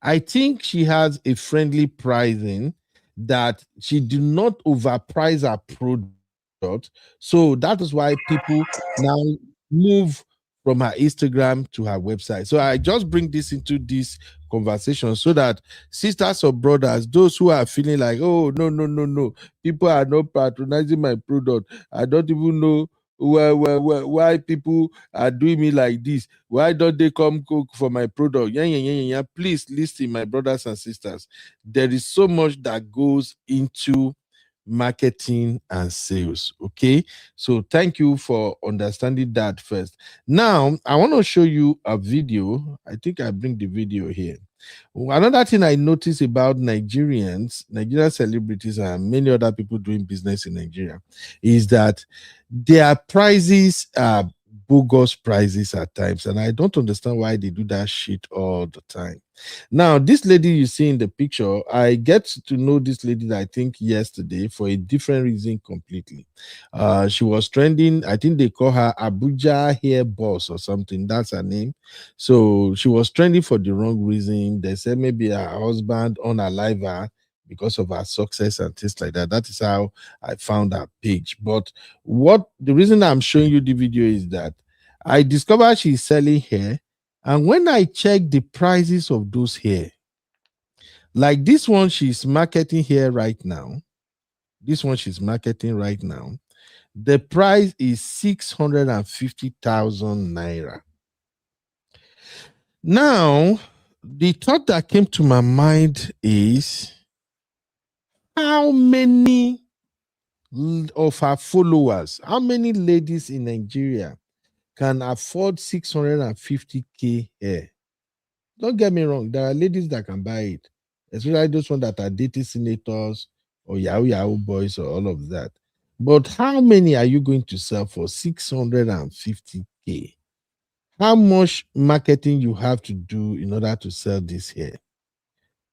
I think she has a friendly pricing that she did not overprice her product. So that is why people now move from her Instagram to her website. So I just bring this into this conversation so that sisters or brothers, those who are feeling like, oh, no, people are not patronizing my product. I don't even know why people are doing me like this. Why don't they come cook for my product? Yeah. Please listen, my brothers and sisters. There is so much that goes into marketing and sales. Okay, so thank you for understanding that first. Now I want to show you a video. I think I bring the video here. Another thing I notice about Nigerian celebrities and many other people doing business in Nigeria is that their prices are bogus prices at times, and I don't understand why they do that shit all the time. Now, this lady you see in the picture, I get to know this lady, I think, yesterday for a different reason completely. She was trending. I think they call her Abuja Hair Boss or something. That's her name. So she was trending for the wrong reason. They said maybe her husband unalive her because of her success and things like that. That is how I found her page. But what the reason I'm showing you the video is that I discovered she's selling hair. And when I check the prices of those hair, like this one she's marketing here right now, this one she's marketing right now, the price is 650,000 naira. Now, the thought that came to my mind is how many of her followers, how many ladies in Nigeria can afford 650K hair? Don't get me wrong, there are ladies that can buy it, especially those ones that are dating senators, or Yahoo boys or all of that. But how many are you going to sell for 650K? How much marketing you have to do in order to sell this here?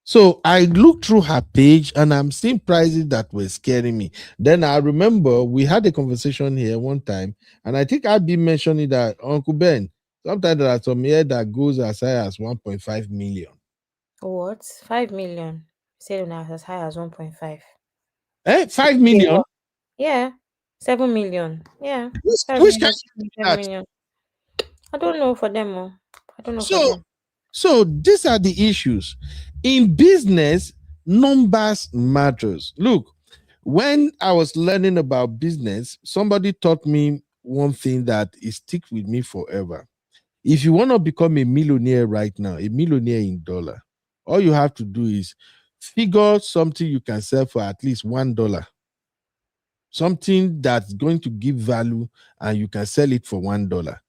So I looked through her page and I'm seeing prices that were scaring me. Then I remember we had a conversation here one time, and I think I've been mentioning that Uncle Ben, sometimes there are some here that goes as high as 1.5 million. What? 5 million? Say now as high as 1.5. 5 million? Yeah. 7 million. Yeah. Which can 7 million. I don't know for them. I don't know for So, them. so these are the issues. In business, numbers matters. Look, when I was learning about business, somebody taught me one thing that is stick with me forever. If you want to become a millionaire right now, a millionaire in dollar, all you have to do is figure something you can sell for at least $1. Something that's going to give value and you can sell it for $1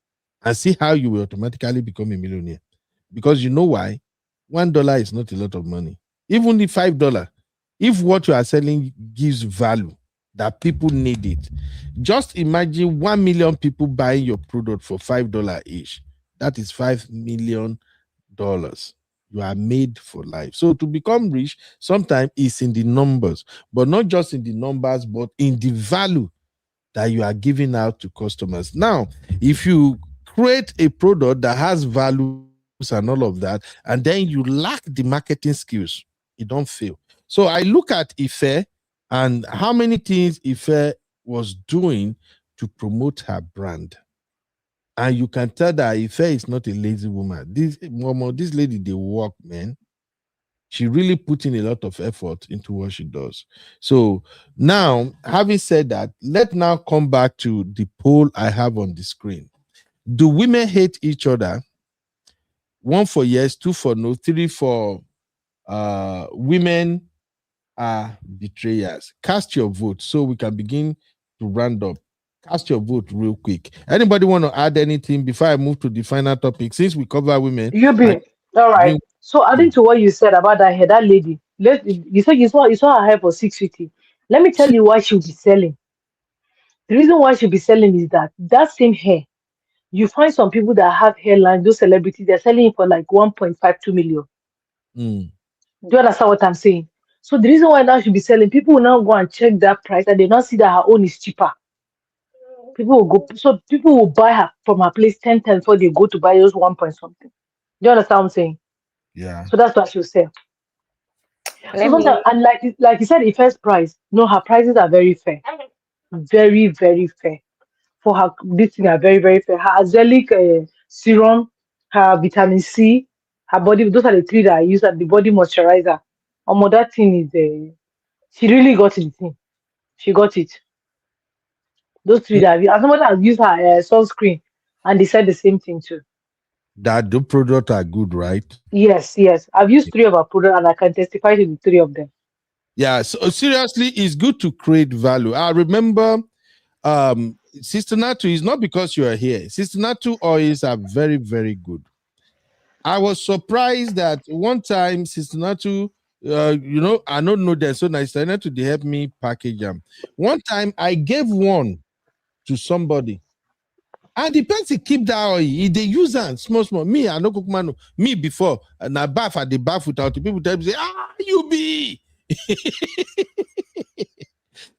and see how you will automatically become a millionaire. Because you know why? $1 is not a lot of money. Even the $5, if what you are selling gives value that people need it, just imagine 1 million people buying your product for $5 each. That is $5 million. You are made for life. So to become rich, sometimes it's in the numbers, but not just in the numbers, but in the value that you are giving out to customers. Now, if you create a product that has values and all of that, and then you lack the marketing skills, it don't fail. So I look at IFE and how many things IFE was doing to promote her brand. And you can tell that Ife is not a lazy woman. This lady, they work, man. She really put in a lot of effort into what she does. So now, having said that, let's now come back to the poll I have on the screen. Do women hate each other? 1 for yes, 2 for no, 3 for women are betrayers. Cast your vote so we can begin to round up. Cast your vote real quick. Anybody want to add anything before I move to the final topic? Since we cover women, All right. So adding to what you said about that lady, you said you saw her hair for 650. Let me tell you why she'll be selling. The reason why she'll be selling is that same hair. You find some people that have hairline, those celebrities, they're selling it for like 1.52 million. Do you understand what I'm saying? So the reason why now she'll be selling, people will now go and check that price and they now see that her own is cheaper. People will buy her from her place 10 times before they go to buy those 1 point something. Do you understand what I'm saying? Yeah. So that's what she'll sell. So Let me- sometimes, and like you said, the first price, no, her prices are very fair. Very, very fair. For her, this thing are very, very fair. Her azelaic serum, her vitamin C, her body, those are the 3 that I use at the body moisturizer. That thing is, she really got it. She got it. Those 3 that I use. As somebody has used her sunscreen, and they said the same thing too. That the products are good, right? Yes. I've used 3 of her products, and I can testify to the 3 of them. Yeah, so seriously, it's good to create value. I remember Sister Natu is not because you are here. Sister Natu oils are very, very good. I was surprised that one time Sister Natu, I don't know that, so Sister Natu, they helped me package them. One time I gave one to somebody, and the person keep that oil. They use them small. Me, I no cook man. Me before, and I bath at the bath without the people tell me say, you be.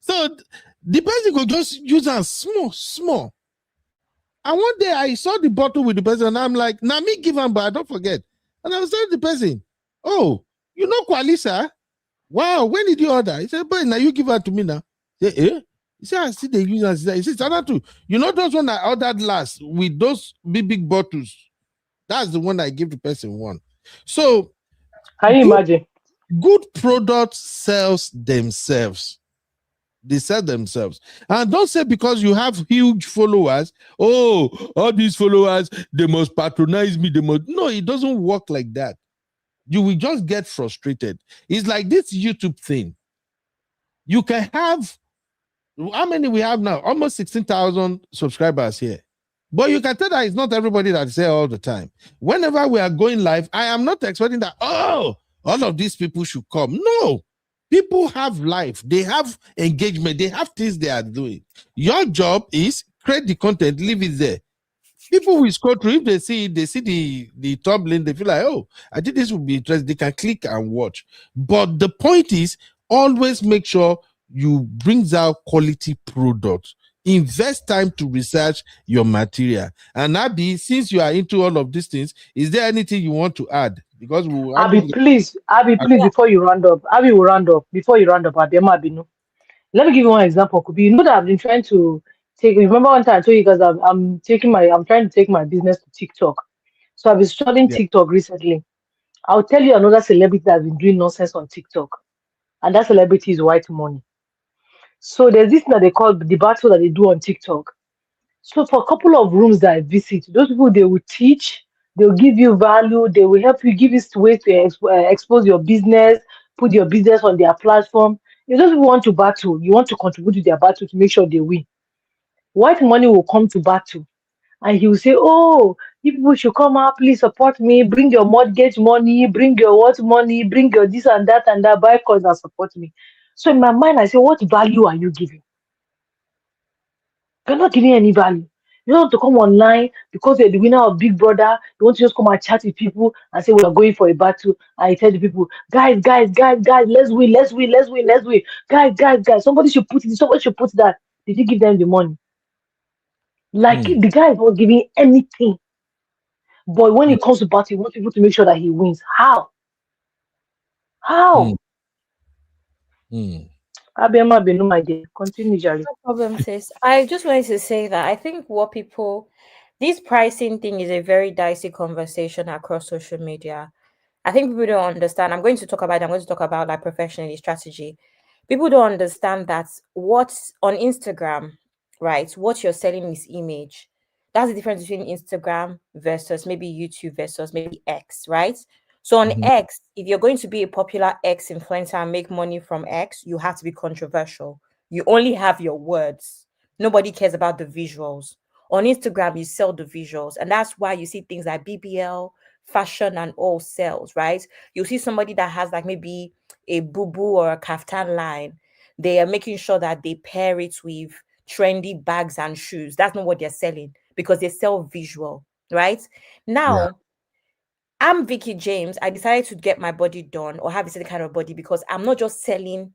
So the person could just use them small. And one day I saw the bottle with the person, and I'm like, now me give them, but I don't forget. And I was telling the person, oh, you know Qualisa? Wow, when did you order? He said, boy, now you give her to me now. He said, eh? He said, I see the users. He said, Sanatu, you know those one I ordered last with those big bottles? That's the one I give the person one. So can you imagine? Good products sells themselves. They sell themselves. And don't say because you have huge followers, oh, all these followers, they must patronize me. No, it doesn't work like that. You will just get frustrated. It's like this YouTube thing. You can have, how many we have now? Almost 16,000 subscribers here. But you can tell that it's not everybody that's here all the time. Whenever we are going live, I am not expecting that, oh, all of these people should come. No. People have life, they have engagement, they have things they are doing. Your job is create the content, leave it there. People will scroll through. If they see the thumbnail, they feel like, oh, I think this would be interesting. They can click and watch. But the point is, always make sure you brings out quality products. Invest time to research your material. And Abby, since you are into all of these things, is there anything you want to add? Because we'll Abby, please, before you round up, Abby will round up. Before you round up, Abby, no. Let me give you one example. Could be, you know that I've been trying to take. Remember one time I told you guys I'm trying to take my business to TikTok. So I've been studying TikTok recently. I'll tell you another celebrity that's been doing nonsense on TikTok, and that celebrity is White Money. So there's this thing that they call the battle that they do on TikTok. So for a couple of rooms that I visit, those people they will teach, they'll give you value, they will help you give you ways to expose your business, put your business on their platform. If those people want to battle, you want to contribute to their battle to make sure they win. White Money will come to battle and he will say, oh, you people should come out, please support me, bring your mortgage money, bring your what money, bring your this and that, buy coins and support me. So in my mind, I say, what value are you giving? You're not giving any value. You don't want to come online because you're the winner of Big Brother. You want to just come and chat with people and say, we are going for a battle. And you tell the people, guys, let's win, let's win, let's win, let's win. Guys, somebody should put it, somebody should put that. Did you give them the money? Like the guy is not giving anything. But when it comes to battle, you want people to make sure that he wins. How? How? Abiyama Benu, my dear. Continue, Jari. No problem, sis. I just wanted to say that I think this pricing thing is a very dicey conversation across social media. I think people don't understand. I'm going to talk about like professionally strategy. People don't understand that what's on Instagram, right? What you're selling is image. That's the difference between Instagram versus maybe YouTube versus maybe X, right? So on X, if you're going to be a popular X influencer and make money from X, you have to be controversial. You only have your words. Nobody cares about the visuals. On Instagram, you sell the visuals. And that's why you see things like BBL, fashion, and all sells, right? You see somebody that has like maybe a boo-boo or a kaftan line. They are making sure that they pair it with trendy bags and shoes. That's not what they're selling because they sell visual, right? Now, I'm Vicky James. I decided to get my body done or have a certain kind of body because I'm not just selling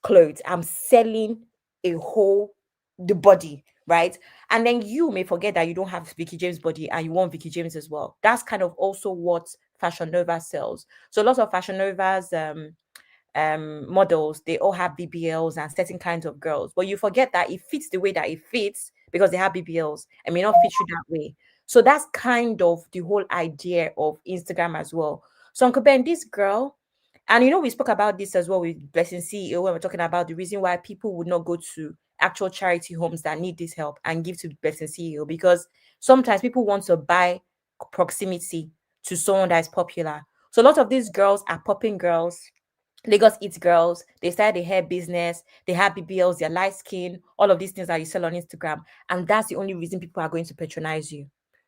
clothes. I'm selling the body, right? And then you may forget that you don't have Vicky James body and you want Vicky James as well. That's kind of also what Fashion Nova sells. So lots of Fashion Nova's models, they all have BBLs and certain kinds of girls. But you forget that it fits the way that it fits because they have BBLs and may not fit you that way. So that's kind of the whole idea of Instagram as well. So Uncle Ben, this girl, and we spoke about this as well with Blessing CEO when we're talking about the reason why people would not go to actual charity homes that need this help and give to Blessing CEO, because sometimes people want to buy proximity to someone that is popular. So a lot of these girls are popping girls. Lagos Eats girls, they started a hair business, they have BBLs, they're light skin, all of these things that you sell on Instagram. And that's the only reason people are going to patronize you.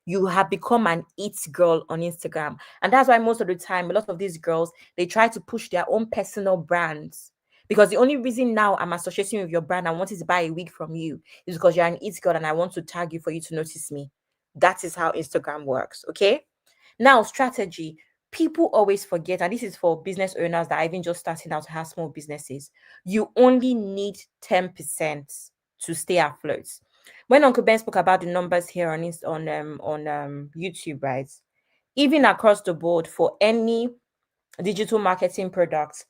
You have become an it girl on Instagram. And that's why most of the time, a lot of these girls, they try to push their own personal brands. Because the only reason now I'm associating with your brand and wanting to buy a wig from you is because you're an it girl and I want to tag you for you to notice me. That is how Instagram works, okay? Now, strategy. People always forget, and this is for business owners that are even just starting out to have small businesses. You only need 10% to stay afloat. When Uncle Ben spoke about the numbers here on YouTube, right? Even across the board for any digital marketing product,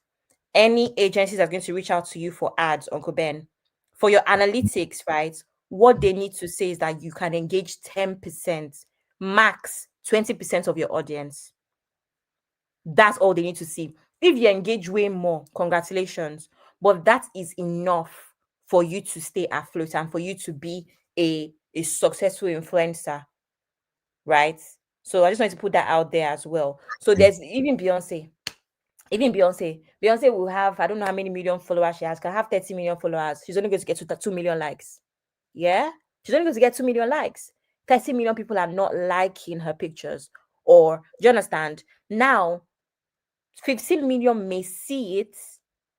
any agencies are going to reach out to you for ads, Uncle Ben, for your analytics, right? What they need to say is that you can engage 10%, max 20% of your audience. That's all they need to see. If you engage way more, congratulations. But that is enough for you to stay afloat and for you to be a successful influencer, right? So I just wanted to put that out there as well. So there's even Beyonce. Beyonce will have, I don't know how many million followers she has. Can have 30 million followers. She's only going to get to 2 million likes. Yeah? She's only going to get 2 million likes. 30 million people are not liking her pictures. Or, do you understand? Now, 15 million may see it,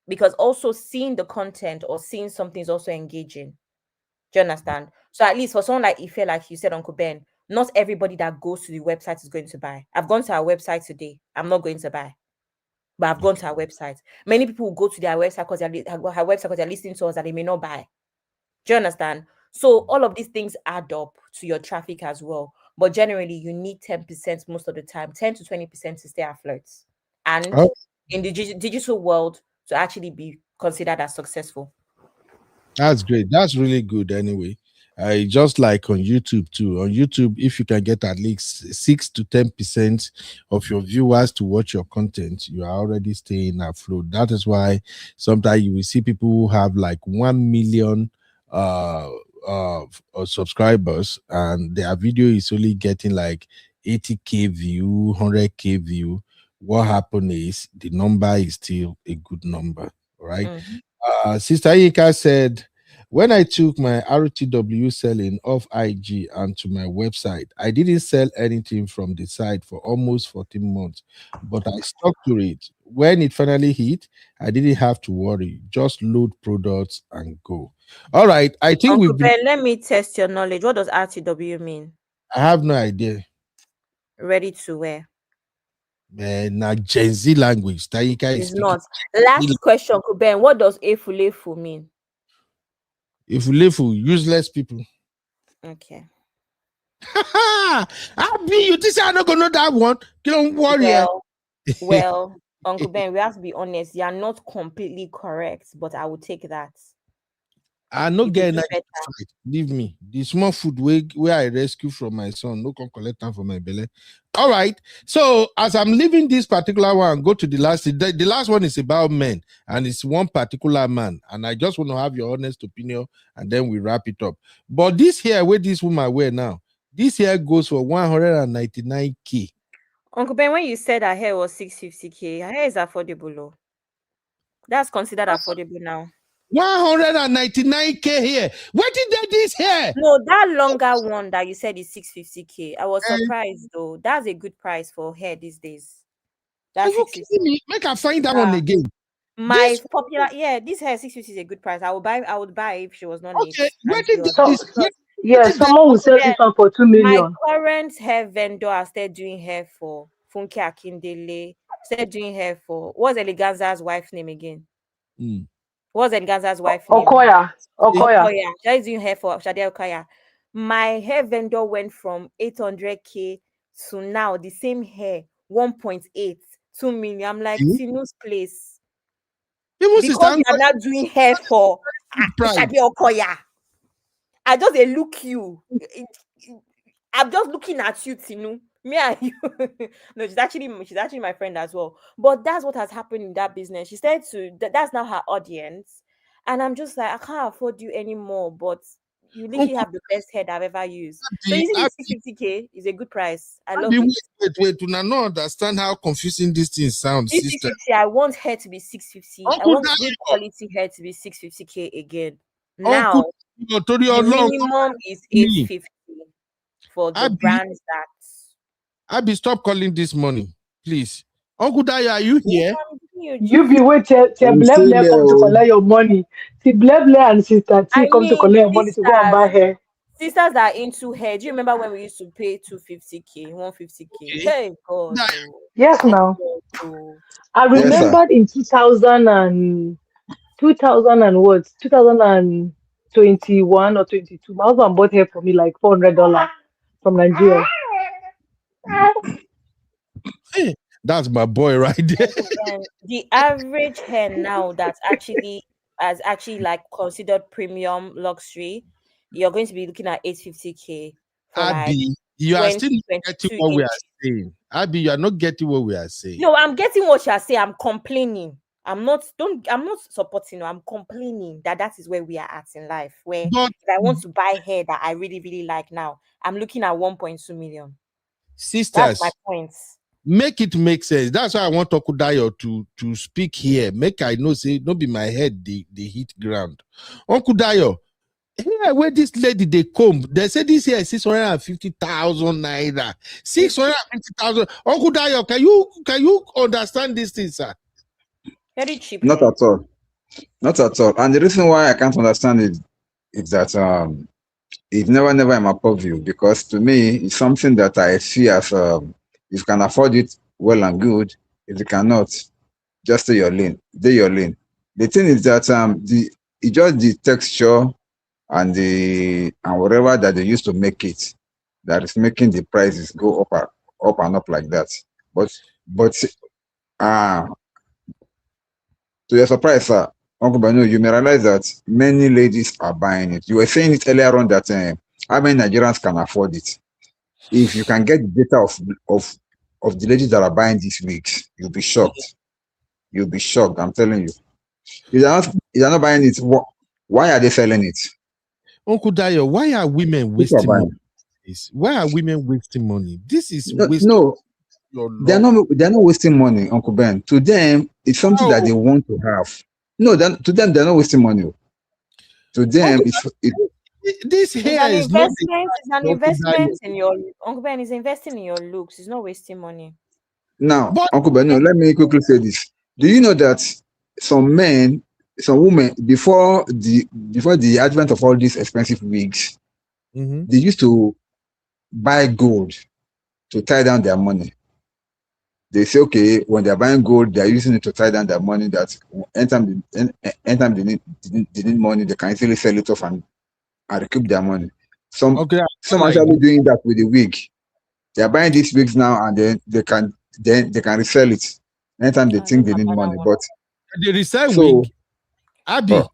because also seeing the content or seeing something is also engaging. Do you understand? So at least for someone like Ife, like you said, Uncle Ben, not everybody that goes to the website is going to buy. I've gone to our website today. I'm not going to buy, but I've gone to our website. Many people will go to their website because they're listening to us that they may not buy. Do you understand? So all of these things add up to your traffic as well. But generally, you need 10% most of the time, 10 to 20% to stay afloat. And in the digital world, to actually be considered as successful. That's great. That's really good anyway. Just like on YouTube too. On YouTube, if you can get at least 6 to 10% of your viewers to watch your content, you are already staying afloat. That is why sometimes you will see people who have like 1 million subscribers and their video is only getting like 80k view, 100k view. What happened is the number is still a good number, right? Sister Ika said, when I took my RTW selling off IG and to my website, I didn't sell anything from the site for almost 14 months, but I stuck to it. When it finally hit, I didn't have to worry, just load products and go. All right, I think Uncle we've been. Ben, let me test your knowledge. What does RTW mean? I have no idea. Ready to wear. Now Gen Z language. Taika is It's not. Last question, Uncle Ben. What does efulefu mean? Efulefu, useless people. Okay. Abi, you think I'm not gonna know that one? Don't worry. Well, Uncle Ben, we have to be honest. You are not completely correct, but I will take that. I no get fight. Leave me. The small food where I rescue from my son, no can collect time for my belly. All right. So as I'm leaving this particular one, go to the last. The last one is about men, and it's one particular man. And I just want to have your honest opinion, and then we wrap it up. But this here, where this woman wear now, this here goes for 199k. Uncle Ben, when you said her hair was 650k, her hair is affordable, though. That's considered affordable now. 199k here. What did they this here? No, that longer one that you said is 650k. I was surprised though. That's a good price for hair these days. That's 650. Make I find that one again. My popular, this hair 650 is a good price. I would buy if she was not okay. Someone will sell this one for 2 million. My current hair vendor has started doing hair for Funke Akindele. Started doing hair for what's Eleganza's wife's name again? What's Eleganza's wife's name? Okoya. She's doing hair for Shade Okoya. My hair vendor went from 800k to now the same hair 1.8, 2 million. I'm like, Tinu's place. Because you're not doing hair for Shade Okoya. I just look you. I'm just looking at you, Tinu. Me and you. No, she's actually my friend as well. But that's what has happened in that business. She said that's now her audience. And I'm just like, I can't afford you anymore. But you literally have the best head I've ever used. So using the 650k is a good price. I love it. Wait, to not understand how confusing this thing sounds. 650, I want hair to be 650. I want good quality hair to be 650k again. Now, the minimum is 850 for the brands that. Abi, stop calling this money, please. Uncle Daya, are you here? You be waiting till Bleble come to collect your money. See Bleble and Sister T come to collect your money to go and buy hair. Sisters are into hair. Do you remember when we used to pay 250k, 150k? Hey God. Yes, now. I remembered in 2000 and what? 2021 or 22. My husband bought hair for me like $400 from Nigeria. Hey, that's my boy right there. The average hair now that's actually like considered premium luxury, you're going to be looking at 850k. Abby, you are still not getting what we are saying. Abby, you are not getting what we are saying. No, I'm getting what you are saying. I'm complaining. I'm not supporting. I'm complaining that is where we are at in life. Where if I want to buy hair that I really, really like now, I'm looking at 1.2 million. Sisters, that's my point. Make it make sense. That's why I want Okudayo to speak here. Make I know say no be my head the hit ground. Uncle Dayo, here where this lady they come, they say this here is 650,000 naira. 650,000. Uncle Dayo, can you understand this thing, sir? Very cheap. Not at all. Not at all. And the reason why I can't understand it is that it's never in my purview, because to me it's something that I see as if you can afford it, well and good. If you cannot, just stay your lane. Stay your lane. The thing is that it's just the texture and whatever that they used to make it that is making the prices go up and up like that. But uh to your surprise, sir, Uncle Banu, you may realize that many ladies are buying it. You were saying it earlier on that how many Nigerians can afford it? If you can get the data of the ladies that are buying these wigs, you'll be shocked. You'll be shocked. I'm telling you. If they're not buying it, why are they selling it? Uncle Dayo, why are women wasting money? Why are women wasting money? This is no. They're not wasting money, Uncle Ben. To them, it's something that they want to have. No, to them, they're not wasting money. To them, this hair is not it's an investment in your Uncle Ben is investing in your looks. It's not wasting money. Now, Uncle Ben, let me quickly say this. Do you know that some women, before the advent of all these expensive wigs, they used to buy gold to tie down their money? They say, okay, when they're buying gold, they're using it to tie down their money. That anytime they need money, they can easily sell it off and recoup their money. Some actually doing that with the wig. They're buying these wigs now, and then they can resell it anytime they think they need money. But they resell wig. Abby. That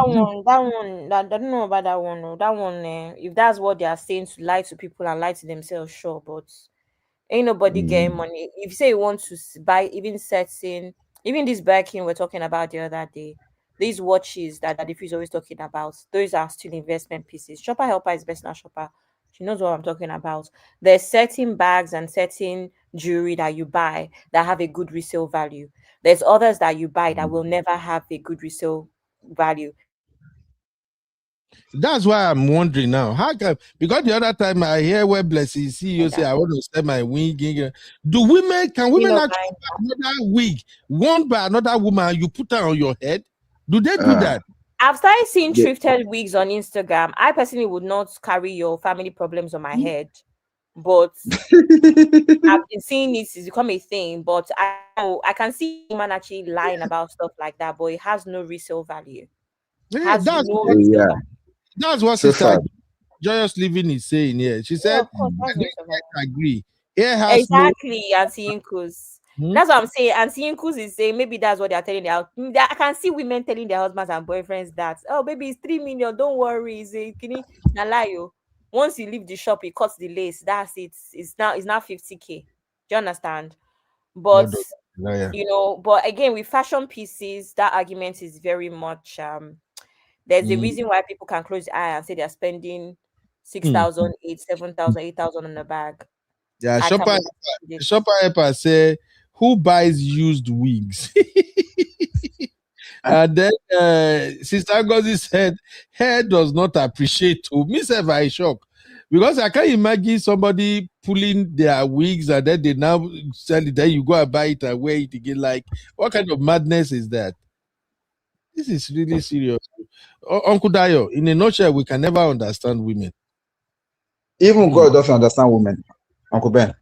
one, I don't know about that one. No. That one, if that's what they are saying to lie to people and lie to themselves, sure, but ain't nobody getting money. If you say you want to buy even this Birkin we're talking about the other day, these watches that Daddy is always talking about, those are still investment pieces. Shopper Helper is best now shopper. She knows what I'm talking about. There's certain bags and certain jewelry that you buy that have a good resale value. There's others that you buy that will never have a good resale value. That's why I'm wondering now. How come? Because the other time I hear where Blessing CEO say I want to sell my wig. Can women actually buy another wig worn by another woman and you put her on your head? Do they do that? I've started seeing thrifted wigs on Instagram. I personally would not carry your family problems on my head, but I've been seeing it's become a thing. But I can see women actually lying about stuff like that, but it has no resale value. That's what Sister Joyous Living is saying here. She said, I don't agree. Exactly, Auntie Inkus. That's what I'm saying. Auntie Inkus is saying maybe that's what they're telling their. I can see women telling their husbands and boyfriends that, oh, baby, it's 3 million. Don't worry. Once you leave the shop, it cuts the lace. That's it. It's now 50K. Do you understand? But but again, with fashion pieces, that argument is very much there's a reason why people can close the eye and say they're spending 6,000, 7,000, 8,000 on a bag. Yeah, Shopper Helper say, who buys used wigs? And then Sister Ngozi said, hair does not appreciate to me. I shock. Because I can't imagine somebody pulling their wigs and then they now sell it. Then you go and buy it and wear it again. Like, what kind of madness is that? This is really serious. Uncle Dayo, in a nutshell, we can never understand women. Even God doesn't understand women, Uncle Ben.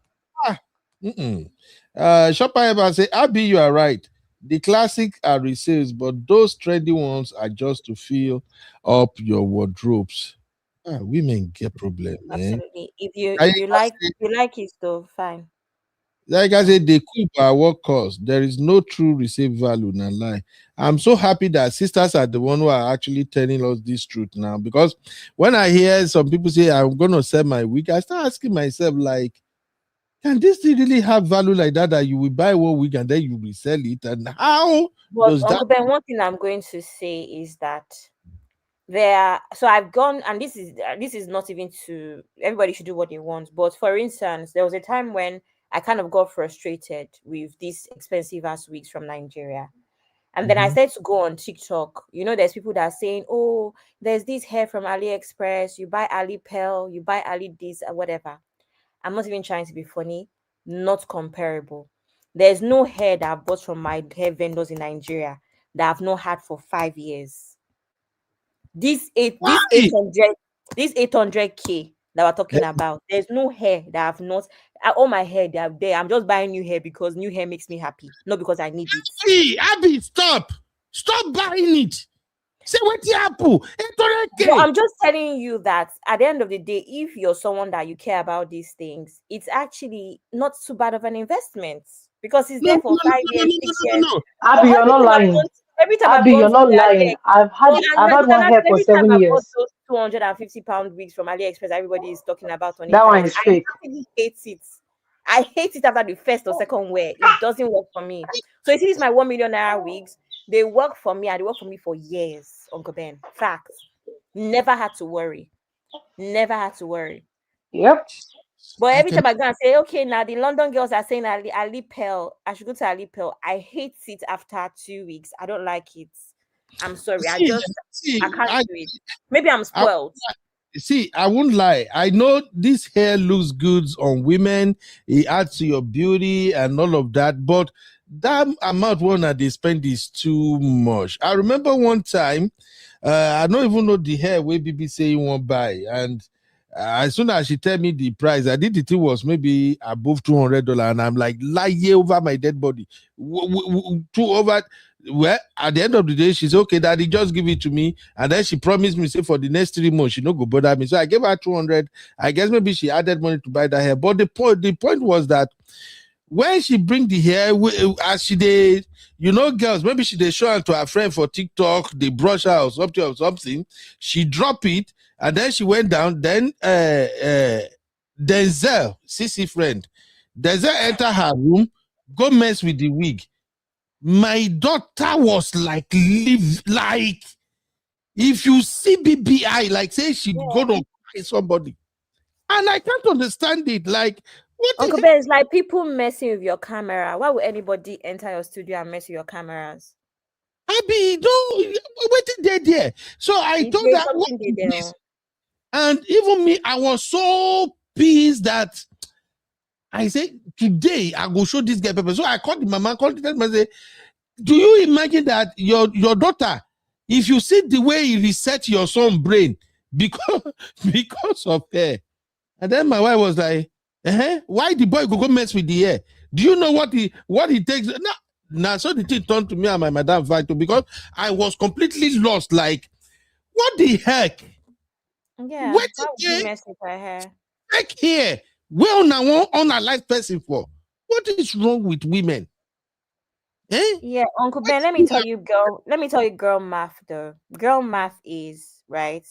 Shopper Ever say, Abby, you are right. The classic are resales, but those trendy ones are just to fill up your wardrobes. Women get problem, man. Absolutely. If you like it, though, fine. Like I said, they cook our work cost. There is no true resale value, no lie. I'm so happy that sisters are the one who are actually telling us this truth now. Because when I hear some people say I'm gonna sell my wig, I start asking myself, like, can this really have value like that? That you will buy one wig and then you resell it, and how does that? Uncle Ben, one thing I'm going to say is that so I've gone, and this is not even to everybody should do what they want. But for instance, there was a time when I kind of got frustrated with these expensive ass wigs from Nigeria. And then I started to go on TikTok. There's people that are saying, oh, there's this hair from AliExpress. You buy Ali Pearl, you buy Ali this, or whatever. I'm not even trying to be funny. Not comparable. There's no hair that I bought from my hair vendors in Nigeria that I've not had for 5 years. This 800K that we're talking about, there's no hair that I've not. All my hair, they are there. I'm just buying new hair because new hair makes me happy, not because I need it. Hey, Abby, stop buying it. Say what the apple. I'm just telling you that at the end of the day, if you're someone that you care about these things, it's actually not too bad of an investment because it's there for 5 years, 6 years. Abby, you're not lying. Every time Abby, you're not lying. I've had one hair for 7 years. Those £250 wigs from AliExpress, everybody is talking about on that one is fake. I really hate it. I hate it after the first or second wear. It doesn't work for me. So you see, it's my 1 million naira wigs. They work for me and they work for me for years, Uncle Ben. Facts. Never had to worry. Yep. But every time I go and say, okay, now the London girls are saying Ali Pearl, I should go to Ali Pearl. I hate it after 2 weeks. I don't like it. I'm sorry. I can't do it. Maybe I'm spoiled. I won't lie. I know this hair looks good on women. It adds to your beauty and all of that. But that amount one that they spend is too much. I remember one time, I don't even know the hair where people say you won't buy. And as soon as she tell me the price, I did it was maybe above $200. And I'm like, lie over my dead body. Well, at the end of the day, she said, okay, daddy, just give it to me. And then she promised me, say, for the next 3 months, she no go bother me. So I gave her 200. I guess maybe she added money to buy that hair. But the point was that when she bring the hair, as she did, girls, maybe she did show her to her friend for TikTok, they brush her or something. She drop it, and then she went down. Then Denzel, Sissy friend, Denzel enter her room, go mess with the wig. My daughter was like, if you see BBI, like say she go to cry somebody. And I can't understand it. Like, what Uncle Ben, it's like people messing with your camera. Why would anybody enter your studio and mess with your cameras? Abby, waiting there. So I told her what it is. And even me, I was so pissed that I said, today I go show this guy paper. So I called the mama, and say, do you imagine that your daughter, if you see the way he reset your son brain because of her? And then my wife was like, why the boy go mess with the hair? Do you know what he takes? Now, so the thing turned to me and my madam fight because I was completely lost. Like, what the heck? Yeah, what would you mess with her hair? Heck here. Where on a life person for? What is wrong with women? Yeah, Uncle Ben, let me tell you, girl math though. Girl math is right.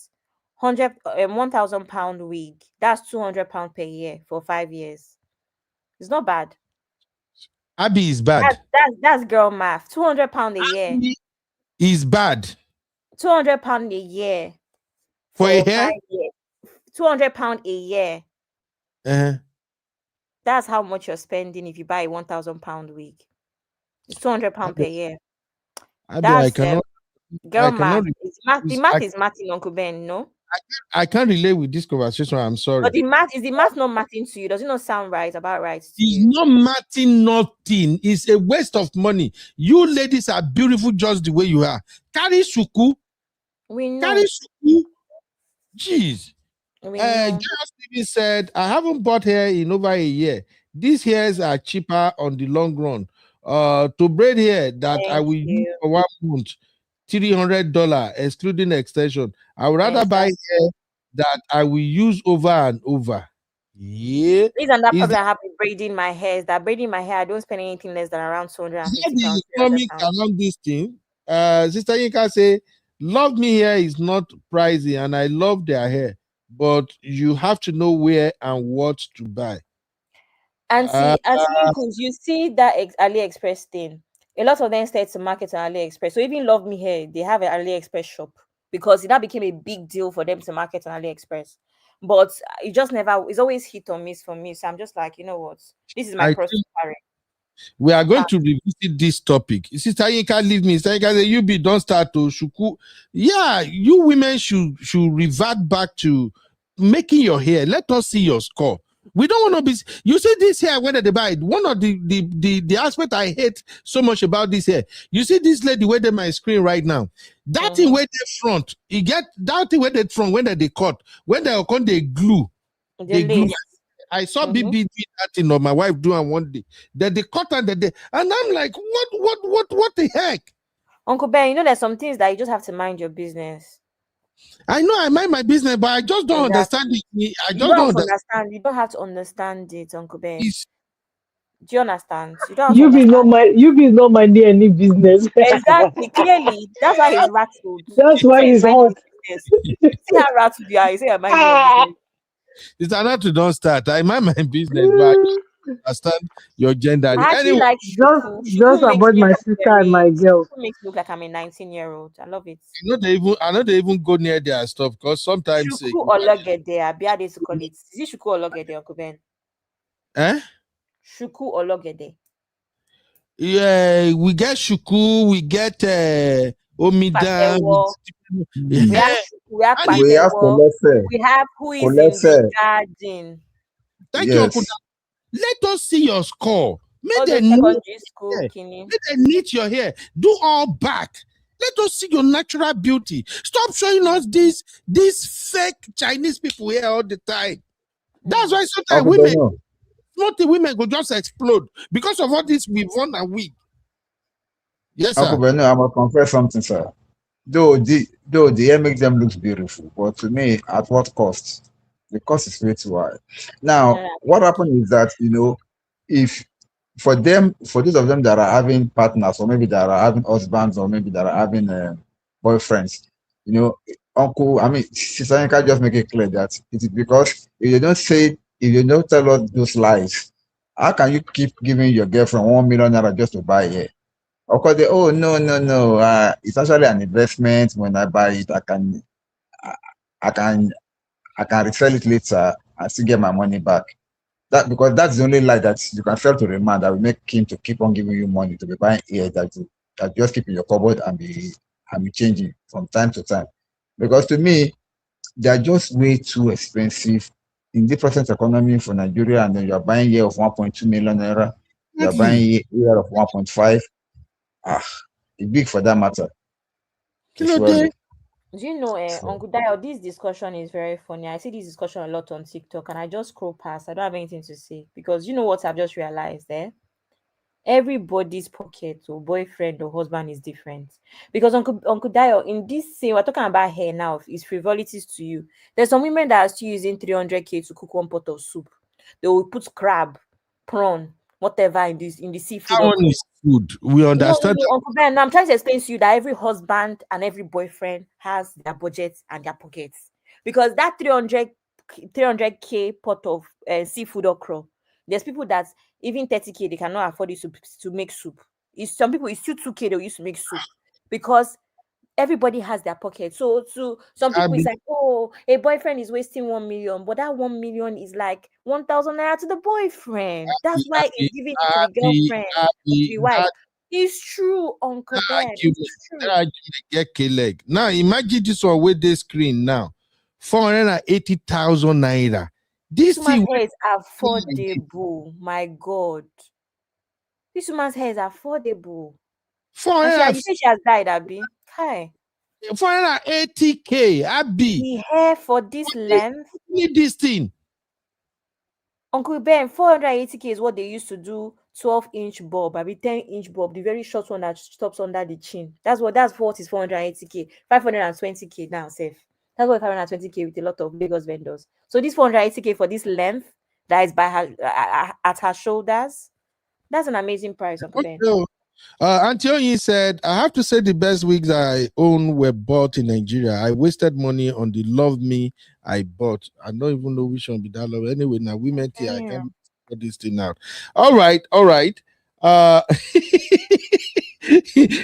£1,000 wig. That's £200 per year for 5 years. It's not bad. Abby is bad. That's girl math. £200 a year. Abby is bad. £200 a year for a hair. £200 a year. Uh-huh. That's how much you're spending if you buy a £1,000 wig. It's £200 per year. That's girl math. The math is mathing, Uncle Ben. No, I can't relate with this conversation. I'm sorry. But the math not mathing to you? Does it not sound right? It's not mathing nothing. It's a waste of money. You ladies are beautiful just the way you are. Carry shuku. We know. Carry shuku. Jeez. Just even said, I haven't bought hair in over a year. These hairs are cheaper on the long run. To braid hair that I will use for 1 month, $300 excluding extension. I would rather buy hair that I will use over and over. Yeah. Reason that problem I have with braiding my hair is that braiding my hair, I don't spend anything less than around £250. Around this thing, Sister Yinka say, love me hair is not pricey, and I love their hair, but you have to know where and what to buy. And see, you see that AliExpress thing. A lot of them start to market on AliExpress. So even Love Me Hair, they have an AliExpress shop because that became a big deal for them to market on AliExpress. But it just never, it's always hit or miss for me. So I'm just like, you know what? This is my personal story. We are going to revisit this topic. Sister Yinka, leave me. Sister Yinka, you don't start to shuku. Yeah, you women should revert back to making your hair. Let us see your score. We don't want to be. You see this here when they buy it. One of the aspect I hate so much about this here. You see this lady where they my screen right now. That thing where they front, you get that thing where they front when they cut, when they come they glue. They glue. I saw BB do that thing or my wife do on one day. That they cut and and I'm like, what the heck? Uncle Ben, you know there's some things that you just have to mind your business. I know I mind my business, but I just don't understand it. I just don't understand. You don't have to understand it, Uncle Ben. Do you understand? You don't have you be not minding any business. Exactly. Clearly, that's why he's rattled. That's why he's hot. See how rattled you are. You say you're minding your business. It's not to don't start. I mind my business, but I just understand your gender. I actually like Shuku. Just about my sister and my girl. Shuku makes me look like I'm a 19-year-old. I love it. I know they even go near their stuff because sometimes Shuku or Logede, Abia they call it. Is it Shuku or Logede, Uncle Ben? Shuku or Logede? Yeah, we get Shuku, we get Omida. We have Patewo. We have who is in the garden. Thank you, Uncle. Let us see your score. Make them knit your hair. Do all back. Let us see your natural beauty. Stop showing us these fake Chinese people here all the time. That's why sometimes women go just explode because of all this we've won and we. Yes, sir. Uncle Beno, I must confess something, sir. Though the hair makes them look beautiful, but to me, at what cost? The cost is way too high. Now, what happened is that, if for those of them that are having partners, or maybe that are having husbands, or maybe that are having boyfriends, Sister Yanka just make it clear that it is because if you don't tell us those lies, how can you keep giving your girlfriend 1 million naira just to buy hair? Of course, no. It's actually an investment. When I buy it, I can resell it later and still get my money back. Because that's the only lie that you can fail to remind that will make him to keep on giving you money to be buying hair that just keep in your cupboard and be changing from time to time. Because to me, they are just way too expensive in the present economy for Nigeria, and then you are buying hair of 1.2 million naira. You are buying hair of 1.5. It's big for that matter. Do you know, Uncle Dio, this discussion is very funny. I see this discussion a lot on TikTok and I just scroll past. I don't have anything to say because you know what I've just realized there? Everybody's pocket or boyfriend or husband is different. Because Uncle Dio, in this scene, we're talking about hair now, is frivolities to you. There's some women that are still using 300k to cook 1 pot of soup. They will put crab, prawn, whatever in the seafood. That one is food. We understand. No, Uncle Ben, I'm trying to explain to you that every husband and every boyfriend has their budgets and their pockets. Because that 300k pot of seafood okra, there's people that even 30k they cannot afford it to make soup. Some people it's still 2k they used to make soup because everybody has their pocket. So to some people it's like, oh, a boyfriend is wasting 1 million, but that 1 million is like 1,000 naira to the boyfriend. That's why he's giving it to the girlfriend, the wife. It's true, Uncle Ben. It's true. Get K-leg. Now imagine this one with this screen now. 480,000 naira. This woman's hair is affordable. My God. This woman's hair is affordable. You say she has died, Abby. Hi. 480k, Abby. The hair for this length. Need this thing. Uncle Ben, 480k is what they used to do 12-inch bob, 10-inch bob, the very short one that stops under the chin. That's what is 480k. 520k now, safe. That's what 520k with a lot of Lagos vendors. So this 480k for this length that is by her at her shoulders. That's an amazing price, Uncle Ben. Auntie Oyin said, I have to say the best wigs I own were bought in Nigeria. I wasted money on the Love Me I bought. I don't even know which one be that love. Anyway, now women here, I can't put this thing out. All right.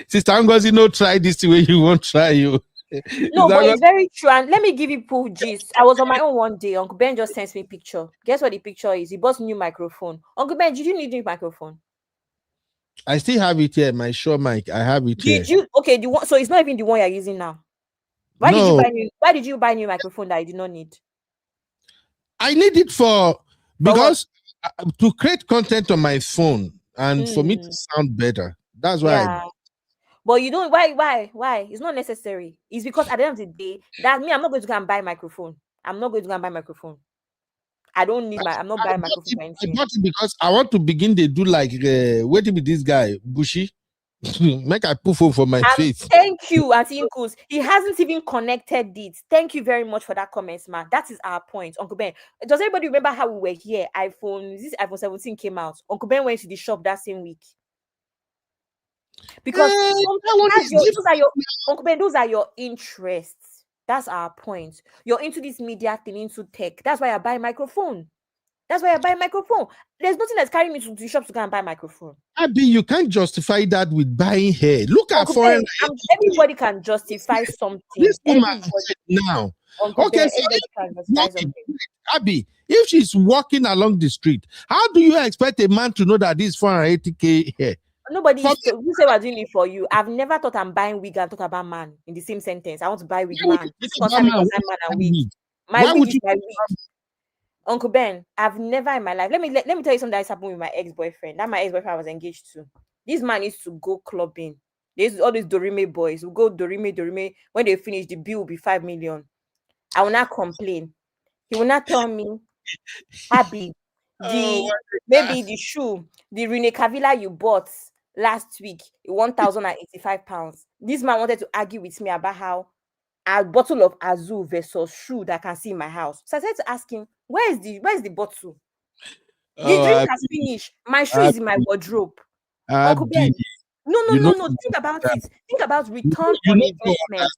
Sister Ngozi, try this the way you won't try you. No, but it's very true. And let me give you proof gist. I was on my own one day. Uncle Ben just sent me a picture. Guess what the picture is? He bought a new microphone. Uncle Ben, did you need a new microphone? I still have it here. My Shure mic. I have it here. Did you? Okay, the one. So it's not even the one you're using now. Why did you buy new microphone that I did not need? I need it for Because to create content on my phone and for me to sound better, that's why. Yeah. But you don't. Why? It's not necessary. It's because at the end of the day, that me, I'm not going to go and buy a microphone. I'm not going to go and buy a microphone. I don't need I'm not buying a microphone for anything. I bought it because I want to begin to do like waiting with this guy, Bushy. Make I put phone for my face. Thank you, Atinkus. He hasn't even connected it. Thank you very much for that comment, man. That is our point. Uncle Ben. Does anybody remember how we were here? This iPhone 17 came out. Uncle Ben went to the shop that same week. Because Uncle Ben, those are your interests. That's our point. You're into this media thing, into tech. That's why I buy a microphone. There's nothing that's carrying me to the shops to go and buy a microphone. Abby, you can't justify that with buying hair. Look at foreign. Everybody can justify something. This woman now. Okay, so Abby, if she's walking along the street, how do you expect a man to know that this 480K hair? Nobody you say we're doing it for you. I've never thought I'm buying wig and talk about man in the same sentence. I want to buy wig man. This concern man and wig. My wig is my wig. Uncle Ben, I've never in my life. Let me tell you something that's happened with my ex-boyfriend. That my ex-boyfriend I was engaged to. This man used to go clubbing. There's all these Dorime boys who go Dorime. When they finish, the bill will be 5 million. I will not complain. He will not tell me, Abby, maybe the shoe, the Rene Cavilla you bought last week, 1,085 pounds. This man wanted to argue with me about how a bottle of Azul versus shoe that I can see in my house. So I said to ask him, where's the bottle? The drink has finished. My shoe is in my wardrobe. Uncle Ben. No. Think about it. Think about return on investment.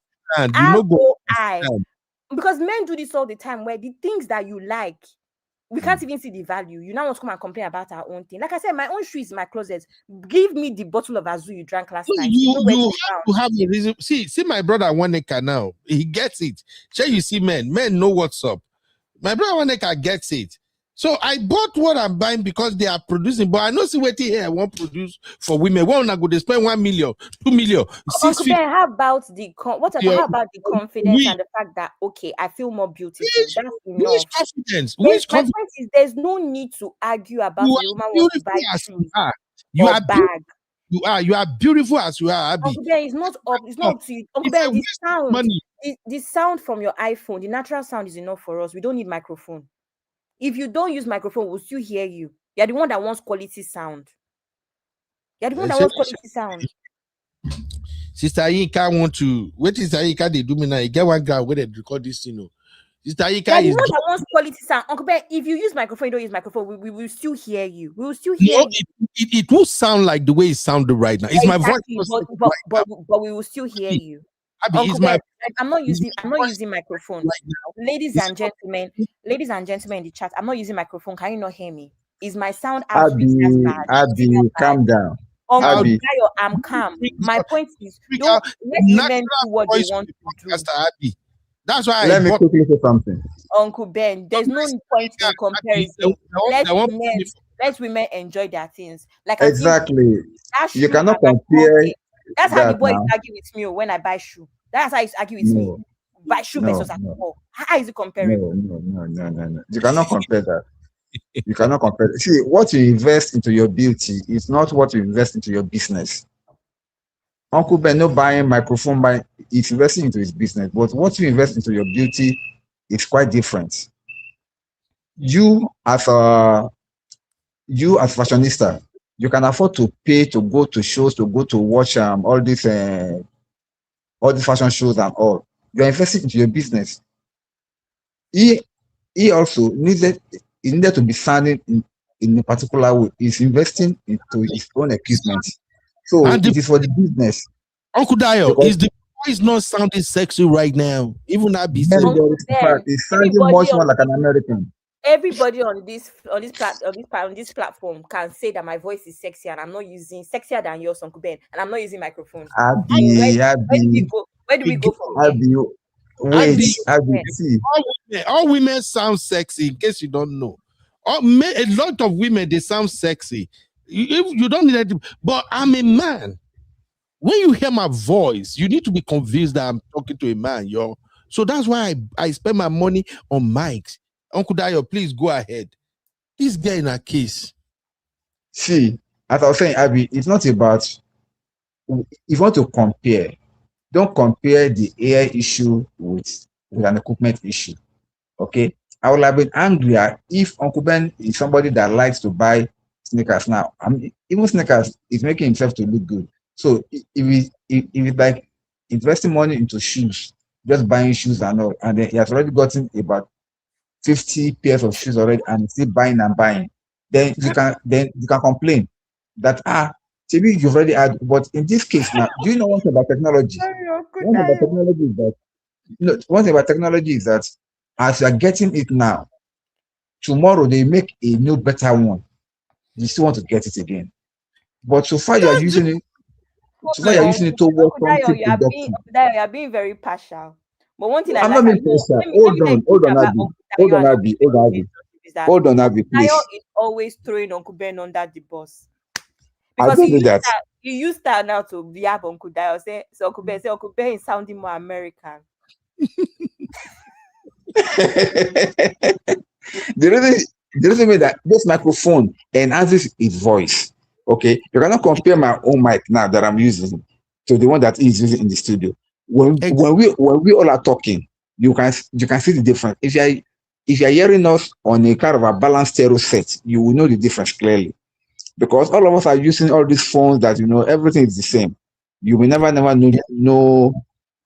ROI. Because men do this all the time where the things that you like, we can't even see the value. You now want to come and complain about our own thing. Like I said, my own shoe is in my closet. Give me the bottle of Azul you drank last night. You have to have a reason. See my brother Waneka now. He gets it. Sure, you see men know what's up. My brother Waneka gets it. So I bought what I'm buying because they are producing, but I know see what here I want to produce for women. One go they spend 1 million, 2 million. Uncle Ben, how about the confidence and the fact that I feel more beautiful? That's enough. Which confidence? My point is there's no need to argue about the woman wants to buy shoes or bag. You are beautiful as you are, Abby. Uncle Ben, it's not up to you. Uncle Ben, the sound from your iPhone, the natural sound is enough for us. We don't need microphone. If you don't use microphone, we'll still hear you. You're the one that wants quality sound. Sister Yinka want to wait. Sister Yinka they do me now. You get one guy where they record this, Sister Yinka is the one that wants quality sound. Uncle Ben, if you use microphone, you don't use microphone, we will still hear you. We will still hear you. It will sound like the way it sounded right now. It's my voice, but we will still hear you. Abby, I'm not using microphone right now. Ladies and gentlemen in the chat, I'm not using microphone. Can you not hear me? Is my sound Abby, calm down. Abby, I'm calm. My point is, don't let men do what they want to do. Abby. That's why let me quickly say something. Uncle Ben, there's no point in comparison. Let women enjoy their things. Like exactly. You cannot compare. That's how the boys argue with me when I buy shoe. That's how he argue with me. Buy shoe versus alcohol. How is it comparable? No. You cannot compare that. You cannot compare. See, what you invest into your beauty is not what you invest into your business. Uncle Ben, no buying microphone, it's investing into his business. But what you invest into your beauty is quite different. You as fashionista, you can afford to pay to go to shows, to go to watch all these fashion shows and all. You're investing into your business. He also needed to be sounding in a particular way. He's investing into his own equipment. So it is for the business. Uncle Dio, is not sounding sexy right now. Even that be it's sounding much more like an American. Everybody on this platform can say that my voice is sexy and I'm not using sexier than yours, Uncle Ben, and I'm not using microphone. Abby, where do we go from here? Wait, see. All women sound sexy, in case you don't know. A lot of women, they sound sexy. You don't need that. But I'm a man. When you hear my voice, you need to be convinced that I'm talking to a man, yo. So that's why I spend my money on mics. Uncle Dio, please go ahead. this guy in a case. See, as I was saying, Abby, it's not about, if you want to compare, don't compare the AI issue with an equipment issue. Okay, I would have been angrier if Uncle Ben is somebody that likes to buy sneakers now. I mean, even sneakers is making himself to look good. So if it's like investing money into shoes, just buying shoes and all, and then he has already gotten about 50 pairs of shoes already, and still buying and buying, then you can complain that maybe you've already had. But in this case now, do you know one thing about technology? One thing about technology is that one thing about technology is that as you are getting it now, tomorrow they make a new better one. You still want to get it again. But so far you are using it. So far you're using it towards something productive. You are being very partial. But one thing I'm not being partial. Hold on, Abby, please. Dayo is always throwing Uncle Ben under the bus. Because I don't do that. He used that now to yab Uncle Dayo. Say Uncle Ben is sounding more American. The reason is that this microphone enhances his voice. Okay, you cannot compare my own mic now that I'm using to the one that he's using in the studio. When we all are talking, you can see the difference. If you're hearing us on a kind of a balanced stereo set, you will know the difference clearly. Because all of us are using all these phones that everything is the same. You will never know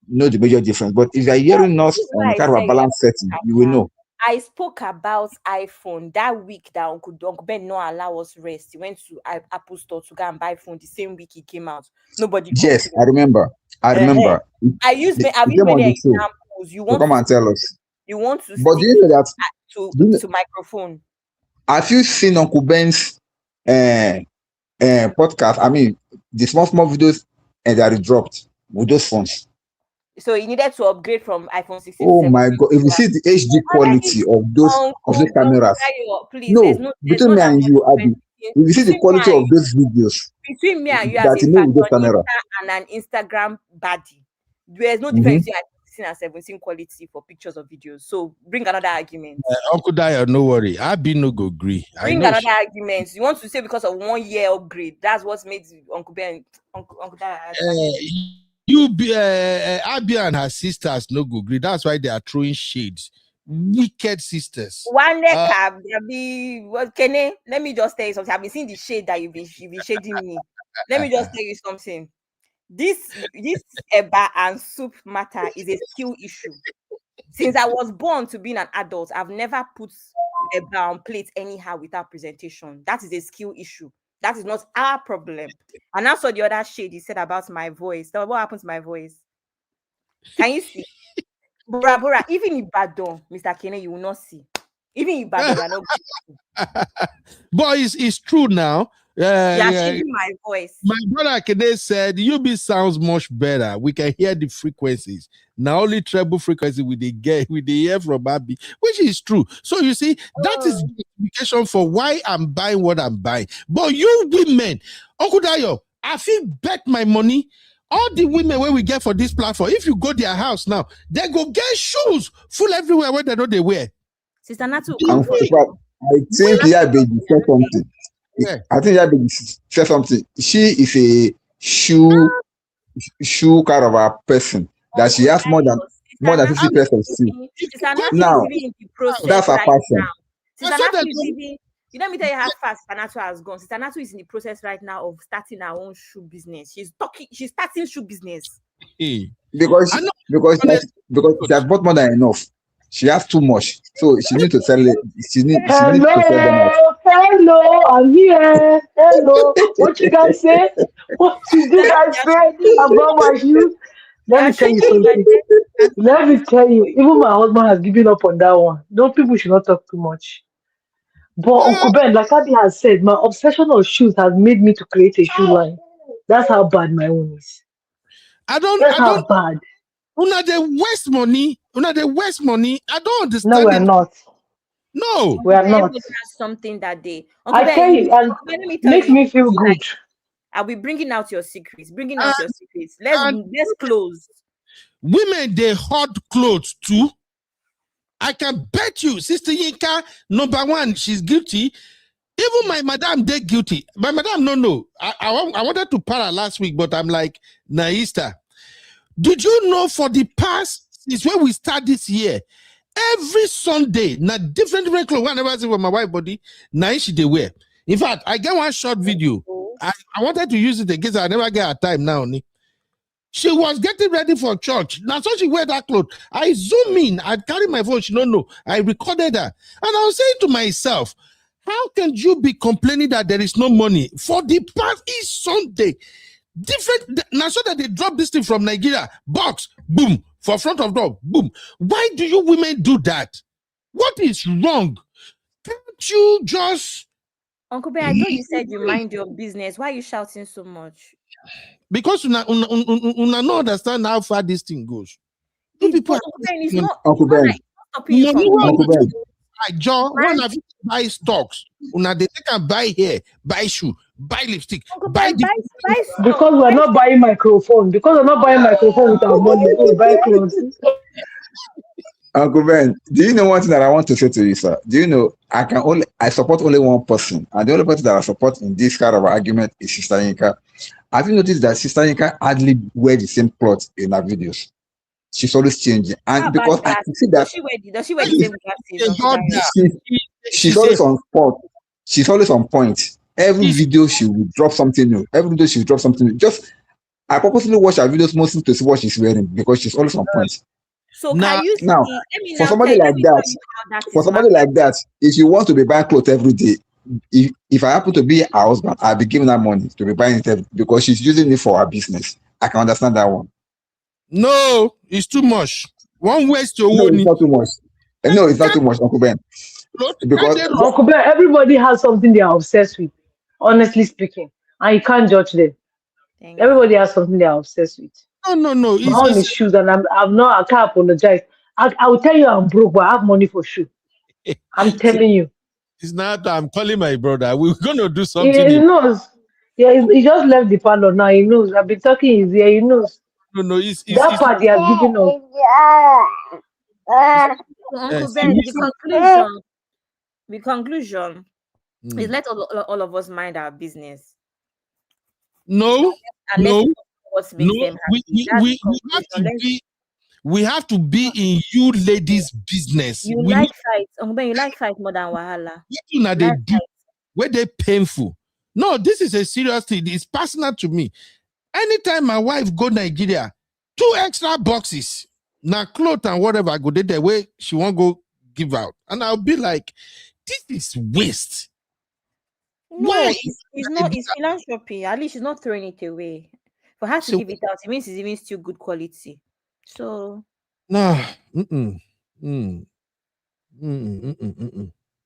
the major difference. But if you're hearing us on a kind of a balanced setting, you will know. I spoke about iPhone that week that Uncle Ben not allow us rest. He went to Apple Store to go and buy phone the same week he came out. Nobody. Yes, I remember. I've used many examples. You want to come and tell us. You want to? But do you know that to microphone? Have you seen Uncle Ben's podcast? I mean, the small videos that he dropped with those phones. So he needed to upgrade from iPhone 16. Oh my God! If you see the HD quality of those cameras, please, between me and you, Abby, if you see the quality of those videos, between me and you, as and an Instagram baddie, there's no difference between 16 and 17 quality for pictures or videos. So bring another argument. Uncle Dayo, no worry. Abby no go agree. Bring another argument. You want to say because of 1 year upgrade? That's what's made Uncle Ben Uncle Dayo. Abby and her sisters no go agree. That's why they are throwing shades. Wicked sisters. One let me just tell you something. I've been seeing the shade that you've been shading me. Let me just tell you something. This Eba and soup matter is a skill issue. Since I was born to being an adult, I've never put Eba on plate anyhow without presentation. That is a skill issue. That is not our problem. And also the other shade he said about my voice. So what happened to my voice? Can you see? Bora, even in Ibadan, Mr. Kene, you will not see. Even in Ibadan, you not. But it's true now. Shading my voice. My brother Kene said, UB sounds much better. We can hear the frequencies. Now only treble frequency we hear from Abby, which is true. So you see, that is justification for why I'm buying what I'm buying. But you women, Uncle Dayo, I feel bet my money. All the women where we get for this platform, if you go their house now, they go get shoes full everywhere where they know they wear. Sister Natu, I think Yabe said something. Yeah. I think Yabe said something. She is a shoe kind of a person that she has more than 50 pairs of shoes. Now, that's a passion. Sister Natu you let me tell you how fast Sister Natu has gone. Sister Natu is in the process right now of starting her own shoe business. She's starting shoe business. Because she has bought more than enough. She has too much. So she needs to sell it. She needs to sell them out. Hello, I'm here. Hello. What you guys say? What did you guys say about my shoes? Let me tell you something. Let me tell you, even my husband has given up on that one. No, people should not talk too much. But Uncle Ben, like Abby has said, my obsession of shoes has made me to create a shoe line. That's how bad my own is. How bad. Una the waste money. I don't understand. No, we're not. No, we are not. Something that day. I tell you, and make me feel good. I'll be bringing out your secrets. Let's close. Women, they hoard clothes too. I can bet you, Sister Yinka, number one, she's guilty. Even my madam, they're guilty. My madam, no. I wanted to para last week, but I'm like, Naista. Did you know for the past, since when we start this year, every Sunday, na different clothes, whenever I see with my wife body, na she they wear. In fact, I get one short video. I wanted to use it again, so I never get a time now. She was getting ready for church. Now, so she wear that clothes. I zoom in. I carry my phone. She don't know. I recorded her. And I was saying to myself, how can you be complaining that there is no money? For the past each Sunday, different. Now, so that they drop this thing from Nigeria, box, boom, for front of door, boom. Why do you women do that? What is wrong? Can't you just... Uncle Ben, I thought you said you mind your business. Why are you shouting so much? Because una not understand how far this thing goes. Uncle Ben, it's not. Uncle Ben. Uncle Ben. Like John, one of you buy stocks. Una they can buy hair, buy shoe, buy lipstick, buy because we're not buying microphone. Because we're not buying microphone with our money, we buy clothes. Uncle Ben, do you know one thing that I want to say to you, sir? Do you know I support only one person, and the only person that I support in this kind of argument is Sister Yinka. Have you noticed that Sister Yinka hardly wear the same clothes in her videos? She's always changing, and because I can see that does she wear the same glasses? She's always on spot. She's always on point. Every video she will drop something new. Every video she will drop something new. Just I purposely watch her videos mostly to see what she's wearing because she's always on point. So can you see, for somebody like that, if you want to be buying clothes every day, if I happen to be her husband, I'll be giving her money to be buying it because she's using it for her business. I can understand that one. No, it's too much. One waste your No, it's not too much. No, it's not too much, Uncle Ben. Because Uncle Ben, everybody has something they are obsessed with, honestly speaking. And you can't judge them. Everybody has something they are obsessed with. No. My own is shoes, and I can't apologize. I will tell you I'm broke, but I have money for shoes. I'm telling you. It's not that I'm calling my brother. We're gonna do something. He knows. Yeah, he just left the parlor now. He knows. I've been talking his ear. He knows. No, it's that part they are giving us. Uncle Ben, the conclusion is let all of us mind our business. No. We have to be in you ladies' business. You like fight, Uncle Ben. You like fight more than wahala. Where they painful. No, this is a serious thing. It's personal to me. Anytime my wife go Nigeria, 2 extra boxes, now clothes and whatever I go there way she won't go give out, and I'll be like, this is waste. No, why? It's not. It's philanthropy. At least she's not throwing it away. For her to give it out, it means it's even still good quality. So no,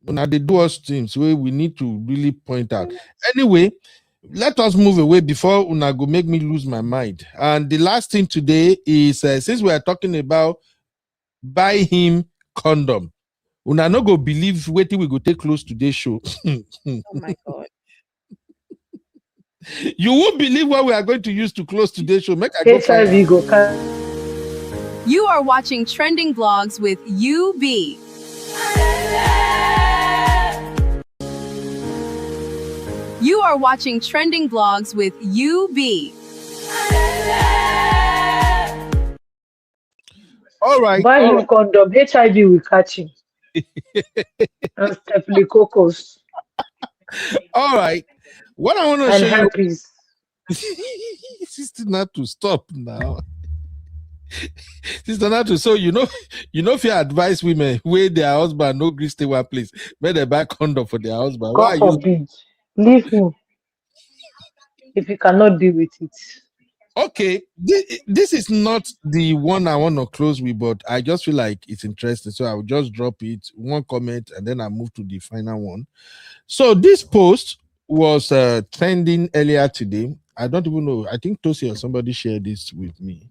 Now they do us things where we need to really point out. Anyway, let us move away before una go make me lose my mind. And the last thing today is since we are talking about buy him condom, una no go believe waiting we go take close today's show. Oh my God. You won't believe what we are going to use to close today's show. Make HIV go. You are watching Trending Vlogs with UB. You are watching Trending Vlogs with UB. All right. Buy him condom. HIV will catch him. And staphylococcus. All right. What I want to show herpes. you. Sister not to stop now. Sister not to. So you know if you advise women where their husband no gree stay one place, where they buy condom for their husband. God forbid. Leave him. If you cannot deal with it. Okay, this is not the one I want to close with, but I just feel like it's interesting. So I'll just drop it, one comment, and then I move to the final one. So this post was trending earlier today. I don't even know. I think Tosi or somebody shared this with me.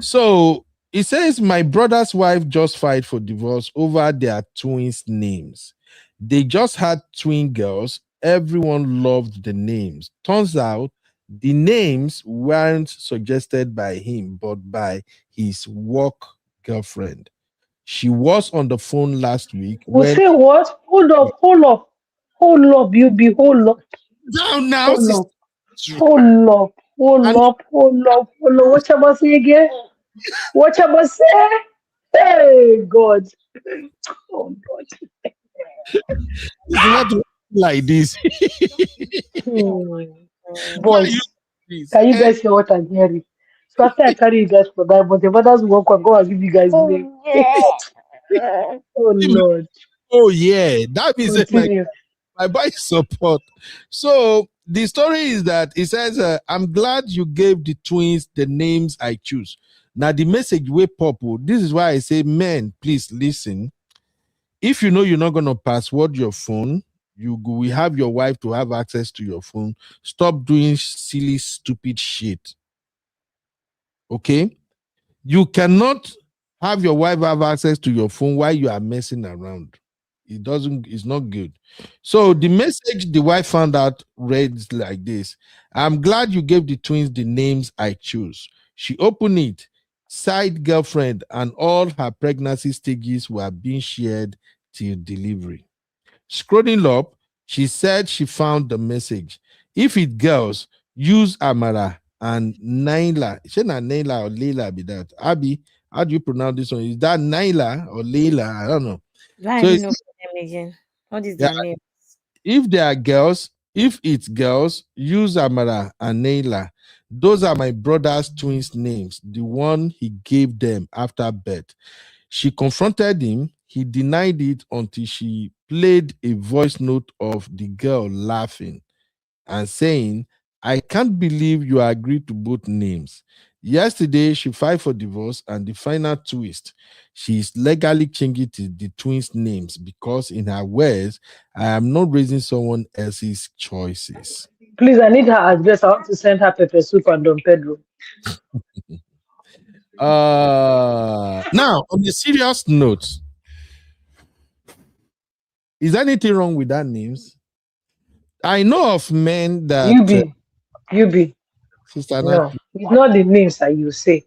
So it says, my brother's wife just filed for divorce over their twins' names. They just had twin girls. Everyone loved the names. Turns out the names weren't suggested by him, but by his work girlfriend. She was on the phone last week Who when. say what? Hold up, you be hold up. Down now, Hold sister. up. Hold up. What you say again? What you say? Hey God. Oh God. It's not like this. Boys, can you guys hear what I'm hearing? So after I carry you guys for that, but the mothers will go and give you guys name. Oh Lord. Oh yeah, that means that Continue. my boy support. So the story is that it says, "I'm glad you gave the twins the names I choose." Now the message way pop. This is why I say, men, please listen. If you know you're not gonna password your phone, we have your wife to have access to your phone. Stop doing silly, stupid shit. Okay, you cannot have your wife have access to your phone while you are messing around. It's not good. So the message the wife found out reads like this: "I'm glad you gave the twins the names I choose." She opened it. Side girlfriend and all her pregnancy stages were being shared till delivery. Scrolling up, she said she found the message. If it girls, use Amara and Naila. Is it not Naila or Leila be that? Abby, how do you pronounce this one? Is that Naila or Leila? I don't know. I So don't it's, know them again. What is yeah, their name? if they are girls, if it's girls, use Amara and Naila. Those are my brother's twins' names, the one he gave them after birth. She confronted him. He denied it until she played a voice note of the girl laughing and saying, "I can't believe you agreed to both names." Yesterday, she filed for divorce, and the final twist, she is legally changing the twins' names because, in her words, "I am not raising someone else's choices." Please, I need her address. I want to send her pepper soup and Don Pedro. Now, on a serious note, is there anything wrong with that names? I know of men that You be. Sister No, Naki, it's not the names that you say.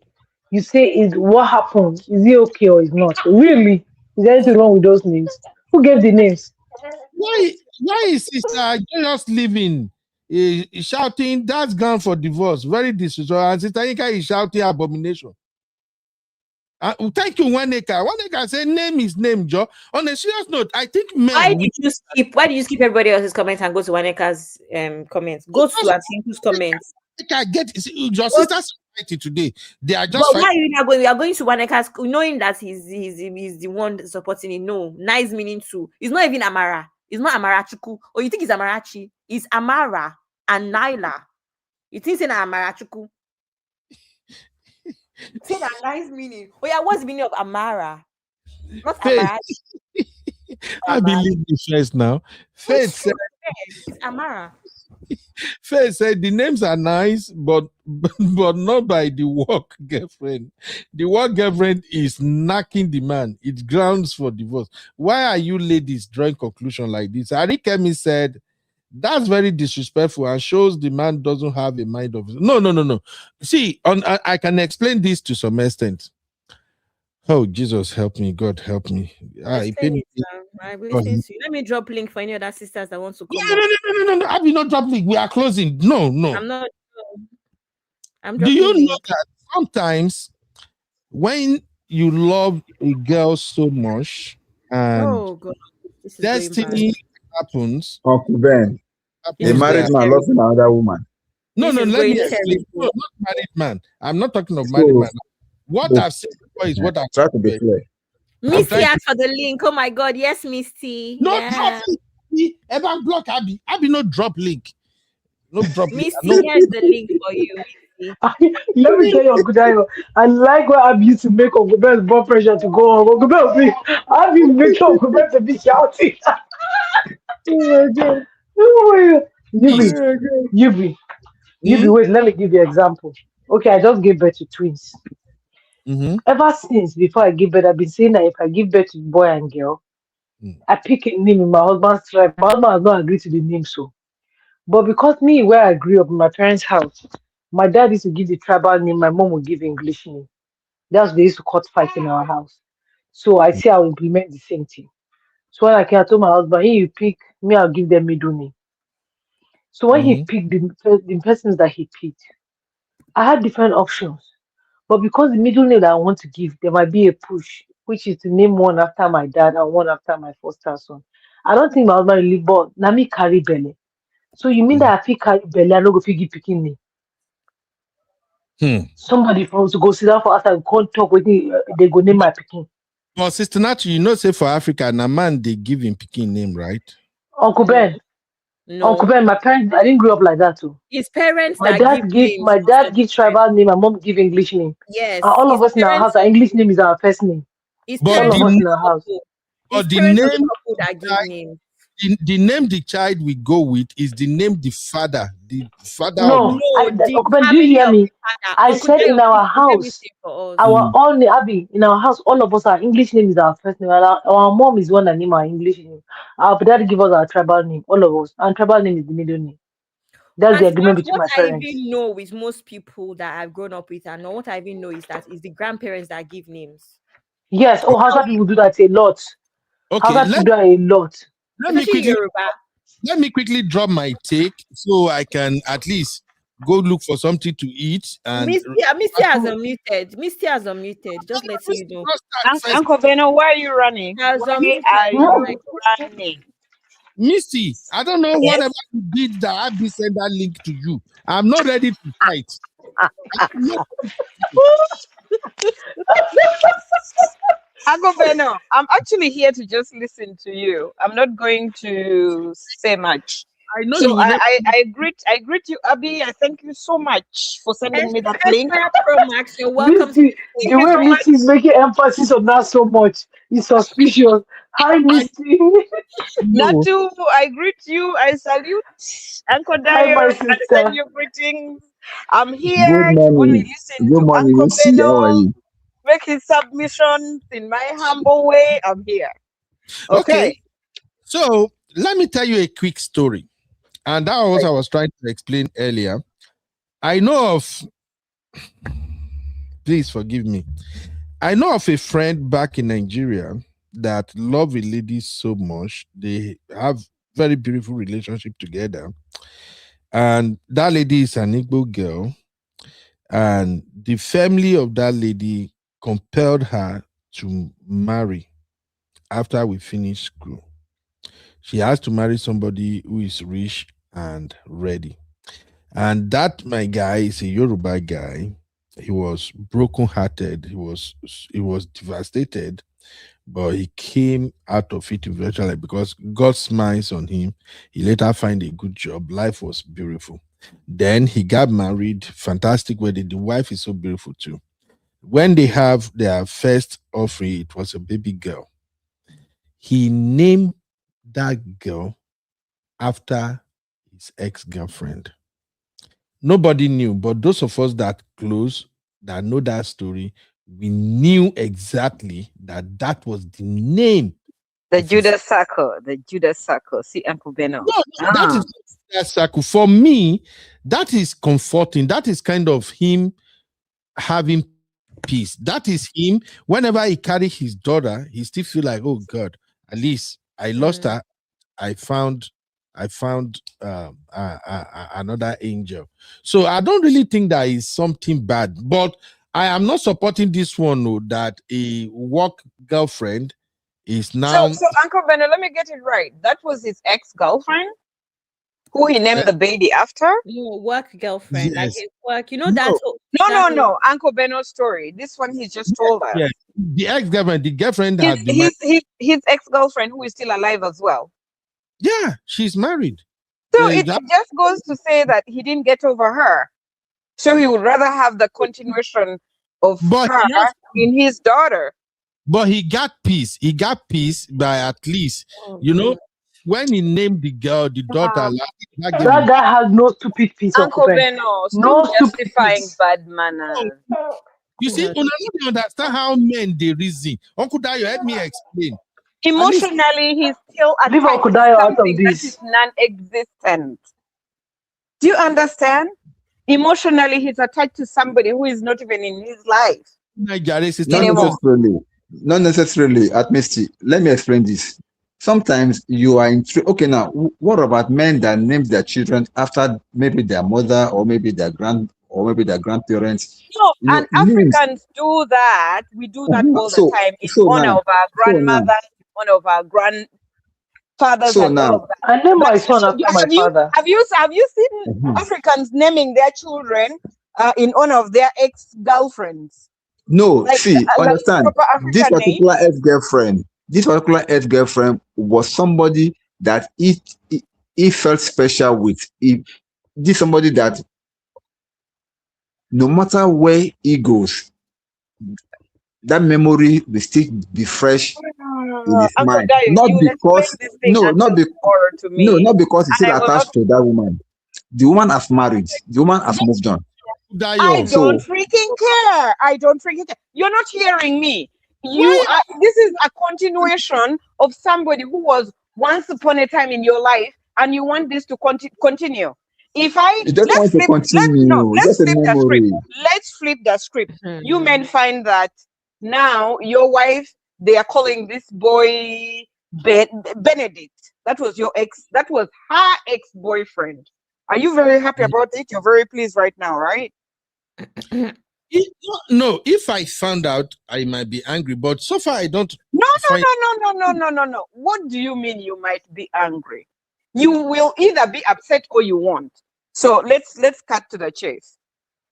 You say is what happened. Is it okay or is not? Really? Is there anything wrong with those names? Who gave the names? why is Sister just living shouting that's gone for divorce? Very disrespectful. And Sister Inka is shouting abomination. Thank you, Waneka. Waneka said name is name, Joe. On a serious note, I think men. Why did you skip everybody else's comments and go to Waneka's comments? Go to Atinku's comments. I get your sister's society today. They are just. But why are you not going? We are going to Waneka's, knowing that he's the one supporting it. No, nice meaning too. It's not even Amara. It's not Amarachuku. Or you think it's Amarachi? It's Amara and Naila. You think it's Amarachuku? Say that nice meaning. Oh yeah, what's the meaning of Amara? Not Amarachi. I believe you first now. Faith said, it's Amara. Faith said the names are nice, but not by the work girlfriend. The work girlfriend is knocking the man. It's grounds for divorce. Why are you ladies drawing conclusion like this? Ari Kemi said that's very disrespectful and shows the man doesn't have a mind of his. No. See, I can explain this to some extent. Oh, Jesus, help me. God, help me. Let me drop link for any other sisters that want to come. No. I will not drop link. We are closing. No. I'm not. Do you know that sometimes when you love a girl so much and destiny happens? Uncle Ben, a married man loving another woman. No, let me explain. No, not married man. I'm not talking of married man. What I've said before is what I've try to be clear. Misty asked for the link. Oh my God, yes, Misty. No, drop link. Ever block Abby. Abby, no drop link. No drop link. Misty, here's the link for you. Let me tell you, Uncle Dayo, I like what Abby used to make Uncle Ben's blood pressure to go on. Uncle Ben, please, Abby make Uncle Ben to be shouting. You be. Wait, let me give you an example. Okay, I just gave birth to twins. Ever since before I give birth, I've been saying that if I give birth to boy and girl, I pick a name in my husband's tribe. My husband has not agreed to the name, so. But because me, where I grew up in my parents' house, my dad used to give the tribal name, my mom would give English name. That's they used to cut fight in our house. So I say I will implement the same thing. So when I came, I told my husband, hey, you pick me, I'll give them middle name. So when he picked the persons that he picked, I had different options. But because the middle name that I want to give, there might be a push, which is to name one after my dad and one after my foster son. I don't think my husband will leave, but Nami carry belly. So you mean that I feel carry belly, I no go fit give picking name? Somebody from to go sit down for us and can't talk with me, they go name my picking. Well, Sister Natu, you know, say for Africa, na man they give him picking name, right? Uncle Ben. Uncle Ben, my parents, I didn't grow up like that too. His parents My that dad give give names. my dad give tribal name, my mom give English name. Yes. And all his of us in our house, parents, our English name is our first name. But All of the us name, in our house. but the parents are name, the couple that give names. the name the child we go with is the name the father of No, the. Uncle Ben, do you hear me? I said in our house, our own Abby, in our house, all of us, our English name is our first name. And our mom is one that name our English name. Our dad give us our tribal name, all of us. And tribal name is the middle name. That's the And agreement between what my I parents. even know with most people that I've grown up with, and what I even know is that it's the grandparents that give names. Yes, Hausa people do that a lot. Okay, Hausa people do that a lot. let me quickly drop my take so I can at least go look for something to eat. And Misty has unmuted. Misty has unmuted. Just letting you know. Uncle Beno, why are you running? Has Why unmuted. are you running? Misty, I don't know Yes? whatever you did that Abby sent that link to you. I'm not ready to fight. Uncle Beno, I'm actually here to just listen to you. I'm not going to say much. I know so you will never. I greet you, Abby. I thank you so much for sending me that link. Pro Max, you're welcome. Misty, the way Misty is making emphasis on that so much is suspicious. Hi, Misty. Natu, I greet you. I salute Uncle Hi, Dayo. my I sister. send you greetings. I'm here Good to only morning. listen Good to morning, Uncle Missy. How are Beno you? make his submissions in my humble way. I'm here. Okay. So let me tell you a quick story. And that was what I was trying to explain earlier. I know of, please forgive me. I know of a friend back in Nigeria that love a lady so much. They have very beautiful relationship together. And that lady is an Igbo girl. And the family of that lady compelled her to marry after we finished school. She has to marry somebody who is rich and ready. And that my guy is a Yoruba guy. He was brokenhearted. He was devastated, but he came out of it eventually because God smiles on him. He later find a good job. Life was beautiful. Then he got married. Fantastic wedding. The wife is so beautiful too. When they have their first offering, it was a baby girl. He named that girl after his ex-girlfriend. Nobody knew, but those of us that close, that know that story, we knew exactly that that was the name. The Judas Circle. The Judas Circle. See, Uncle Beno. No, that is that circle. For me, that is comforting. That is kind of him having peace. That is him. Whenever he carry his daughter, he still feel like, oh God, at least I lost her. I found another angel. So I don't really think that is something bad, but I am not supporting this one. No, that a work girlfriend is now. So Uncle Beno, let me get it right. That was his ex-girlfriend who he named the baby after? No, work girlfriend. Like Yes. his work. You know that. No. Uncle Beno's story. This one he just told us. Yeah, the ex-girlfriend, the girlfriend has been married. His ex-girlfriend who is still alive as well. Yeah, she's married. So it just goes to say that he didn't get over her. So he would rather have the continuation of her in his daughter. But he got peace. He got peace by at least, when he named the girl, the daughter. That guy has no stupid peace. Uncle Beno, no stupid justifying bad manners. You see, when I don't understand how men they reason. Uncle Dayo, help me explain. Emotionally, he's still Leave attached Uncle to Dayo out of something that this. is non-existent. Do you understand? Emotionally, he's attached to somebody who is not even in his life. Let me just explain. Not necessarily at Misty. Let me explain this. Sometimes you are in. Okay, now what about men that name their children after maybe their mother or maybe their grandparents? No, and Names. Africans do that. We do that all the So time in so honor now of our so now grandmothers, in honor of our grandfathers, so and all now. of that. I named But my son after my father. have you seen Africans naming their children in honor of their ex-girlfriends? No, Like see, like understand. proper This African names? particular ex-girlfriend was somebody that he felt special with. This somebody that no matter where he goes, that memory will still be fresh in his Uncle mind. Dayo, Not you will explain because this thing until tomorrow to me, not because he's and still I will not. attached to that woman. The woman has married. The woman has moved on. I don't So freaking care. I don't freaking care. You're not hearing me. Why? This is a continuation of somebody who was once upon a time in your life, and you want this to continue. If I you just want to continue. let's Just a flip the script. memory. Let's flip the script. You men find that now your wife, they are calling this boy Benedict. That was your ex. That was her ex-boyfriend. Are you very happy about it? You're very pleased right now, right? No, if I found out, I might be angry. But so far, I don't. No. What do you mean you might be angry? You will either be upset or you won't. So let's cut to the chase.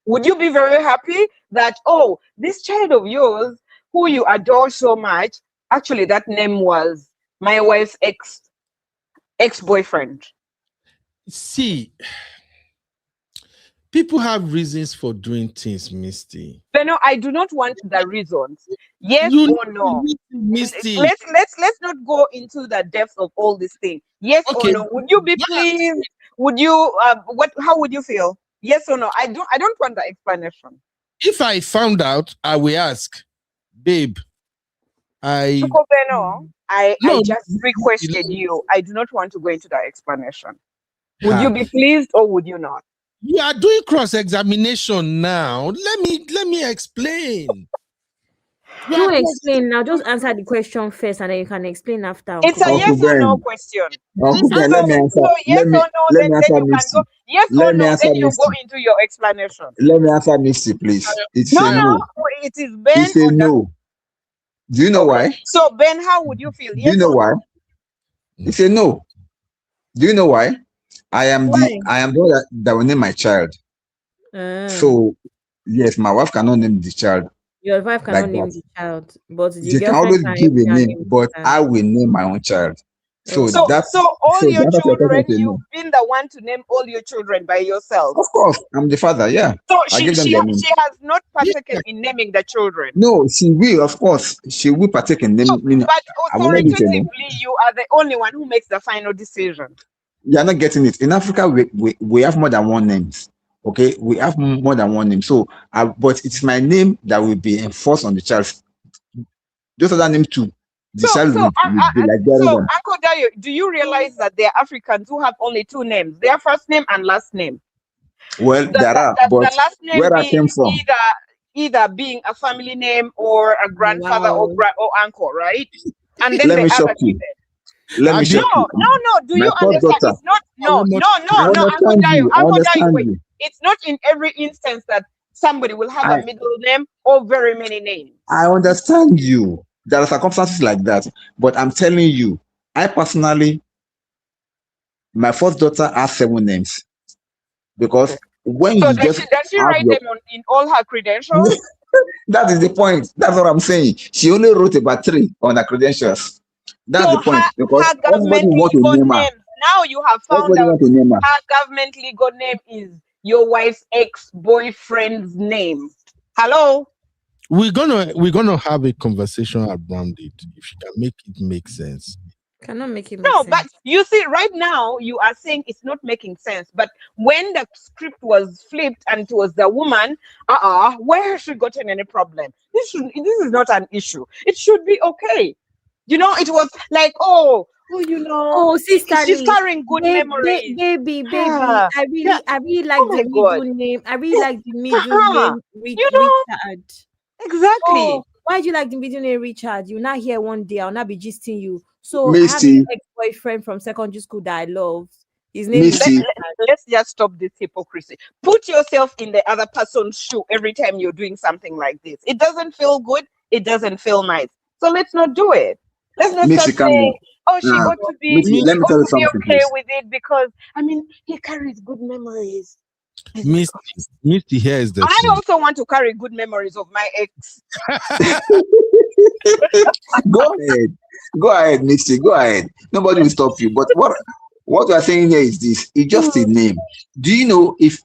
Would you be very happy that, oh, this child of yours who you adore so much, actually that name was my wife's ex-boyfriend? See, people have reasons for doing things, Misty. But no, I do not want the reasons. Yes or no. Misty. Let's not go into the depths of all these things. Yes or no. Would you be pleased? Would you how would you feel? Yes or no? I don't want the explanation. If I found out, I will ask, babe. I just requested you. I do not want to go into the explanation. Would you be pleased or would you not? You are doing cross-examination now. Let me explain. Don't explain now. Just answer the question first, and then you can explain after. It's a yes or no question. Uncle Ben, let me answer. So yes or no, then you can go. Yes or no, then you go into your explanation. Let me answer Misty, please. It's a no. It is Ben. It's a no. Do you know why? So Ben, how would you feel? Do you know why? It's a no. Do you know why? I am the one that will name my child. So yes, my wife cannot name the child. Your wife cannot name the child, but they can always give a name, but I will name my own child. So all your children, you've been the one to name all your children by yourself. Of course, I'm the father. Yeah. So she has not partaken in naming the children. No, she will. Of course, she will partake in naming. But authoritatively, you are the only one who makes the final decision. You are not getting it. In Africa, we have more than one names. Okay, we have more than one name. So, but it's my name that will be enforced on the child. Those other names too. The child will be like the other one. Uncle Dayo, do you realize that there are Africans who have only two names, their first name and last name? Well, there are, but the last name where I came from, either being a family name or a grandfather or uncle, right? And then let me shock you. Let me shock you. No. Do you understand? It's not. No. Uncle Dayo, wait. It's not in every instance that somebody will have a middle name or very many names. I understand you. There are circumstances like that, but I'm telling you, I personally, my first daughter has 7 names because when you does she write them in all her credentials? That is the point. That's what I'm saying. She only wrote about 3 on her credentials. That's the point. Because everybody wants to name her. Now you have found out her government legal name is your wife's ex-boyfriend's name. Hello? We're gonna have a conversation around it if you can make it make sense. Cannot make it make sense. But you see, right now you are saying it's not making sense. But when the script was flipped and it was the woman, where has she gotten any problem? This is not an issue. It should be okay. You know, it was like, sister, she's carrying good memories. Baby. I really like the middle name. I really like the middle name. Exactly. Why do you like the video name Richard? You're not here one day. I'll not be gisting you. So I have Misty. an ex-boyfriend from secondary school that I love. His name is. Let's just stop this hypocrisy. Put yourself in the other person's shoe every time you're doing something like this. It doesn't feel good. It doesn't feel nice. So let's not do it. Let's not Misty, start saying, "Oh, she ought to be, Misty, let me tell you something, okay please. with it," because I mean, he carries good memories. Misty, here is the I thing. also want to carry good memories of my ex. Go ahead, Misty. Go ahead. Nobody will stop you. But what we are saying here is this: it's just a name. Do you know if?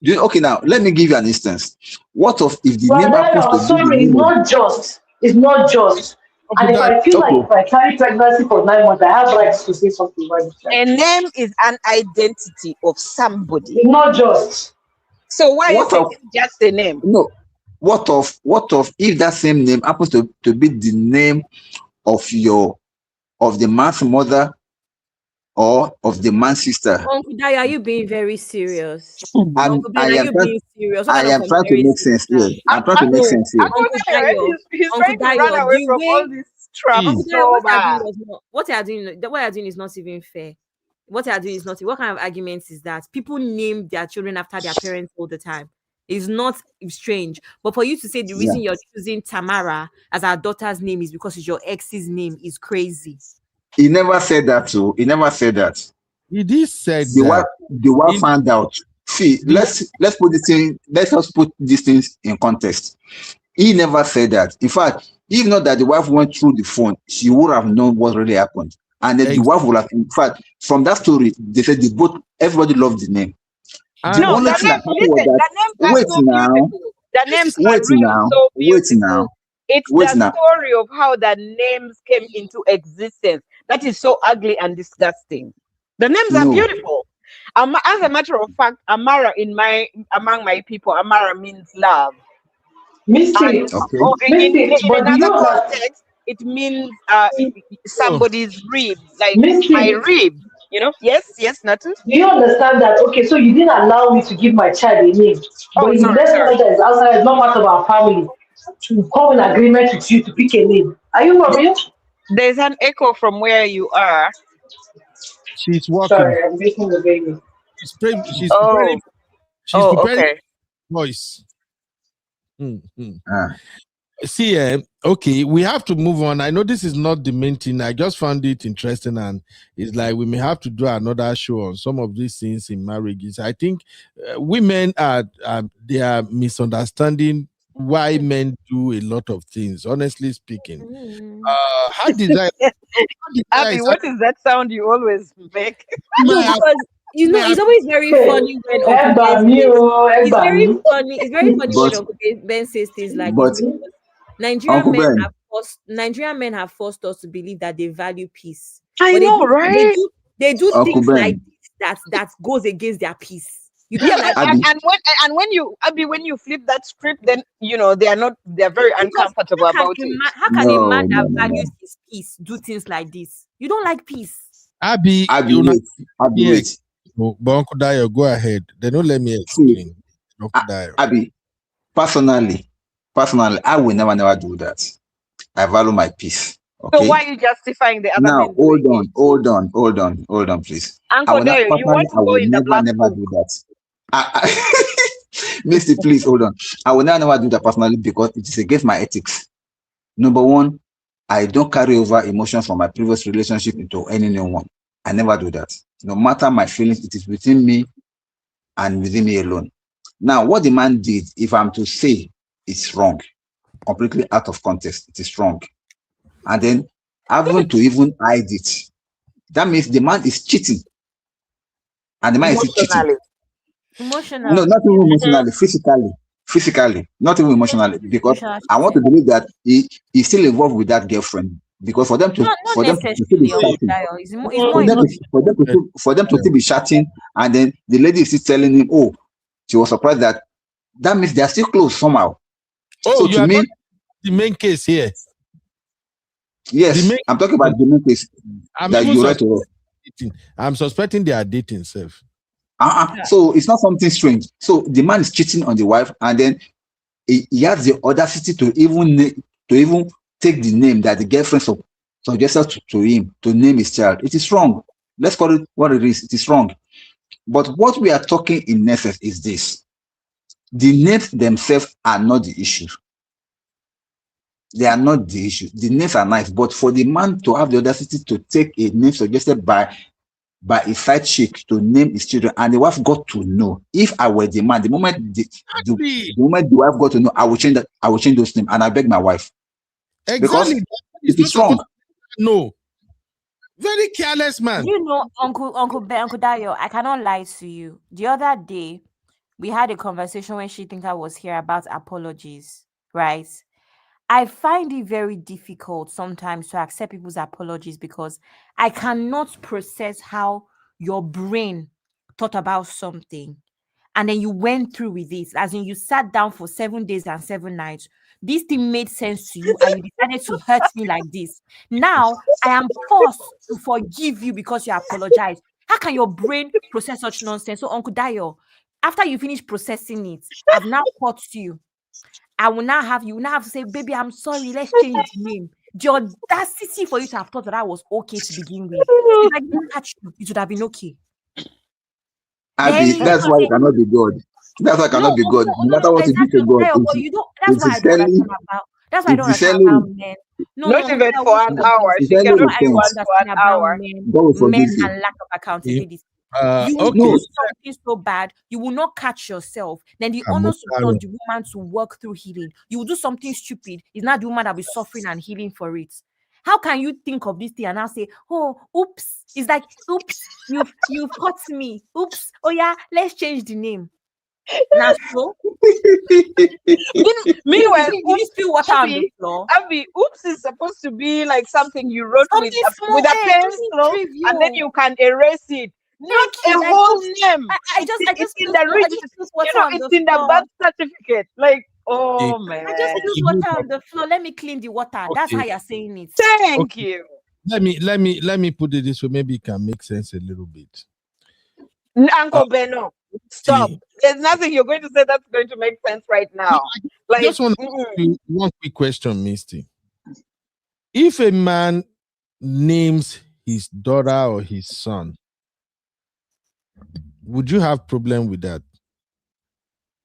Okay, now let me give you an instance. What if the name happens to be? Sorry, it's not just. It's not just. And if I feel like if I carry pregnancy for 9 months, I have rights to say something about it. A name is an identity of somebody. It's not just. So why is it just a name? No. What of if that same name happens to be the name of the man's mother or of the man's sister? Uncle Daya, are you being very serious? I am trying to make sense here. I'm trying to make sense here. Uncle Dayo, he's trying to run away from all this traps. What you are doing is not even fair. What you are doing is not. What kind of arguments is that? People name their children after their parents all the time. It's not strange. But for you to say the reason you're choosing Tamara as our daughter's name is because it's your ex's name is crazy. He never said that too. He never said that. He did say the wife found out. See, let's put this thing. Let us put these things in context. He never said that. In fact, if not that the wife went through the phone, she would have known what really happened. And then the wife would have. In fact, from that story, they said everybody loved the name. The only thing that happened was that. Wait now. It's the story of how the names came into existence that is so ugly and disgusting. The names are beautiful. As a matter of fact, Amara among my people, Amara means love. Misty, in another context, it means somebody's rib, like my rib. You know? Yes, Natu. Do you understand that? Okay, so you didn't allow me to give my child a name, but if the next one that is outside is not part of our family, to come in agreement with you to pick a name. Are you for real? There's an echo from where you are. She's walking. Sorry, I'm making the baby. She's preparing okay. Voice. See, okay, we have to move on. I know this is not the main thing. I just found it interesting, and it's like we may have to do another show on some of these things in marriages. I think women they are misunderstanding why men do a lot of things. Honestly speaking, how did Abby, what is that sound you always make? Because it's always very funny when it's very funny when Uncle Ben says things like this. Nigerian men have forced us to believe that they value peace. I know, right? They do things like this that goes against their peace. When you flip that script, then they're very uncomfortable about it. How can a man that values his peace do things like this? You don't like peace. Abby, wait. But Uncle Dayo, go ahead. They don't let me explain. Abby, personally, I will never do that. I value my peace. Okay? So why are you justifying the other? Now, hold on, please. Uncle Dayo, you want to go in the black never do that. Misty, please hold on. I will never do that personally because it is against my ethics. Number one, I don't carry over emotions from my previous relationship into any new one. I never do that. No matter my feelings, it is within me and within me alone. Now, what the man did, if I'm to say it's wrong, completely out of context, it is wrong. And then having to even hide it, that means the man is cheating. And the man is cheating. Emotionally. No, not even emotionally, physically, not even emotionally, because I want to believe that he's still involved with that girlfriend. Because for them to be chatting, and then the lady is still telling him, "Oh, she was surprised that means they are still close somehow." Oh, so to me, the main case here. Yes, I'm talking about the main case. I'm suspecting they are dating self. So it's not something strange. So the man is cheating on the wife, and then he has the audacity to even to even take the name that the girlfriend suggested to him to name his child. It is wrong. Let's call it what it is. It is wrong. But what we are talking in essence is this. The names themselves are not the issue. They are not the issue. The names are nice, but for the man to have the audacity to take a name suggested by a side chick to name his children, and the wife got to know. If I were the man, the moment the wife got to know, I will change that. I will change those names, and I beg my wife. Exactly. Because it is wrong. No. Very careless man. You know, Uncle Dayo, I cannot lie to you. The other day, we had a conversation when she think I was here about apologies, right? I find it very difficult sometimes to accept people's apologies because I cannot process how your brain thought about something and then you went through with it. As in, you sat down for 7 days and 7 nights. This thing made sense to you and you decided to hurt me like this. Now, I am forced to forgive you because you apologize. How can your brain process such nonsense? So, Uncle Dayo, after you finish processing it, I've now caught you. I will now have you now have to say, baby, I'm sorry, let's change the name. The audacity for you to have thought that was okay to begin with. If I didn't catch you, it would have been okay. That's why you cannot be God. That's why I cannot be God. No matter what you do to God, that's why I don't understand about. That's why I don't understand about men. Not even for an hour. She cannot do one for an hour. Men and lack of accountability. You will do something so bad, you will not catch yourself. Then the onus will be on the woman to work through healing. You will do something stupid. It's not the woman that will be suffering and healing for it. How can you think of this thing and now say, oh, oops? It's like, oops, you've hurt me. Oops. Oh yeah, let's change the name. Now so. Meanwhile, you spill water on the floor. Abby, oops is supposed to be like something you wrote with a pencil, and then you can erase it. Not a whole name. It's in the birth certificate. Like, oh man. I just use water on the floor. Let me clean the water. Okay. That's how you're saying it. Thank you. Let me put it this way. Maybe it can make sense a little bit. Uncle Beno, stop. There's nothing you're going to say that's going to make sense right now. I just want to ask you one quick question, Misty. If a man names his daughter or his son, would you have problem with that?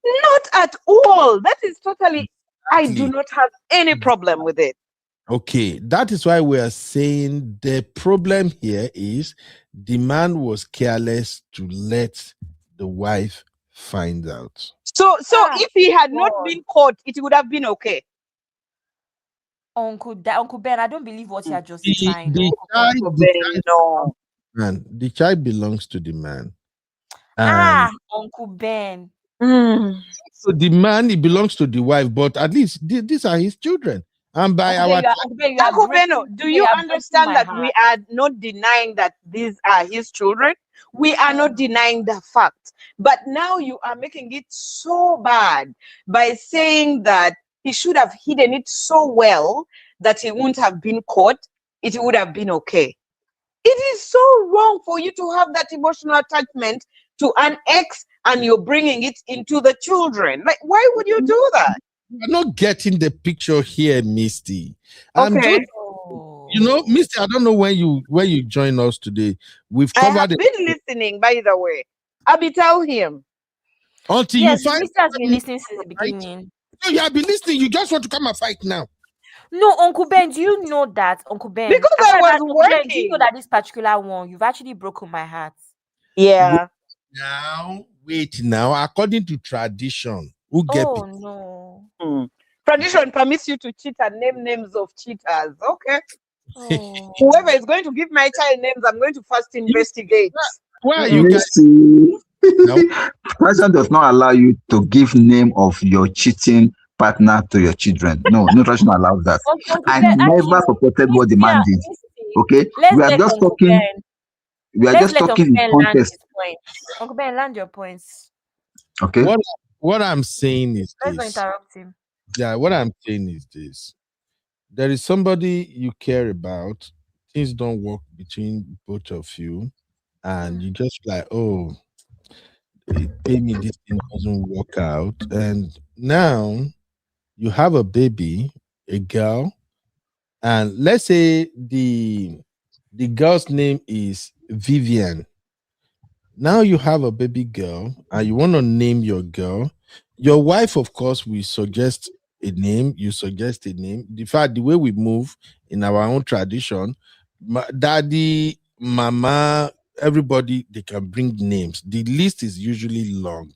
Not at all. That is totally. I do not have any problem with it. Okay, that is why we are saying the problem here is the man was careless to let the wife find out. So if he had not been caught, it would have been okay. Uncle Ben, I don't believe what you're justifying. The child belongs to the man. Uncle Ben. So the man, it belongs to the wife, but at least these are his children. And by Uncle Beno, do you understand that we are not denying that these are his children? We are not denying the fact. But now you are making it so bad by saying that he should have hidden it so well that he wouldn't have been caught. It would have been okay. It is so wrong for you to have that emotional attachment to an ex and you're bringing it into the children. Like, why would you do that? You're not getting the picture here, Misty. Okay. Misty, I don't know when you join us today. I have been listening, by the way. Abby, tell him. Until yes, you find Misty has been listening since the beginning. No, you have been listening. You just want to come and fight now. No, Uncle Ben, do you know that, Uncle Ben? Because I was working. Ben, do you know that this particular one, you've actually broken my heart? Yeah. Wait now. According to tradition, who get Oh, no. Tradition permits you to cheat and name names of cheaters. Okay. Oh. Whoever is going to give my child names, I'm going to first investigate. Why are you guys? Tradition does not allow you to give name of your cheating partner to your children. No tradition allows that. I never supported what the man did. Okay, we are just talking. We are just talking in context. Uncle Ben, land your points. Okay. What I'm saying is Let's this. not interrupt him. Yeah, what I'm saying is this. There is somebody you care about. Things don't work between both of you, and you just like, oh, maybe this thing doesn't work out, and now you have a baby. a girl, and let's say the girl's name is Vivian. Now you have a baby girl and you want to name your girl. Your wife, of course, will suggest a name. You suggest a name. In fact, the way we move in our own tradition, daddy, mama, everybody, they can bring names. The list is usually long.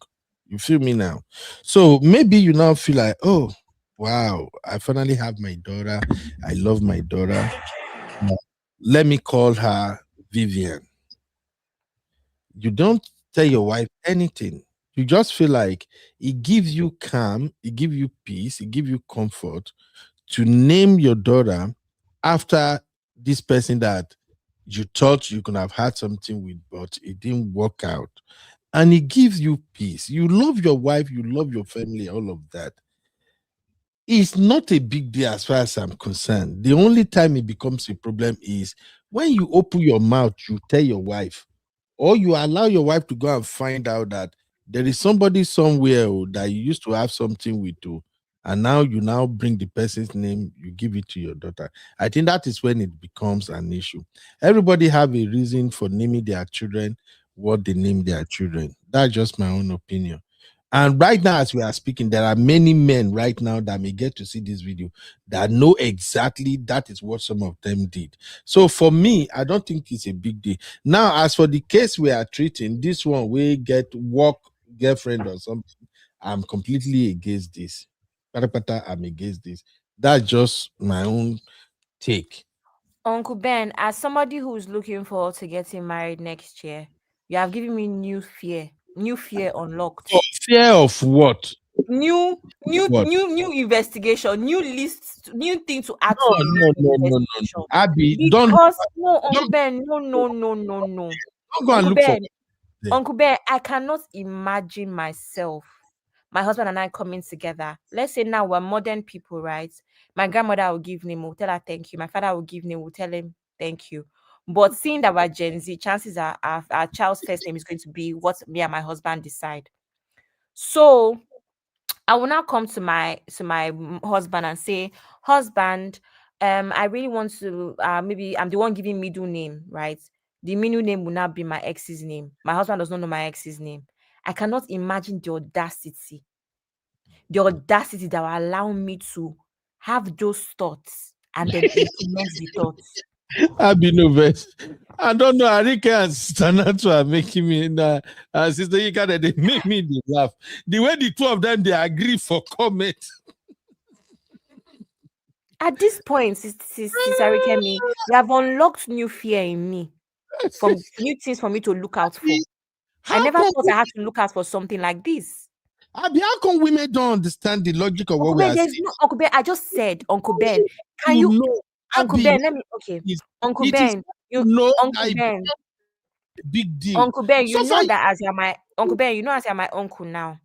You feel me now? So maybe you now feel like, oh, wow, I finally have my daughter. I love my daughter. Let me call her Vivian. You don't tell your wife anything. You just feel like it gives you calm, it gives you peace, it gives you comfort to name your daughter after this person that you thought you could have had something with, but it didn't work out. And it gives you peace. You love your wife, you love your family, all of that. It's not a big deal as far as I'm concerned. The only time it becomes a problem is when you open your mouth, you tell your wife, or you allow your wife to go and find out that there is somebody somewhere that you used to have something with too, and now you now bring the person's name, you give it to your daughter. I think that is when it becomes an issue. Everybody have a reason for naming their children what they name their children. That's just my own opinion. And right now, as we are speaking, there are many men right now that may get to see this video that know exactly that is what some of them did. So for me, I don't think it's a big deal. Now, as for the case we are treating, this one we get work girlfriend or something, I'm completely against this. I'm against this. That's just my own take. Uncle Ben, as somebody who's looking forward to getting married next year, you have given me new fear unlocked. Fear of what? New What? investigation, new list, new thing to add to the No, list of no, no, no, investigation. no. Abby, Because no, Uncle don't- Ben, no. don't go and Uncle look for Ben, them. Uncle Ben, I cannot imagine myself, my husband and I coming together. Let's say now we're modern people, right? My grandmother will give name, will tell her thank you. My father will give name, will tell him thank you. But seeing that we're Gen Z, chances are our child's first name is going to be what me and my husband decide. So I will now come to my husband and say, husband, I really want to maybe I'm the one giving middle name, right? The middle name will not be my ex's name. My husband does not know my ex's name. I cannot imagine the audacity that will allow me to have those thoughts and then implement the thoughts. Abby no vex. I don't know. Arike and Sister Natu are making me Sister Yika, they make me laugh. The way the two of them they agree for comment. At this point, Sister Rikemi, you have unlocked new fear in me, from new things for me to look out for. I never thought I had to look out for something like this. Abby, how come women don't understand the logic of what we are saying? Uncle Ben, I just said, Uncle Ben, can you know, Uncle Abby, Ben, let me Uncle Ben, Uncle Ben, big deal. Uncle Ben, you So know that as you're my Uncle Ben, you know as you're my uncle now.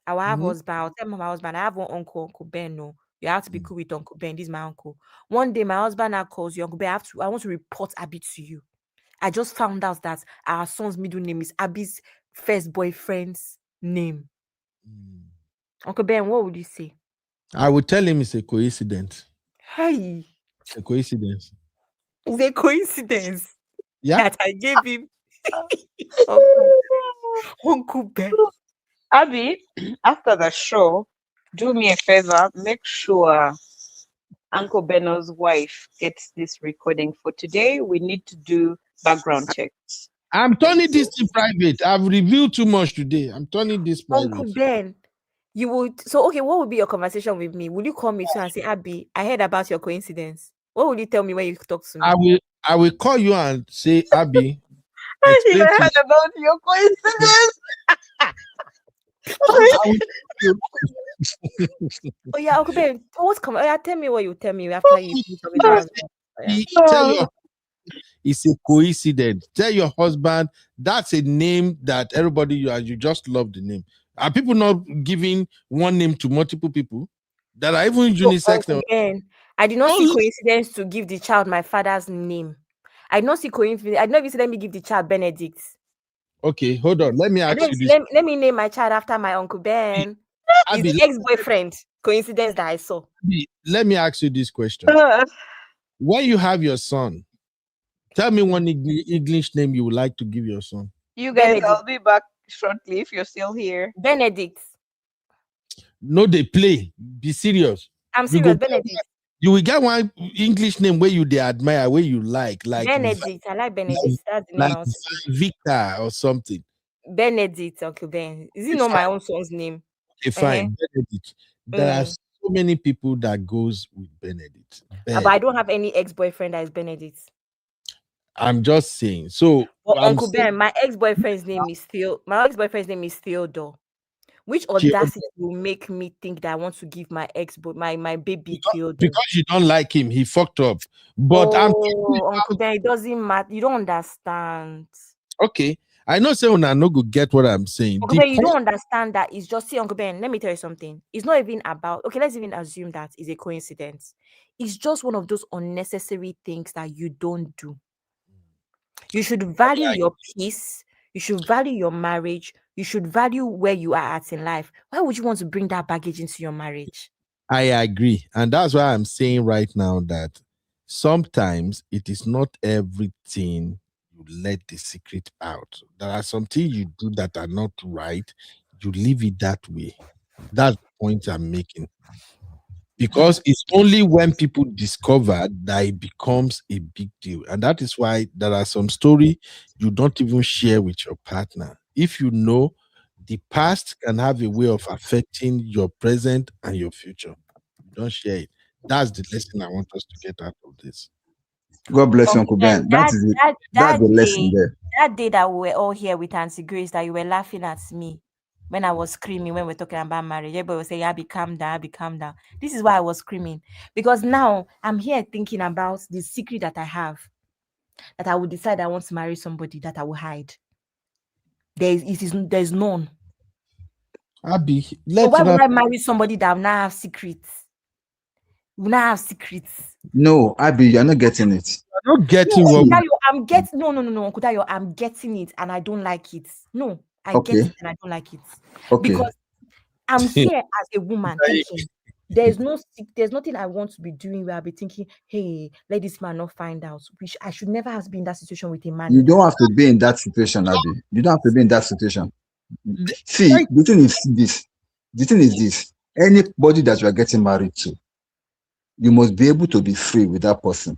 I will have husband. I'll tell my husband, I have one uncle, Uncle Ben. No, you have to be cool with Uncle Ben. This is my uncle. One day, my husband now calls you, Uncle Ben. I want to report Abby to you. I just found out that our son's middle name is Abby's first boyfriend's name. Uncle Ben, what would you say? I would tell him it's a coincidence. Hey, it's a coincidence. It's a coincidence. Yeah, that I gave him Uncle Ben. Abby, after the show, do me a favor, make sure Uncle Benno's wife gets this recording for today. We need to do background checks. I'm turning this in private. I've revealed too much today. I'm turning this private. Uncle Ben, you would okay, what would be your conversation with me? Will you call me too and say, Abby, I heard about your coincidence? What will you tell me when you talk to me? I will call you and say, Abby, I heard about your coincidence. Oh yeah, Uncle Ben, what's coming? Oh yeah, tell me what you tell me after you tell your it's a coincidence. Tell your husband that's a name that everybody you just love the name. Are people not giving one name to multiple people that are even unisex? Uncle Ben, I did not see coincidence to give the child my father's name. I did not see coincidence. I did not even say let me give the child Benedict. Okay, hold on. Let me ask you this. Let me name my child after my Uncle Ben. His ex-boyfriend. coincidence that I saw. Let me ask you this question. When you have your son, tell me one English name you would like to give your son. You guys, Benedict. I'll be back shortly if you're still here. Benedict. No, they play. Be serious. I'm You serious, go- Benedict. You will get one English name where you they admire, where you like Benedict. I like Benedict. That's the name I want to give. Victor or something. Benedict, Uncle Ben. Is it It's not my fine. own son's name? Okay, fine. Benedict. There are so many people that goes with Benedict. But I don't have any ex-boyfriend that is Benedict. I'm just saying. So But I'm Uncle Ben, my ex-boyfriend's name is Theodore. Which Theodore. audacity will make me think that I want to give my my baby Theodore? Because you don't like him, he fucked up. But Uncle Ben, it doesn't matter. You don't understand. Okay. I know say una no go get what I'm saying. Uncle Ben, you don't understand that it's just Uncle Ben, let me tell you something. It's not even about let's even assume that is a coincidence. It's just one of those unnecessary things that you don't do. You should value your peace, you should value your marriage, you should value where you are at in life. Why would you want to bring that baggage into your marriage? I agree. And that's why I'm saying right now that sometimes it is not everything you let the secret out. There are some things you do that are not right. You leave it that way. That's the point I'm making. Because it's only when people discover that it becomes a big deal. And that is why there are some stories you don't even share with your partner. If you know the past can have a way of affecting your present and your future, you don't share it. That's the lesson I want us to get out of this. God bless you, Uncle Ben. That's the lesson there. That day that we were all here with Auntie Grace, that you were laughing at me when I was screaming when we're talking about marriage. Everybody was saying, Abby, calm down, Abby, calm down. This is why I was screaming. Because now I'm here thinking about the secret that I have, that I would decide I want to marry somebody that I will hide. There's none. Abby, So why would I marry somebody that will not have secrets? Will not have secrets. No, Abby, you're not getting it. You're not getting what I'm getting. No, Uncle Dayo, I'm getting it and I don't like it. No, I get it and I don't like it. Okay. Because I'm here as a woman thinking there's nothing I want to be doing where I'll be thinking, hey, let this man not find out. I should never have been in that situation with a man. You don't have to be in that situation, Abby. You don't have to be in that situation. See, the thing is this. Anybody that you are getting married to, you must be able to be free with that person.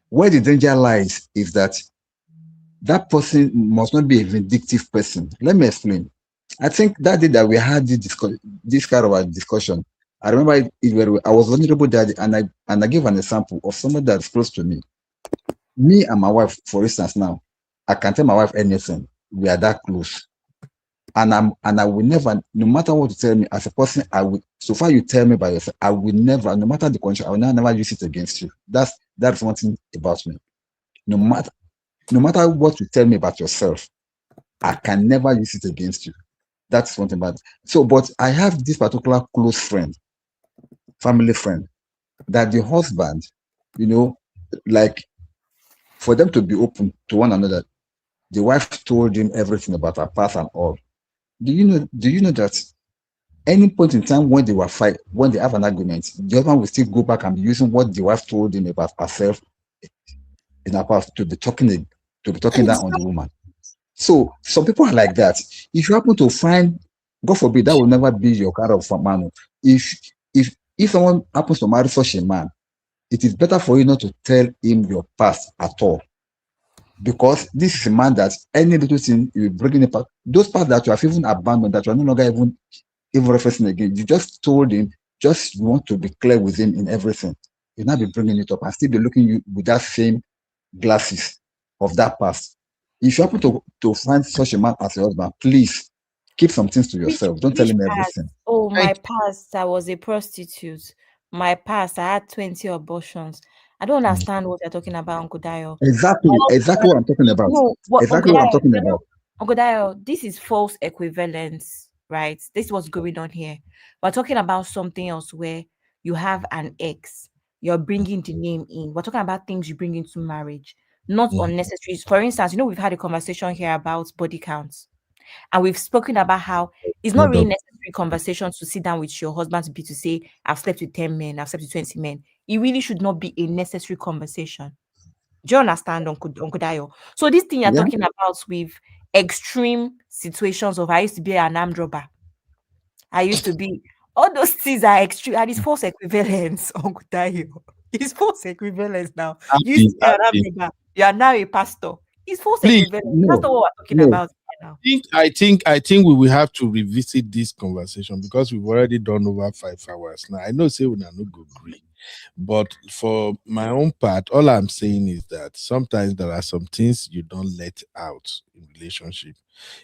Where the danger lies is that person must not be a vindictive person. Let me explain. I think that day that we had this kind of a discussion, I remember I was vulnerable that, and I gave an example of someone that's close to me. Me and my wife, for instance, now I can tell my wife anything. We are that close, and I will never, no matter what you tell me as a person, I will. So far, you tell me by yourself, I will never, no matter the condition, I will never use it against you. That's one thing about me. No matter what you tell me about yourself, I can never use it against you. That's one thing about it. So, but I have this particular close friend, family friend, that the husband, like for them to be open to one another, the wife told him everything about her past and all. Do you know that any point in time when they were when they have an argument, the husband will still go back and be using what the wife told him about herself in her past to be talking down on the woman. So some people are like that. If you happen to find, God forbid, that will never be your kind of man. If someone happens to marry such a man, it is better for you not to tell him your past at all. Because this is a man that any little thing you bring in the those parts that you have even abandoned, that you are no longer even referencing again. You just told him, just want to be clear with him in everything. You'll not be bringing it up and still be looking you with that same glasses of that past. If you happen to find such a man as your husband, please keep some things to yourself. Don't tell him everything. Oh, my past, I was a prostitute. My past, I had 20 abortions. I don't understand what you're talking about, Uncle Dayo. Exactly what I'm talking about. No, exactly what I'm talking about. Uncle Dayo, this is false equivalence, right? This is what's going on here. We're talking about something else where you have an ex, you're bringing the name in. We're talking about things you bring into marriage, not unnecessary. For instance, we've had a conversation here about body counts, and we've spoken about how it's not really necessary necessary conversation to sit down with your husband to be to say, I've slept with 10 men, I've slept with 20 men. It really should not be a necessary conversation. Do you understand, Uncle Dayo? So this thing you're talking about with extreme situations of I used to be an armed robber. I used to be all those things are extreme and it's false equivalence, Uncle Dayo. It's false equivalence now. You used to be an armed robber. You are now a pastor. It's false equivalence. That's not what we're talking about now. I think we will have to revisit this conversation because we've already done over 5 hours now. I know say we are not good agree, but for my own part, all I'm saying is that sometimes there are some things you don't let out in relationship.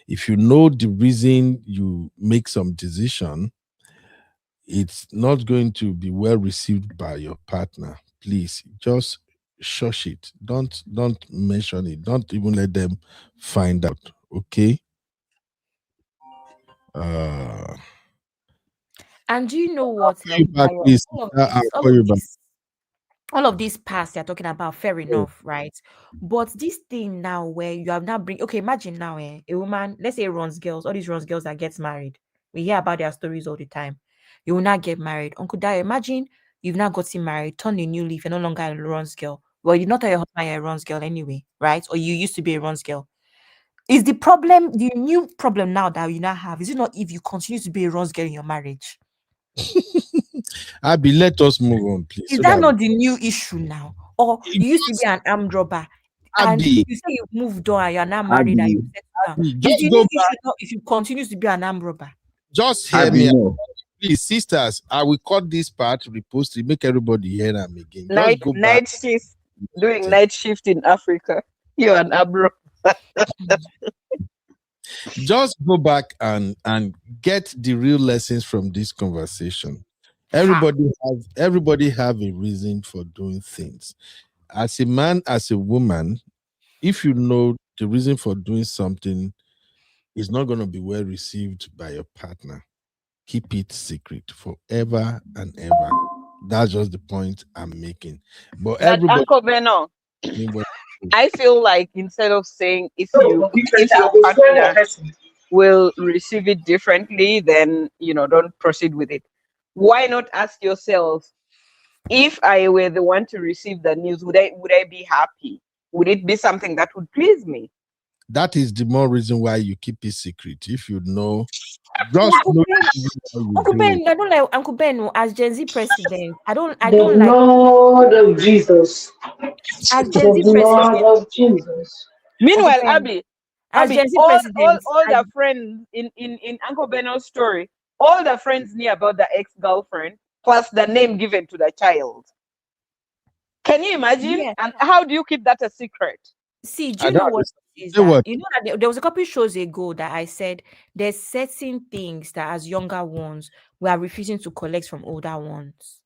If you know the reason you make some decision, it's not going to be well received by your partner. Please just shush it. Don't mention it. Don't even let them find out. Okay. And do you know what? All of these past you're talking about, fair enough, right? But this thing now where you have now imagine now a woman, let's say runs girls, all these runs girls that gets married. We hear about their stories all the time. You will not get married. Uncle Dayo, imagine you've now gotten married, turn a new leaf, you're no longer a runs girl. Well, you're not your husband, you're a runs girl anyway, right? Or you used to be a runs girl. Is the problem, the new problem now that you now have, is it not if you continue to be a runs girl in your marriage? Abby, let us move on, please. Is that not the new issue now? Or you used to be an armed robber, and you say you've moved on and you're now married and you settled down. Is the new issue not if you continue to be an armed robber? Just hear me out. Please, sisters, I will cut this part, repost it, make everybody hear them again. Night shift, doing night shift in Africa. You're an armed robber. Just go back and get the real lessons from this conversation. Everybody have a reason for doing things. As a man, as a woman, if you know the reason for doing something is not going to be well received by your partner, keep it secret forever and ever. That's just the point I'm making. But Uncle Beno, I feel like instead of saying if your partner will receive it differently, then don't proceed with it. Why not ask yourself, if I were the one to receive the news, would I be happy? Would it be something that would please me? That is the more reason why you keep it secret. If you know, just Uncle Ben, I don't like Uncle Ben as Gen Z president. I don't the like Lord of Jesus. As Gen Z president. Lord of Jesus. Meanwhile, Abby, as Gen Z all president, the friends in Uncle Beno's story, all the friends knew about the ex-girlfriend plus the name given to the child. Can you imagine? Yes. And how do you keep that a secret? See, do you know what is that? You know that there was a couple of shows ago that I said there's certain things that as younger ones we are refusing to collect from older ones.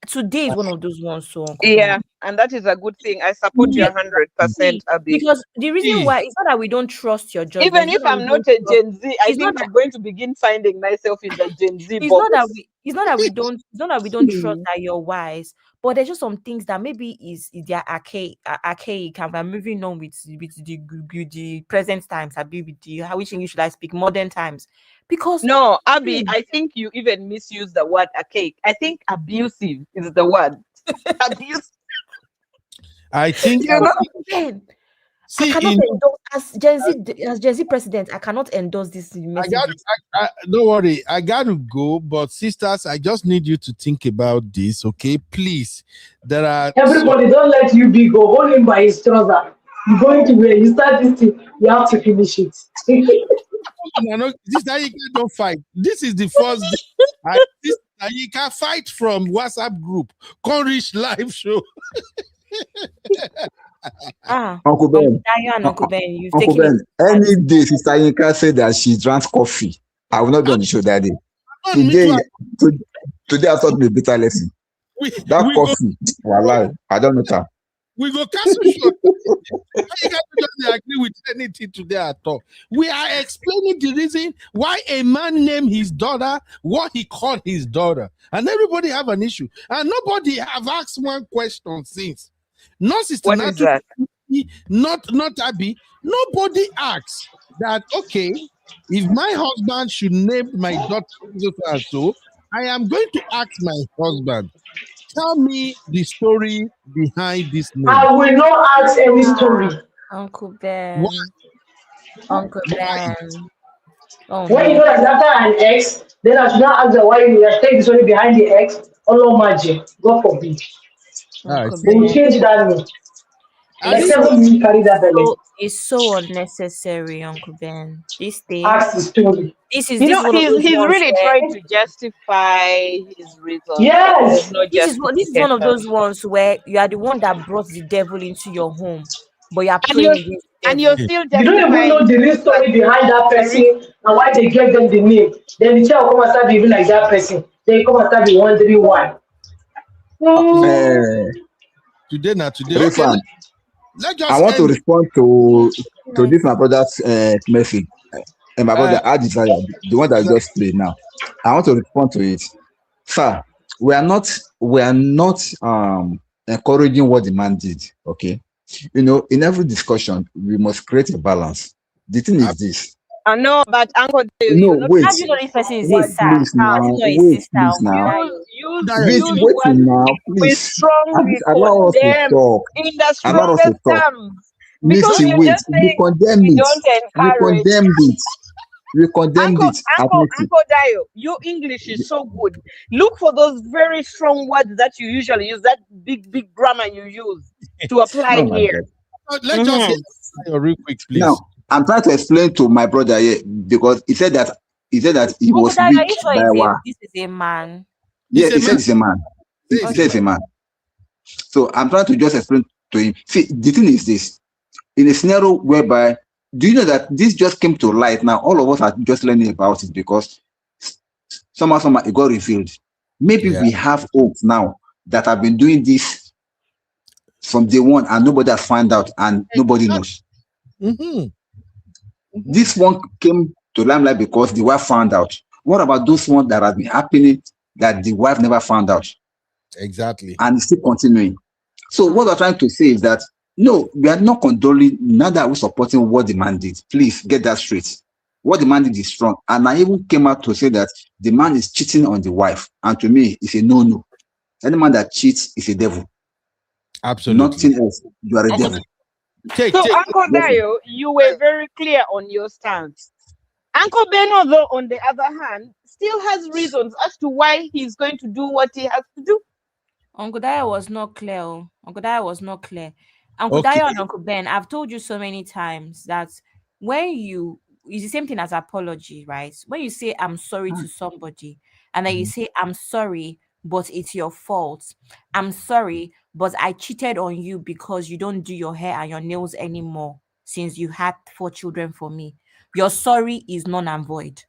Today is one of those ones, so Uncle yeah, and that is a good thing. I support you 100%, Abby. Because the reason why it's not that we don't trust your judgment. Even if I'm not a Gen Z, I think I'm going to begin finding myself in the Gen Z box. It's not that we don't trust that you're wise, but there's just some things that maybe is they're archaic, and we're moving on with the present times. Which English should I speak? Modern times. Because no, Abby, I think you even misuse the word archaic. I think abusive is the word. Abuse. I think I cannot endorse as Gen Z president. I cannot endorse this message. Don't worry, I got to go. But sisters, I just need you to think about this, okay? Please, there are everybody. Don't let you be go. Hold him by his trouser. You're going to where you start this thing. You have to finish it. Sister Yika don't fight. This is the first day. Sister Yika fight from WhatsApp group. Conrich live show. Uncle Ben, Uncle Ben, you've Uncle taken Ben, any day Sister Yinka said that she drank coffee, I will not be on the show that day. Today I taught me a better lesson. That coffee, wallahi, I don't know that. We go cancel show. You guys don't agree with anything today at all. We are explaining the reason why a man named his daughter what he called his daughter, and everybody have an issue, and nobody have asked one question since. Not Sister Natu, not Abby. Nobody asks that. Okay, If my husband should name my daughter so and so, I am going to ask my husband, tell me the story behind this name. I will not ask any story. Uncle Ben. Why? Uncle Why? Ben. Oh, When you no. know that after an ex, then I should not ask them why you take the story behind the ex. Oh no, magic. God forbid. Uncle They will Ben. change that name. This Except when you carry that belly. is so unnecessary, Uncle Ben. This thing. Ask the story. This is You know, one of those he's ones really where trying to justify his reasons. There's Yes. no this is one of justification. those ones where you are the one that brought the devil into your home, but you are And praying against the devil. you're still You don't even know justifying the real things that story behind that person and why they gave them the name. Then the child will come and start behaving like that person. Then you come and start be wondering why. Today. Very Okay, fun. let's I just want to end. respond to this my brother's message. And my brother, I desire the one that I just played now. I want to respond to it. Sir, we are not encouraging what the man did. Okay. You know, in every discussion, we must create a balance. The thing is this. I know, but Uncle Dayo, No, you're not wait. How do you know this person is a Wait, sir? please How do now. you know his Wait, sister, please Uncle now. Dayo? use Wait words now, with please. At strongly least allow us to condemn talk. in the Allow us to strongest talk. terms. Because Misty, you wait. just We say condemn we it. don't We encourage. condemned it. We condemned it. Uncle Dayo, your English is so good. Look for those very strong words that you usually use, that big grammar you use to apply Oh my here. God. Let's just real quick, please. Now, I'm trying to explain to my brother here because he said that he Uncle was Dayo, weak are you sure by our. this is a man? Yeah, he said he's a man. He said he's a man. So I'm trying to just explain to him. See, the thing is this: in a scenario whereby, do you know that this just came to light now? All of us are just learning about it because somehow it got revealed. Maybe we have hope now that have been doing this from day one and nobody has found out and nobody knows. This one came to limelight because the wife found out. What about those ones that have been happening that the wife never found out? Exactly. And it's still continuing. So what I'm trying to say is that no, we are not condoning, neither are we supporting what the man did. Please get that straight. What the man did is strong. And I even came out to say that the man is cheating on the wife. And to me, it's a no-no. Any man that cheats is a devil. Absolutely. Nothing else. You are a devil. Uncle Dayo, you were very clear on your stance. Uncle Beno, though, on the other hand, still has reasons as to why he's going to do what he has to do. Uncle Dayo was not clear. Uncle Dayo was not clear. Uncle Okay. Dayo and Uncle Ben, I've told you so many times that it's the same thing as apology, right? When you say I'm sorry to somebody, and then you say I'm sorry, but it's your fault. I'm sorry, but I cheated on you because you don't do your hair and your nails anymore since you had 4 children for me. Your sorry is null and void.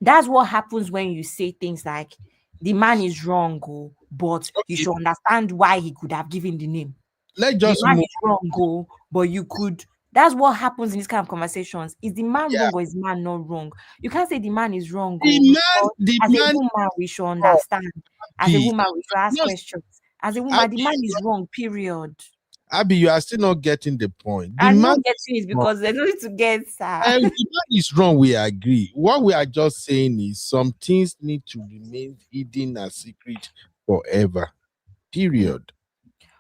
That's what happens when you say things like the man is wrong, but you should understand why he could have given the name. Let's just the man move. is wrong, but you could. That's what happens in these kind of conversations. Is the man wrong or is the man not wrong? You can't say the man is wrong. As a woman, we should understand. As a woman, we should ask questions. As a woman, the man is wrong, period. Abby, you are still not getting the point. I'm not getting it because there's nothing to get, sir. And the man is wrong, we agree. What we are just saying is some things need to remain hidden a secret forever. Period.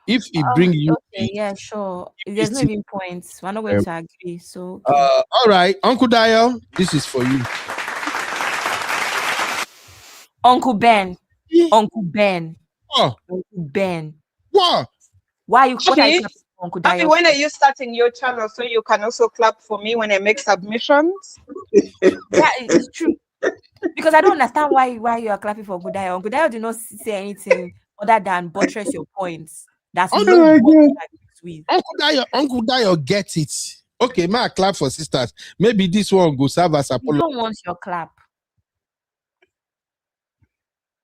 If it brings you okay, yeah, sure. If there's no even points, we're not going to agree. So all right, Uncle Dayo, this is for you. Uncle Ben. Uncle Ben. Oh. Uncle Ben. What? What are you clapping for, Uncle Dayo? Abby, when are you starting your channel so you can also clap for me when I make submissions? That is true. Because I don't understand why you are clapping for Uncle Dayo. Uncle Dayo did not say anything other than buttress your points. That's Uncle Dayo gets it. Okay, my clap for sisters. Maybe this one go serve as a You don't want your clap.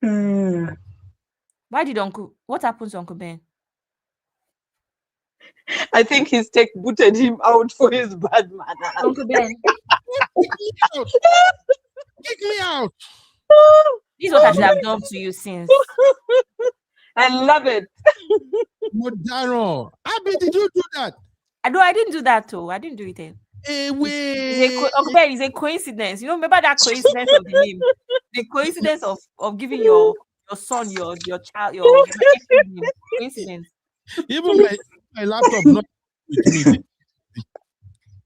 Why did what happened to Uncle Ben? I think his tech booted him out for his bad manners. Uncle Ben. Kick me out. This is what I should have done to you since. I love it. Modaro. Abby, did you do that? I didn't do that too. I didn't do it. Uncle Ben, it's a coincidence. You know, remember that coincidence of the name? The coincidence of giving your son, your child, your name. Coincidence. Even my laptop not with me.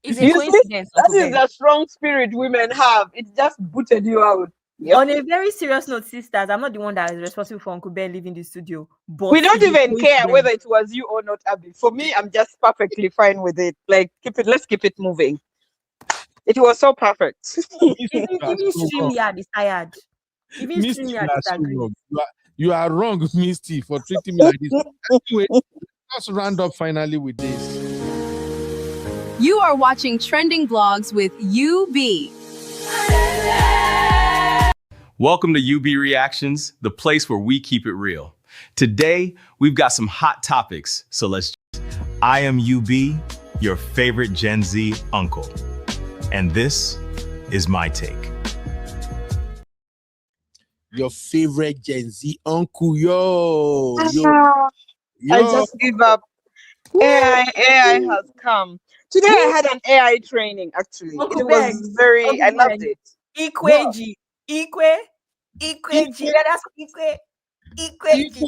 It's a coincidence. That is the strong spirit women have. It just booted you out. Yep. On a very serious note, sisters, I'm not the one that is responsible for Uncle Ben leaving the studio. But we don't even care whether it was you or not, Abby. For me, I'm just perfectly fine with it. Like, let's keep it moving. It was so perfect. Even StreamYard is tired. Even StreamYard disagrees. You are wrong, Misty, for treating me like this. Anyway, let's round up finally with this. You are watching Trending Vlogs with UB. Welcome to UB Reactions, the place where we keep it real. Today, we've got some hot topics, so let's. I am UB, your favorite Gen Z uncle. And this is my take. Your favorite Gen Z uncle, yo. I just give up. AI has come. Today I had an AI training, actually. Uncle it was Ben, very, I loved it. Ikweji. That's Ikweji.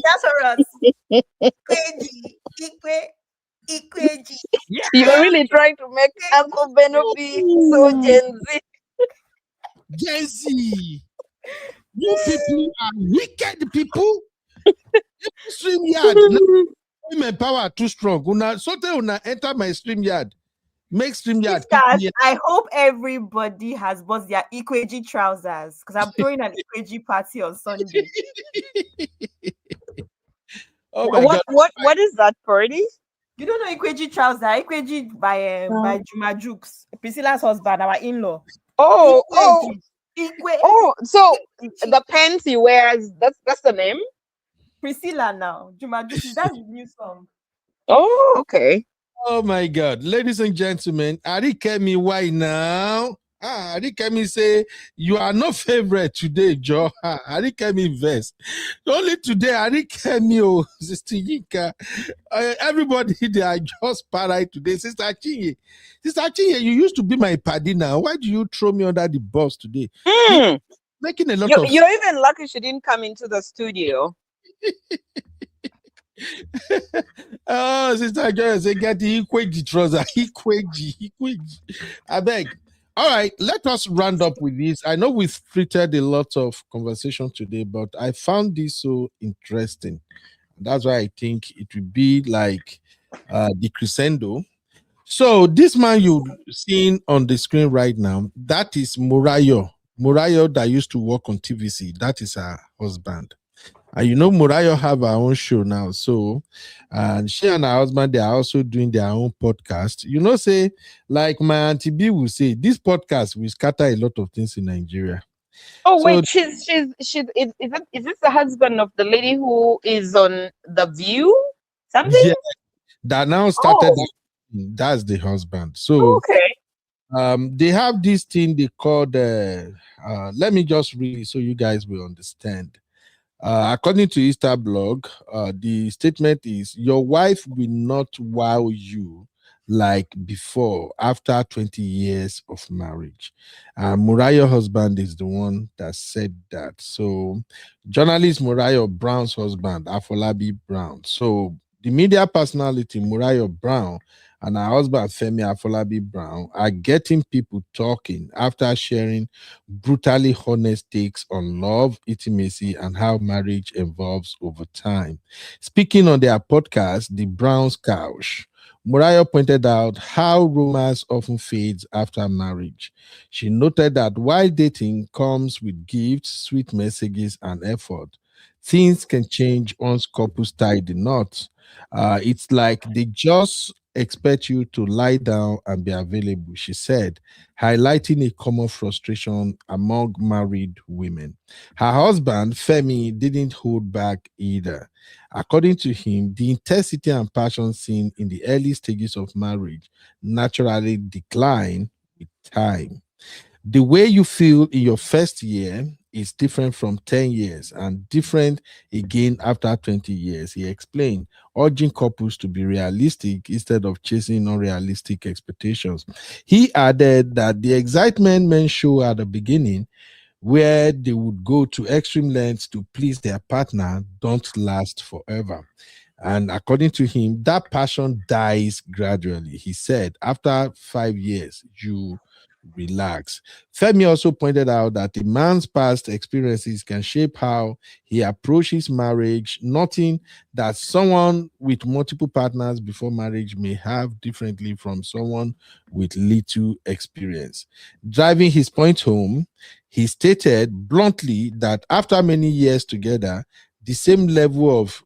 That's for us. Ikweji. You're really trying to make Uncle Beno be so Gen Z. Gen Z. You people are wicked people. StreamYard. Women power too strong. Una enter my StreamYard. Make StreamYard. I hope everybody has bought their Ikweji trousers because I'm throwing an Ikweji party on Sunday. Oh my God. What is that party? You don't know Ikweji trouser? Ikweji by Juma Jukes, Priscilla's husband, our in-law. Oh, so Ikwe. the pants he wears, that's the name? Priscilla now. Juma Jukes, that's the new song. Oh, okay. Oh my God. Ladies and gentlemen, Arikemi, why now? Arikemi say, you are no favorite today, Joe. Arikemi invest. Only today, Arikemi, Sister Yinka. Everybody, they are just parried today. Sister Chinye, you used to be my paddy now. Why do you throw me under the bus today? Making a lot of... You're even lucky she didn't come into the studio. Oh, Sister Joy, say get the Ikweji trouser. Ikweji. I beg. All right, let us round up with this. I know we've treated a lot of conversation today, but I found this so interesting. That's why I think it will be like the crescendo. So this man you're seeing on the screen right now, that is Murayo. Murayo that used to work on TVC. That is her husband. And you know, Murayo have her own show now. So, and she and her husband, they are also doing their own podcast. You know, say, like my Auntie B will say, this podcast will scatter a lot of things in Nigeria. Oh, so, wait, is this the husband of the lady who is on The View? Something? Yeah, that now started. Oh. That's the husband. So, okay. They have this thing they called, let me just read it so you guys will understand. According to Easter blog, the statement is, your wife will not wow you like before after 20 years of marriage. Murayo husband is the one that said that. So journalist Murayo Brown's husband, Afolabi Brown. So the media personality Murayo Brown and her husband Femi Afolabi Brown are getting people talking after sharing brutally honest takes on love, intimacy, and how marriage evolves over time. Speaking on their podcast, The Brown's Couch, Murayo pointed out how romance often fades after marriage. She noted that while dating comes with gifts, sweet messages, and effort, things can change once couples tie the knot. It's like they just expect you to lie down and be available, she said, highlighting a common frustration among married women. Her husband, Femi, didn't hold back either. According to him, the intensity and passion seen in the early stages of marriage naturally decline with time. The way you feel in your first year is different from 10 years and different again after 20 years. He explained, urging couples to be realistic instead of chasing unrealistic expectations. He added that the excitement men show at the beginning, where they would go to extreme lengths to please their partner, don't last forever. And according to him, that passion dies gradually. He said, after 5 years, you relax. Femi also pointed out that a man's past experiences can shape how he approaches marriage, noting that someone with multiple partners before marriage may have differently from someone with little experience. Driving his point home, he stated bluntly that after many years together, the same level of,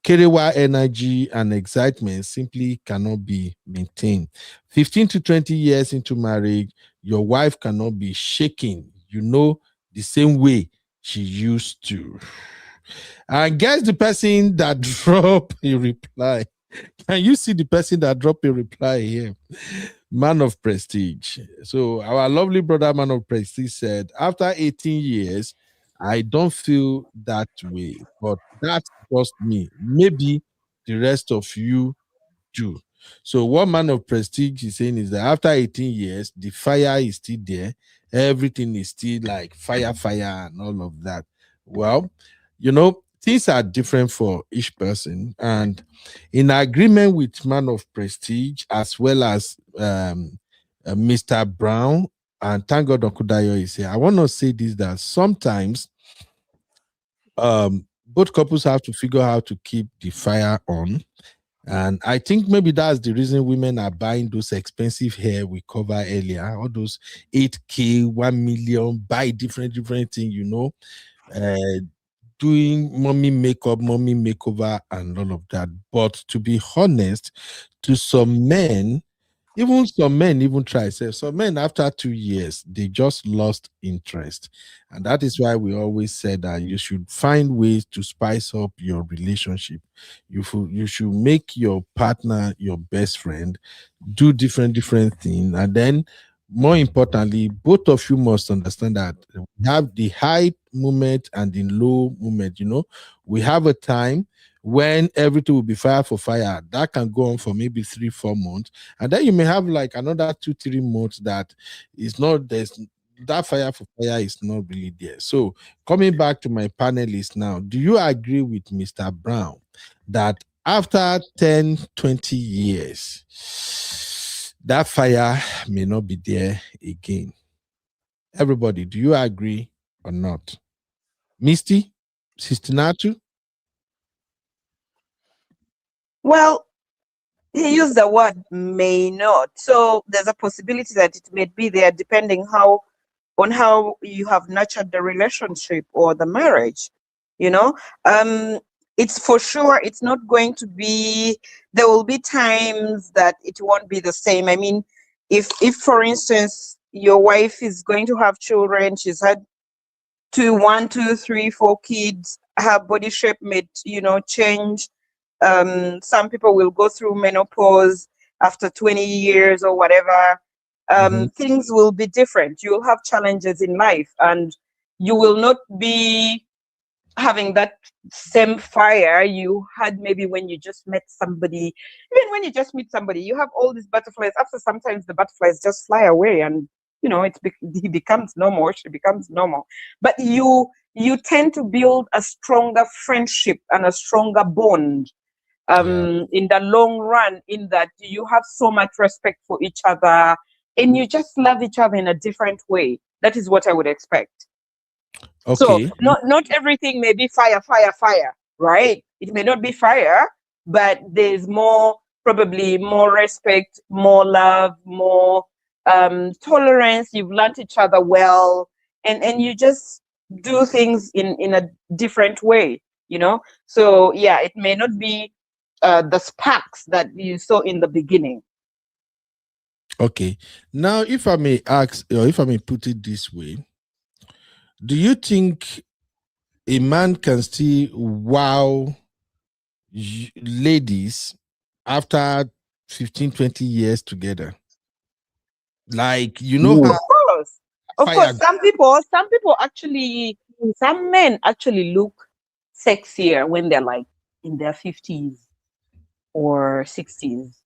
Kerewa energy and excitement simply cannot be maintained. 15 to 20 years into marriage, your wife cannot be shaking, the same way she used to. And guess the person that dropped a reply. Can you see the person that dropped a reply here? Man of Prestige. So our lovely brother, Man of Prestige, said, after 18 years, I don't feel that way, but that's just me. Maybe the rest of you do. So what Man of Prestige is saying is that after 18 years, the fire is still there. Everything is still like fire, and all of that. Well, things are different for each person. And in agreement with Man of Prestige, as well as Mr. Brown, and thank God Okudayo is here, I want to say this, that sometimes both couples have to figure out how to keep the fire on. And I think maybe that's the reason women are buying those expensive hair we covered earlier, all those 8K, 1 million, buy different things, doing mommy makeup, mommy makeover, and all of that. But to be honest, to some men, even try. Some men after 2 years, they just lost interest. And that is why we always said that you should find ways to spice up your relationship. You should make your partner your best friend, do different things, and then more importantly, both of you must understand that we have the high moment and the low moment. We have a time when everything will be fire for fire. That can go on for maybe 3-4 months, and then you may have like another 2-3 months that is not there's that fire for fire is not really there. So coming back to my panelists now, do you agree with Mr. Brown that after 10-20 years that fire may not be there again? Everybody, do you agree or not? Misty, Sister Natu? Well, he used the word may not. So there's a possibility that it may be there depending on how you have nurtured the relationship or the marriage. It's for sure it's not going to be, there will be times that it won't be the same. I mean, if for instance your wife is going to have children, she's had 1, 2, 3, 4 kids, her body shape may change. Some people will go through menopause after 20 years or whatever. Things will be different. You'll have challenges in life, and you will not be having that same fire you had maybe when you just met somebody. Even when you just meet somebody, you have all these butterflies. After sometimes the butterflies just fly away, and he becomes normal, she becomes normal. But you tend to build a stronger friendship and a stronger bond in the long run, in that you have so much respect for each other and you just love each other in a different way. That is what I would expect. Okay. So not everything may be fire, right? It may not be fire, but there's probably more respect, more love, more tolerance. You've learned each other well, and you just do things in a different way, So yeah, it may not be the sparks that you saw in the beginning. Okay. Now, if I may ask, or if I may put it this way, do you think a man can still wow ladies after 15-20 years together? Like, Of course. Of fire. course, some men actually look sexier when they're like in their 50s or 60s.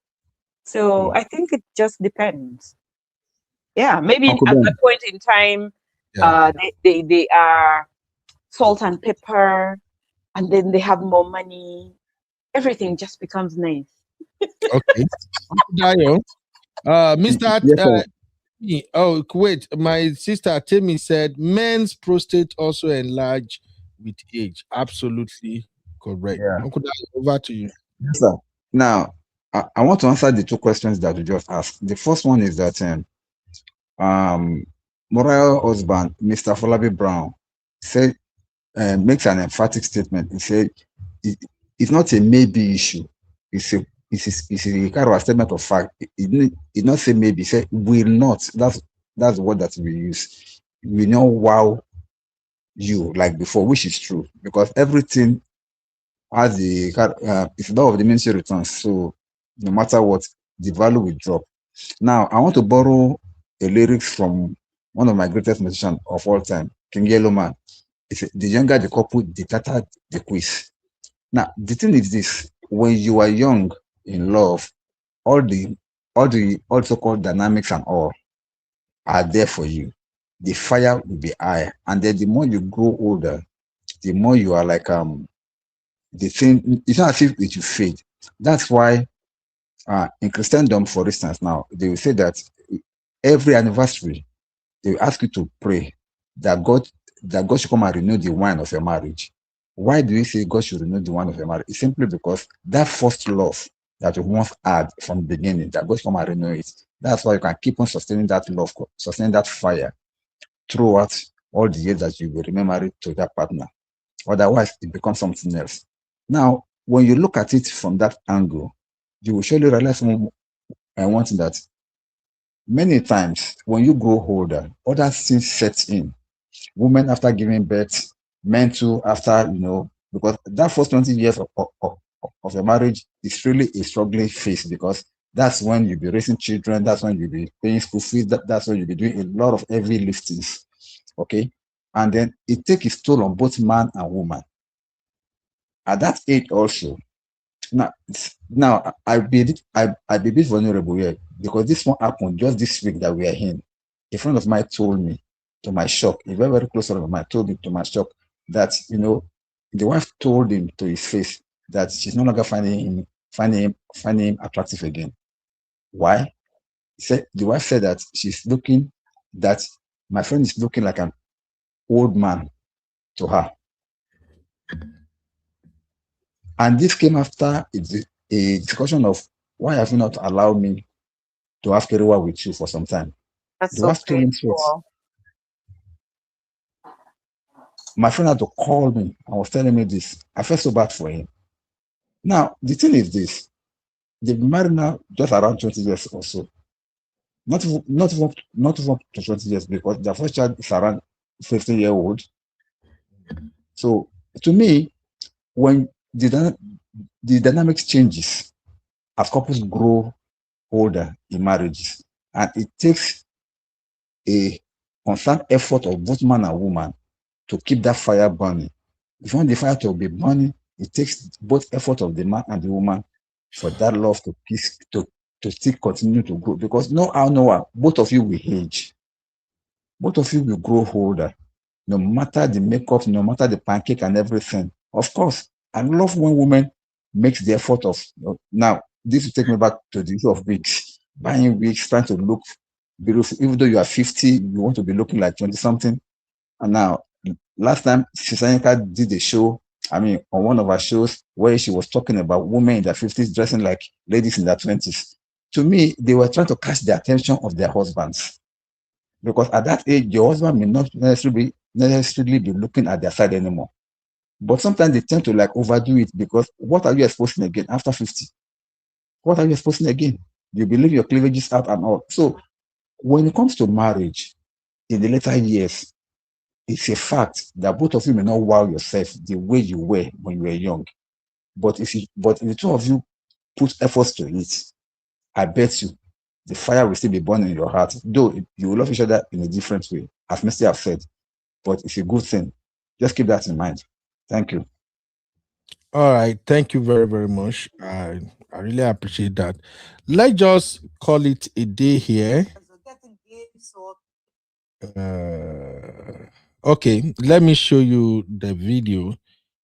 So I think it just depends. Yeah, maybe Uncle at Ben. that point in time, Yeah. they are salt and pepper, and then they have more money. Everything just becomes nice. Okay. Dayo, Mr. Yes, sir. Oh, wait. My sister Timmy said men's prostate also enlarge with age. Absolutely correct. Yeah. Uncle Dayo, over to you. Yes, sir. Now, I want to answer the two questions that you just asked. The first one is that Moral husband, Mr. Folabi Brown, said makes an emphatic statement. He said it's not a maybe issue. It's a kind of a statement of fact. It did not say maybe. He said will not. That's the word that we use. We know wow you like before, which is true because everything has it's law of diminishing returns. So no matter what, the value will drop. Now I want to borrow a lyrics from one of my greatest musicians of all time, King Yellowman. It's the younger the couple, the better the quiz. Now the thing is this: when you are young in love, all the so-called dynamics and all are there for you. The fire will be high, and then the more you grow older, the more you are like the thing. It's not as if it will fade. That's why in Christendom, for instance, now they will say that every anniversary they will ask you to pray that God should come and renew the wine of your marriage. Why do you say God should renew the wine of your marriage? It's simply because that first love that you once had from the beginning, that God should come and renew it. That's why you can keep on sustaining that love, sustaining that fire throughout all the years that you will remain married to that partner. Otherwise, it becomes something else. Now, when you look at it from that angle, you will surely realize one thing that many times when you grow older, other things set in. Women after giving birth, men too after, because that first 20 years of your marriage is really a struggling phase because that's when you'll be raising children, that's when you'll be paying school fees, that's when you'll be doing a lot of heavy liftings. Okay. And then it takes its toll on both man and woman. At that age also, now I be a bit vulnerable here because this one happened just this week that we are in. A friend of mine told me, to my shock, a very, very close friend of mine told me to my shock that the wife told him to his face that she's no longer finding him attractive again. Why? The wife said that that my friend is looking like an old man to her. And this came after a discussion of why have you not allowed me to have Kerewa with you for some time? That's The so wife told him painful. my friend had to call me and was telling me this. I felt so bad for him. Now, the thing is this. They've been married now just around 20 years or so. Not even to 20 years because their first child is around 50-year-old. So to me, when the dynamics changes as couples grow older in marriages, and it takes a constant effort of both man and woman to keep that fire burning. If you want the fire to be burning, it takes both effort of the man and the woman for that love to still continue to grow. Because both of you will age. Both of you will grow older. No matter the makeup, no matter the pancake and everything. Of course, I love when women makes the effort of now. This will take me back to the issue of wigs. Buying wigs, trying to look beautiful. Even though you are 50, you want to be looking like 20 something. And now, last time Sisanika did a show, on one of our shows, where she was talking about women in their 50s dressing like ladies in their 20s. To me, they were trying to catch the attention of their husbands. Because at that age, your husband may not necessarily be looking at their side anymore. But sometimes they tend to like overdo it because what are you exposing again after 50? What are you exposing again? You believe your cleavages out and all. So when it comes to marriage, in the later years, it's a fact that both of you may not wow yourself the way you were when you were young. But if the two of you put efforts to it, I bet you the fire will still be burning in your heart, though you will love each other in a different way. as Mr. have said, but it's a good thing. Just keep that in mind. Thank you. All right, thank you very, very much. I really appreciate that. Let's just call it a day here. Okay, let me show you the video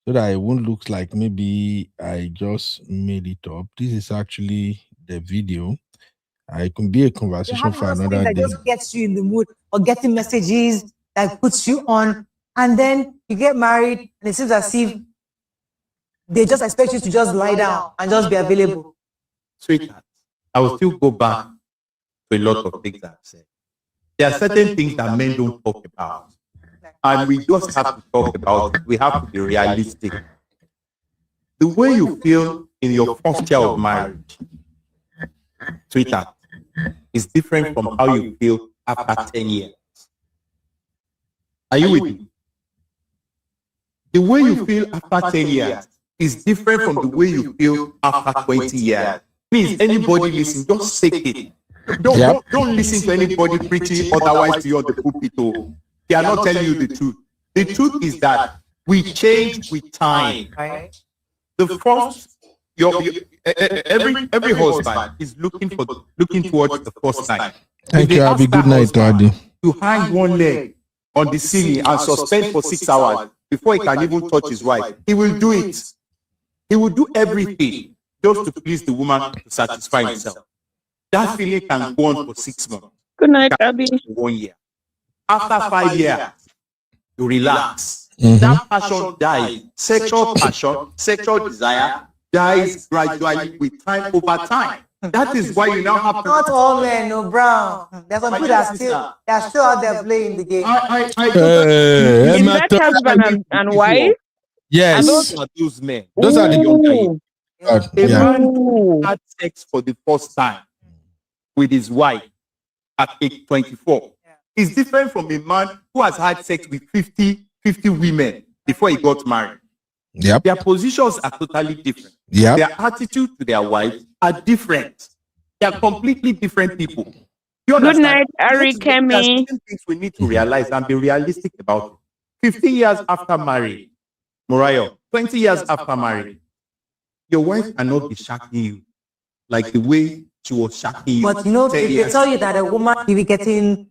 so that it won't look like maybe I just made it up. This is actually the video. It can be a conversation for another that day. just gets you in the mood, or getting messages that puts you on, and then you get married and it seems as if they just expect you to just lie down and just be available. Sweetheart, I will still go back to a lot of things I've said. There are certain things that men don't talk about, and we just have to talk about it. We have to be realistic. The way you feel in your first year of marriage, sweetheart, is different from how you feel after 10 years. Are you with me? The way you feel after 10 years is different from the way you feel after 20 years. Please, anybody listen, just take it. Don't listen to anybody preaching otherwise to you on the pulpit. They are not telling you the truth. The truth is that we change with time. The first, every husband is looking towards the first time. Thank you. Have a good night, Daddy. To hang one leg on the ceiling and suspend for 6 hours before he can even touch his wife, he will do it. He will do everything just to please the woman to satisfy himself. That feeling can go on for 6 months. Good night, Abby. 1 year. After 5 years, you relax. Mm-hmm. That passion dies. Sexual passion, sexual desire dies gradually with time over time. That is why you now have to. Not all men, no brown. There's some people that are still out there playing the game. Is that husband and wife? Yes. And those are those men. Those are the young guys. A man who had sex for the first time with his wife at age 24 is different from a man who has had sex with 50 women before he got married. Yep. Their positions are totally different. Yep. Their attitude to their wives are different. They are completely different people. You Good understand? night, Ari There are Kemi. certain things we need to realize and be realistic about it. 15 years after marriage, Mariah, 20 years after marriage, your wife cannot be shacking you like the way she was shacking you. But you know, 10 if they years. tell you that a woman will be getting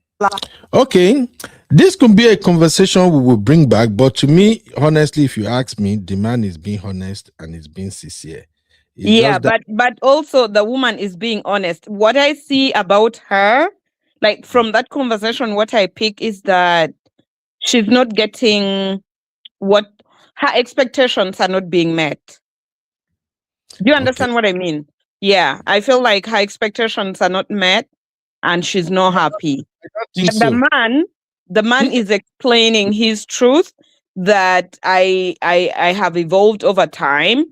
Okay, this could be a conversation we will bring back, but to me, honestly, if you ask me, the man is being honest and is being sincere. It's Yeah, just that- but also the woman is being honest. What I see about her, like from that conversation, what I pick is that she's not getting what her expectations are not being met. Do you understand what I mean? Yeah, I feel like her expectations are not met and she's not happy. think But so. the man is explaining his truth that I have evolved over time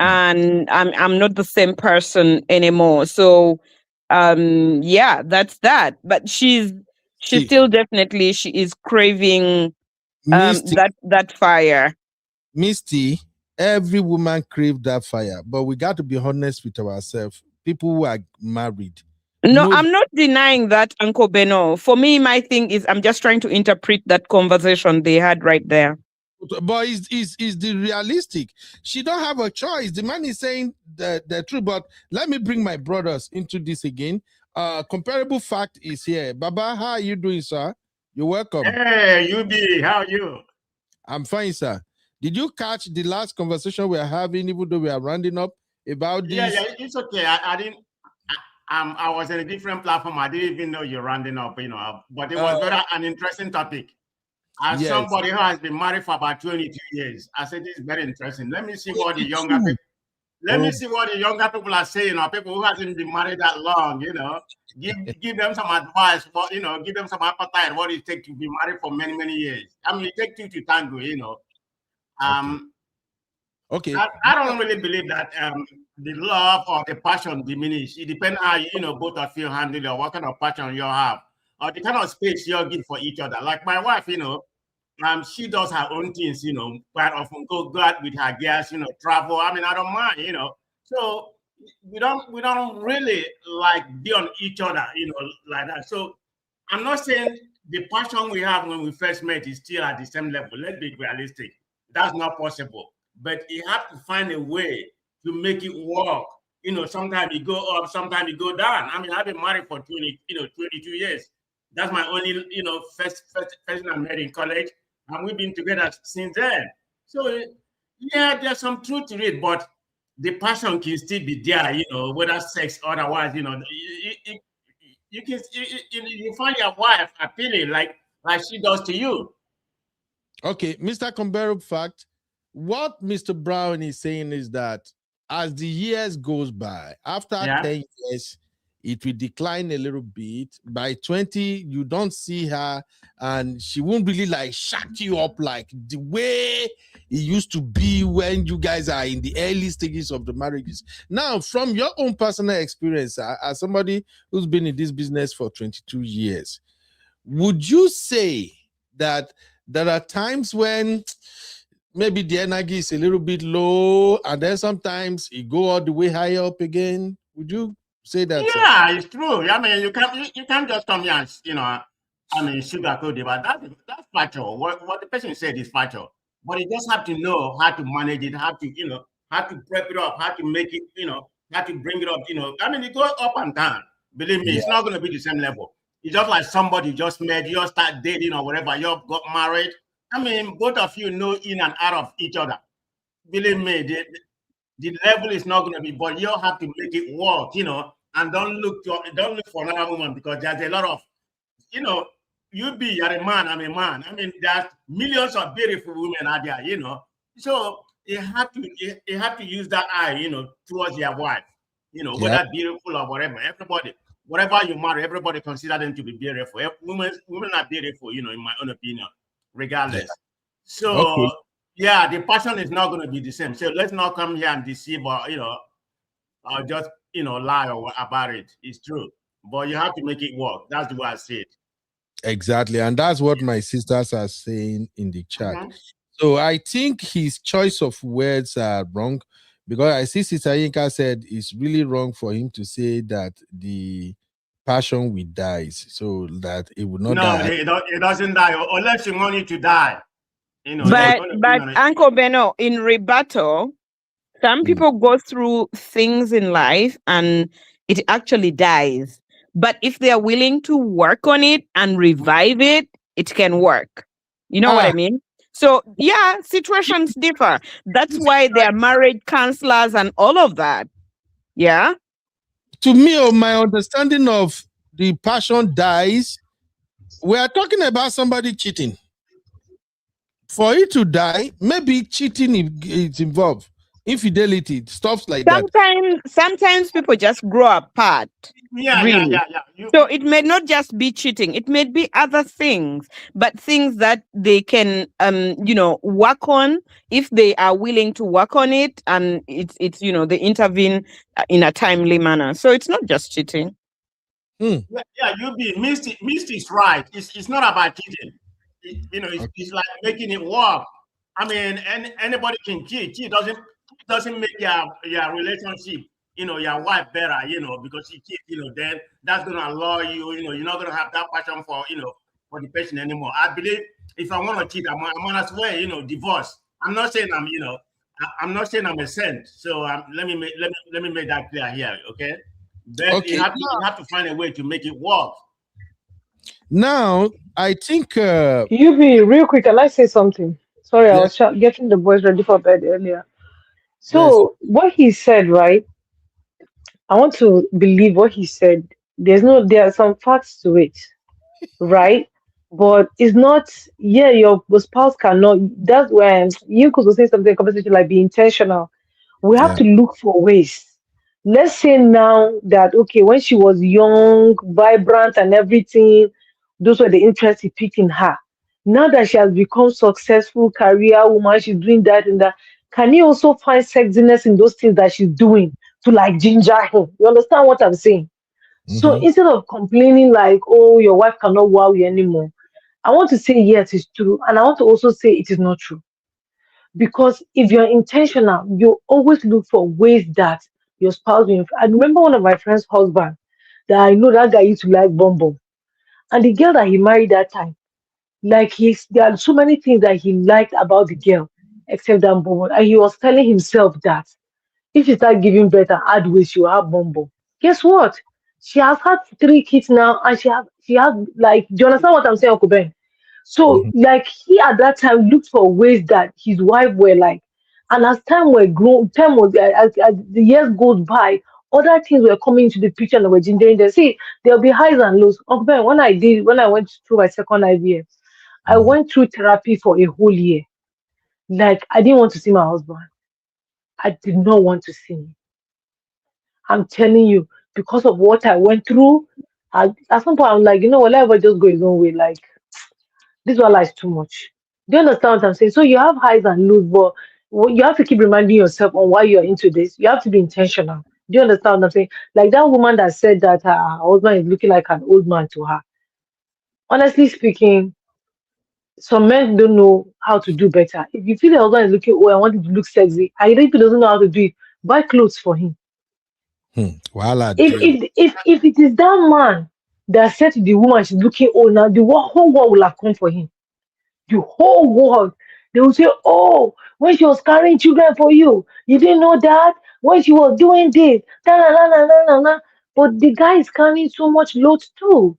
and I'm not the same person anymore. So yeah, that's that. But she's still definitely she is craving Misty, that fire. Misty, every woman craves that fire, but we got to be honest with ourselves. People who are married. No, I'm not denying that, Uncle Beno. For me, my thing is I'm just trying to interpret that conversation they had right there. But is the realistic? She don't have a choice. The man is saying the truth. But let me bring my brothers into this again. Comparable fact is here. Baba, how are you doing, sir? You're welcome. Hey, UB, how are you? I'm fine, sir. Did you catch the last conversation we are having, even though we are rounding up about this? Yeah, it's okay. I didn't. I was in a different platform. I didn't even know you're rounding up, but it was very an interesting topic. As Yes. somebody who has been married for about 22 years, I said this is very interesting. Let me see what the younger people. Let me see what the younger people are saying, or people who hasn't been married that long. Give them some advice. Give them some appetite. What it takes to be married for many years. I mean, it takes two to tango. Okay. I don't really believe that the love or the passion diminish. It depends how both of you handle it, or what kind of passion you have, or the kind of space you give for each other. Like my wife, she does her own things. Quite often go out with her girls, travel. I mean, I don't mind, So we don't really like be on each other, like that. So I'm not saying the passion we have when we first met is still at the same level. Let's be realistic. That's not possible. But you have to find a way to make it work. Sometimes you go up, sometimes you go down. I mean, I've been married for 22 years. That's my only, first person I met in college, and we've been together since then. So, yeah, there's some truth to it, but the passion can still be there, whether sex or otherwise, you can you find your wife appealing like she does to you. Okay, Mr. Comberu fact, what Mr. Brown is saying is that as the years goes by, after 10 years, it will decline a little bit. By 20, you don't see her, and she won't really like shut you up like the way it used to be when you guys are in the early stages of the marriages. Now, from your own personal experience, as somebody who's been in this business for 22 years, would you say that there are times when maybe the energy is a little bit low, and then sometimes it go all the way higher up again? Would you say that? Yeah, it's true. I mean, you can't just come here and sugarcoat it, but that's factual. What the person said is factual. But you just have to know how to manage it, how to prep it up, how to make it, how to bring it up. I mean, it goes up and down. Believe me, it's not going to be the same level. It's just like somebody just met, you start dating or whatever, you got married. I mean, both of you know in and out of each other. Believe me, the level is not going to be, but you have to make it work, and don't look for another woman, because there's a lot of, you're a man, I'm a man. I mean, there's millions of beautiful women out there, So you have to use that eye, towards your wife, whether beautiful or whatever. Everybody, whatever you marry, everybody consider them to be beautiful. Women are beautiful, in my own opinion, regardless. So yeah, the passion is not going to be the same. So let's not come here and deceive or or just lie about it. It's true, but you have to make it work. That's the way I see it. Exactly, and that's what my sisters are saying in the chat. So I think his choice of words are wrong, because I see Sister Yinka said it's really wrong for him to say that the passion will die, so that it will not die. No, it doesn't die unless you want it to die. But Uncle Beno, in rebuttal, some people go through things in life and it actually dies. But if they are willing to work on it and revive it, it can work. You know what I mean? So yeah, situations differ. That's why there are marriage counselors and all of that. Yeah. To me, my understanding of the passion dies, we are talking about somebody cheating. For it to die, maybe cheating is involved, infidelity, stuff like that. Sometimes people just grow apart. Yeah. So it may not just be cheating; it may be other things, but things that they can, work on if they are willing to work on it, and it's they intervene in a timely manner. So it's not just cheating. Yeah, Misty is right. It's not about cheating. It's like making it work. I mean, anybody can cheat. Cheat doesn't make your relationship, your wife better, because she cheats, then that's gonna allow you, you're not gonna have that passion for, for the person anymore. I believe if I want to cheat, I'm on as well, divorce. I'm not saying I'm not saying I'm a saint. So let me make that clear here, okay? Then you have to find a way to make it work. Now, I think you be real quick. I'd like to say something. Sorry, I was getting the boys ready for bed earlier. So what he said, right? I want to believe what he said. There are some facts to it, right? But it's not. Yeah, your spouse cannot. That's when you could say something in conversation like be intentional. We have to look for ways. Let's say now that when she was young, vibrant, and everything, those were the interests he picked in her. Now that she has become successful career woman, she's doing that and that. Can he also find sexiness in those things that she's doing to like ginger him? You understand what I'm saying? So instead of complaining like, oh, your wife cannot wow you anymore, I want to say yes, it's true, and I want to also say it is not true. Because if you're intentional, you always look for ways that your spouse will. I remember one of my friend's husband that I know that guy used to like bomb. And the girl that he married that time, like there are so many things that he liked about the girl, except that Bobo. And he was telling himself that if she start giving birth and add weight, she will have bumbo. Guess what? She has had 3 kids now, and she has like, do you understand what I'm saying, Uncle Ben? So like he at that time looked for ways that his wife were like, and as time was as the years goes by, other things were coming into the picture and were gingering them. See, there'll be highs and lows. Uncle Ben, when I went through my second IVF, I went through therapy for a whole year. Like I didn't want to see my husband. I did not want to see him. I'm telling you, because of what I went through, at some point I'm like, you know what, let everybody just go his own way. Like this one is too much. Do you understand what I'm saying? So you have highs and lows, but you have to keep reminding yourself on why you're into this. You have to be intentional. Do you understand what I'm saying? Like that woman that said that her husband is looking like an old man to her. Honestly speaking, some men don't know how to do better. If you feel the husband is looking, oh, I want him to look sexy, and if he doesn't know how to do it, buy clothes for him. If it is that man that said to the woman she's looking old now, the whole world will have come for him. The whole world. They will say, oh, when she was carrying children for you, you didn't know that? When she was doing this, da, da, da, da, da, da, da. But the guy is carrying so much load too.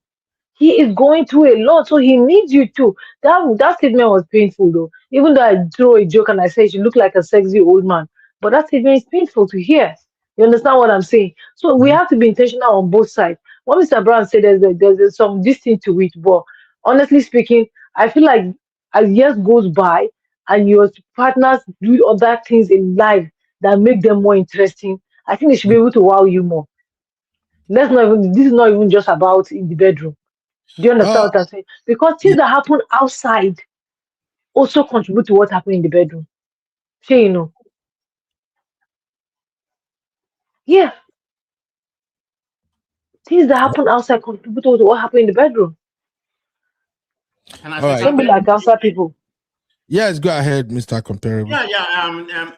He is going through a lot, so he needs you too. That statement was painful though. Even though I throw a joke and I say she look like a sexy old man, but that statement is painful to hear. You understand what I'm saying? So we have to be intentional on both sides. What Mr. Brown said, there's some distinct to it, but honestly speaking, I feel like as years goes by and your partners do other things in life that make them more interesting, I think they should be able to wow you more. This is not even just about in the bedroom. Do you understand what I'm saying? Because things that happen outside also contribute to what happened in the bedroom. So you know. Yeah. Things that happen outside contribute to what happened in the bedroom. Can I say Don't be like outside people. Yes, go ahead, Mr. Comparable. Yeah.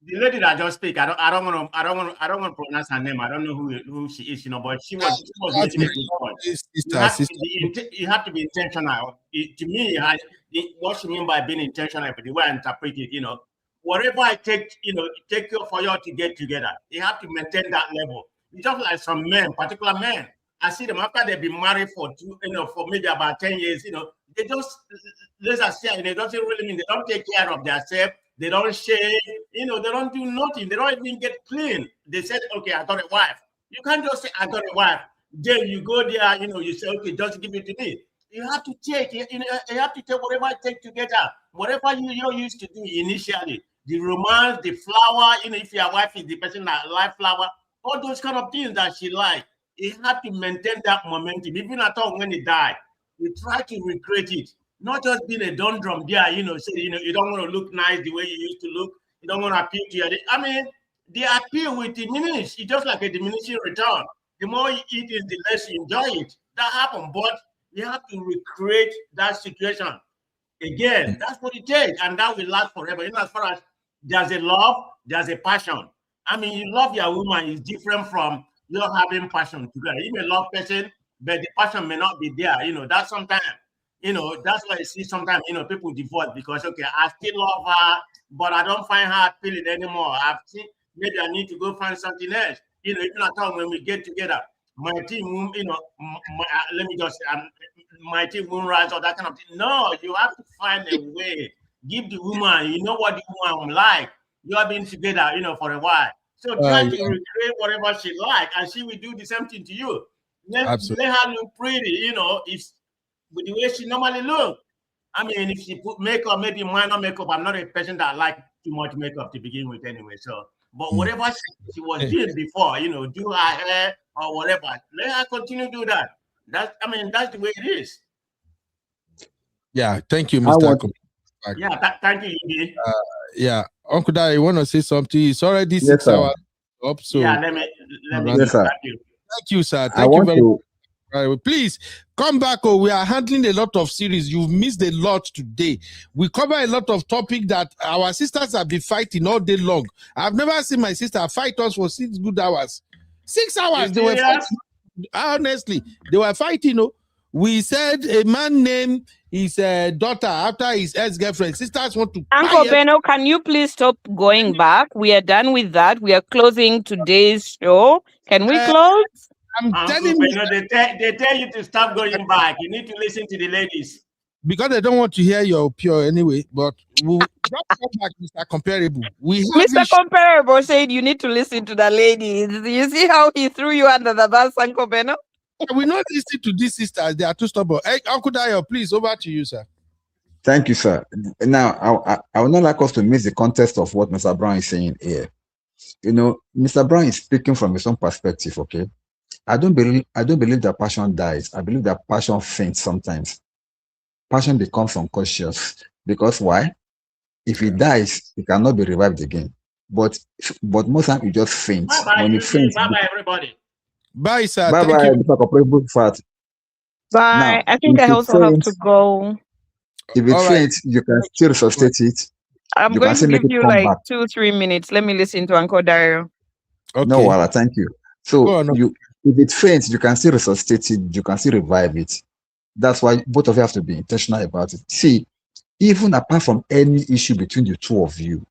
The lady that just speak, I don't want to pronounce her name. I don't know who she is, but she was making a good point. You have to be intentional. To me, what she mean by being intentional, but the way I interpret it, whatever it takes, take for you to get together. You have to maintain that level. It's just like some men, particular men. I see them after they've been married for for maybe about 10 years, they just, let's say, it doesn't really mean they don't take care of themselves. They don't shave, they don't do nothing. They don't even get clean. They said, okay, I got a wife. You can't just say, I got a wife. Then you go there, you say, okay, just give it to me. You have to take, you have to take whatever it takes to get her. Whatever you used to do initially, the romance, the flower, if your wife is the person that like flower, all those kind of things that she like, you have to maintain that momentum. Even at all when he died, you try to recreate it. Not just being a drum there, say, you don't want to look nice the way you used to look. You don't want to appeal to your, the appeal will diminish. It's just like a diminishing return. The more you eat it, the less you enjoy it. That happens, but you have to recreate that situation. Again, that's what it takes, and that will last forever. As far as there's a love, there's a passion. You love your woman is different from you having passion together. You may love person, but the passion may not be there. That's sometimes. That's why I see sometimes, people divorce because, okay, I still love her, but I don't find her appealing anymore. I've seen, maybe I need to go find something else. Even at all when we get together, my team, my team won't rise or that kind of thing. No, you have to find a way. Give the woman, what the woman like. You have been together, for a while. So try to recreate whatever she like, and she will do the same thing to you. Let her look pretty, if with the way she normally look. If she put makeup, maybe minor makeup, I'm not a person that like too much makeup to begin with anyway. So, but whatever she was doing before, do her hair or whatever, let her continue to do that. That's the way it is. Yeah, thank you, Mr. Thank you, Yubi. Yeah, Uncle Dad, you want to say something? It's already 6 hours up, so let me yes, sir. Thank you, sir. Thank you very much. Please come back. We are handling a lot of series. You've missed a lot today. We cover a lot of topics that our sisters have been fighting all day long. I've never seen my sister fight us for 6 good hours. 6 hours they were fighting. Honestly, they were fighting. We said a man named his daughter after his ex-girlfriend. Sisters want to Uncle Beno, can you please stop going back? We are done with that. We are closing today's show. Can we close? I'm telling you. you, They tell you to stop going back. You need to listen to the ladies. Because they don't want to hear your pure anyway. But we'll just come back, Mr. Comparable. We have Mr. Comparable said you need to listen to the ladies. You see how he threw you under the bus, Uncle Beno? We not listen to these sisters. They are too stubborn. Hey, Uncle Dayo, please, over to you, sir. Thank you, sir. Now, I would not like us to miss the context of what Mr. Brown is saying here. You know, Mr. Brown is speaking from his own perspective, okay? I don't believe that passion dies. I believe that passion faints sometimes. Passion becomes unconscious. Because why? If it dies, it cannot be revived again. But most times it just faints. When it faints, bye, everybody. Bye, sir. Bye, Thank you. Bye. Now, I think I also have to go. If it faints, you can still resuscitate it. I'm going to give you like 2-3 minutes. Let me listen to Uncle Dario. Okay. No, Wala, thank you. So if it faints, you can still resuscitate it. You can still revive it. That's why both of you have to be intentional about it. See, even apart from any issue between the two of you,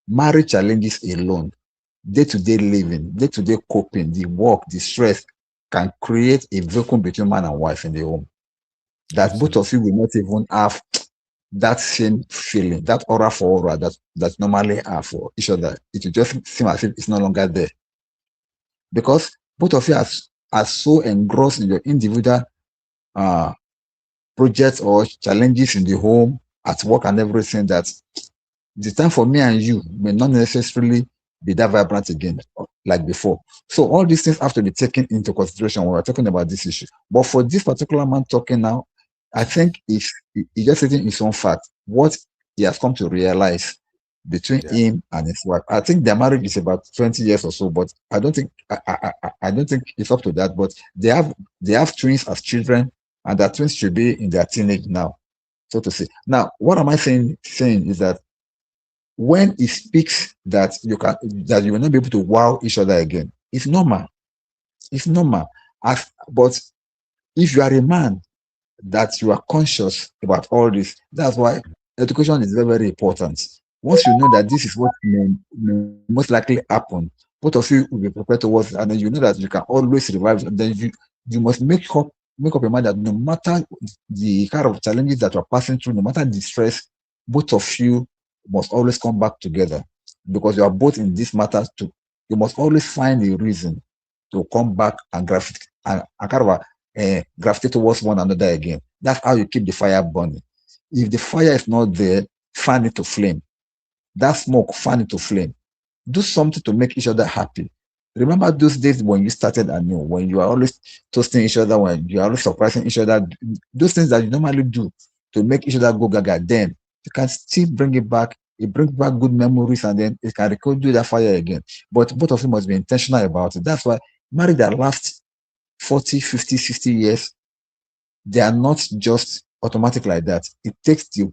marriage challenges alone, day-to-day living, day-to-day coping, the work, the stress can create a vacuum between man and wife in the home. That both of you will not even have that same feeling, that aura for aura that normally are for each other. It will just seem as if it's no longer there. Because both of you are so engrossed in your individual projects or challenges in the home, at work and everything, that the time for me and you may not necessarily be that vibrant again like before. So all these things have to be taken into consideration when we're talking about this issue. But for this particular man talking now, I think he's just stating his own fact, what he has come to realize between him and his wife. I think their marriage is about 20 years or so, but I don't think it's up to that. But they have twins as children, and their twins should be in their teenage now, so to say. Now, what am I saying is that when he speaks that you will not be able to wow each other again, it's normal. It's normal. But if you are a man that you are conscious about all this, that's why education is very, very important. Once you know that this is what may most likely happen, both of you will be prepared towards it, and then you know that you can always revive. And then you must make up your mind that no matter the kind of challenges that you are passing through, no matter the stress, both of you must always come back together, because you are both in this matter too. You must always find a reason to come back and gravitate towards one another again. That's how you keep the fire burning. If the fire is not there, fan it to flame. That smoke, fan it to flame. Do something to make each other happy. Remember those days when you started anew, when you are always toasting each other, when you are always surprising each other, those things that you normally do to make each other go gaga, then you can still bring it back. It brings back good memories, and then it can rekindle that fire again. But both of you must be intentional about it. That's why marriage that lasts 40, 50, 60 years, they are not just automatic like that. It takes the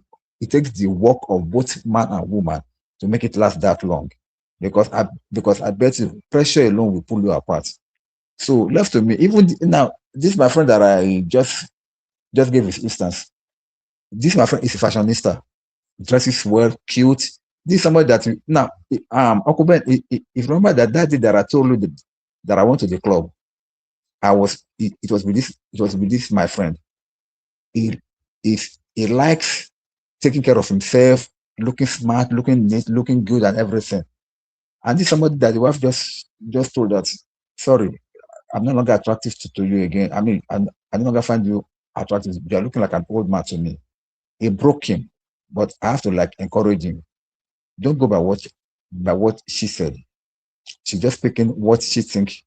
work of both man and woman to make it last that long. Because I bet you pressure alone will pull you apart. So left to me, even now, this my friend that I just gave his instance. This my friend is a fashionista, dresses well, cute. This is somebody that now, Uncle Ben, if you remember that day that I told you that I went to the club, it was with this my friend. He likes taking care of himself, looking smart, looking neat, looking good, and everything. And this is somebody that the wife just told that, sorry, I'm no longer attractive to you again. I mean, I no longer find you attractive. You are looking like an old man to me. It broke him, but I have to encourage him. Don't go by what she said. She's just picking what she thinks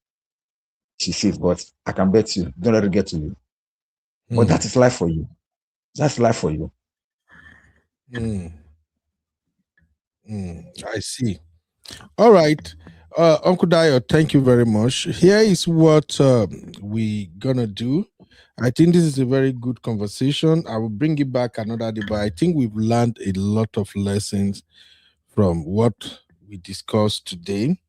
she sees, but I can bet you, don't let it get to you. But that is life for you. That's life for you. I see. All right. Uncle Dio, thank you very much. Here is what we're gonna do. I think this is a very good conversation. I will bring it back another day, but I think we've learned a lot of lessons from what we discussed today.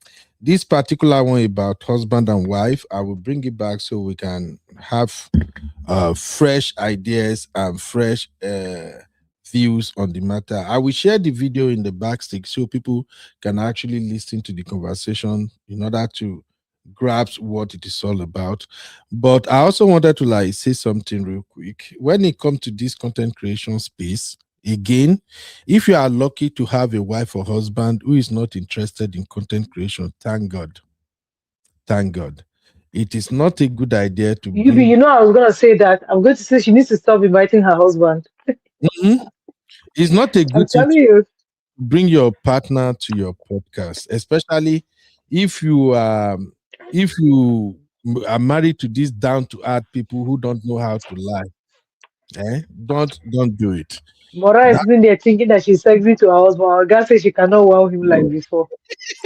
this particular one about husband and wife, I will bring it back so we can have fresh ideas and fresh views on the matter. I will share the video in the backstick so people can actually listen to the conversation in order to grasp what it is all about. But I also wanted to like say something real quick. When it comes to this content creation space, again, if you are lucky to have a wife or husband who is not interested in content creation, thank God. Thank God. It is not a good idea to You know, I was gonna say that. I'm going to say she needs to stop inviting her husband. It's not a I'm good thing telling to you. bring your partner to your podcast, especially if you are married to these down to earth people who don't know how to lie. Don't do it. Mora is sitting there thinking that she's sexy to her husband. Our girl says she cannot wow him like before.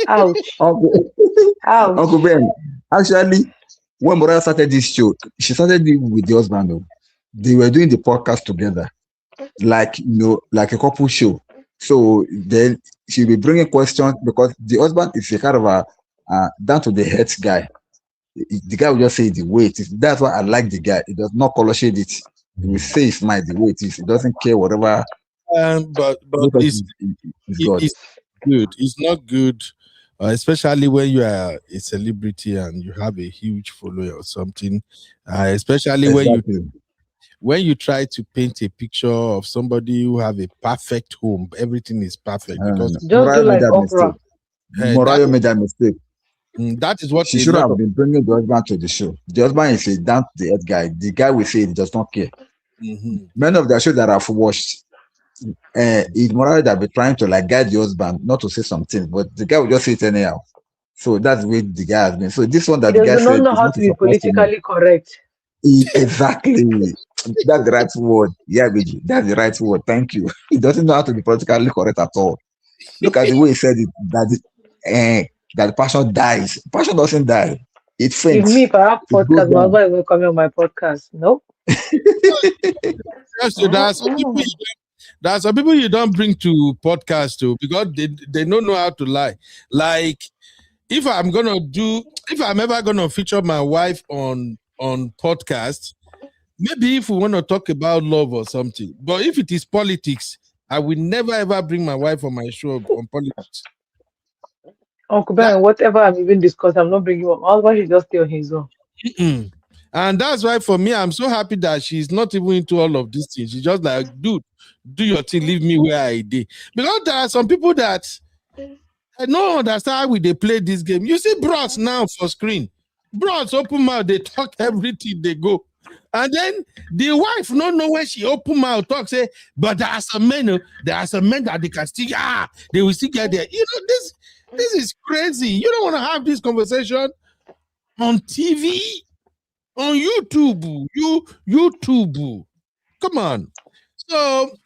Ouch. Uncle, Ouch. Uncle Ben, actually, when Mora started this show, she started it with the husband. Oh. They were doing the podcast together, like like a couple show. So then she'll be bringing questions because the husband is a kind of a down to the head guy. The guy will just say the way it is. That's why I like the guy. He does not color shade it. He will say his mind the way it is. He doesn't care whatever. But it's God. It's good. It's not good, especially when you are a celebrity and you have a huge following or something. Especially when you try to paint a picture of somebody who have a perfect home, everything is perfect because just do like Oprah. Mariah made that mistake. That is what she should have been bringing the husband to the show. The husband is a down to the earth guy. The guy will say he does not care. Many of the shows that I've watched, it's Mariah that be trying to like guide the husband not to say something, but the guy will just say it anyhow. So that's where the guy has been. So this one that He the guy does said not know is how not to be politically correct. Exactly. That's the right word. Yeah, Biji, that's the right word. Thank you. He doesn't know how to be politically correct at all. Look at the way he said it, that the passion dies. Passion doesn't die. It faints. If I have podcast, my husband will come on my podcast. Nope. There are some people you don't bring to podcast too because they don't know how to lie. Like if I'm ever gonna feature my wife on podcast, maybe if we want to talk about love or something. But if it is politics, I will never ever bring my wife on my show on politics. Uncle Ben, whatever I'm even discussing, I'm not bringing up. Otherwise, he just stay on his own. And that's why for me, I'm so happy that she's not even into all of these things. She's just like, dude, do your thing, leave me where I did. Because there are some people that I don't understand how they play this game. You see bros now for screen. Bros open mouth, they talk everything, they go. And then the wife don't know when she open mouth talk, say, but there are some men that they can still, they will still get there. You know, this is crazy. You don't want to have this conversation on TV, on YouTube. YouTube. Come on. So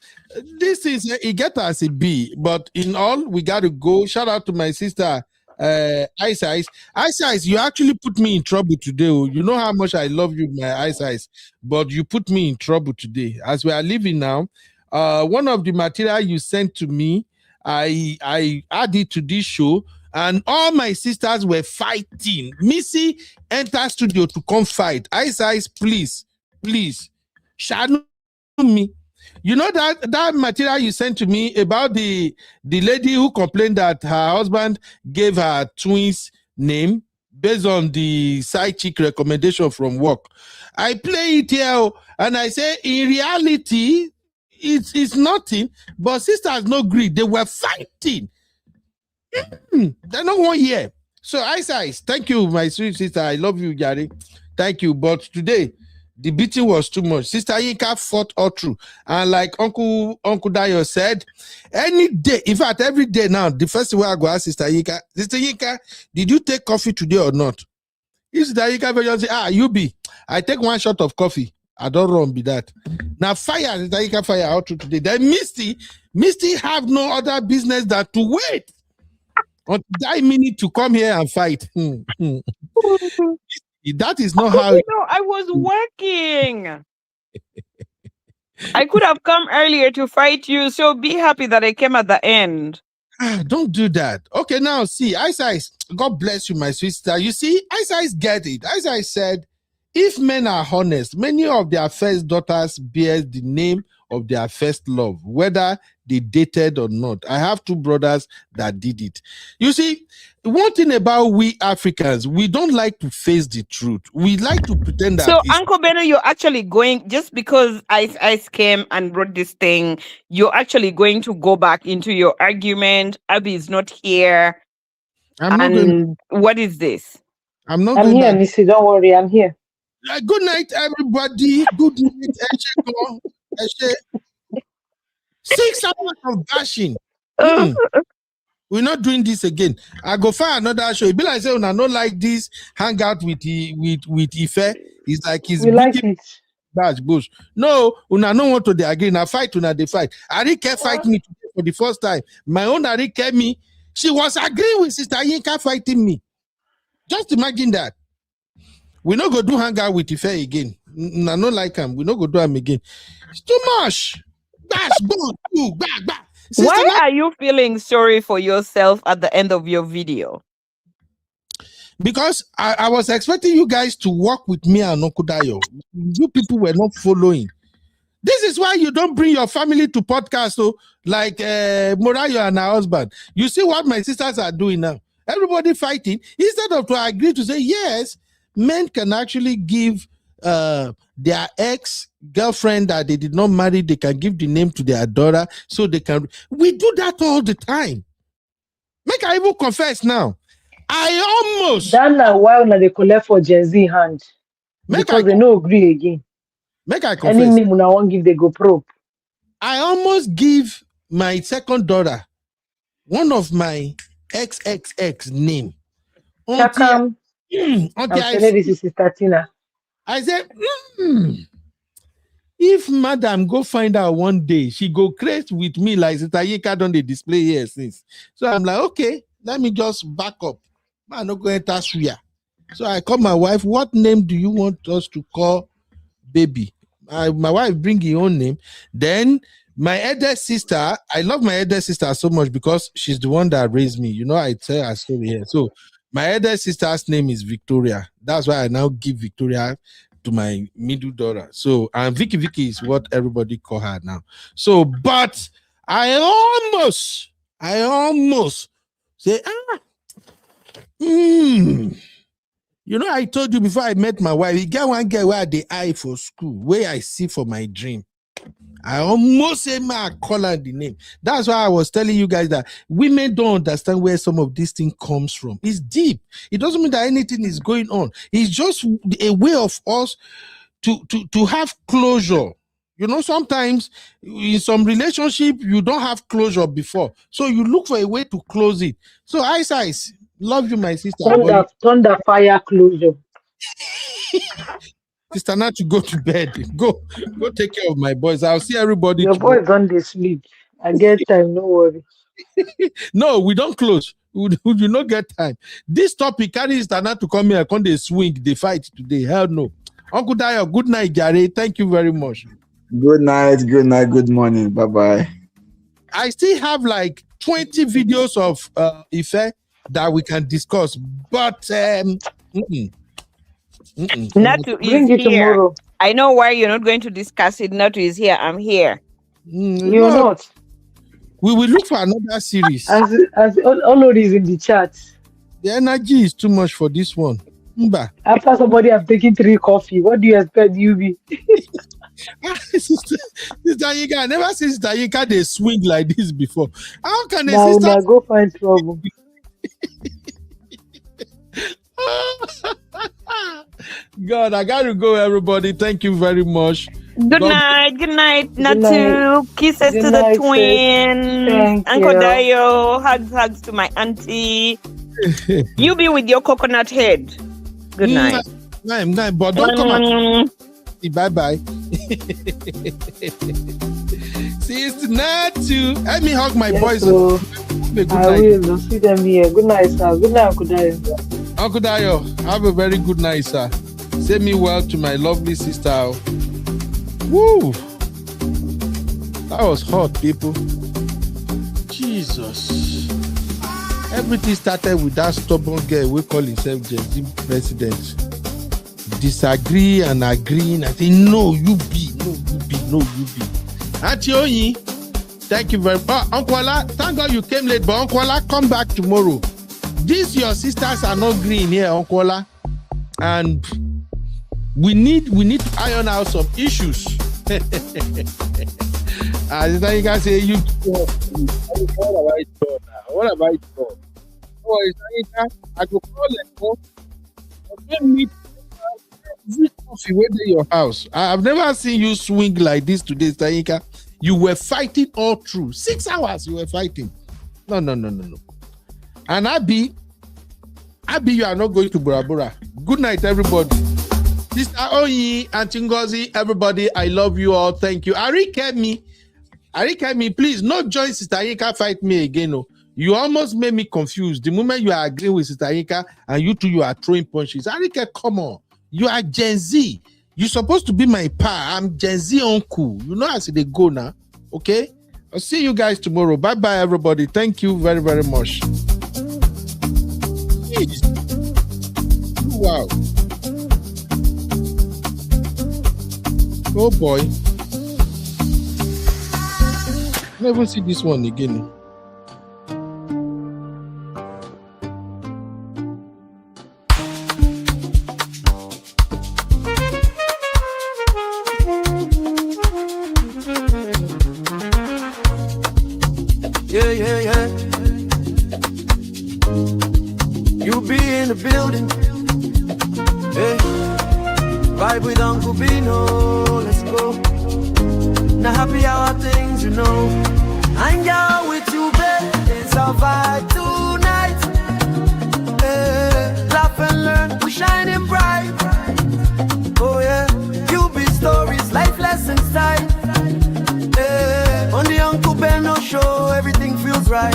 this is it get us a B, but in all we got to go. Shout out to my sister Ice Ice. Ice Ice, you actually put me in trouble today. You know how much I love you, my Ice Ice, but you put me in trouble today. As we are leaving now, one of the material you sent to me, I added to this show, and all my sisters were fighting. Missy enter studio to come fight. Ice Ice, please, shadow me. You know that material you sent to me about the lady who complained that her husband gave her twins name based on the side chick recommendation from work. I play it here and I say in reality it's nothing, but sisters no agree. They were fighting. They're not one year. So Ice, thank you, my sweet sister. I love you, Gary. Thank you. But today the beating was too much. Sister Yinka fought all through. And like Uncle Dayo said, any day, in fact, every day now, the first way I go ask Sister Yinka, did you take coffee today or not? If Sister Yinka will just say, you be, I take one shot of coffee. I don't run be that. Now fire, Sister Yinka fire out through today. Then Misty have no other business than to wait until that minute to come here and fight. That is not how. No, I was working. I could have come earlier to fight you, so be happy that I came at the end. Don't do that. Okay, now see, Ice, God bless you, my sister. You see, I get it. As I said, if men are honest, many of their first daughters bear the name of their first love, whether they dated or not. I have two brothers that did it. You see, one thing about we Africans, we don't like to face the truth. We like to pretend that. So, Uncle Benno, you're actually going, just because Ice came and brought this thing, you're actually going to go back into your argument. Abby is not here. I'm not going. What is this? I'm not I'm going here, back. Missy. Don't worry, I'm here. Good night, everybody. Good night, Esheko. Eshe. 6 hours of bashing. We're not doing this again. I go find another show. It be like say, I don't like this hangout with Ife. It's like he's We like it. Bash bush. No, una no want to dey agree. Now fight, una they fight. Arike fight me today for the first time. My own Arike me. She was agreeing with Sister Yinka fighting me. Just imagine that. We not go do hangout with Ife again. I not like him. We not go do him again. It's too much. Bash, boom, boom, back, back. Why are you feeling sorry for yourself at the end of your video? Because I was expecting you guys to work with me and Okudayo. You people were not following. This is why you don't bring your family to podcast, so like Morayo and her husband. You see what my sisters are doing now. Everybody fighting. Instead of to agree to say, yes, men can actually give their ex-girlfriend that they did not marry, they can give the name to their daughter so they can. We do that all the time. Make I even confess now. I almost. That now why when they collect for Gen Z hand. Because they no agree again. Make I confess. Any name I won't give, they go probe. I almost give my second daughter one of my XXX name. Chakam. I'm telling this is Sister Tina. I said, if madam go find out one day, she go crazy with me like Sister Yinka done the display here since. So I'm like, okay, let me just back up. I'm not going to ask you. So I call my wife, what name do you want us to call baby? My wife bring her own name. Then my elder sister, I love my elder sister so much because she's the one that raised me. You know, I tell her story here. So my elder sister's name is Victoria. That's why I now give Victoria to my middle daughter. So, and Vicky is what everybody call her now. So, but I almost say, you know, I told you before I met my wife, you get one girl where the eye for school, where I see for my dream. I almost say I call her the name. That's why I was telling you guys that women don't understand where some of this thing comes from. It's deep. It doesn't mean that anything is going on. It's just a way of us to have closure. You know, sometimes in some relationship, you don't have closure before. So you look for a way to close it. So Ice, love you, my sister. Thunder fire closure. Sister, not to go to bed. Go take care of my boys. I'll see everybody. Your boys don't they sleep. I get time, no worry. No, we don't close. We do not get time. This topic carries Sister to come here. Can they swing? They fight today? Hell no. Uncle Dayo, good night, Gary. Thank you very much. Good night, good morning. Bye-bye. I still have like 20 videos of Ife that we can discuss, but Natu is here. Tomorrow. I know why you're not going to discuss it. Natu is here. I'm here. You're not. We will look for another series. As Honor is in the chat. The energy is too much for this one. After somebody have taken 3 coffee, what do you expect you be? Sister Yinka, I never seen Sister Yinka they swing like this before. How can a sister sister go find trouble? God, I gotta go, everybody. Thank you very much. Good night, Natu. Kisses to the twins. Uncle Dayo, hugs to my auntie. You be with your coconut head. Good night. But don't come out. Bye-bye. See you tonight too. Let me hug my boys. I will. See them here. Good night, sir. Good night, Uncle Dayo. Uncle Dayo, have a very good night, sir. Say me well to my lovely sister. Woo! That was hot, people. Jesus. Everything started with that stubborn girl we call himself Gen Z president. Disagree and agreeing. I think no, you be. Auntie Oyi, thank you very much. Uncle Ola, thank God you came late, but Uncle Ola, come back tomorrow. These your sisters are not green here, Uncle Ola. And we need to iron out some issues. As you can say, you what have I done? Oh, I go call them. Meet coffee within your house. I've never seen you swing like this today, Stayinka. You were fighting all through 6 hours. You were fighting. No. And Abby, you are not going to Bora Bora. Good night, everybody. Sister Oyi, Auntie Ngozi, everybody, I love you all. Thank you. Arikemi, please, not join Sister Yinka fight me again. No. You almost made me confused. The moment you are agreeing with Sister Yinka and you are throwing punches. Arike, come on. You are Gen Z. You're supposed to be my pa. I'm Gen Z uncle. You know as they go now. Okay? I'll see you guys tomorrow. Bye-bye, everybody. Thank you very, very much. Jeez. Wow. Oh boy. Never see this one again. Yeah. You be in the building. Hey. Vibe with Uncle Bino. Let's go. Now happy hour things, you know. Hang out with you, babe. It's our vibe tonight. Hey. Laugh and learn. We shining bright. Oh yeah. You be stories, life lessons time. Hey. On the Uncle Beno show, everything feels right.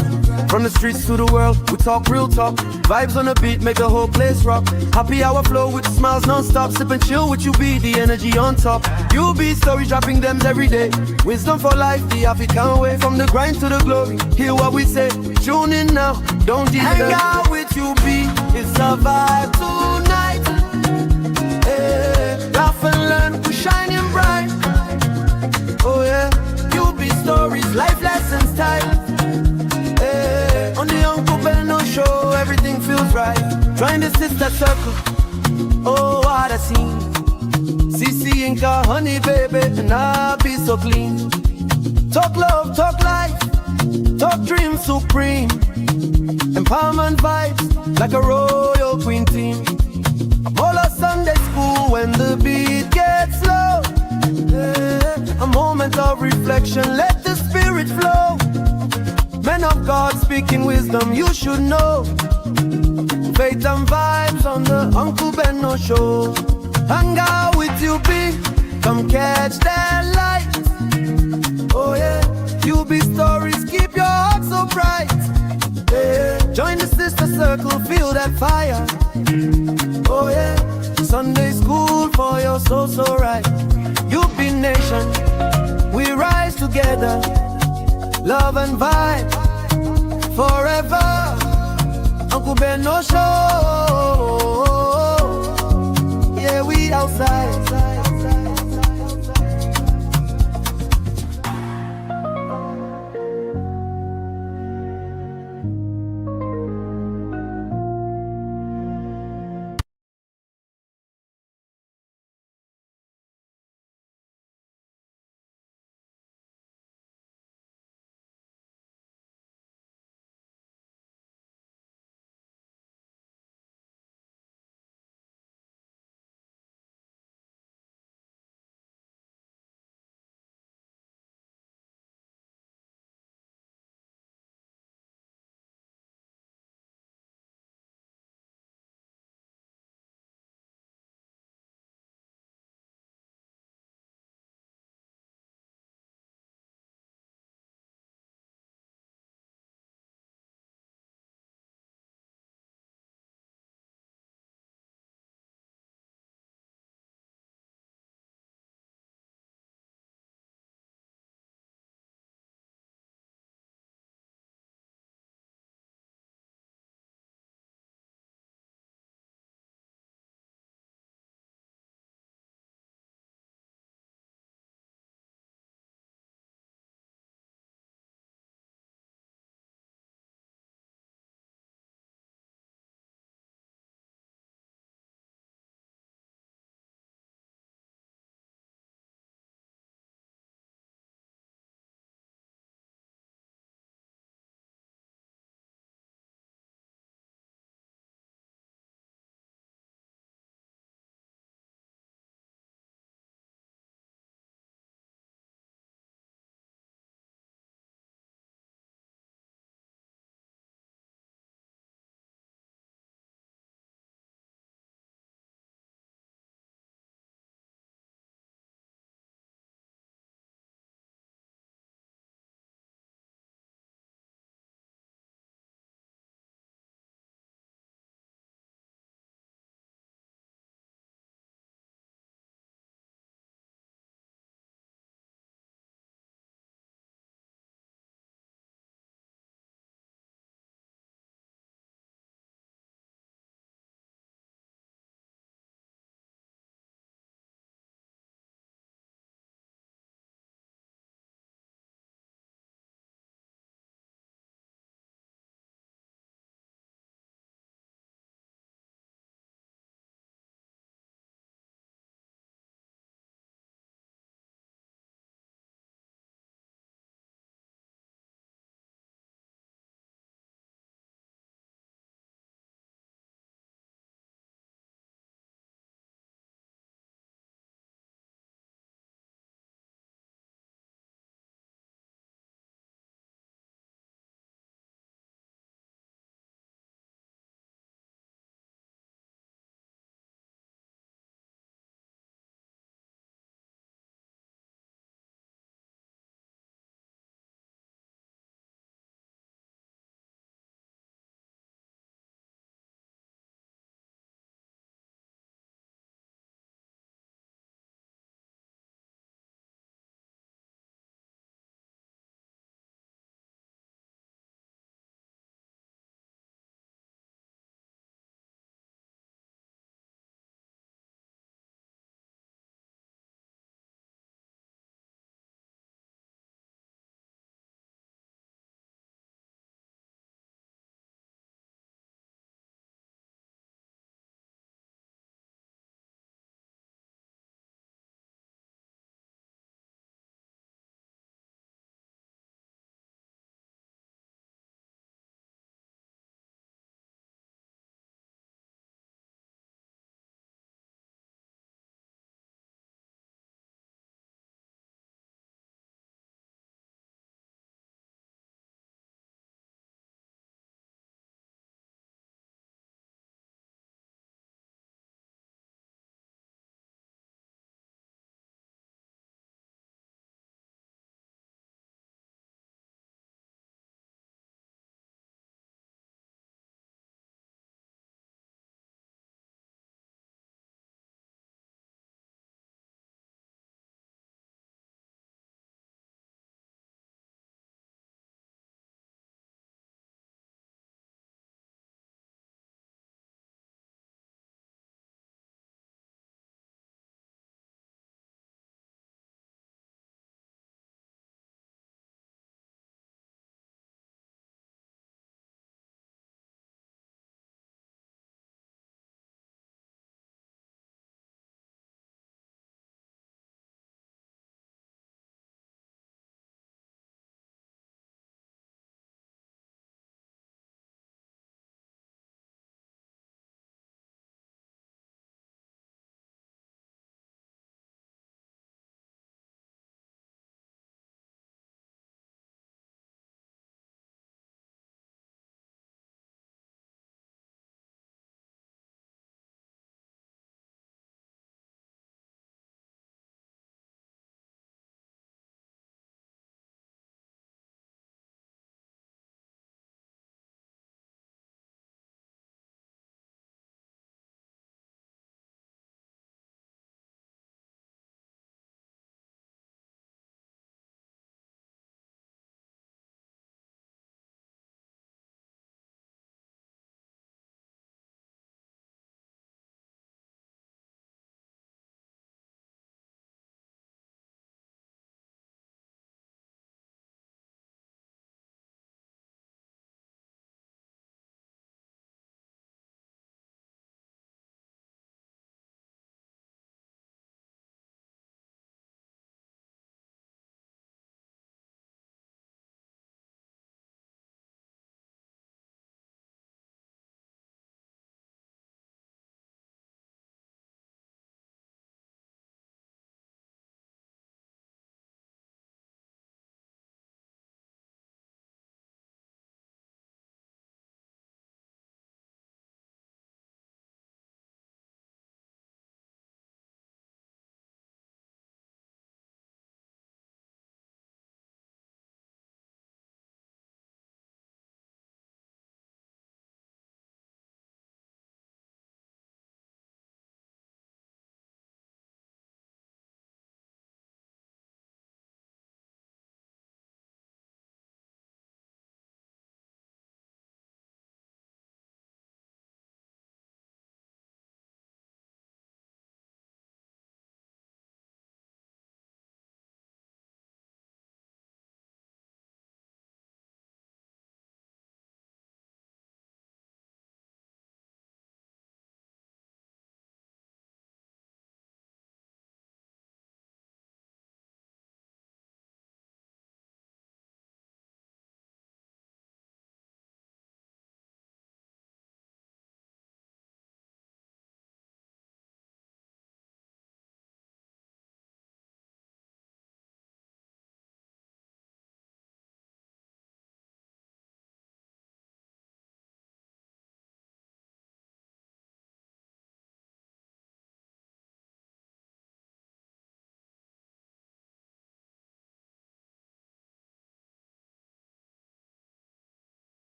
From the streets to the world, we talk real talk. Vibes on the beat, make the whole place rock. Happy hour flow with smiles non-stop. Sip and chill with you, be the energy on top. You be stories dropping them every day. Wisdom for life, the African way. From the grind to the glory, hear what we say. Tune in now, don't delay. Hang out with you, be. It's a vibe tonight. Hey, laugh and learn, we shining bright. Oh yeah, you be stories, life lessons time. On the Uncle Beno show, everything feels right. Join the sister circle. Oh, what a scene. CC Inca, honey, baby, and I'll be so clean. Talk love, talk life, talk dream supreme. Empowerment vibes, like a royal queen team. All of Sunday school when the beat gets low. A moment of reflection, let the spirit flow. Men of God speaking wisdom, you should know. Faith and vibes on the Uncle Beno show. Hang out with you, be. Come catch that light. Oh yeah, you be stories, keep your heart so bright. Yeah. Join the sister circle, feel that fire. Oh yeah, Sunday school for your soul so right. You be nation, we rise together. Love and vibe forever. Uncle Beno show. Yeah, we outside.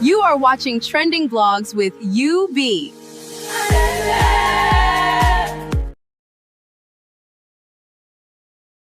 You are watching Trending Vlogs with UB.